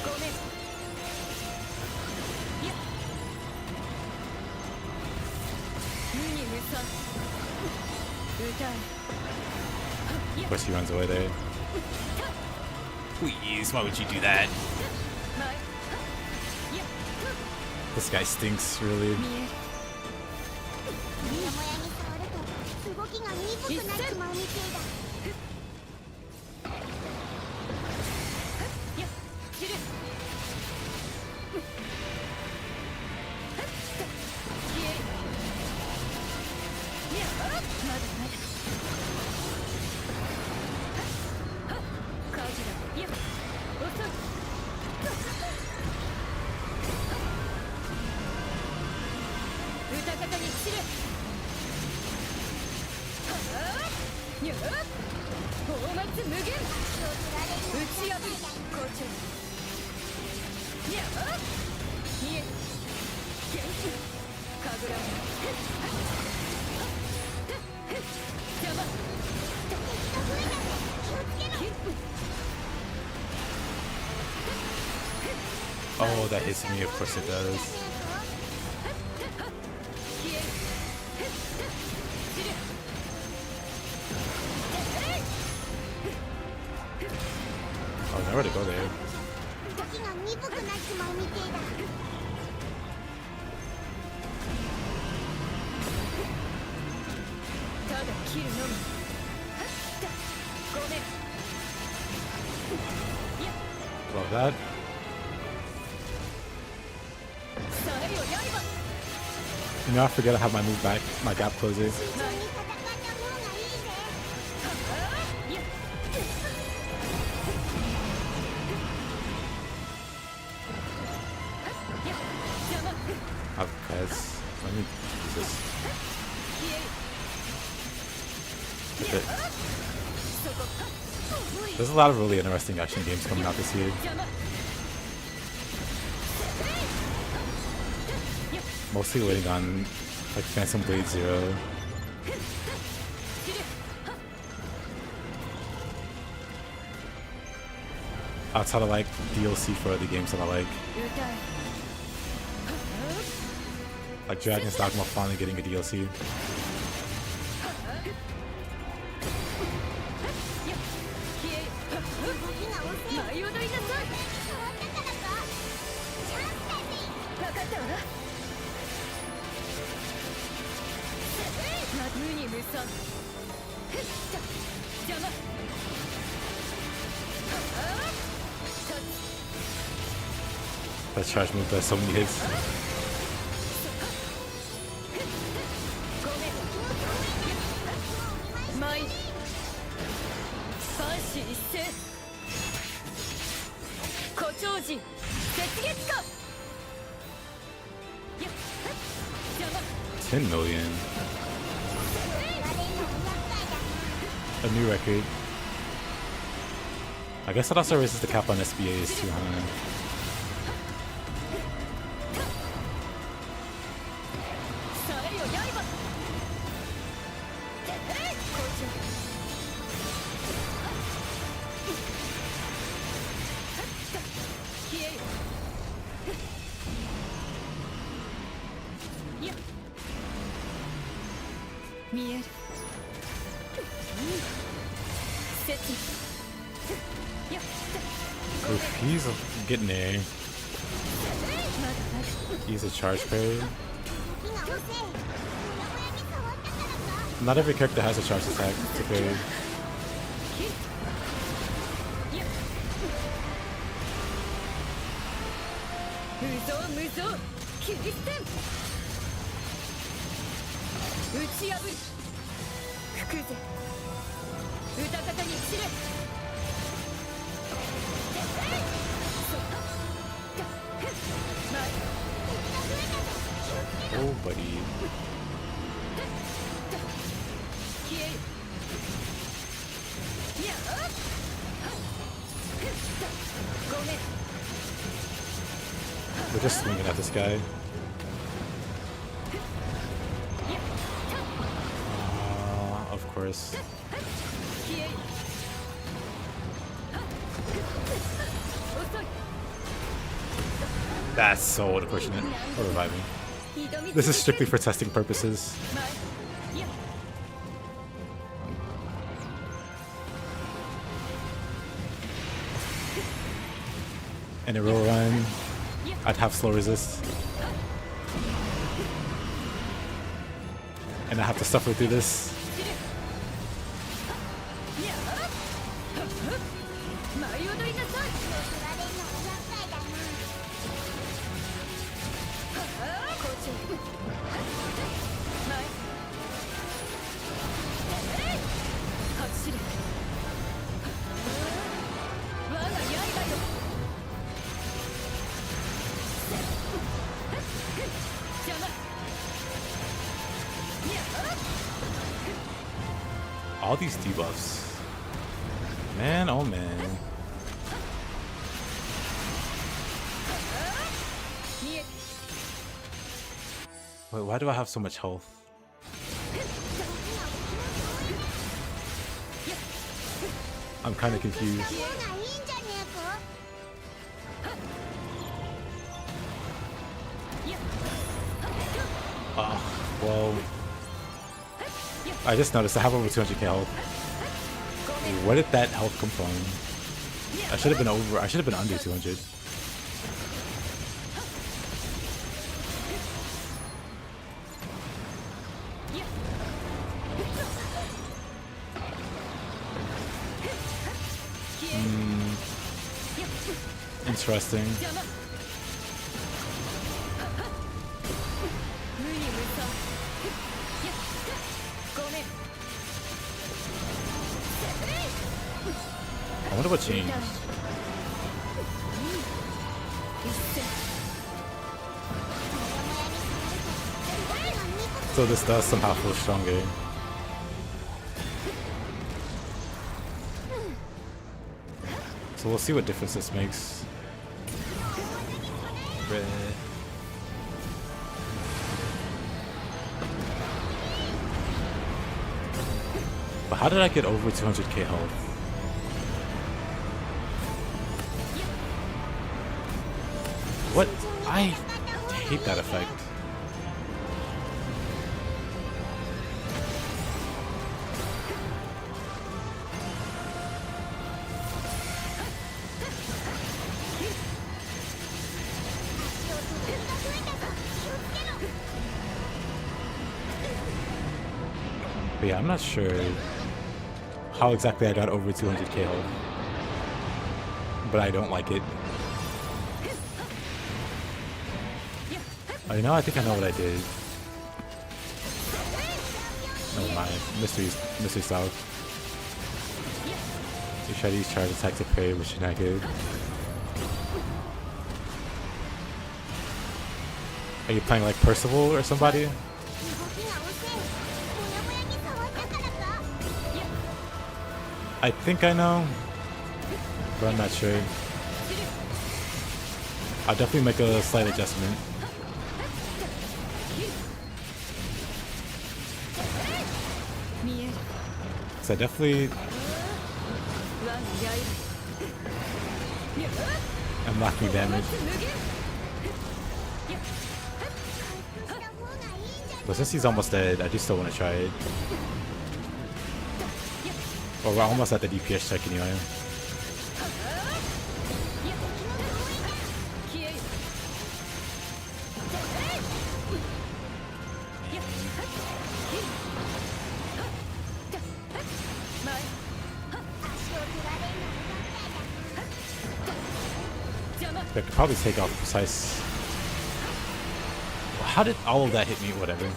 ごめんいや無に無産歌え Of course, he runs away there. Please, why would you do that? 前いや This guy stinks, really. 見えるモヤモヤに触ると動きが鈍くなっちまうみてえだいや散る消えるいやまだまだ火事だいや遅い歌方に散るにゃっ大松無限打ち破り校長にゃっ見え元気神楽邪魔気をつけろ Oh, that hits me. Of course it does. 消える散る Oh, nowhere to go there. 動きが鈍くなっちまうみてえだ ただ切るのみごめんいや Love that. さえよ刃 You know, I forget I have my move back, my gap closer. 一緒に戦った方がいいぜ いや いや邪魔 Okay, let me use this. 消える That's it. そこ重い There's a lot of really interesting action games coming out this year. 邪魔 Mostly waiting on like Phantom Blade Zero. 散る Outside of like DLC for other games that I like. 歌え Like Dragon's Dogma finally getting a DLC. いや消える動きが遅い舞い踊りなさい触ったからかチャンスだぜ分かったわ無に無産邪魔 That charge move does so many hits. ごめん舞い三子一斉誇張時雪月花いや邪魔 10 million. A new record. I guess that also raises the cap on SBAs too, huh? さえよ刃校長消えるいや見える Oof, he's getting there. He's a charge parry. Not every character has a charge attack to parry. Oh, buddy. We're just swinging at this guy. Of course. That's so unfortunate. For reviving. This is strictly for testing purposes. And a roll run. I'd have slow resist. And I have to suffer through this. All these debuffs. Man, oh man. Wait, why do I have so much health? I'm kind of confused. Well, I just noticed I have over 200k health. Where did that health come from? I should have been over. I should have been under 200. Interesting. I wonder what changed. So this does somehow feel stronger. So we'll see what difference this makes. But how did I get over 200k health? What? I hate that effect. But yeah, I'm not sure how exactly I got over 200k health. But I don't like it. Oh, you know, I think I know what I did. Never mind. Mystery South. You try to use charge attack to parry, which is not good. Are you playing like Percival or somebody? I think I know, but I'm not sure. I'll definitely make a slight adjustment. So I definitely am lacking damage. But since he's almost dead, I do still want to try it. Well, we're almost at the DPS check anyway. I could probably take off precise. How did all of that hit me? Whatever.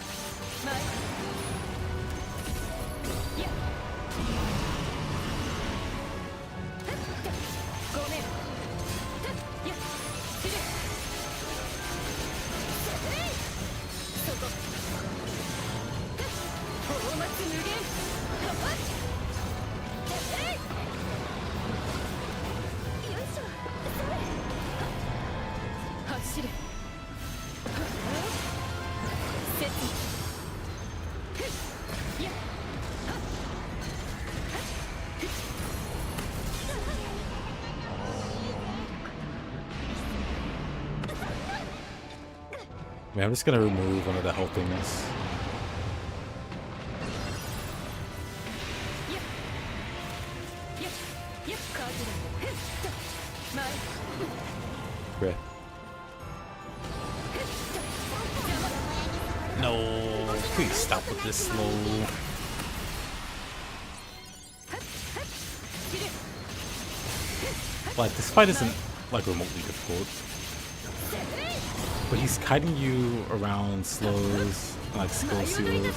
Man, I'm just gonna remove one of the health things. Bruh. No, please stop with this slow. Like, this fight isn't like remotely difficult. But he's kiting you around slows, like skill seals.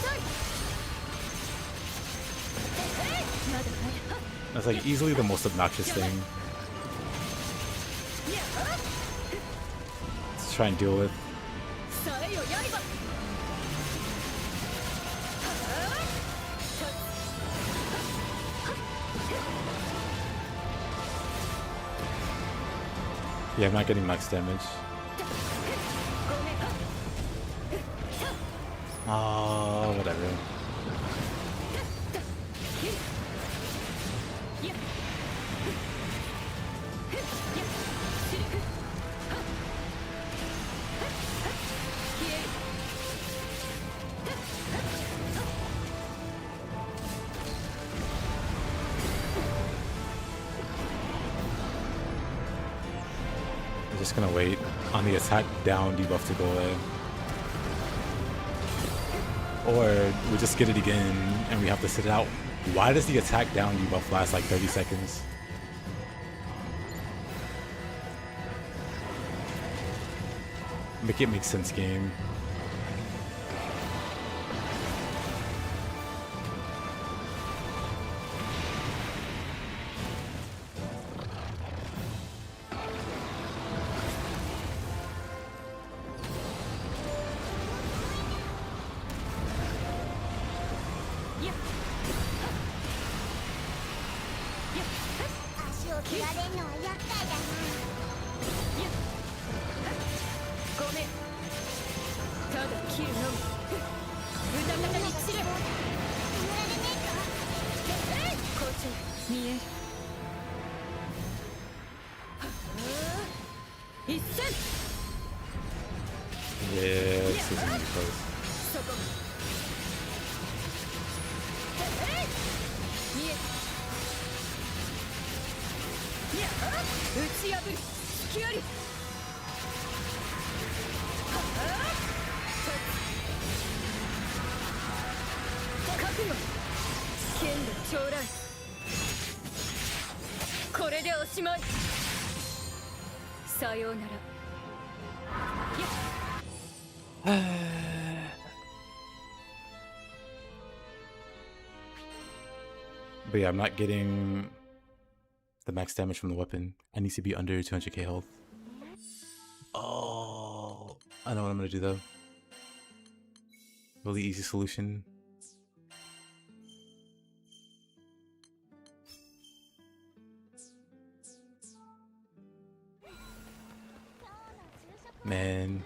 That's like easily the most obnoxious thing to try and deal with. Yeah, I'm not getting max damage. Oh, whatever. I'm just gonna wait on the attack down debuff to go away. Or we just get it again and we have to sit it out. Why does the attack down debuff last like 30 seconds? Make it make sense, game. But yeah, I'm not getting the max damage from the weapon. I need to be under 200k health. Oh, I know what I'm gonna do though. Really easy solution. Man.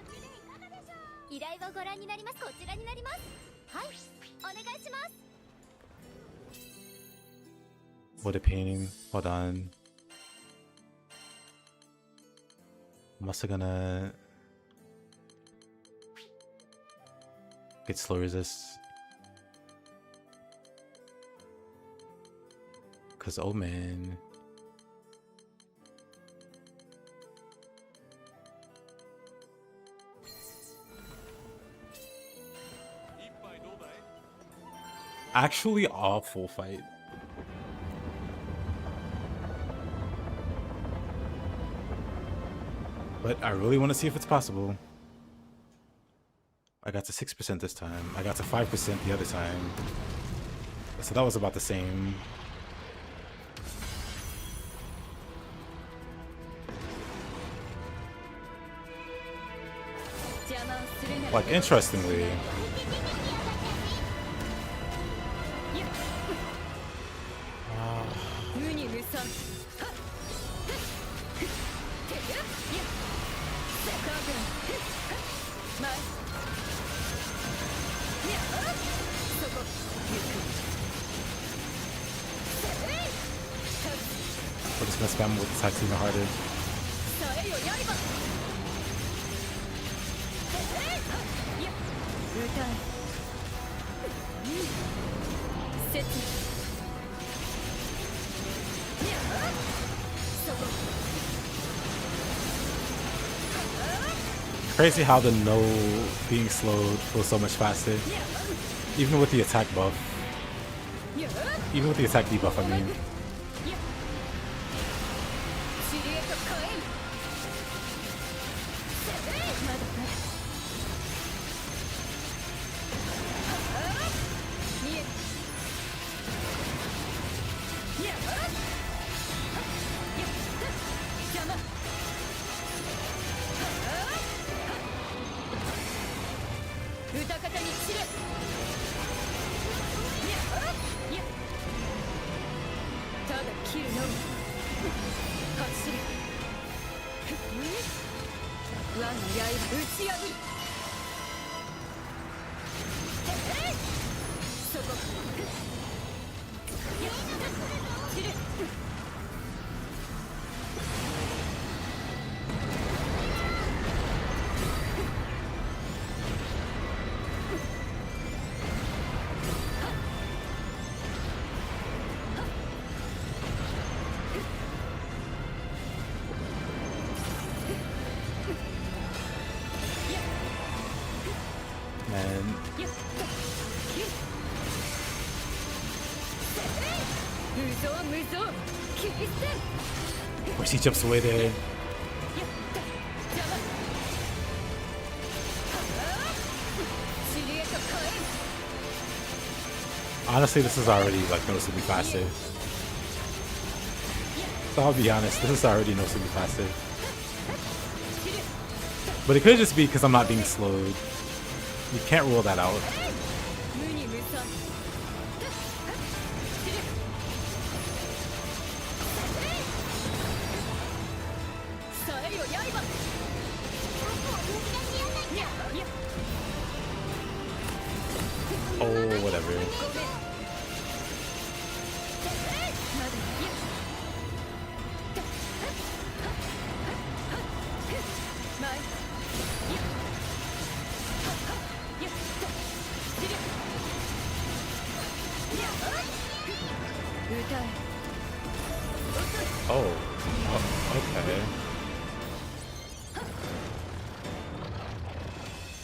What a pain. Hold on. I'm also gonna get slow resist. Cause oh man. Actually awful fight. But I really want to see if it's possible. I got to 6% this time. I got to 5% the other time. So that was about the same. Like, interestingly, we're just gonna spam with attacks even harder. Crazy how the no being slowed feels so much faster. Even with the attack buff. Even with the attack debuff, I mean. Of course he jumps away there. Honestly, this is already like noticeably faster. So I'll be honest, this is already noticeably faster. But it could just be because I'm not being slowed. You can't rule that out. Oh, whatever. Okay.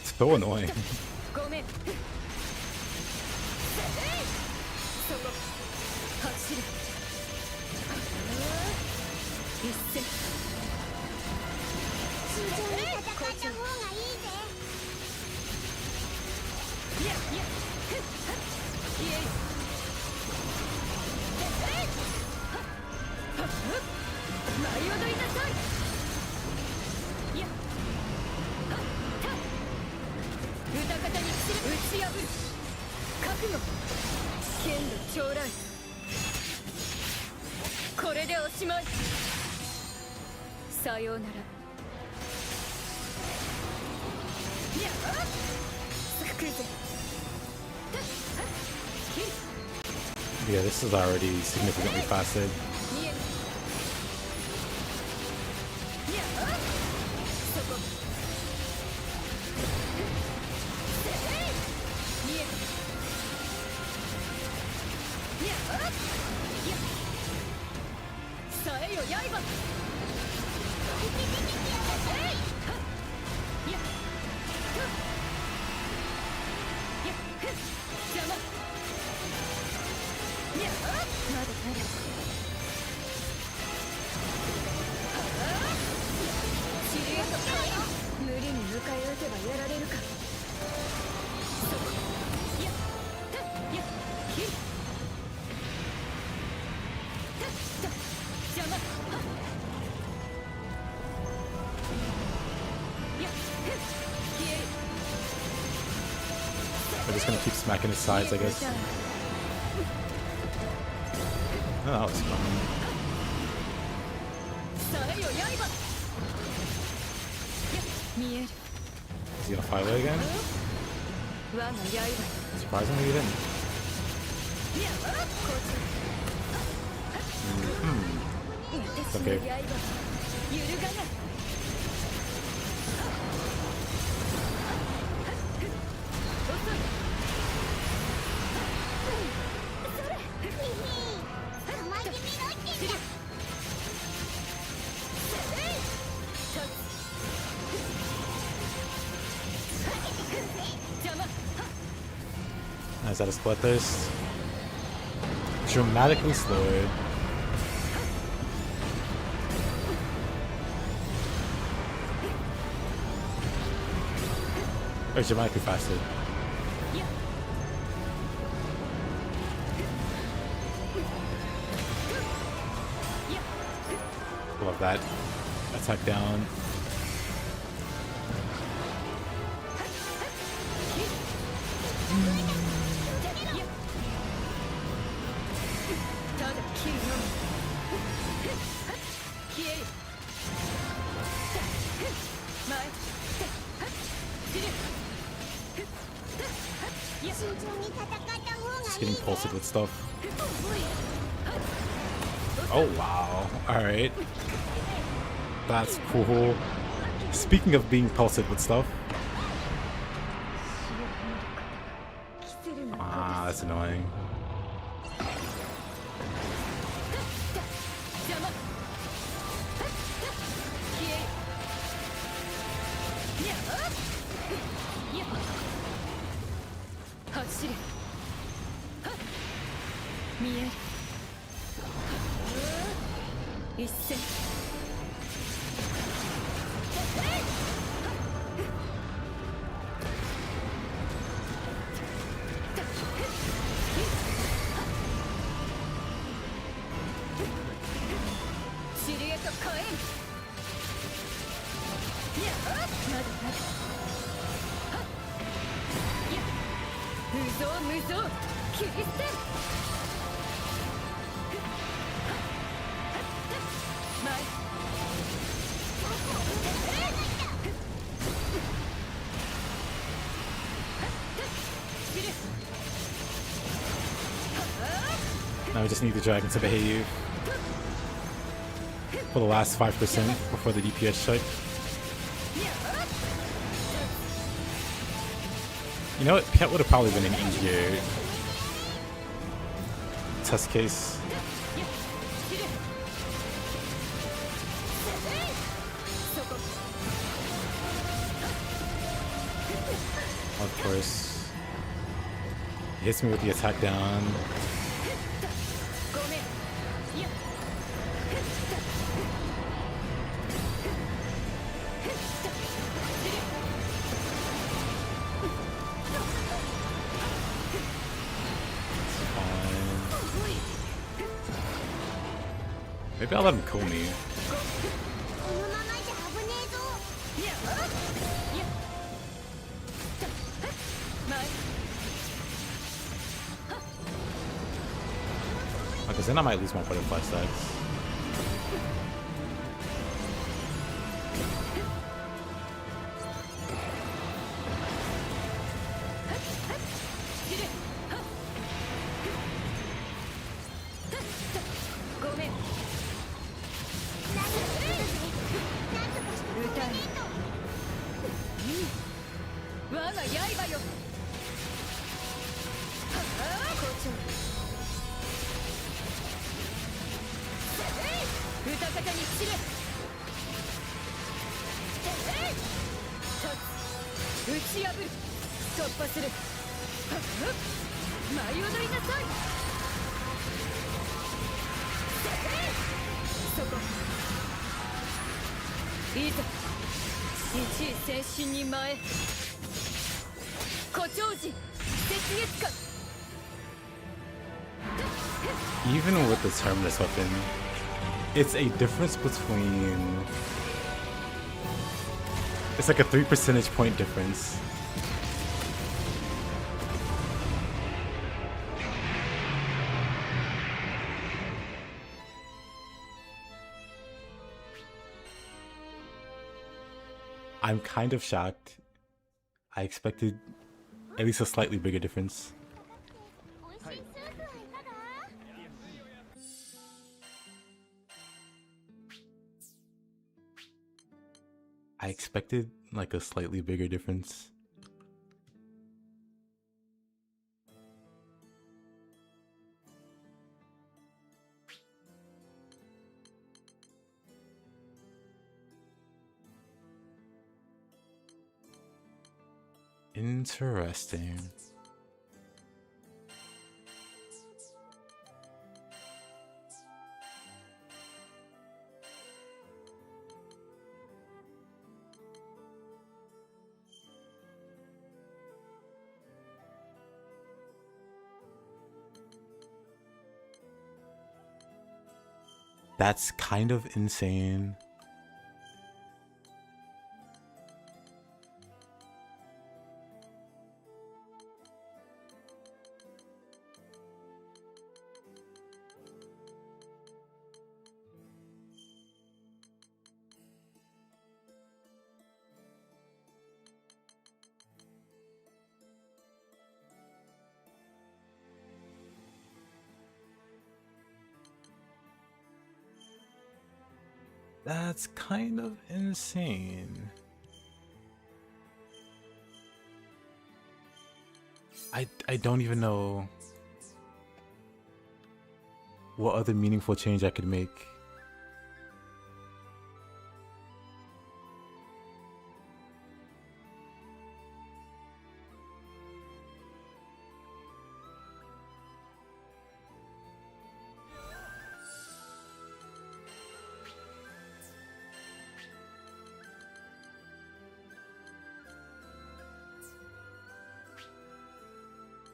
So annoying. Yeah, this is already significantly faster. 無理に迎え撃てばやられるか。そこ。いや、いや、切る。邪魔。いや、消える。 We're just gonna keep smacking his sides, I guess. Oh, that was fun. さえよ刃。見える。 Is he gonna fire it again? 我が刃。 Surprisingly, he didn't. いや、こっち。 It's 私の okay. 刃。揺るがない。 Nice out of split thirst. Dramatically slowed. Or dramatically faster. Love that. Attack down. Just getting pulsed with stuff. Oh wow. Alright. That's cool. Speaking of being pulsed with stuff. Ah, that's annoying. Now we just need the dragon to behave for the last 5% before the DPS check. You know what? Pet would have probably been an easier test case. Of course. He hits me with the attack down. Maybe I'll let him kill me. Because then I might lose my butterfly stacks. かに散れ。立つ、打ち破る、突破する。はっはっ、舞い踊りなさい。そこ、いざ一位先進に前。誇張時、雪月花。 Even with the Terminus weapon, it's a difference between... It's like a 3 percentage point difference. I'm kind of shocked. I expected at least a slightly bigger difference. 美味しいスープはいかが？ I expected like a slightly bigger difference. Interesting. That's kind of insane. That's kind of insane. I don't even know what other meaningful change I could make.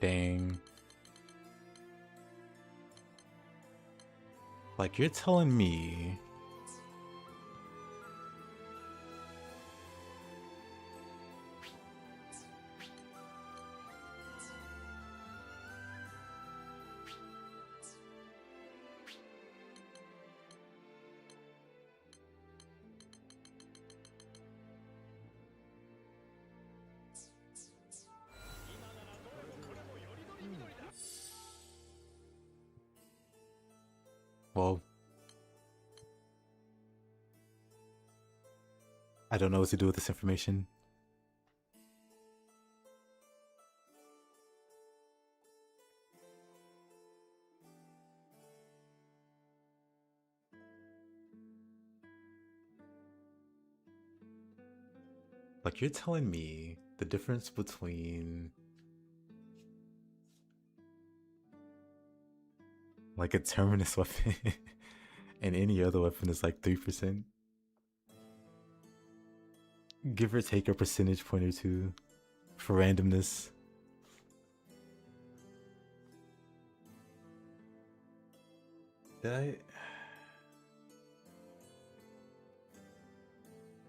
Dang. Like, you're telling me well, I don't know what to do with this information. Like, you're telling me the difference between like a Terminus weapon and any other weapon is like 3%. Give or take a percentage point or two for randomness. Did I?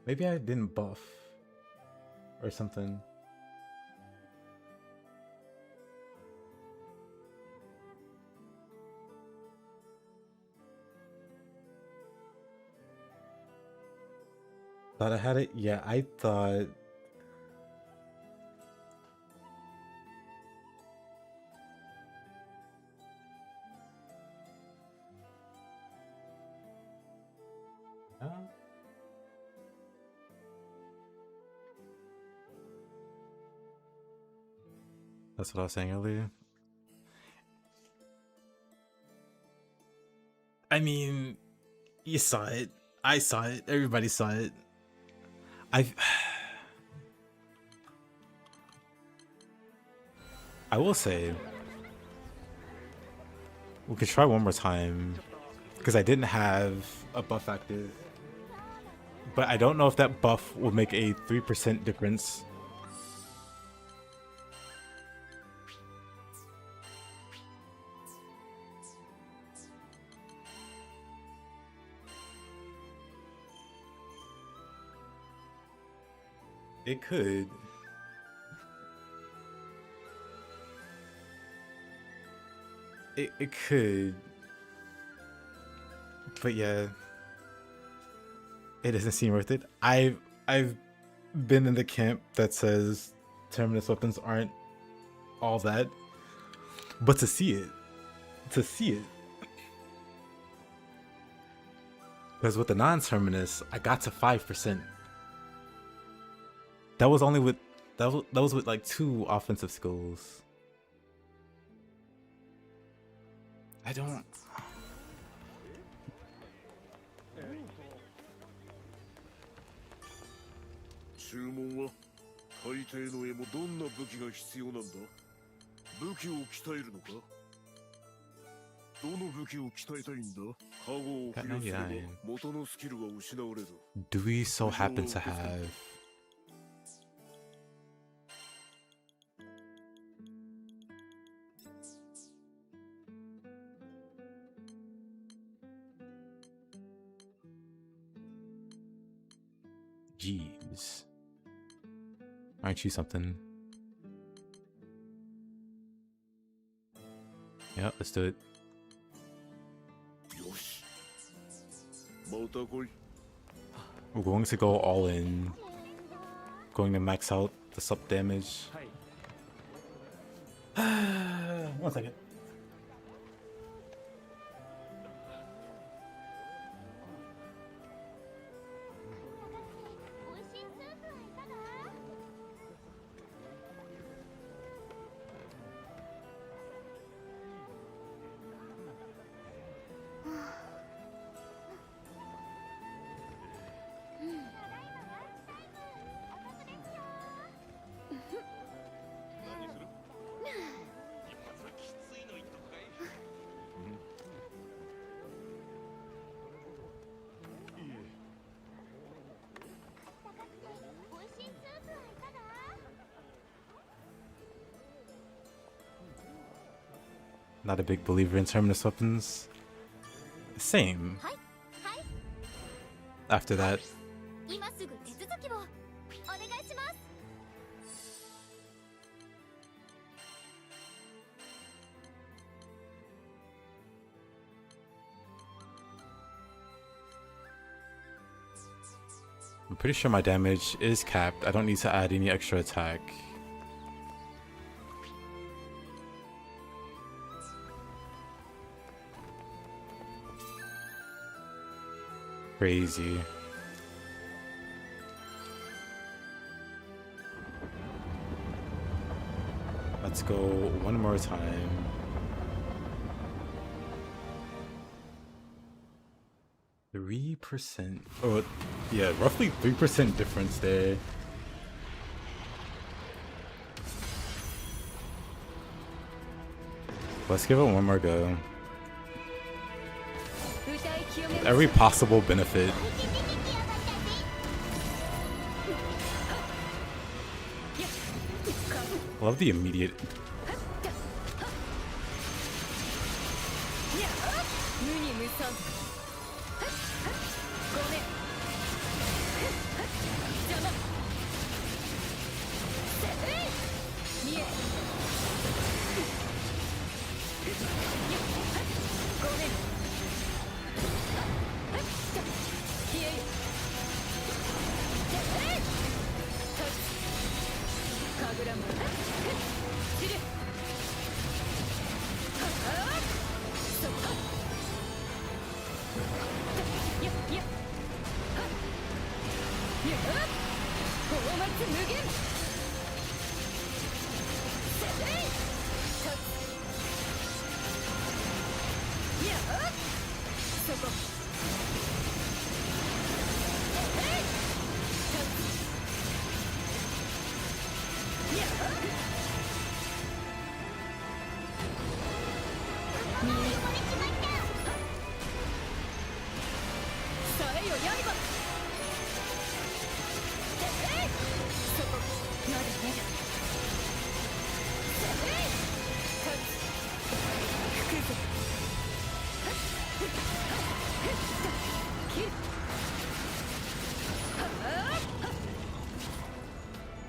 Maybe I didn't buff or something. Thought I had it? Yeah, I thought... That's what I was saying earlier. I mean, You saw it. I saw it. Everybody saw it. I will say we could try one more time because I didn't have a buff active, but I don't know if that buff will make a 3% difference. It could. It could. But yeah. It doesn't seem worth it. I've been in the camp that says Terminus Weapons aren't all that. But to see it. Because with the non-Terminus, I got to 5%. That was only with that was with like 2 offensive skills. I don't. 注文は大抵の絵もどんな武器が必要なんだ。武器を鍛えるのか。どの武器を鍛えたいんだ。カゴを増やせば元のスキルは失われる。Do we so happen to have Jeez. Aren't you something? Yeah, let's do it. よし。また来い。 We're going to go all in. Going to max out the sub damage. 1 second. Not a big believer in Terminus Weapons. Same. After that. 今すぐ手続きをお願いします。 I'm pretty sure my damage is capped. I don't need to add any extra attack. Crazy. Let's go one more time. %. Oh, yeah, roughly 3% difference there. Let's give it one more go. With every possible benefit. Love the immediate.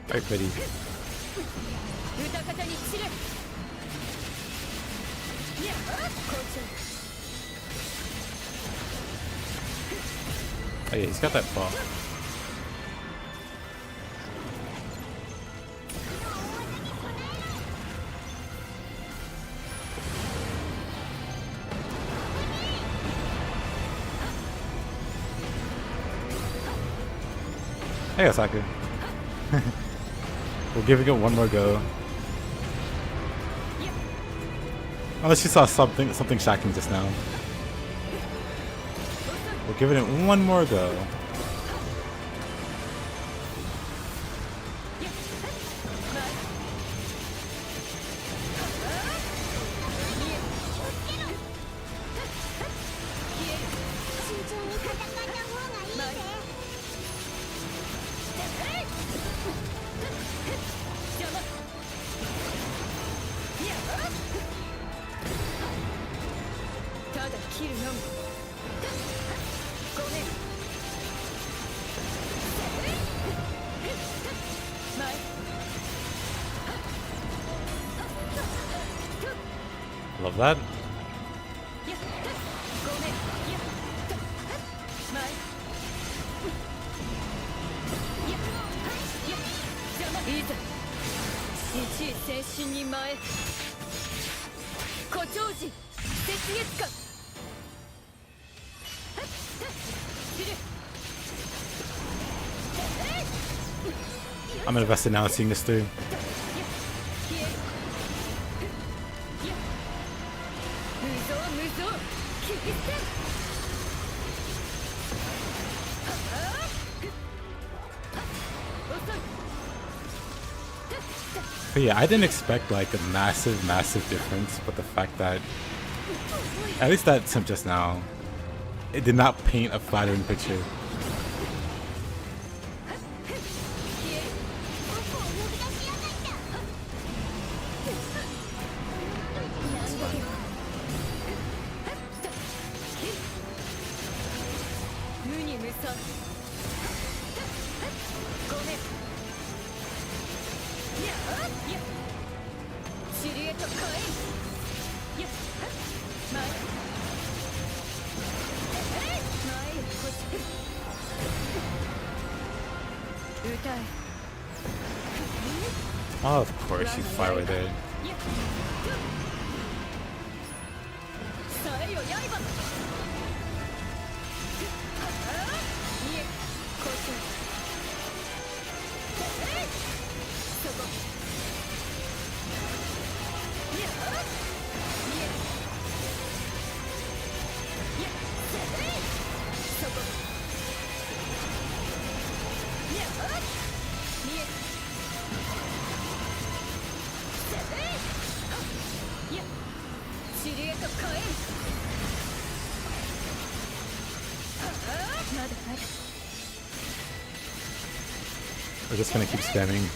Very pretty. Oh yeah, he's got that paw. Hey, Osaka. We're giving it one more go. Unless you saw something shocking just now. We're giving it one more go. Love that. I'm invested now in seeing this through. But yeah, I didn't expect like a massive difference, but the fact that, at least that sim just now, it did not paint a flattering picture. Oh, of course, you fly right there. We're just gonna keep spamming.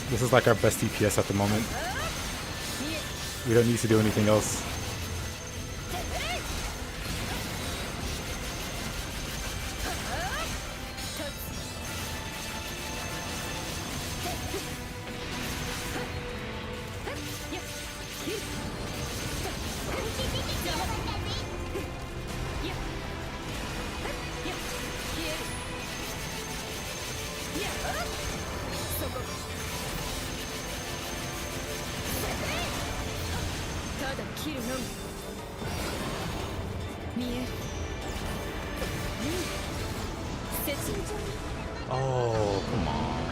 This is like our best DPS at the moment. We don't need to do anything else. Oh, come on.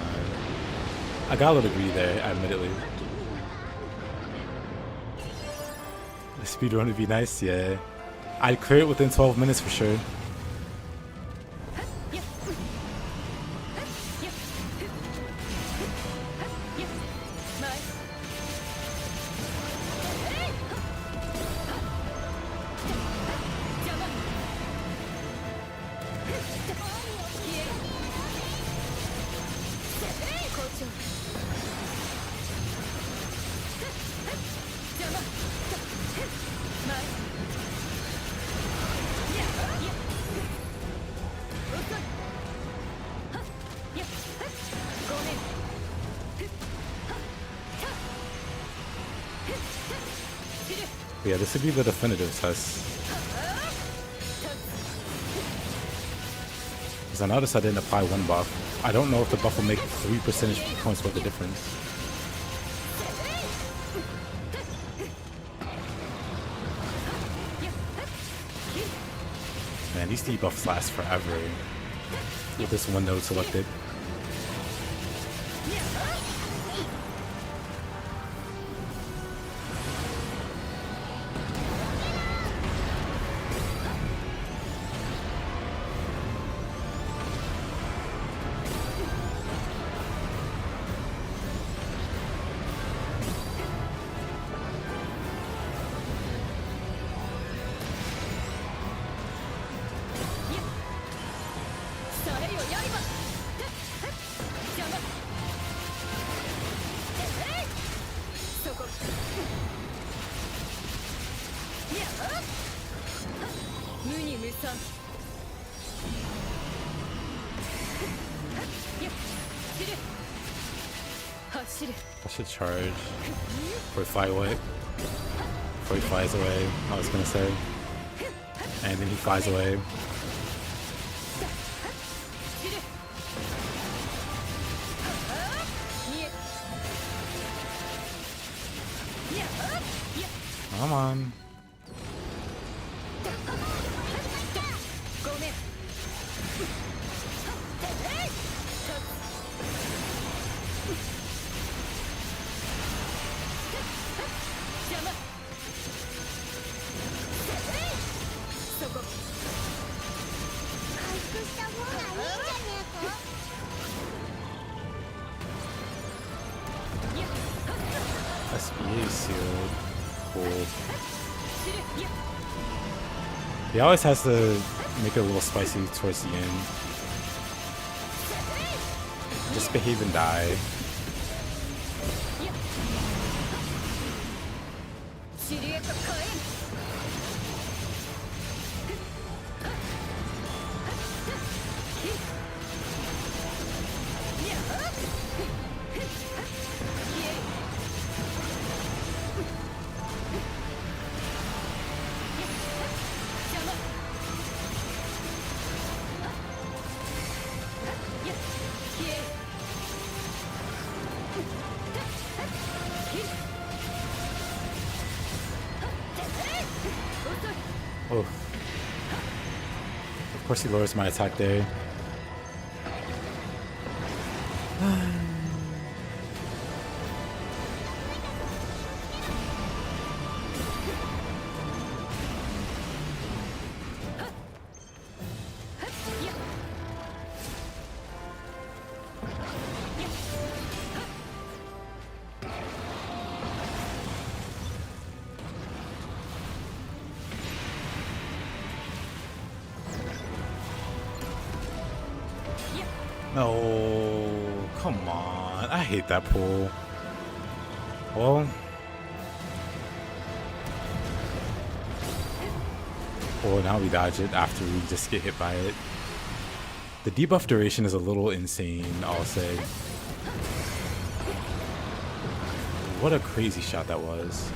I got a little greedy there, admittedly. The speedrun would be nice, yeah. I'd clear it within 12 minutes for sure. But yeah, this would be the definitive test. Because I noticed I didn't apply one buff. I don't know if the buff will make 3 percentage points worth of difference. Man, these debuffs last forever with this window selected. I should charge before he fly away. Before he flies away, I was gonna say. And then he flies away. Come on. SBA sealed. Cool. He always has to make it a little spicy towards the end. Just behave and die. Oh. Of course he lowers my attack there. No, come on. I hate that pull. Well. Well, now we dodge it after we just get hit by it. The debuff duration is a little insane, I'll say. What a crazy shot that was.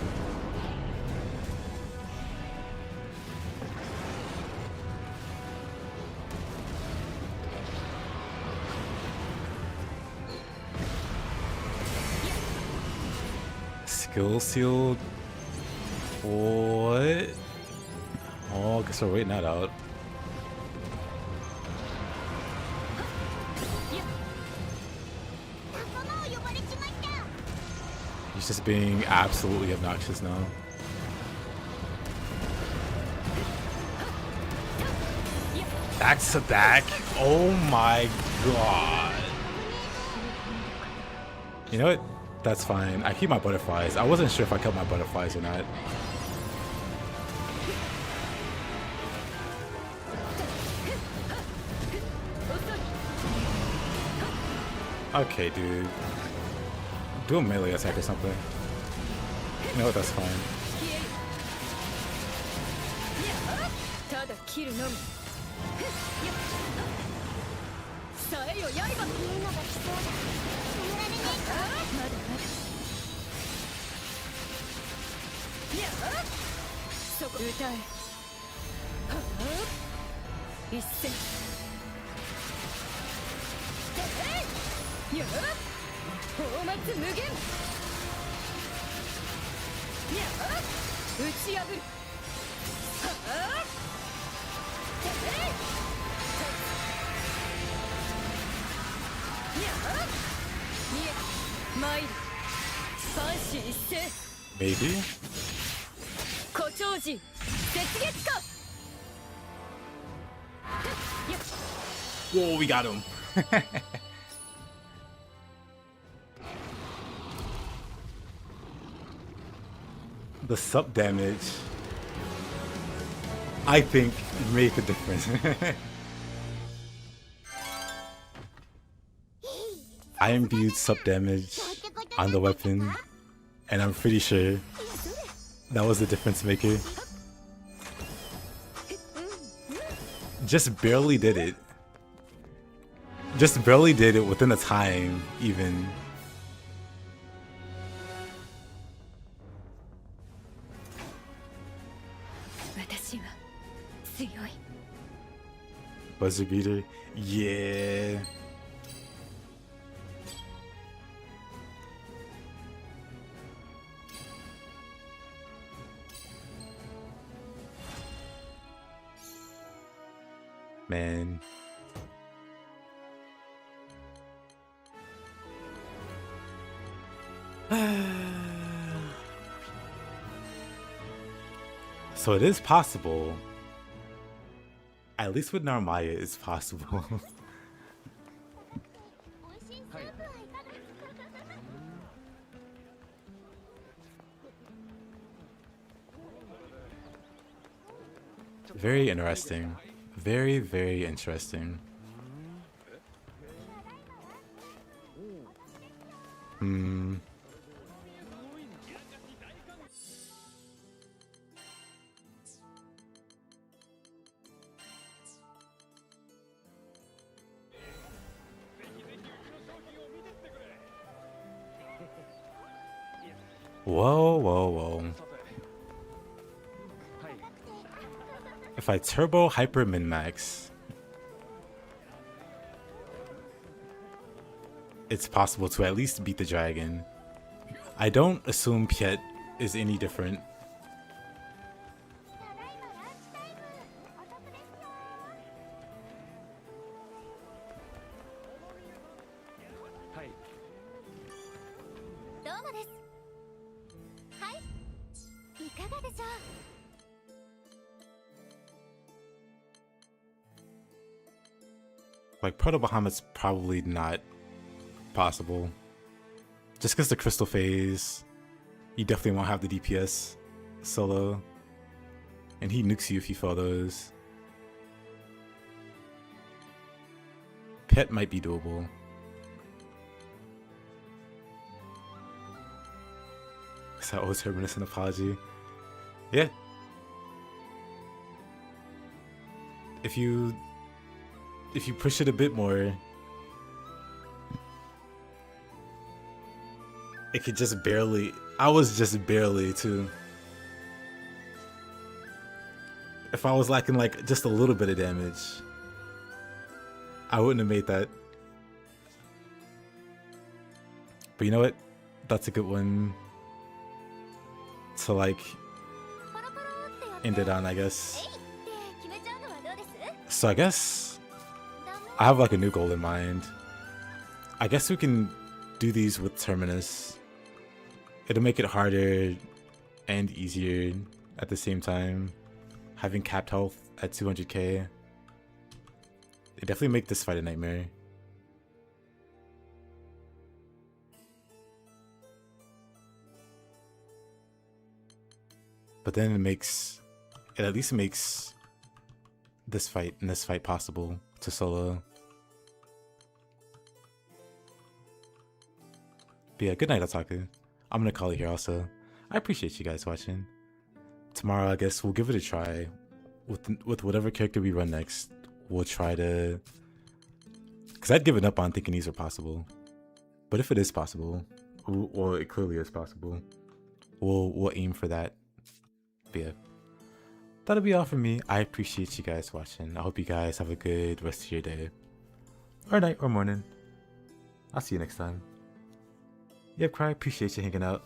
Skill sealed? What? Oh, I guess we're waiting that out. He's just being absolutely obnoxious now. Back to back? Oh my god. You know what? That's fine. I keep my butterflies. I wasn't sure if I kept my butterflies or not. Okay, dude. Do a melee attack or something. You know what? That's fine. そこ歌え。はあ、一戦。てへい。やあ、放末無限。やあ、打ち破る。はあ、てへい。やあ、いえ、参る。三死一斉。 Maybe? 誇張時雪月か。 Whoa, we got him. The sub damage, I think, made the difference. I imbued sub damage on the weapon, and I'm pretty sure that was the difference maker. Just barely did it. Just barely did it within the time, even. Buzzer beater? Yeah. Man. So it is possible. At least with Narmaya, it's possible. Very interesting. Very, very interesting. Whoa, whoa, whoa. If I turbo hyper min max, it's possible to at least beat the dragon. I don't assume Piet is any different. Like, Proto Bahamut's probably not possible. Just because the crystal phase, you definitely won't have the DPS solo. And he nukes you if you fail those. Pet might be doable. Because I owe Terminus an apology. Yeah. If you push it a bit more, it could just barely. I was just barely too. If I was lacking like just a little bit of damage, I wouldn't have made that. But you know what? That's a good one to like end it on, I guess. So I guess I have like a new goal in mind. I guess we can do these with Terminus. It'll make it harder and easier at the same time. Having capped health at 200k. It definitely make this fight a nightmare. But then it at least makes this fight possible to solo. But yeah, good night, Otaku. I'm gonna call it here also. I appreciate you guys watching. Tomorrow, I guess we'll give it a try. With whatever character we run next, we'll try to... Because I'd given up on thinking these are possible. But if it is possible, well, it clearly is possible, we'll aim for that. But yeah. that'll be all from me. I appreciate you guys watching. I hope you guys have a good rest of your day, or night, or morning. I'll see you next time. Yep, Cry, appreciate you hanging out.